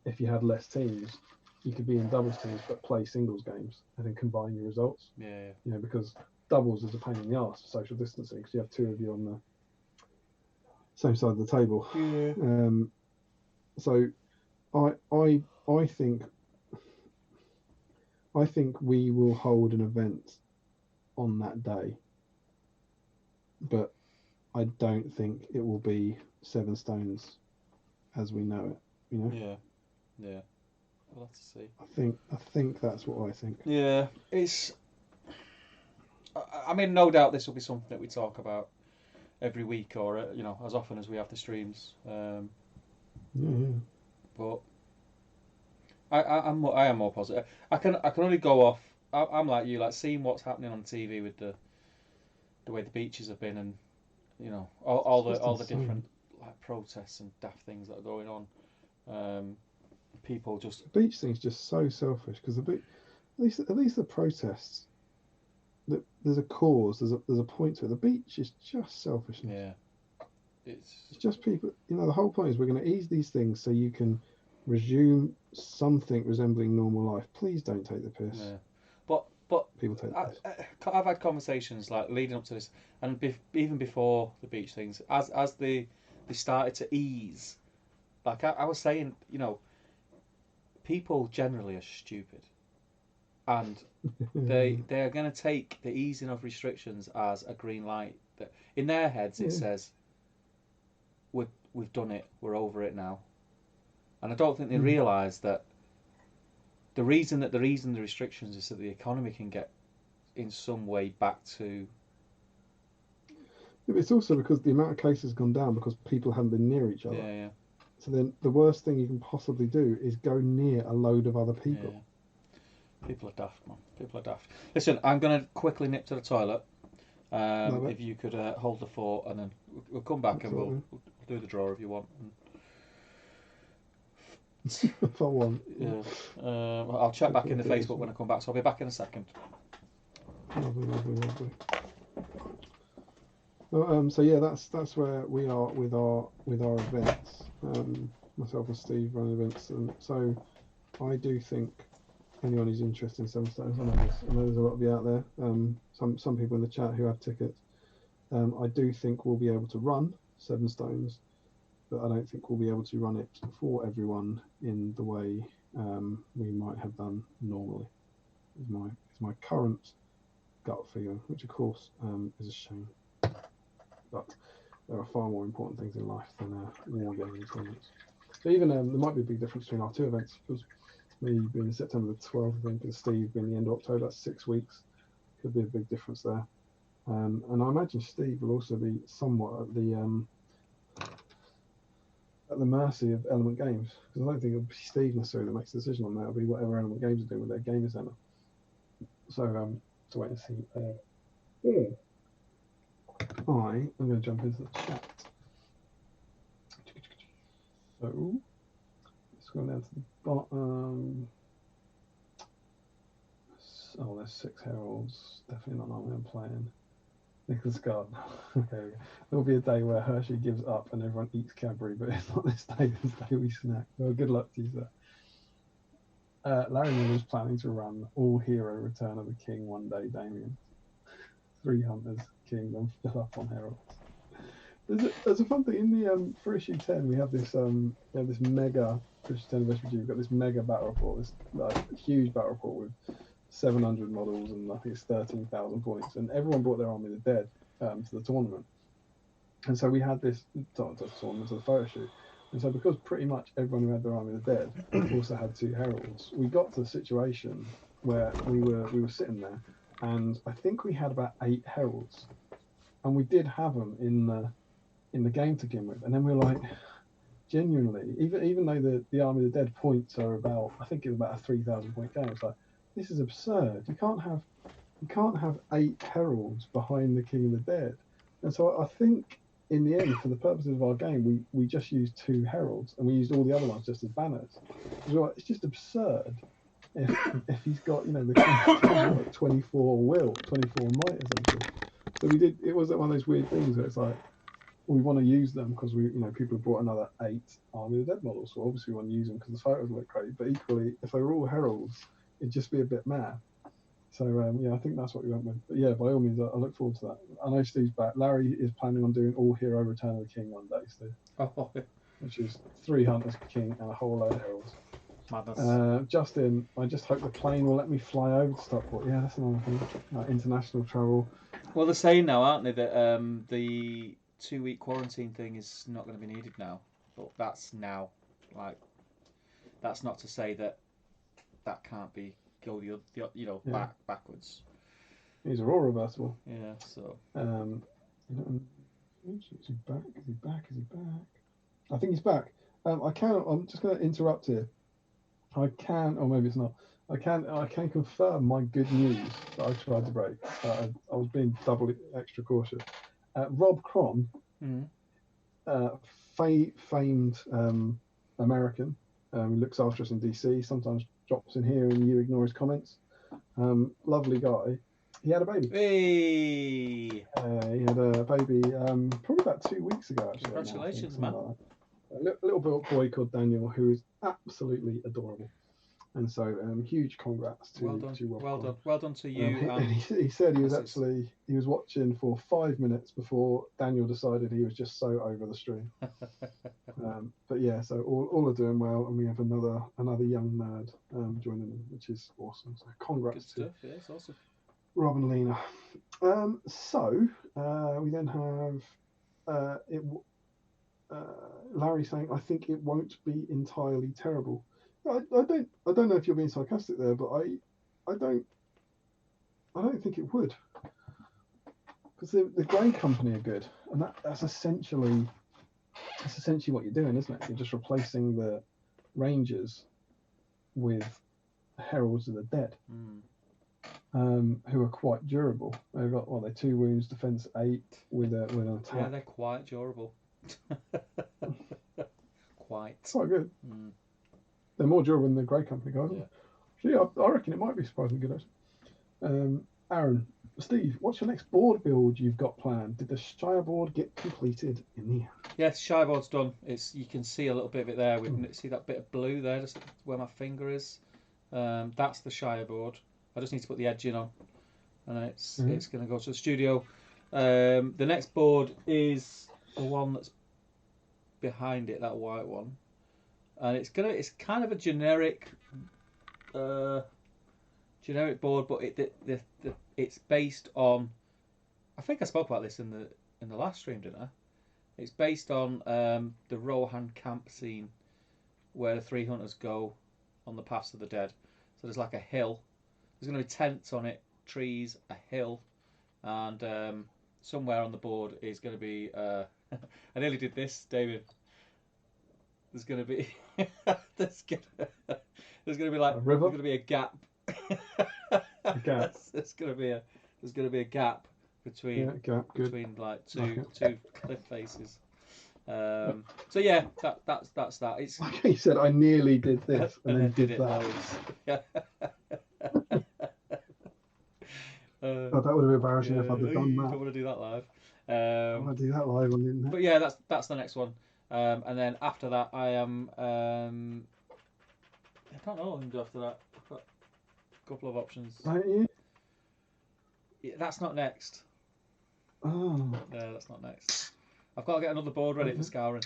if you had less teams, you could be in doubles teams but play singles games and then combine your results. Yeah. Because doubles is a pain in the arse for social distancing because you have two of you on the same side of the table. Yeah. So I think we will hold an event on that day, but I don't think it will be Seven Stones as we know it. Yeah. We'll have to see. I think that's what I think. Yeah, it's. I mean, no doubt this will be something that we talk about every week, or as often as we have the streams. Yeah. But I am more positive. I can only go off. I'm like you, like seeing what's happening on TV with the way the beaches have been, and all the different like protests and daft things that are going on. People just the beach thing's just so selfish because at least the protests. There's a cause. There's a point to it. The beach is just selfishness. Yeah, it's just people. The whole point is we're going to ease these things so you can resume something resembling normal life. Please don't take the piss. Yeah. But people take the piss. I've had conversations like leading up to this, and even before the beach things, as they started to ease. Like I was saying, people generally are stupid, and they are going to take the easing of restrictions as a green light. That in their heads it says, we've done it, we're over it now, and I don't think they realise that the reason that they're easing the restrictions is that the economy can get in some way back to. Yeah, but it's also because the amount of cases has gone down because people haven't been near each other. Yeah. So then the worst thing you can possibly do is go near a load of other people. Yeah. People are daft, man. People are daft. Listen, I'm going to quickly nip to the toilet. If you could hold the fort, and then we'll come back. Absolutely. And we'll do the draw if you want. If I want. Yeah. I'll check back in the Facebook when I come back, so I'll be back in a second. Lovely. Well, so yeah, that's where we are with our events. Myself and Steve run events, and so I do think anyone who's interested in Seven Stones, I know there's a lot of you out there. Some people in the chat who have tickets. I do think we'll be able to run Seven Stones, but I don't think we'll be able to run it for everyone in the way we might have done normally. Is my current gut feeling, which of course is a shame. But there are far more important things in life than war games. But even there might be a big difference between our two events, because me being September the 12th, I think, and Steve being the end of October. That's 6 weeks. Could be a big difference there. And I imagine Steve will also be somewhat at the mercy of Element Games, because I don't think it'll be Steve necessarily that makes the decision on that. It'll be whatever Element Games are doing with their gaming centre. So to wait and see. I'm going to jump into the chat. So let's go down to the bottom. Oh, there's 6 heralds. Definitely not knowing I'm playing. Nicholas Garden. Okay. There'll be a day where Hershey gives up and everyone eats Cadbury, but it's not this day. This day we snack. Well, good luck to you, sir. Larry Miller's planning to run all hero Return of the King one day, Damien. 3 Hunters King and fill up on heralds. There's a fun thing in the for issue 10. We have this this mega for issue 10 of SPG. We've got this mega battle report, this like huge battle report with 700 models and I think it's 13,000 points. And everyone brought their Army of the Dead to the tournament. And so we had this to the tournament, to the photo shoot. And so because pretty much everyone who had their Army of the Dead also had 2 heralds, we got to the situation where we were sitting there, and I think we had about 8 heralds, and we did have them in the game to begin with, and then we were like, genuinely, even though the Army of the Dead points are about, I think it's about a 3,000 point game, it's like, this is absurd. You can't have 8 heralds behind the King of the Dead. And so I think in the end, for the purposes of our game, we just used 2 heralds, and we used all the other ones just as banners. It's just absurd if he's got the King 24 will, 24 might or something. So we did. It was one of those weird things where it's like, we want to use them because people have brought another 8 Army of the Dead models, so obviously we want to use them because the photos look great. But equally, if they were all heralds, it'd just be a bit mad. So I think that's what we went with. But yeah, by all means, I look forward to that. I know Steve's back. Larry is planning on doing all hero Return of the King one day, Steve. Oh, yeah. Which is 3 Hunters King and a whole load of heralds. Madness. Justin, I just hope the plane will let me fly over to Stockport. Yeah, that's another thing. International travel. Well, they're saying now, aren't they, that the 2-week quarantine thing is not going to be needed now. But that's now. Like, that's not to say that can't be go backwards. These are all reversible. Yeah, so. Is he back? Is he back? Is he back? I think he's back. I'm just going to interrupt here. I can, or maybe it's not. I can confirm my good news that I tried to break. I was being doubly extra cautious. Rob Cron, famed American, who looks after us in DC, sometimes drops in here and you ignore his comments. Lovely guy. He had a baby. Hey! He had a baby probably about 2 weeks ago, actually. Congratulations, man. A little boy called Daniel, who is absolutely adorable. And so, huge congrats to Rob. Well done to you. He said he was watching for 5 minutes before Daniel decided he was just so over the stream. But yeah, so all are doing well, and we have another young nerd joining them, which is awesome. So congrats to it's awesome. Rob and Lena. So we then have Larry saying, "I think it won't be entirely terrible." I don't know if you're being sarcastic there, but I don't think it would, because the Grey Company are good, and that's essentially what you're doing, isn't it? You're just replacing the Rangers with Heralds of the Dead, who are quite durable. They've got they're 2 wounds, defense 8 with an attack. Yeah, they're quite durable. Quite good. They're more durable than the Grey Company guys. Yeah. So yeah, I reckon it might be surprisingly good, actually. Aaron, Steve, what's your next board build you've got planned? Did the Shire board get completed in the end? Yes, Shire board's done. You can see a little bit of it there. See that bit of blue there, just where my finger is. That's the Shire board. I just need to put the edging on, and it's going to go to the studio. The next board is the one that's behind it, that white one. And it's kind of a generic board, but it's based on. I think I spoke about this in the last stream, didn't I? It's based on the Rohan camp scene, where the 3 hunters go on the paths of the dead. So there's like a hill. There's going to be tents on it, trees, a hill, and somewhere on the board is going to be. I nearly did this, David. There's going to be there's going to be like a river? There's going to be a gap. A gap. There's going to be a gap between like two cliff faces. So yeah, that's that. It's like he said, I nearly did this and then did that. Yeah. That would have been embarrassing if I'd have done that. I don't want to do that live. I want to do that live on the internet. But yeah, that's the next one. And then after that, I am. I don't know what I'm going to do after that. I've got a couple of options. Don't you? Yeah, that's not next. Oh. No, that's not next. I've got to get another board ready for scouring.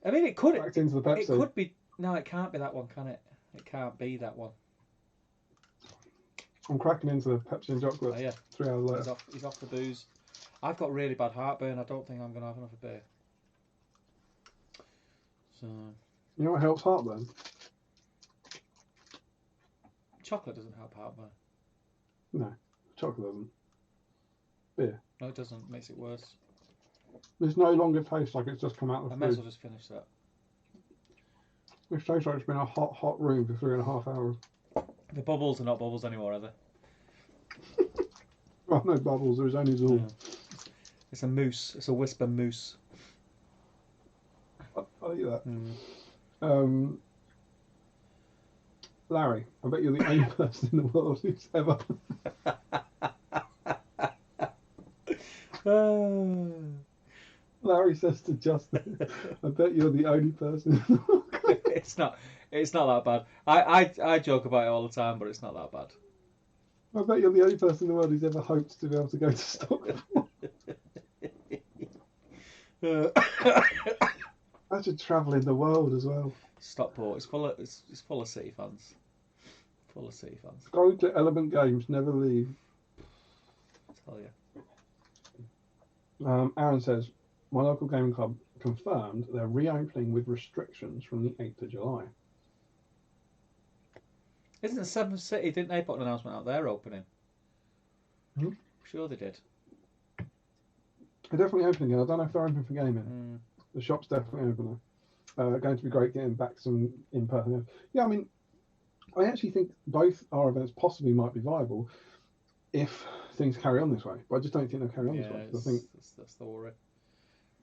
I mean, it could. Backed into the Pepsi. It could be. No, it can't be that one, can it? It can't be that one. I'm cracking into the Pepsi and chocolate. Oh, yeah. 3 hours later. He's off the booze. I've got really bad heartburn. I don't think I'm going to have enough of beer. So. You know what helps heartburn? Chocolate doesn't help heartburn. No, chocolate doesn't. Beer. No, it doesn't. It makes it worse. This no longer tastes like it's just come out of the I may as fridge. well just finish that. This tastes like it's been a hot room for 3.5 hours. The bubbles are not bubbles anymore, are they? Well, no bubbles. There is only Zool. Yeah. It's a mousse. It's a whisper mousse. I like that. Mm. Larry, I bet you're the only person in the world who's ever. Larry says to Justin, I bet you're the only person. It's not that bad. I joke about it all the time, but it's not that bad. I bet you're the only person in the world who's ever hoped to be able to go to Stockport. I should travel in the world as well. Stockport, it's full of City fans. Full of City fans. Go to Element Games, never leave. I tell you. Aaron says, my local gaming club confirmed they're reopening with restrictions from the 8th of July. Isn't it 7th City? Didn't they put an announcement out there opening? Hmm? Sure they did. They're definitely opening again. I don't know if they're open for gaming. The shop's definitely open. Going to be great getting back some in person. Yeah, I mean, I actually think both our events possibly might be viable if things carry on this way. But I just don't think they'll carry on this way. I think that's the worry.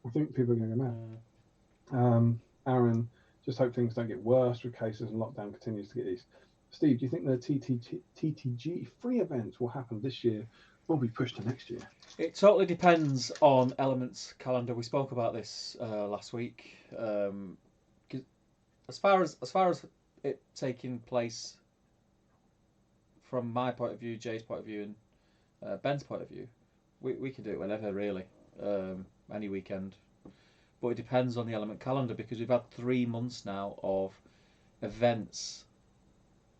I think people are going to go mad. Aaron, just hope things don't get worse with cases and lockdown continues to get eased. Steve, do you think the TTG free events will happen this year or be pushed to next year? It totally depends on Element's calendar. We spoke about this last week. As far as it taking place from my point of view, Jay's point of view, and Ben's point of view, we can do it whenever really, any weekend. But it depends on the Element calendar because we've had 3 months now of events.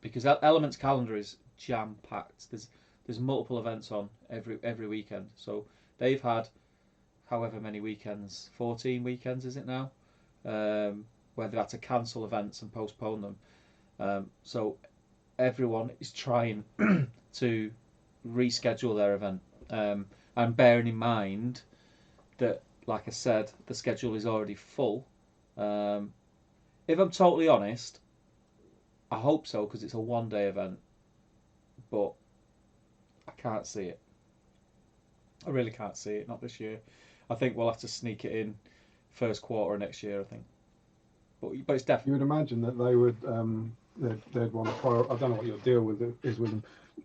Because Element's calendar is jam packed. There's multiple events on every weekend. So they've had however many weekends, 14 weekends is it now, where they've had to cancel events and postpone them. So everyone is trying to reschedule their event. And bearing in mind that, like I said, the schedule is already full. If I'm totally honest, I hope so because it's a one-day event, but I can't see it. I really can't see it. Not this year. I think we'll have to sneak it in first quarter of next year. I think, but it's definitely. You would imagine that they would they'd want to prior. I don't know what your deal with it is with them.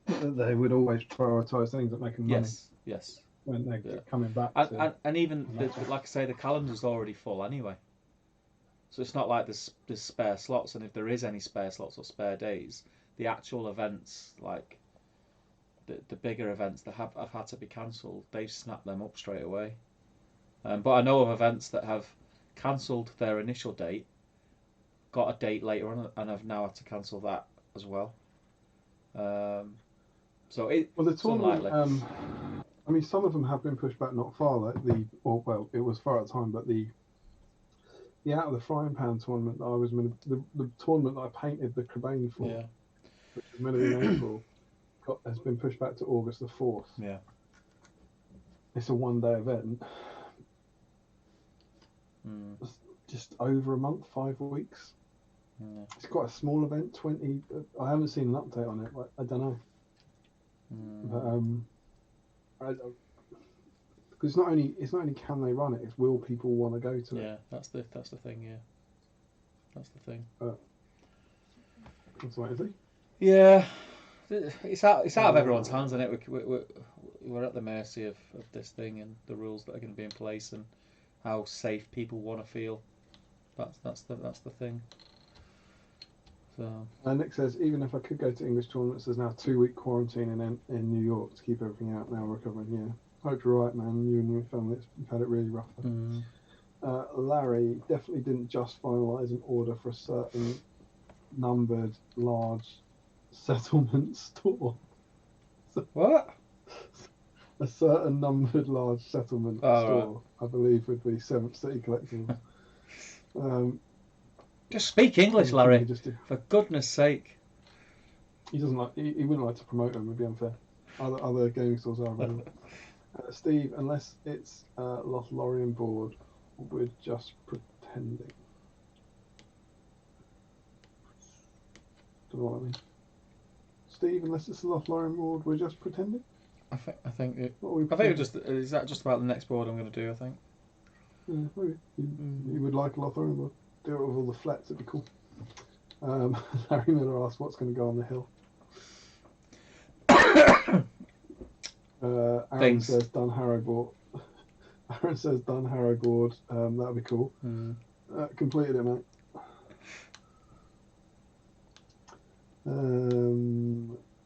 That they would always prioritise things that make them money. Yes. When they're coming back. And even like I say, the calendar's already full anyway. So it's not like there's spare slots, and if there is any spare slots or spare days, the actual events, like the bigger events that have had to be cancelled, they've snapped them up straight away. But I know of events that have cancelled their initial date, got a date later on, and have now had to cancel that as well. So the tournament. unlikely. I mean, some of them have been pushed back not far. Like it was far at the time, but the Out of the Frying Pan tournament that I was the tournament that I painted the Cabane for, which was meant to be in April, has been pushed back to August the 4th. Yeah. It's a one-day event. It's just over a month, 5 weeks. Yeah. It's quite a small event, 20. I haven't seen an update on it. I don't know. But because it's not only can they run it, it's will people want to go to it. Yeah, that's the thing. Yeah, that's the thing. That's what I think. Yeah, it's out of everyone's hands, isn't it? We're at the mercy of this thing and the rules that are going to be in place and how safe people want to feel. That's the thing. So Nick says, even if I could go to English tournaments, there's now a 2-week quarantine in New York to keep everything out now recovering. Yeah, hope you're right, man. You and your family, you've had it really rough. Larry definitely didn't just finalise an order for a certain numbered large settlement store. what? A certain numbered large settlement store, right. I believe, would be 7th City Collectibles. Just speak English, Larry. For goodness sake. He doesn't like. He wouldn't like to promote them. Would be unfair. Other gaming stores are. Steve, unless it's Lothlorien board, we're just pretending. Don't know what I mean. Steve, unless it's a Lothlorien board, we're just pretending. I think it just is that just about the next board I'm going to do. I think. Yeah, maybe. You would like a Lothlorien board. Do it with all the flats. It'd be cool. Larry Miller asks, "What's going to go on the hill?" Aaron says Dun Harrow board. Aaron says Dun Harrow board. That'd be cool. Completed it, mate.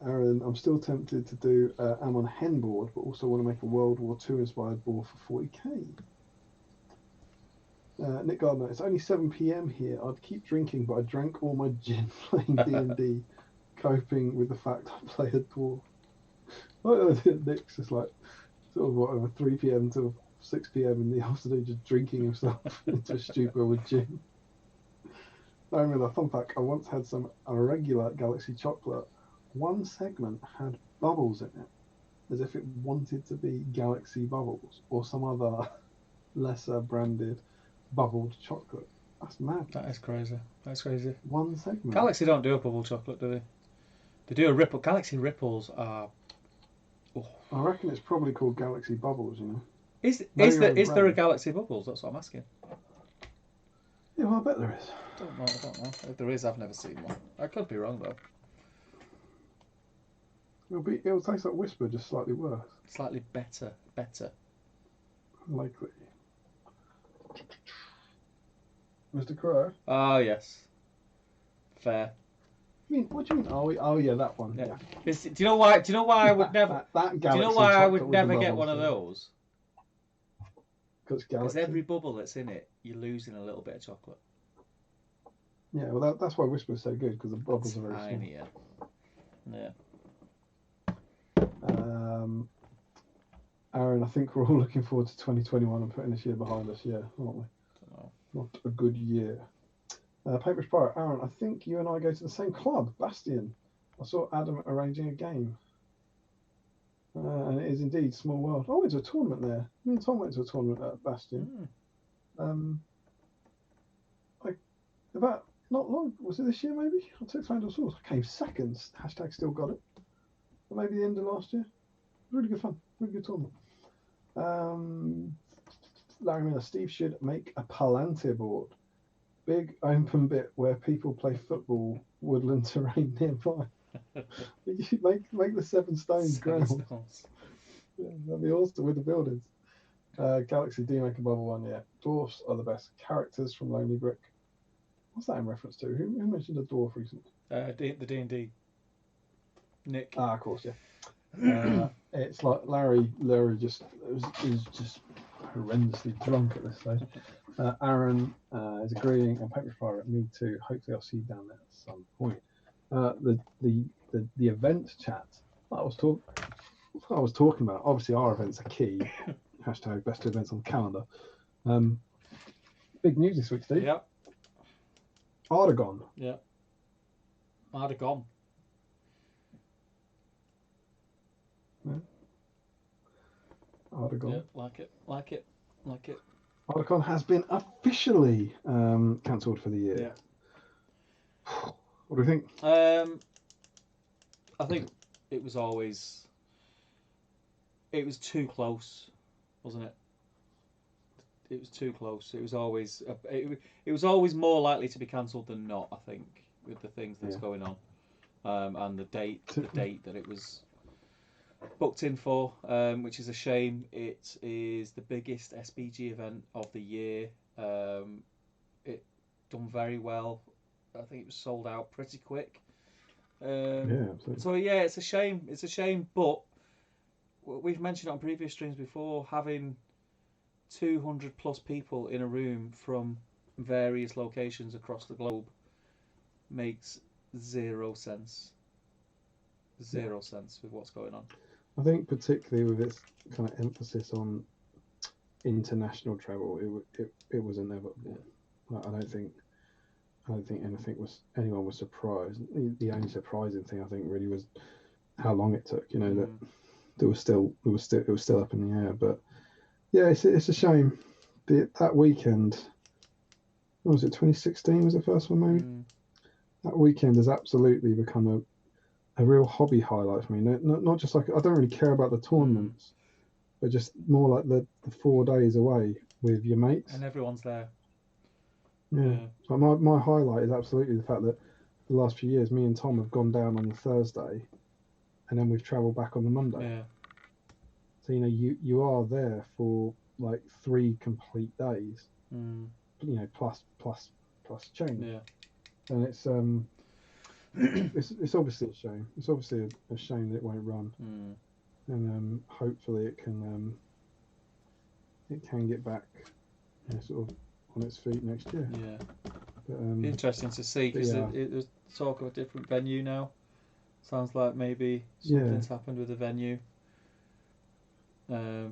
Aaron, I'm still tempted to do Am on Hen board, but also want to make a World War II inspired board for 40k. Nick Gardner, it's only 7 p.m. here. I'd keep drinking, but I drank all my gin playing D&D, coping with the fact I play a dwarf. Nick's just like sort of whatever 3 p.m. till 6 p.m. in the afternoon, just drinking himself into a stupor with gin. I remember, fun fact, I once had some irregular Galaxy chocolate. One segment had bubbles in it, as if it wanted to be Galaxy Bubbles or some other lesser branded bubbled chocolate. That's mad. That is crazy. That's crazy. One segment. Galaxy don't do a bubble chocolate, do they? They do a ripple. Galaxy Ripples are... Oh. I reckon it's probably called Galaxy Bubbles, you know. Is there a Galaxy Bubbles? That's what I'm asking. Yeah, well, I bet there is. I don't know. If there is, I've never seen one. I could be wrong, though. It'll taste like Whisper, just slightly worse. Slightly better. Likely. Mr. Crow? Oh, yes. Fair. What do you mean? Oh yeah, that one. Yeah. Do you know why? Do you know why I would never? Do you know why I would never get one of those? Because every bubble that's in it, you're losing a little bit of chocolate. Yeah, well, that's why Whisper's so good, because the bubbles are very tiny. Yeah. Aaron, I think we're all looking forward to 2021 and putting this year behind us. Yeah, aren't we? Not a good year. Papers Pirate, Aaron, I think you and I go to the same club, Bastion. I saw Adam arranging a game. And it is indeed small world. Oh, it's a tournament there. Me and Tom went to a tournament at Bastion. About not long, was it this year maybe? I took Fandom Source. I came second. Hashtag still got it. Or maybe the end of last year. Really good fun. Really good tournament. Larry Miller, Steve should make a Palantir board. Big open bit where people play football, woodland terrain nearby. You should make the 7 stones ground. Yeah, that'd be awesome with the buildings. Galaxy, do make a bubble one, yeah. Dwarfs are the best. Characters from Lonely Brick. What's that in reference to? Who mentioned a dwarf recently? The D&D. Nick. Of course, yeah. It's like Larry just is just horrendously drunk at this stage. Aaron is agreeing, and Paper Pirate, me too. Hopefully, I'll see you down there at some point. The event chat I was talking about. Obviously, our events are key. Hashtag best events on the calendar. Big news this week, Steve. Yeah. Ardagon. Yeah. Ardagon. Yeah. Ardagon. Yeah, like it. Ardagon has been officially cancelled for the year. Yeah. What do you think? I think it was too close, wasn't it? It was too close. It was always more likely to be cancelled than not, I think, with the things that's going on, and the date that it was booked in for, which is a shame. It is the biggest SBG event of the year. It done very well I think it was sold out pretty quick. Yeah, absolutely. So yeah, it's a shame. It's a shame, but we've mentioned it on previous streams before. Having 200 plus people in a room from various locations across the globe makes zero sense. Zero sense with what's going on. I think particularly with its kind of emphasis on international travel, it was inevitable. Like, I don't think anyone was surprised. The only surprising thing I think really was how long it took. You know, that it was still up in the air. But yeah, it's a shame. That weekend, what was it, 2016 was the first one maybe? That weekend has absolutely become a real hobby highlight for me. Not just like, I don't really care about the tournaments, but just more like the 4 days away with your mates. And everyone's there. Yeah. So my highlight is absolutely the fact that the last few years, me and Tom have gone down on the Thursday, and then we've travelled back on the Monday. Yeah. So you know you are there for like 3 complete days. You know, plus change. Yeah. And it's obviously a shame. It's obviously a shame that it won't run. And hopefully it can get back, you know, sort of on its feet next year. Yeah. But, interesting to see, because there's talk of a different venue now. Sounds like maybe something's happened with the venue. There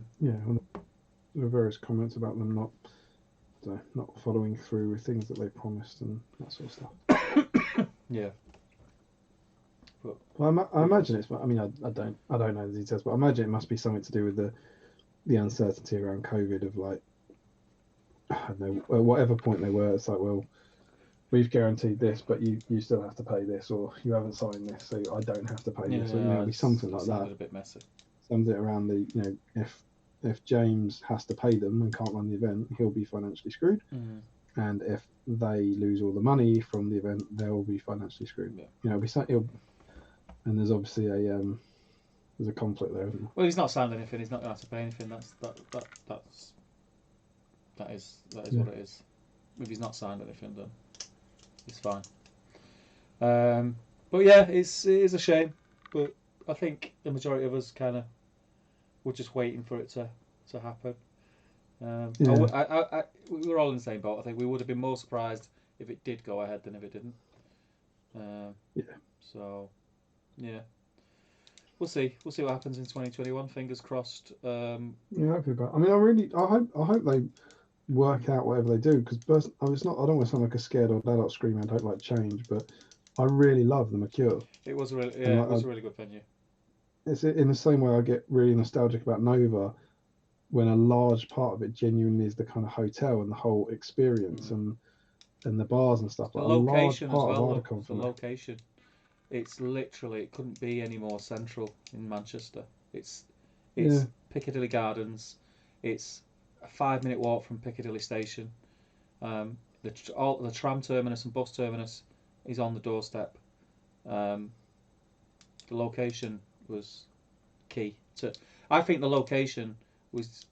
were various comments about them not following through with things that they promised and that sort of stuff. Yeah. Well, I imagine it's. I mean, I don't know the details, but I imagine it must be something to do with the uncertainty around COVID. Of like, I don't know, at whatever point they were, it's like, well, we've guaranteed this, but you still have to pay this, or you haven't signed this, so I don't have to pay this. So, you know, it'll be something like that. A bit messy. Something around the, you know, if James has to pay them and can't run the event, he'll be financially screwed. And if they lose all the money from the event, they'll be financially screwed. Yeah. You know, and there's obviously there's a conflict there, isn't there? Well, he's not signed anything. He's not going to have to pay anything. That is what it is. If he's not signed anything, then it's fine. But yeah, it is a shame. But I think the majority of us kind of were just waiting for it to happen. We were all in the same boat. I think we would have been more surprised if it did go ahead than if it didn't. So, yeah, we'll see. We'll see what happens in 2021. Fingers crossed. Hopefully. But I mean, I hope they work out whatever they do, because I don't want to sound like a scared old adult screaming I don't like change, but I really love the Mercure. It was a really good venue. It's in the same way I get really nostalgic about Nova, when a large part of it genuinely is the kind of hotel and the whole experience and the bars and stuff. The like location a large part as well. Of Ardacon, the location. It's literally, it couldn't be any more central in Manchester. It's Piccadilly Gardens. It's a 5-minute walk from Piccadilly Station. The tram terminus and bus terminus is on the doorstep. The location was key. I think the location was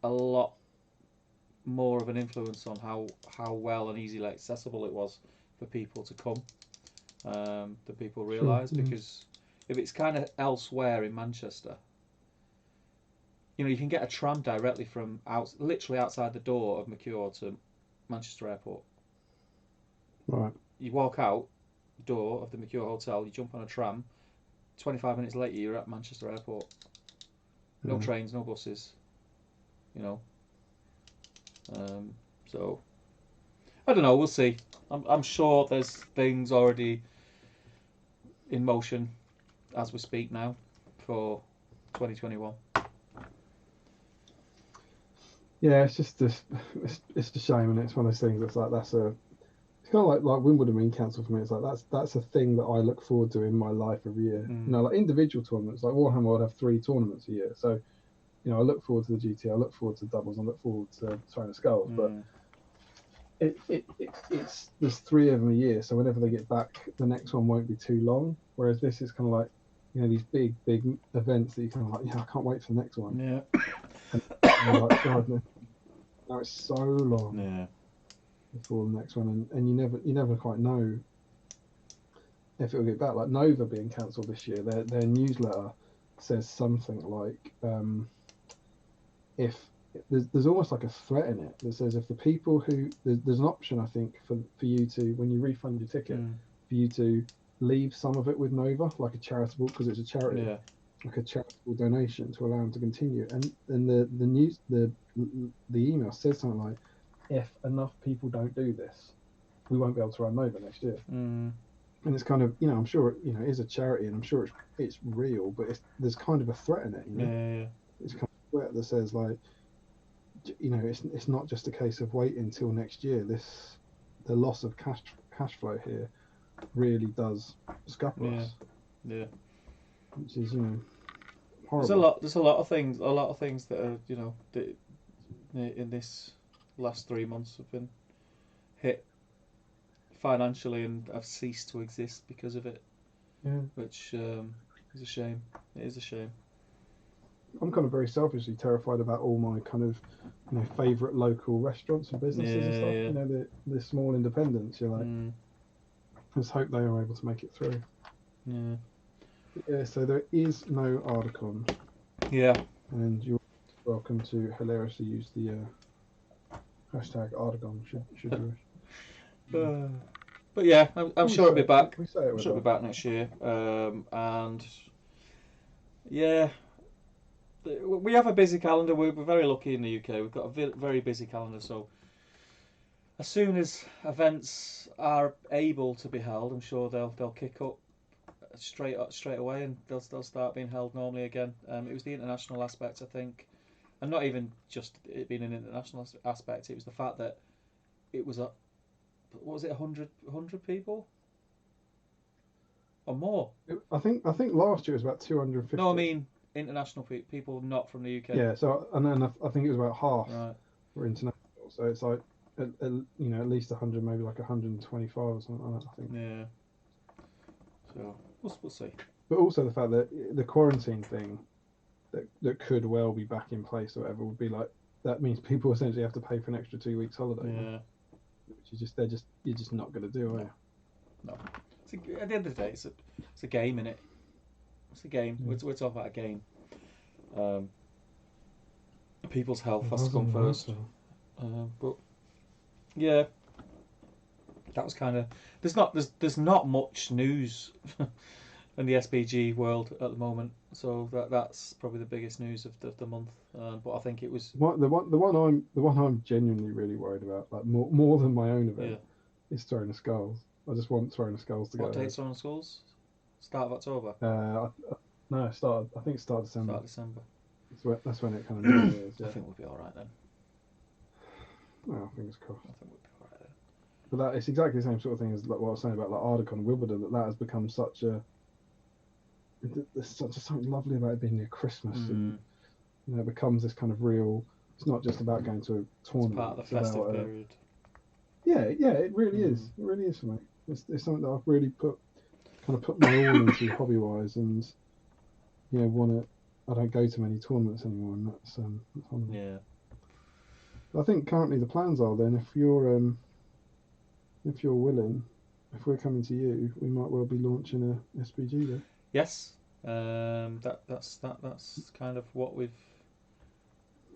a lot more of an influence on how well and easily accessible it was for people to come than people realise. Because if it's kind of elsewhere in Manchester, you know, you can get a tram directly from literally outside the door of Mercure to Manchester Airport. Right. You walk out the door of the Mercure Hotel, you jump on a tram, 25 minutes later you're at Manchester Airport. No trains, no buses, you know. So I don't know, we'll see. I'm sure there's things already in motion as we speak now for 2021. Yeah, it's just it's a shame, and it's one of those things that's like it's kind of like Wimbledon being cancelled for me. It's like that's a thing that I look forward to in my life every year. You know, like individual tournaments, like Warhammer would have 3 tournaments a year, so you know I look forward to the GT, I look forward to doubles, I look forward to Throne of Skulls, but it's there's 3 of them a year, so whenever they get back, the next one won't be too long. Whereas this is kind of like, you know, these big events that you kind of like, I can't wait for the next one. Yeah. And like, God, now it's so long. Yeah. before the next one, and you never quite know if it'll get back. Like Nova being cancelled this year, their newsletter says something like if there's almost like a threat in it that says if the people who there's an option I think for you to, when you refund your ticket, for you to leave some of it with Nova, like a charitable, because it's a charity, like a charitable donation to allow them to continue. And the email says something like, if enough people don't do this, we won't be able to run Nova next year. And it's kind of, I'm sure it is a charity, and I'm sure it's real, but there's kind of a threat in it. It's kind of a threat that says like, it's not just a case of waiting until next year. The loss of cash flow here really does scupper us. Yeah. Which is horrible. There's a lot of things that are that in this last 3 months have been hit financially and have ceased to exist because of it. Yeah. Which is a shame. It is a shame. I'm kind of very selfishly terrified about all my kind of favourite local restaurants and businesses and stuff. Yeah. The small independents. You're like, let's hope they are able to make it through. Yeah. Yeah. So there is no Ardicon. Yeah. And you're welcome to hilariously use the hashtag Ardicon. Should you wish. But yeah, I'm sure it'll be back. I'm sure it'll be back next year. And yeah. We have a busy calendar. We're very lucky in the UK. We've got a very busy calendar. So as soon as events are able to be held, I'm sure they'll kick up straight away, and they'll start being held normally again. It was the international aspect, I think, and not even just it being an international aspect. It was the fact that it was what was it, 100 people or more? I think last year it was about 250. No, I mean international people not from the UK. Yeah, so and then I think it was about half were international. So it's like at least 100, maybe like 125 or something like that, I think. Yeah. So we'll see. But also the fact that the quarantine thing that could well be back in place or whatever would be like, that means people essentially have to pay for an extra 2 weeks holiday. Yeah. Which you're just not going to do, are you? No. At the end of the day, it's a game, innit? It's a game. Yeah. We're talking about a game. People's health has to come first. But yeah, that was kind of. There's not much news in the SBG world at the moment, so that's probably the biggest news of the month. But I think it was the one I'm genuinely really worried about, like more than my own event, is Throne of Skulls. I just want Throne of Skulls to go. What date's Throne of Skulls? Start of October. No, I think it started December. Start of December. That's when it kind of is. Yeah. I think we'll be all right then. Well, fingers crossed. I think we'll be all right then. But it's exactly the same sort of thing as what I was saying about like Ardicon and Wimbledon. That has become such a. There's something lovely about it being near Christmas, and it becomes this kind of real. It's not just about going to a tournament. It's part of the festive period. Yeah, it really is. It really is for me. It's something that I've really put my all into hobby-wise, and I don't go to many tournaments anymore, and that's yeah. I think currently the plans are then, if you're willing, if we're coming to you, we might well be launching a SBG there. Yes, that's kind of what we've.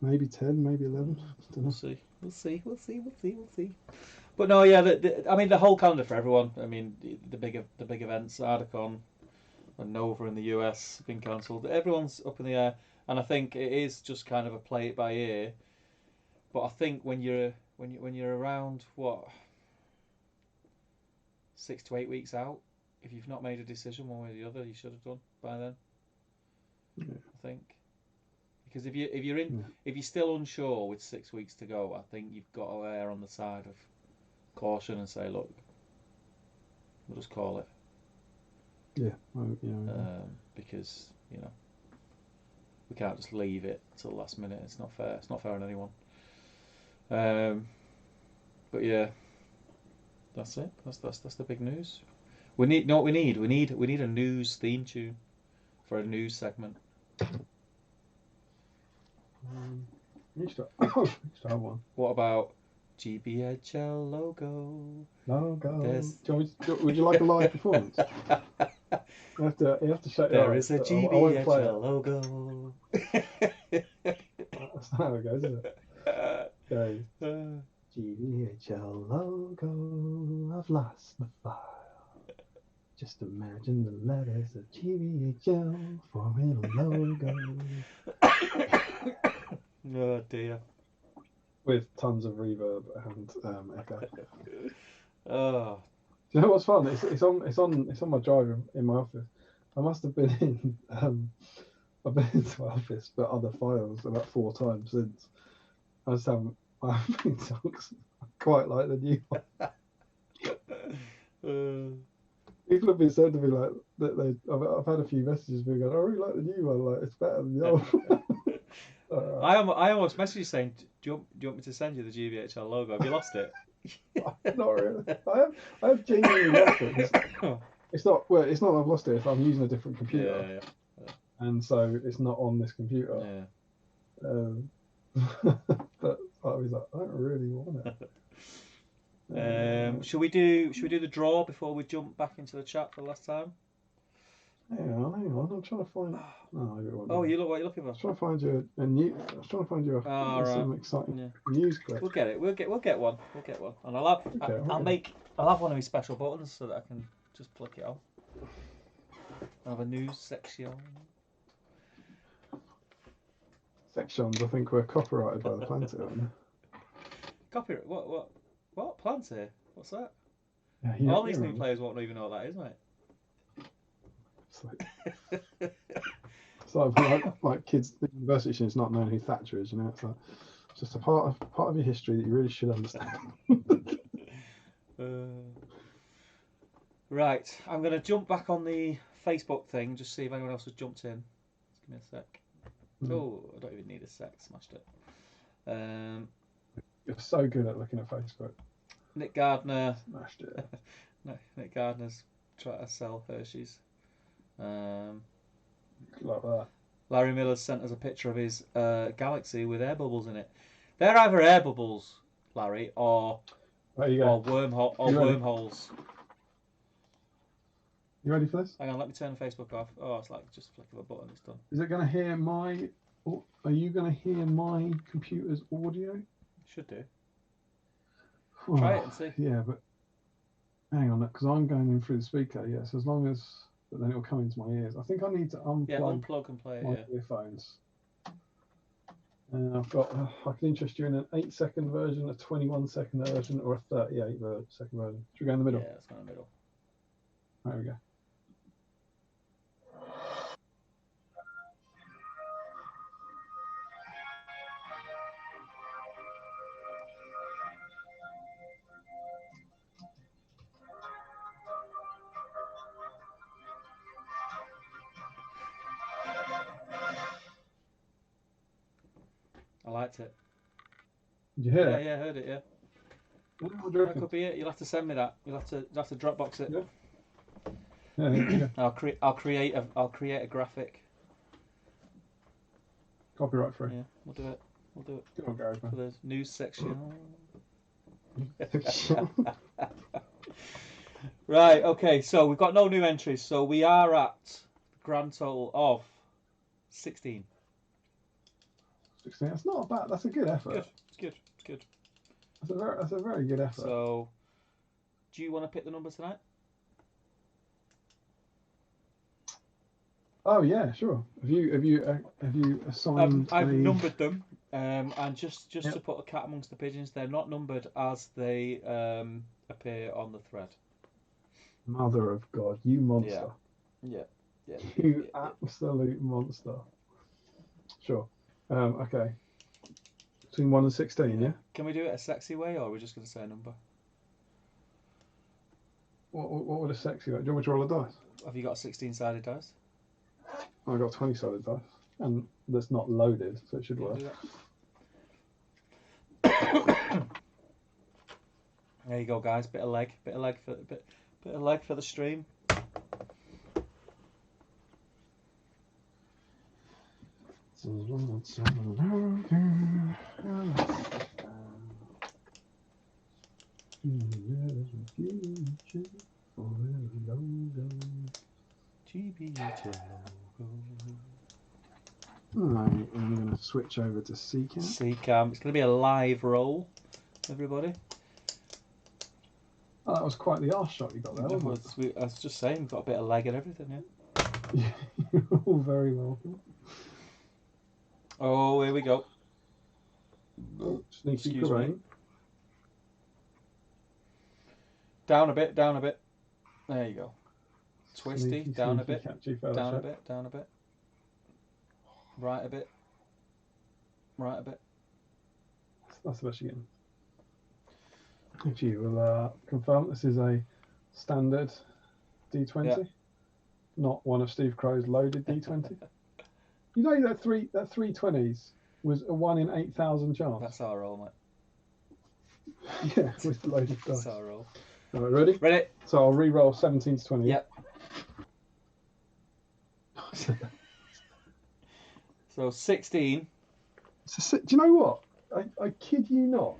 Maybe 10, maybe 11. We'll see. But no, yeah. I mean, the whole calendar for everyone. I mean, the big events, Ardicon and Nova in the US have been cancelled. Everyone's up in the air, and I think it is just kind of a play it by ear. But I think when you're around 6 to 8 weeks out, if you've not made a decision one way or the other, you should have done by then. Yeah. I think, because if you're still unsure with 6 weeks to go, I think you've got to err on the side of caution and say, look, we'll just call it. Yeah. Because we can't just leave it till the last minute. It's not fair. It's not fair on anyone. But yeah, that's it. That's the big news. We need what we need. We need a news theme tune for a news segment. You should have one. What about GBHL logo. Logo. There's... Would you like a live performance? You have to show. There is a I won't play GBHL it. logo. That's not how it goes, is it? Goes. GBHL logo. I've lost my file. Just imagine the letters of GBHL forming a logo. Oh dear. With tons of reverb and echo. Oh. Do you know what's fun? It's on my drive in my office. I must have been in I've been into my office for other files about 4 times since. I just haven't been songs quite like the new one. People have been saying to me like that I've had a few messages being going, I really like the new one, like it's better than the old one. I almost messaged you saying, do you want me to send you the GBHL logo? Have you lost it? Not really. I have genuinely lost it. It's not that I've lost it. If I'm using a different computer, yeah. And so it's not on this computer. Yeah. But I was like, I don't really want it. Should we do the draw before we jump back into the chat for the last time? Hang on. I'm trying to find. Oh, you look what you're looking for. I'm trying to find you some exciting news clip. We'll get it. We'll get one. We'll get one. And I'll have one of these special buttons so that I can just pluck it out. I'll have a news section. Sections, I think, were copyrighted by the Planter. Copyright? What? Planter? What's that? Yeah, all these new players won't even know what that is, mate. It's like kids at university students not knowing who Thatcher is, it's like it's just a part of your history that you really should understand. Right, I'm going to jump back on the Facebook thing, just see if anyone else has jumped in. Just give me a sec. Oh, I don't even need a sec. Smashed it. You're so good at looking at Facebook. Nick Gardner. Smashed it. Nick Gardner's trying to sell Hershey's. Like that. Larry Miller's sent us a picture of his Galaxy with air bubbles in it. They're either air bubbles, Larry, or wormholes. You ready for this? Hang on, let me turn the Facebook off. Oh, it's like just a flick of a button. It's done. Is it going to hear my? Are you going to hear my computer's audio? Should do. Try it and see. Yeah, but hang on, because I'm going in through the speaker. Yes, as long as, but then it'll come into my ears. I think I need to unplug and play it. My earphones. And I've got. I can interest you in an 8-second version, a 21-second version, or a 38-second version. Should we go in the middle? Yeah, let's go in the middle. There we go. I liked it. Did you hear it? Yeah, I heard it. Yeah. That could be it. You'll have to send me that. You'll have to Dropbox it. Yeah. I'll create a graphic. Copyright free. Yeah, we'll do it. Good on, Gareth, for the news section. Right. Okay. So we've got no new entries. So we are at a grand total of 16. 16. That's not bad. That's a good effort. Good. That's a very good effort. So, do you want to pick the numbers tonight? Oh yeah, sure. Have you assigned? I've numbered them, and just to put a cat amongst the pigeons, they're not numbered as they appear on the thread. Mother of God, you monster! Yeah. You absolute monster. Sure. Okay. Between 1 and 16, yeah. Can we do it a sexy way, or are we just going to say a number? What would a sexy way? Do you want me to roll a dice? Have you got a 16-sided dice? I've got 20-sided dice, and that's not loaded, so it should work. There you go, guys. Bit of leg for the stream. switch over to C-Cam. C-Cam. It's going to be a live roll, everybody. Oh, that was quite the arse shot you got there, wasn't it? I was just saying, got a bit of leg and everything, yeah. You're all very welcome. Oh, here we go. Sneaky Excuse me. Corain. Down a bit, down a bit. There you go. Twisty, Sneaky, down a sneaky bit, catchy down a fellowship. bit, down a bit. Right a bit. Right a bit. That's the best you're getting. If you will confirm, this is a standard D20, Yeah. not one of Steve Crow's loaded D20. You know that 320s was a 1 in 8,000 chance. That's our roll, mate. Yeah, with the loaded dice. That's our roll. All right, ready? Ready? So I'll re-roll 17 to 20. Yep. So 16. Do you know what? I kid you not.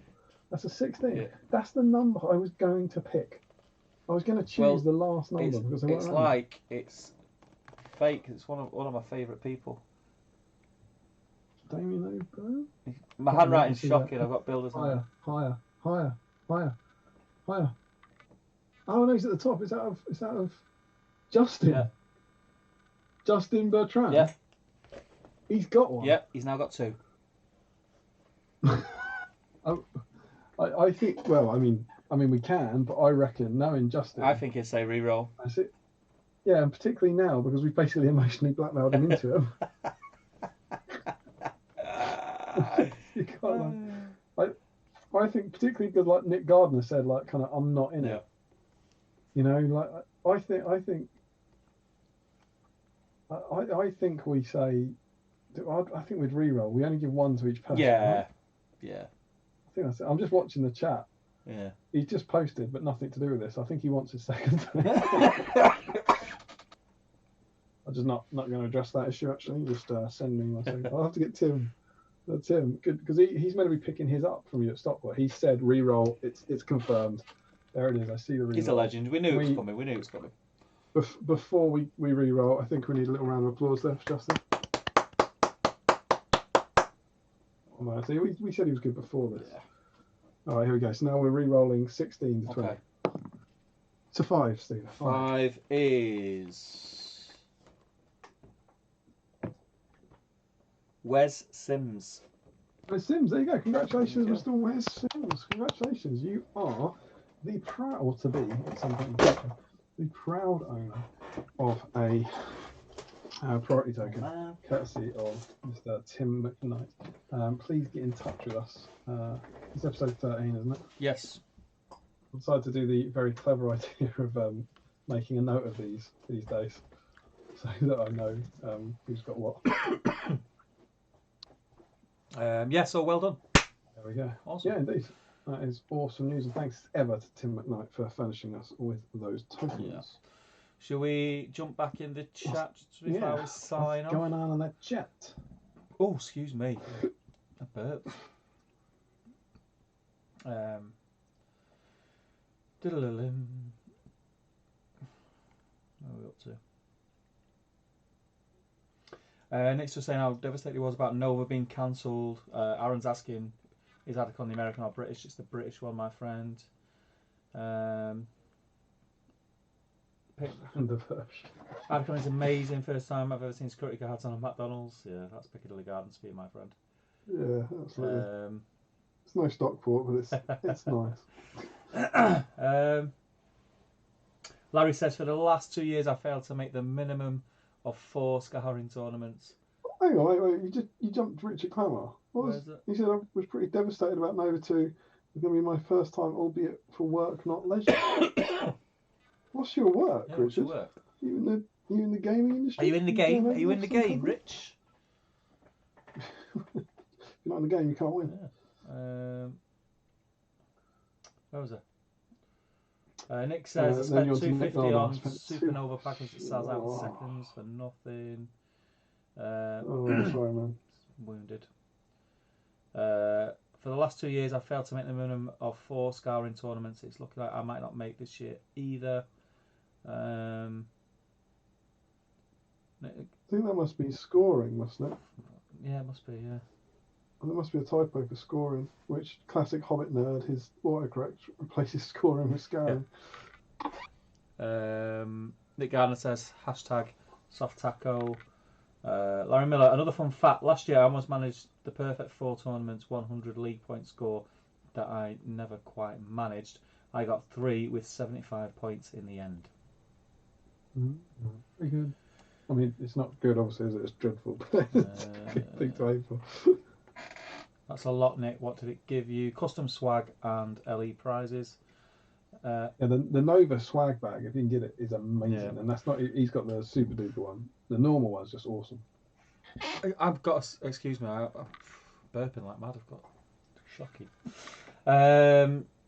That's a 16. Yeah. That's the number I was going to pick. I was going to choose the last number because they weren't It's random. like it's fake. It's one of my favourite people. Damien O'Brien? My handwriting's shocking. I've got builders on. Higher. Oh no, he's at the top. It's out of Justin. Yeah. Justin Bertrand. Yeah. He's got one. Yeah, he's now got 2. I think. Well, I mean, we can, but I reckon knowing Justin. I think it's a re-roll. That's it. Yeah, and particularly now because we've basically emotionally blackmailed him into it. You can't. I think particularly because like Nick Gardner said, like kind of I'm not in it. You know, like I think we say. I think we'd re-roll. We only give 1 to each person. Yeah. Right? Yeah. I think that's it. I'm just watching the chat. Yeah. He's just posted, but nothing to do with this. I think he wants his second. I'm just not going to address that issue. Actually, just send me my second. I'll have to get Tim. Tim, good because he's meant to be picking his up from you at Stockport. He said re-roll. It's confirmed. There it is. I see the re-roll. He's a legend. We knew it was coming. We knew it was coming. Before we re-roll, I think we need a little round of applause there for Justin. Oh, see, we said he was good before this. Yeah. All right, here we go. So now we're re-rolling 16 to 20. Okay. To 5, Steve. 5 is Wes Sims. Wes Sims, there you go. Congratulations, Mr. Wes Sims. Congratulations. You are the proud to be, at some point in the future, the proud owner of a priority token, courtesy of Mr. Tim McKnight. Please get in touch with us. It's episode 13, isn't it? Yes. I decided to do the very clever idea of making a note of these days, so that I know who's got what. Yeah, so well done. There we go. Awesome. Yeah, indeed. That is awesome news, and thanks ever to Tim McKnight for furnishing us with those tokens. Yeah. Shall we jump back in the chat before we sign off? What's going on in that chat? Oh, excuse me. A burp. Diddle-a-lim. What are we up to? Nick's just saying how devastated he was about Nova being cancelled. Aaron's asking, is Adacon the American or British? It's the British one, my friend. Adacon is amazing. First time I've ever seen security guards on a McDonald's. Yeah, that's Piccadilly Gardens for you, my friend. Yeah, absolutely. It's no Stockport, but it's nice. Larry says, for the last 2 years I failed to make the minimum of 4 scarring tournaments. Hang on, wait. You jumped Richard Clammer. He said I was pretty devastated about Nova 2. It's going to be my first time, albeit for work, not leisure. What's your work, Richard? What's your work? You in the gaming industry? Are you in the game? Are you in the game, Rich? If you're not in the game, you can't win. Yeah. Where was it? Nick says I spent 250 on Supernova package that sells out in seconds for nothing. Sorry, man. Wounded. For the last 2 years, I failed to make the minimum of 4 scarring tournaments. It's looking like I might not make this year either. I think that must be scoring, mustn't it? Yeah, it must be. Yeah. There must be a typo for scoring, which classic Hobbit nerd, his autocorrect replaces scoring with scarring. Nick Gardner says hashtag soft taco. Larry Miller, another fun fact. Last year I almost managed the perfect 4 tournaments 100 league point score that I never quite managed. I got 3 with 75 points in the end. Pretty good. I mean, it's not good, obviously, is it? It's dreadful, but it's a good thing to aim for. That's a lot, Nick. What did it give you? Custom swag and LE prizes. Yeah, the Nova swag bag, if you can get it, is amazing. Yeah. And that's not, he's got the super duper one. The normal one's just awesome. I've got, excuse me, I'm burping like mad. I've got shocking.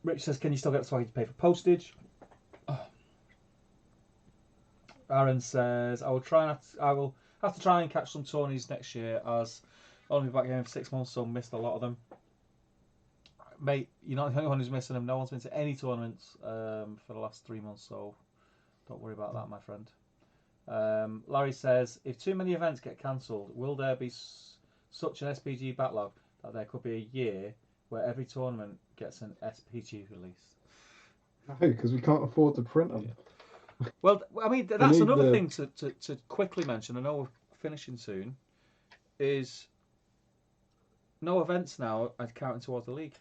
Rich says, can you still get the swag to pay for postage? Aaron says, I will have to try and catch some tourneys next year, as I'll only be back here for 6 months, so missed a lot of them. Mate, you're not the only one who's missing them. No one's been to any tournaments for the last 3 months, so don't worry about that, my friend. Larry says, if too many events get cancelled, will there be such an SPG backlog that there could be a year where every tournament gets an SPG release? No, because we can't afford to print them. Yeah. Well, I mean, that's another thing to quickly mention. I know we're finishing soon. Is no events now are counting towards the league.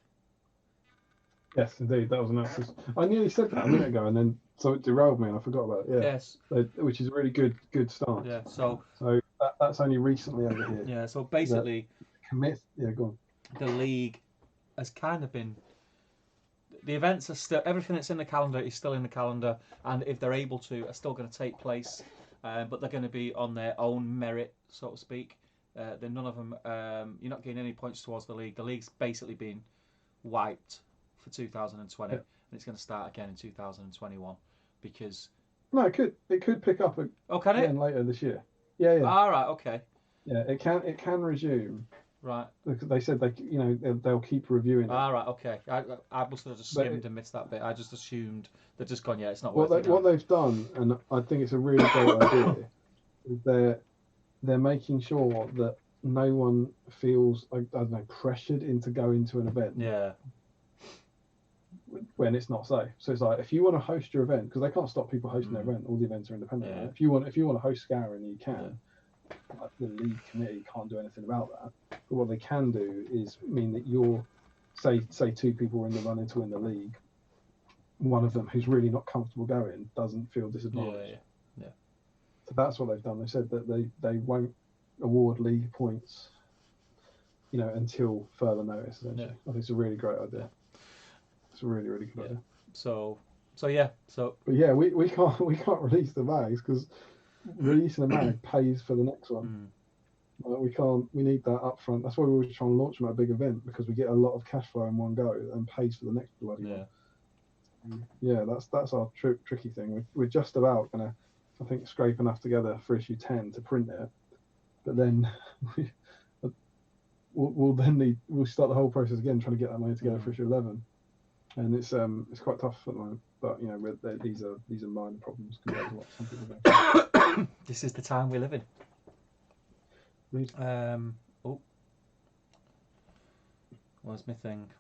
Yes, indeed. That was announced. I nearly said that a minute ago, and then so it derailed me, and I forgot about it. Yeah. Yes. Which is a really good start. Yeah. So that's only recently over here. Yeah. So basically, Yeah, go on. The league has kind of been. The events are still, everything that's in the calendar is still in the calendar, and if they're able to, are still going to take place, but they're going to be on their own merit, so to speak. Then none of them, you're not getting any points towards the league. The league's basically been wiped for 2020, and it's going to start again in 2021 because. No, it could pick up again later this year. Yeah, yeah. All right, okay. Yeah, it can resume. Right. They said they'll keep reviewing it. All right, okay. I must have just skimmed and missed that bit. I just assumed they've just gone. Yeah, it's not worth it. What they've done, and I think it's a really great idea, is they're making sure that no one feels pressured into going to an event. Yeah. When it's not safe. So it's like, if you want to host your event, because they can't stop people hosting their event. All the events are independent. Yeah. Right? If you want to host Scouring, you can. Yeah. The league committee can't do anything about that. But what they can do is mean that you're, say 2 people are in the running to win the league. One of them who's really not comfortable going doesn't feel disadvantaged. Yeah. So that's what they've done. They said that they won't award league points, until further notice. Essentially, I think it's a really great idea. It's a really, really good idea. But yeah, we can't release the bags because releasing a mag pays for the next one. We need that up front. That's why we were trying to launch them at a big event, because we get a lot of cash flow in one go and pays for the next bloody one. Yeah, that's our tricky thing. We're just about gonna, I think, scrape enough together for issue 10 to print it, but then we'll start the whole process again, trying to get that money together for issue 11, and it's quite tough at the moment. But these are minor problems compared to what some people do. This is the time we live in. Where's my thing?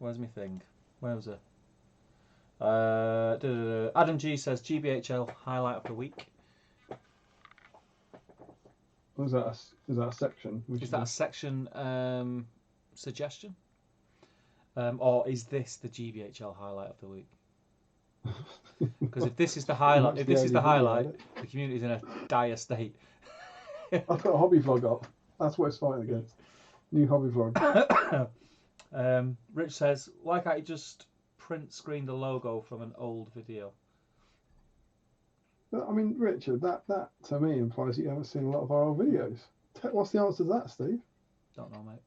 Where was it? Adam G says GBHL highlight of the week. Is that a section? Is that a section suggestion? Or is this the GBHL highlight of the week? Because if this is the highlight, the community's in a dire state. I've got a hobby vlog up. That's what it's fighting against. New hobby vlog. Rich says, why can't you just print screen the logo from an old video? I mean, Richard, that to me implies that you haven't seen a lot of our old videos. What's the answer to that, Steve? Don't know, mate.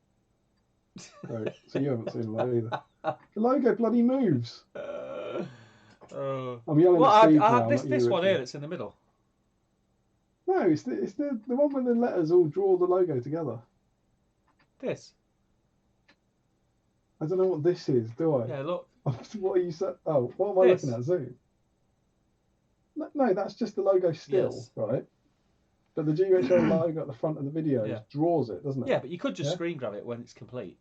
Right, so you haven't seen a lot either. The logo bloody moves. I'm yelling at Steve I now, have this one here that's in the middle. No, it's the one where the letters all draw the logo together. This? I don't know what this is, do I? Yeah, look. What are you saying? Oh, what am I looking at? Zoom? No, that's just the logo still, right? But the GBHL logo at the front of the video draws it, doesn't it? Yeah, but you could just screen grab it when it's complete.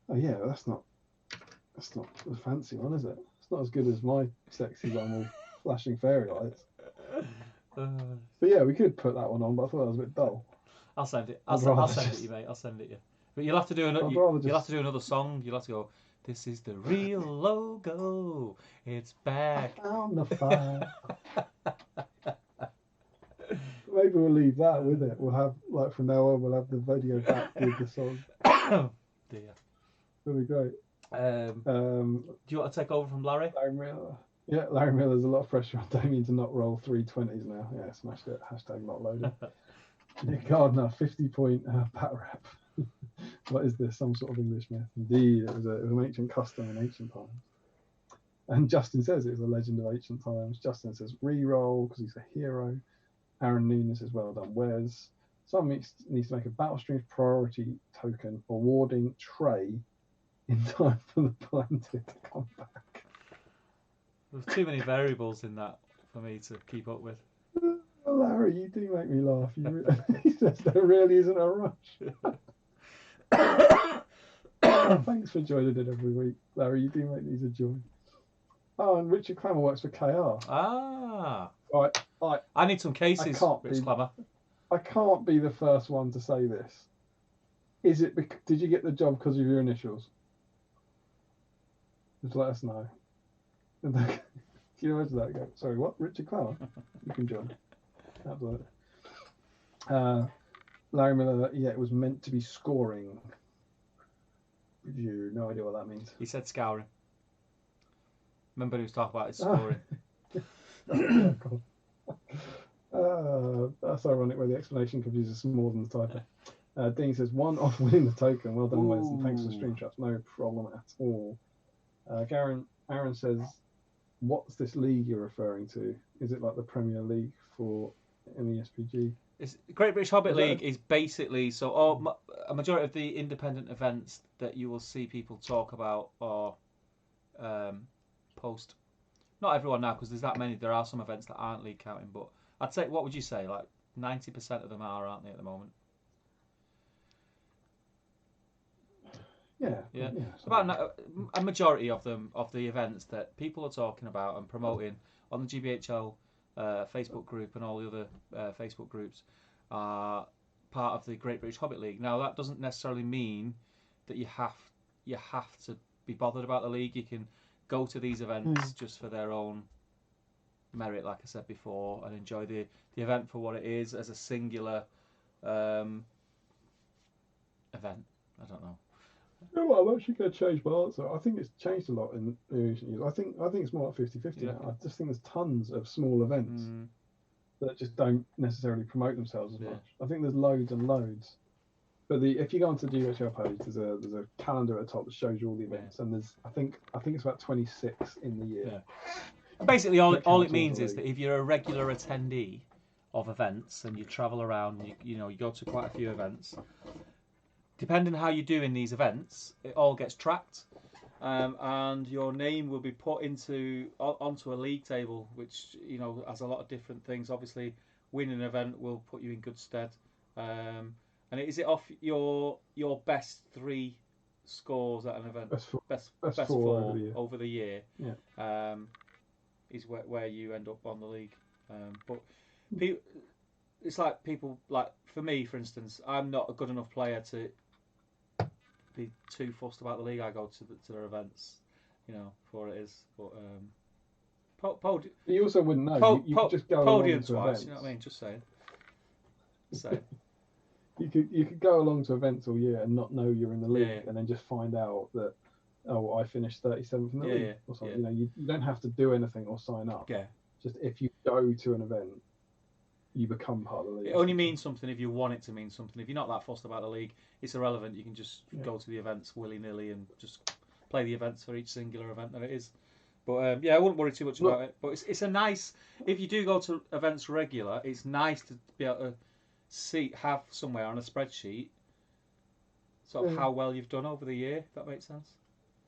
Oh yeah, that's not a fancy one, is it? It's not as good as my sexy one with flashing fairy lights. But yeah, we could put that one on, but I thought that was a bit dull. I'll send it. I'd I'll rather send it just- you, mate. I'll send it you. But you'll have to do another. I'd rather You'll have just- to do another song. You'll have to go. This is the real logo. It's back. Found the fire. Maybe we'll leave that with it. We'll have, like, from now on, we'll have the video back with the song. Dear. That'll be great. Do you want to take over from Larry? Larry Miller. Yeah, Larry Miller's a lot of pressure on Damien to not roll 320s now. Yeah, smashed it. Hashtag not loaded. Nick Gardner, 50-point bat rap. What is this? Some sort of English myth? Indeed, it was an ancient custom in ancient times. And Justin says it was a legend of ancient times. Justin says re-roll because he's a hero. Aaron Noonan says well done, Wes. Someone needs to make a Battle Streams priority token awarding Trey in time for the plaintiff to come back. There's too many variables in that for me to keep up with. Larry, you do make me laugh. He says there really isn't a rush. Thanks for joining in every week, Larry. You do make these a joy. Oh, and Richard Clammer works for KR. Ah. Right. I need some cases, can't Rich be- Clammer. I can't be the first one to say this. Is it? Did you get the job because of your initials? Just let us know. Can you imagine that? Go, sorry, what? Richard Clower? You can join. Absolutely. Larry Miller, yeah, it was meant to be scoring. You no idea what that means. He said scouring. Remember he was talking about his scoring. That's ironic where the explanation confuses more than the typo. Dean says, one off winning the token. Well done, Wes, and thanks for the stream traps. No problem at all. Aaron says, what's this league you're referring to? Is it like the Premier League for MESPG? It's Great British Hobbit Is that League is basically a majority of the independent events that you will see people talk about or post. Not everyone now, because there's that many. There are some events that aren't league counting, but I'd say, what would you say? Like 90% of them are, aren't they, at the moment? Yeah. About a majority of them, of the events that people are talking about and promoting on the GBHL Facebook group and all the other Facebook groups are part of the Great British Hobbit League. Now that doesn't necessarily mean that you have to be bothered about the league. You can go to these events just for their own merit, like I said before, and enjoy the event for what it is as a singular event. I don't know. You know what, I'm actually going to change my answer. I think it's changed a lot in recent years. I think it's more like 50-50 now. I just think there's tons of small events that just don't necessarily promote themselves as much. I think there's loads and loads. But if you go onto the GBHL page, there's a calendar at the top that shows you all the events, and there's I think it's about 26 in the year. Yeah. Basically, all it means is that if you're a regular attendee of events and you travel around, you go to quite a few events. Depending on how you do in these events, it all gets tracked, and your name will be put onto a league table, which has a lot of different things. Obviously, winning an event will put you in good stead. And is it off your best 3 scores at an event? Best Best four over the year. Yeah. Is where you end up on the league. But it's like people, like for me, for instance, I'm not a good enough player to be too fussed about the league. I go to their events, for what it is. But you also wouldn't know. You could just go podium along to twice. events. You know what I mean? Just saying. You could go along to events all year and not know you're in the league, and then just find out that I finished 37th in the league or something. You don't have to do anything or sign up. Yeah. Just if you go to an event, you become part of the league. It only means something if you want it to mean something. If you're not that fussed about the league, it's irrelevant. You can just go to the events willy-nilly and just play the events for each singular event that it is. But I wouldn't worry too much about it. But it's a nice, if you do go to events regular, it's nice to be able to have somewhere on a spreadsheet sort of how well you've done over the year, if that makes sense.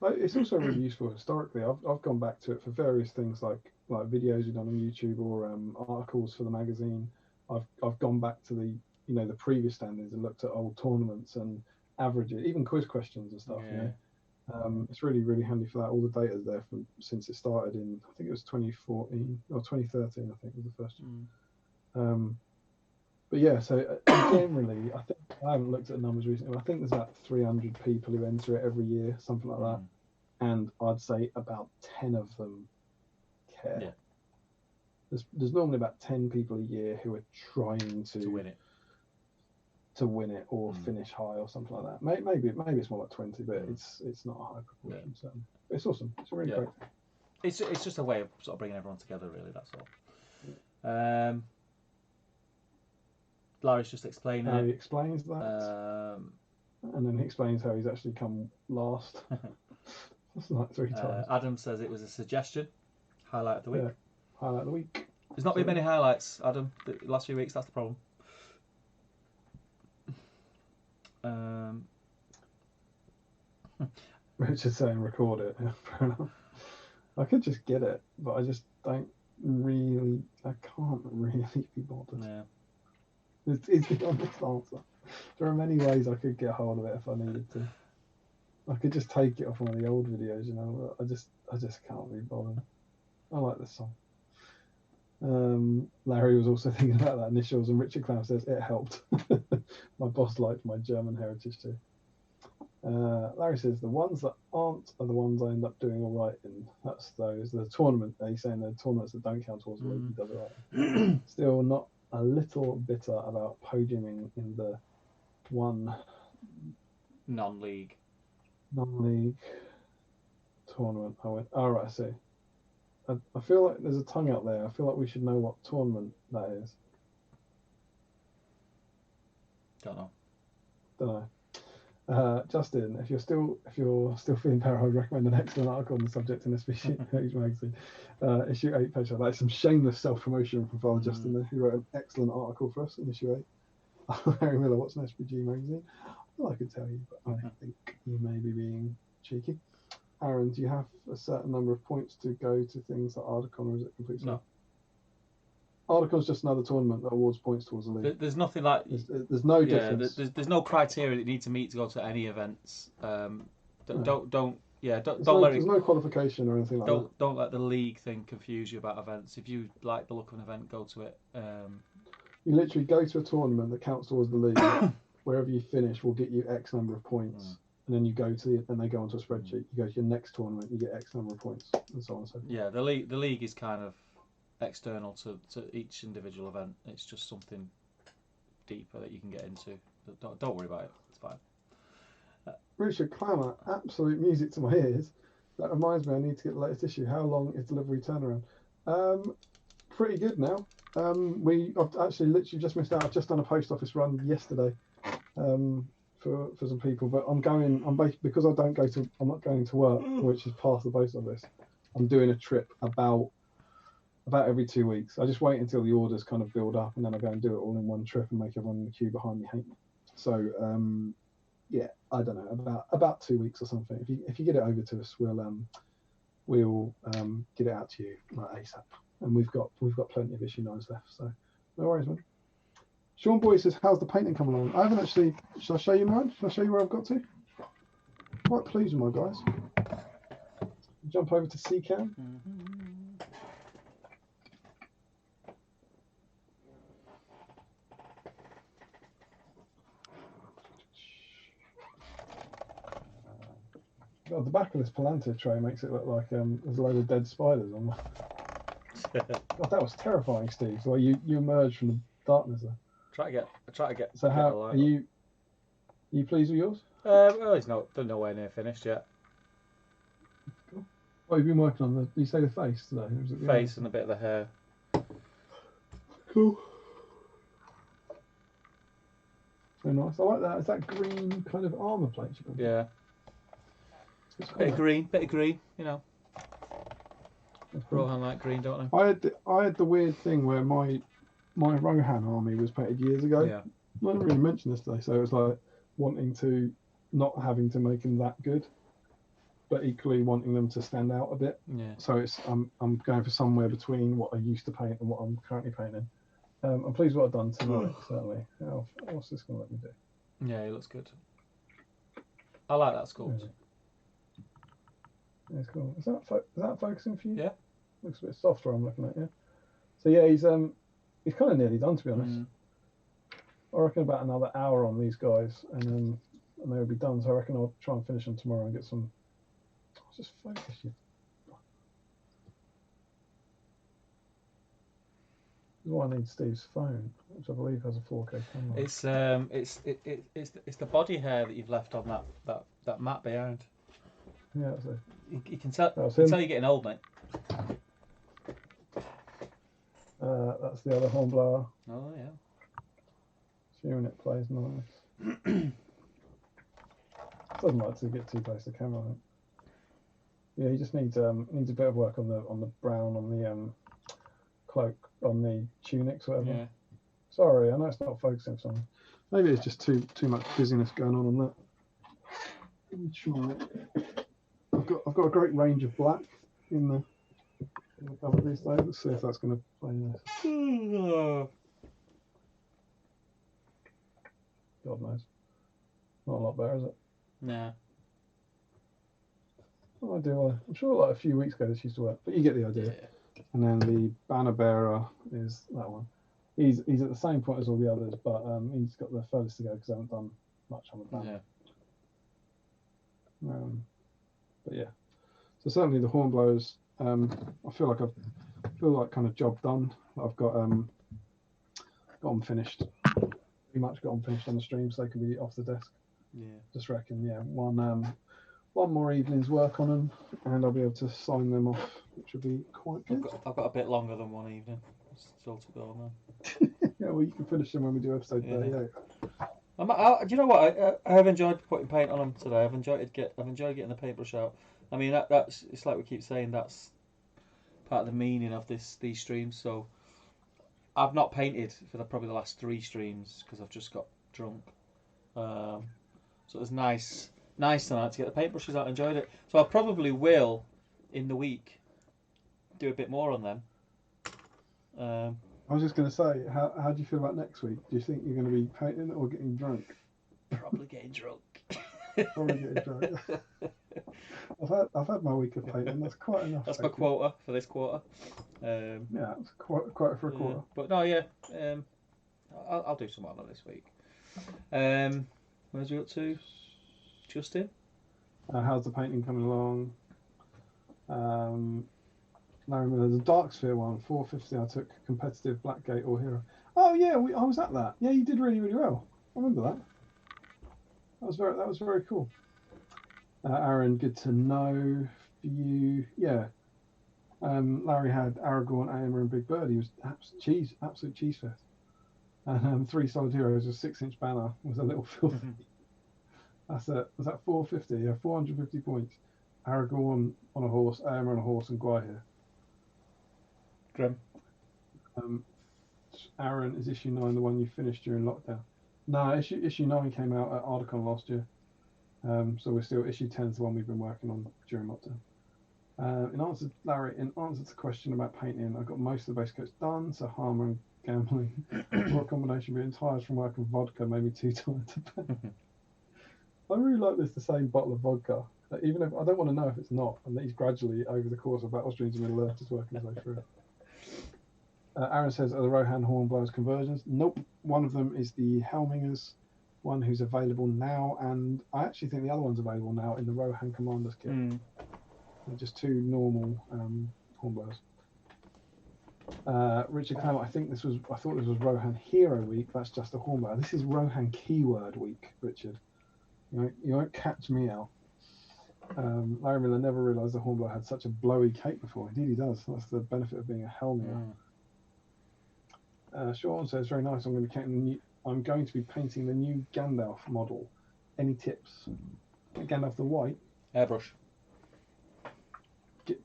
It's also really useful historically. I've gone back to it for various things like videos you've done on YouTube or articles for the magazine. I've gone back to the previous standings and looked at old tournaments and averages, even quiz questions and stuff. It's really, really handy for that. All the data's there from since it started in, I think it was 2014 or 2013, I think was the first. But yeah, so generally, I think I haven't looked at the numbers recently. But I think there's about 300 people who enter it every year, something like that. And I'd say about 10 of them care. Yeah. There's normally about 10 people a year who are trying to win it or finish high or something like that. Maybe it's more like 20, but it's not a high proportion. So it's awesome. It's really great. It's just a way of sort of bringing everyone together, really. That's all. Larry's just explaining how it. He explains that, and then he explains how he's actually come last. That's like 3 times. Adam says it was a suggestion. Highlight of the week. Yeah. Highlight of the week. There's not been many highlights, Adam, the last few weeks. That's the problem. Richard's saying record it. Yeah, fair enough. I could just get it, but I just don't really. I can't really be bothered. Yeah. It's the honest answer. There are many ways I could get hold of it if I needed to. I could just take it off one of the old videos, you know. I just can't be bothered. I like this song. Larry was also thinking about that initials, and Richard Clown says it helped. My boss liked my German heritage too. Larry says the ones that aren't are the ones I end up doing all right in. That's those the tournament. He's saying the tournaments that don't count towards the league. He does it right. Still not a little bitter about podiuming in the one non-league tournament. I went, all right, I see. I feel like there's a tongue out there. I feel like we should know what tournament that is. Don't know. Justin, if you're still feeling better, I would recommend an excellent article on the subject in this magazine. Issue 8 page. That's some shameless self-promotion from Father Justin there, who wrote an excellent article for us in issue 8. Harry Miller, what's an SPG magazine? Well, I could tell you, but I think you may be being cheeky. Aaron, do you have a certain number of points to go to things like Ardacon, or is it completely? No. Ardacon's just another tournament that awards points towards the league. There's nothing like. There's no difference. There's no criteria that you need to meet to go to any events. Don't There's no qualification or anything like that. Don't let the league thing confuse you about events. If you like the look of an event, go to it. You literally go to a tournament that counts towards the league. Wherever you finish will get you X number of points. And then you go to and they go onto a spreadsheet. You go to your next tournament, you get X number of points, and so on and so forth. Yeah, the league is kind of external to each individual event. It's just something deeper that you can get into. Don't worry about it. It's fine. Richard Clammer, absolute music to my ears. That reminds me, I need to get the latest issue. How long is delivery turnaround? Pretty good now. I've actually literally just missed out. I've just done a post office run yesterday. For some people, but I'm because I'm not going to work, which is past the post office. I'm doing a trip about every 2 weeks. I just wait until the orders kind of build up, and then I go and do it all in one trip and make everyone in the queue behind me hate me. So yeah, I don't know, about 2 weeks or something. If you get it over to us, we'll get it out to you like ASAP. And we've got plenty of issue 9s left, so no worries, man. Sean Boy says, how's the painting coming along? I haven't actually. Shall I show you mine? Shall I show you where I've got to? Quite pleased with my guys. Jump over to CCAM. God, the back of this Palantir tray makes it look like there's a load of dead spiders on there. God, that was terrifying, Steve. So you emerged from the darkness there. Try to get. So how are you? Are you pleased with yours? Well, he's nowhere near finished yet. Cool. Oh, you've been working on you say the face today? Or was it the face and a bit of the hair. Cool. So nice. I like that. Is that green kind of armour plate? Yeah. Bit of green, you know. Rohan like green, don't they? I had the weird thing where my Rohan army was painted years ago. Yeah. I didn't really mention this today, so it was like wanting to not having to make them that good, but equally wanting them to stand out a bit. Yeah. So I'm going for somewhere between what I used to paint and what I'm currently painting. I'm pleased with what I've done tonight, certainly. What's this going to let me do? Yeah, it looks good. I like that sculpt. It's cool. Is that focusing for you? Yeah. Looks a bit softer. I'm looking at, yeah. So yeah, he's kind of nearly done, to be honest. I reckon about another hour on these guys, and they'll be done. So I reckon I'll try and finish them tomorrow and get some. Just focus you. This is why I need Steve's phone, which I believe has a 4K camera. It's the body hair that you've left on that mat behind. Yeah, so You can tell you're getting old, mate. That's the other hornblower. Oh yeah. Assuming it plays nice. Doesn't like to get too close to the camera, I think. Yeah, he just needs a bit of work on the brown on the cloak, on the tunics, whatever. Yeah. Sorry, I know it's not focusing for something. Maybe it's just too much busyness going on that. Let me try it. I've got a great range of black in the cover these days. Let's see if that's going to play nice. God knows. Not a lot better, is it? No. Oh, I'm sure like a few weeks ago this used to work, but you get the idea. Yeah. And then the banner bearer is that one. He's at the same point as all the others, but he's got the furthest to go because I haven't done much on the banner. Yeah. But yeah. So certainly the hornblowers. I feel like kind of job done. I've got them finished. Pretty much got them finished on the stream, so they can be off the desk. Yeah. Just reckon, yeah, one more evening's work on them, and I'll be able to sign them off, which will be quite good. I've got a bit longer than one evening. Still to go now. Yeah, well, you can finish them when we do episode 38. Do you know what? I have enjoyed putting paint on them today. I've enjoyed getting the paintbrush out. I mean, that's it's like we keep saying, that's part of the meaning of these streams. So I've not painted for probably the last 3 streams because I've just got drunk. So it was nice tonight to get the paintbrushes out. I enjoyed it. So I probably will in the week do a bit more on them. I was just going to say, how do you feel about next week? Do you think you're going to be painting or getting drunk? Probably getting drunk. Probably getting drunk. I've had my week of painting. That's quite enough. That's my quota for this quarter. Yeah, it's quite for a quarter. But no, yeah, I'll do some more on this week. Where's you up to, Justin? How's the painting coming along? No, there's a Dark Sphere one, 450. I took competitive Blackgate or Hero. Oh yeah, I was at that. Yeah, you did really, really well. I remember that. That was very cool. Aaron, good to know for you. Yeah. Larry had Aragorn, Aemir, and Big Bird. He was absolute cheese fest. And 3 solid heroes, a 6-inch banner was a little filthy. Was that 450? Yeah, 450 points. Aragorn on a horse, Aemir on a horse, and Gwaihir. Grim. Aaron, is issue 9 the one you finished during lockdown? No, issue 9 came out at Ardacon last year. So we're still issue 10 is the one we've been working on during lockdown. In answer to the question about painting, I got most of the base coats done. So Harmer and gambling, or a combination between tires from work and vodka, made me too tired to paint. I really like this, the same bottle of vodka. Even if I don't want to know if it's not, and that he's gradually over the course of Battle Streams and Middle Earth is working his way through it. Aaron says, are the Rohan Hornblowers conversions? Nope. One of them is the Helmingers, one who's available now, and I actually think the other one's available now in the Rohan Commander's kit. They're just 2 normal Hornblowers. Richard Clement, I thought this was Rohan Hero Week. That's just a Hornblower. This is Rohan Keyword Week, Richard. You won't catch me out. Larry Miller never realised the Hornblower had such a blowy cape before. Indeed he does. That's the benefit of being a Helminger. Sean says, very nice. I'm going to be painting the new Gandalf model. Any tips? Gandalf the White? Airbrush.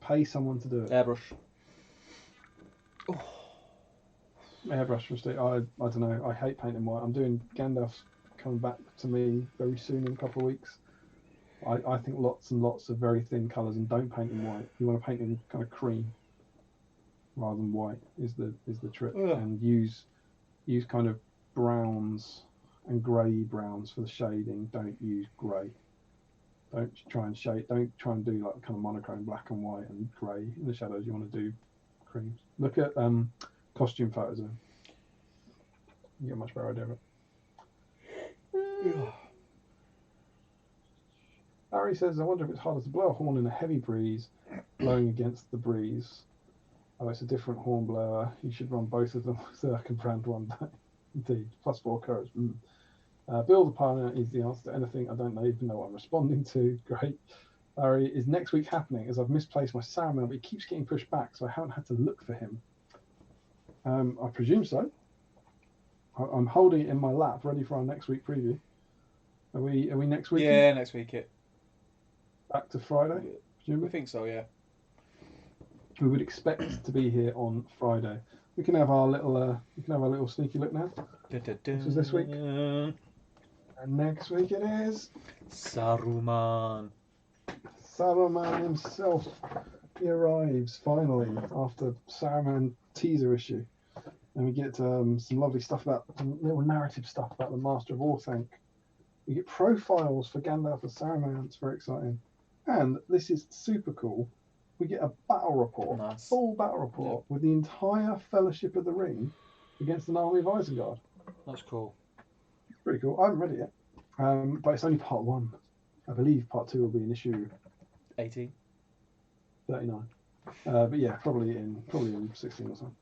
Pay someone to do it. Airbrush. Oh. Airbrush from Steve. I don't know. I hate painting white. I'm doing Gandalf's coming back to me very soon in a couple of weeks. I think lots and lots of very thin colours, and don't paint in white. You want to paint in kind of cream rather than white is the trick. And use kind of browns and grey browns for the shading. Don't use grey. Don't try and shade. Don't try and do like kind of monochrome black and white and grey in the shadows. You want to do creams. Look at costume photos of him. You get a much better idea of it. Harry says, I wonder if it's harder to blow a horn in a heavy breeze, blowing against the breeze. Oh, it's a different horn blower. You should run both of them so I can brand one day. Indeed. +4 courage. Bill the Pioneer is the answer to anything. I don't even know what I'm responding to. Great. Larry, is next week happening? As I've misplaced my Saruman, but he keeps getting pushed back, so I haven't had to look for him. I presume so. I'm holding it in my lap, ready for our next week preview. Are we next week? Yeah, next week. Back to Friday, presumably? I think so, yeah. We would expect to be here on Friday. We can have our little sneaky look now. This is this week. And next week it is Saruman. Saruman himself. He arrives finally after Saruman teaser issue. And we get some lovely stuff about some little narrative stuff about the Master of Orthanc. We get profiles for Gandalf and Saruman. It's very exciting. And this is super cool. We get a battle report, Nice. full battle report with the entire Fellowship of the Ring against an army of Isengard. That's cool. Pretty cool. I haven't read it yet, but it's only part 1. I believe part 2 will be in issue 18. 39. But yeah, probably in 16 or something.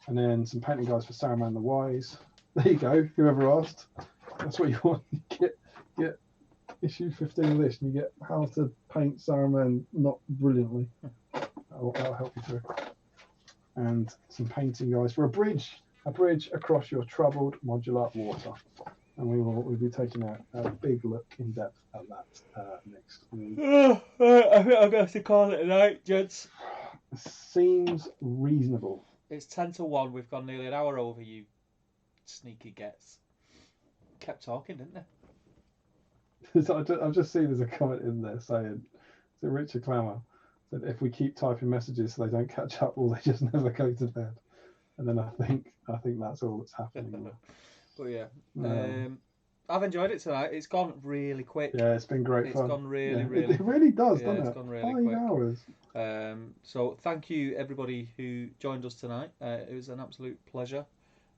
And then some painting guides for Saruman the Wise. There you go. Whoever asked, that's what you want. You get issue 15 list, and you get how to paint Saruman not brilliantly. That'll help you through. And some painting guides for a bridge across your troubled modular water. And we'll be taking a big look in depth at that next week. I think I'm going to have to call it a night, gents. Seems reasonable. It's 10 to 1. We've gone nearly an hour over, you sneaky gets. Kept talking, didn't they? So I've just seen there's a comment in there saying, so Richard Clammer said, if we keep typing messages so they don't catch up, will they just never go to bed? And then I think that's all that's happening. But yeah, I've enjoyed it tonight. It's gone really quick. Yeah, it's been great fun. It's gone really. It really does, yeah, doesn't it? It's gone really 5 quick. hours. So thank you everybody who joined us tonight. It was an absolute pleasure.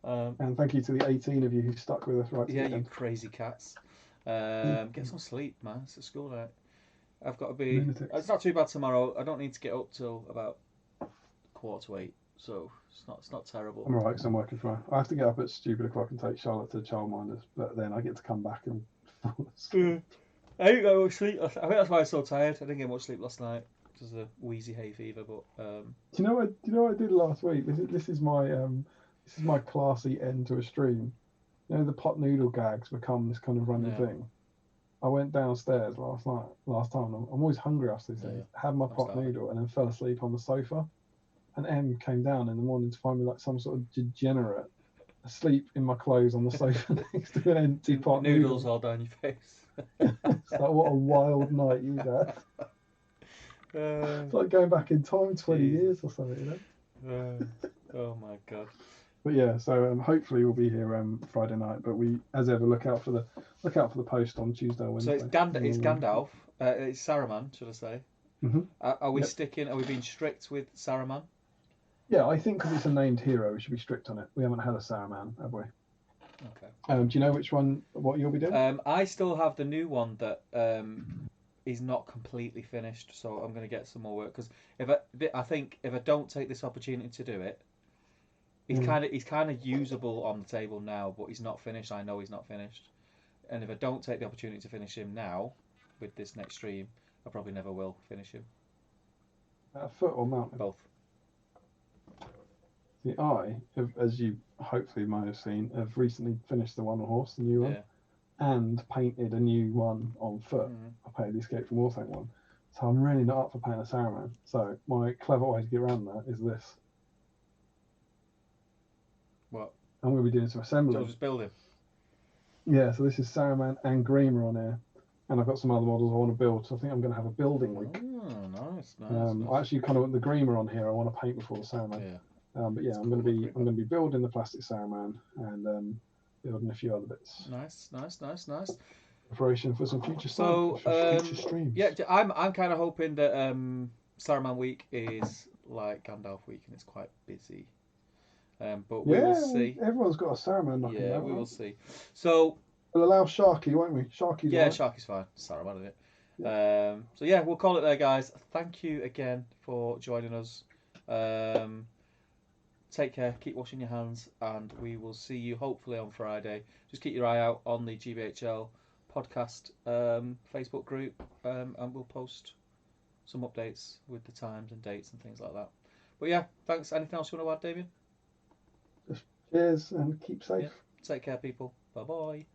And thank you to the 18 of you who stuck with us right to the you end. crazy cats. Get some sleep, man. It's a school night. I've got to be. Lunatics. It's not too bad tomorrow. I don't need to get up till about 7:45, so it's not terrible. I'm alright because I'm working from home. I have to get up at stupid o'clock and take Charlotte to childminders, but then I get to come back and fall asleep. I didn't get much sleep. I think that's why I was so tired. I didn't get much sleep last night. Just a wheezy hay fever, but. Do you know what I did last week? This is my classy end to a stream. You know, the pot noodle gags become this kind of running thing. I went downstairs last time. I'm always hungry after these things. Had my pot noodle and then fell asleep on the sofa. And Em came down in the morning to find me like some sort of degenerate asleep in my clothes on the sofa next to an empty pot noodles all down your face. It's like, what a wild night you had. It's like going back in time 20 years or something, you know? Oh my god. But yeah, so hopefully we'll be here Friday night. But we, as ever, look out for the post on Tuesday or Wednesday. So it's Gandalf. It's Saruman, should I say? Mm-hmm. Are we sticking? Are we being strict with Saruman? Yeah, I think because it's a named hero, we should be strict on it. We haven't had a Saruman, have we? Okay. Do you know what you'll be doing? I still have the new one that is not completely finished, so I'm going to get some more work. Because I think if I don't take this opportunity to do it, he's kind of usable on the table now, but he's not finished. I know he's not finished, and if I don't take the opportunity to finish him now, with this next stream, I probably never will finish him. Foot or mounted? Both. See, as you hopefully might have seen, have recently finished the one on horse, the new one, and painted a new one on foot. I painted the Escape from Orthanc one. So I'm really not up for painting a Saruman. So my clever way to get around that is this. What? I'm going to be doing some assembly. So just build him? Yeah, so this is Saruman and Grima on here. And I've got some other models I want to build. So I think I'm going to have a building week. Oh, nice. I actually kind of want the Grima on here. I want to paint before the Saruman. Yeah. But yeah, I'm going to be building the plastic Saruman and building a few other bits. Nice. preparation for some future So future streams. yeah, I'm kind of hoping that Saruman week is like Gandalf week and it's quite busy. But we will see. Everyone's got a Saruman knocking Yeah, about. we will Right? see. So We'll allow Sharky, won't we? Sharky's yeah, right. Sharky's fine. Saruman, isn't it? So yeah, we'll call it there, guys. Thank you again for joining us. Take care, keep washing your hands, and we will see you hopefully on Friday. Just keep your eye out on the GBHL podcast Facebook group, and we'll post some updates with the times and dates and things like that. But yeah, thanks. Anything else you want to add, Damien? Cheers and keep safe. Yeah. Take care, people. Bye bye.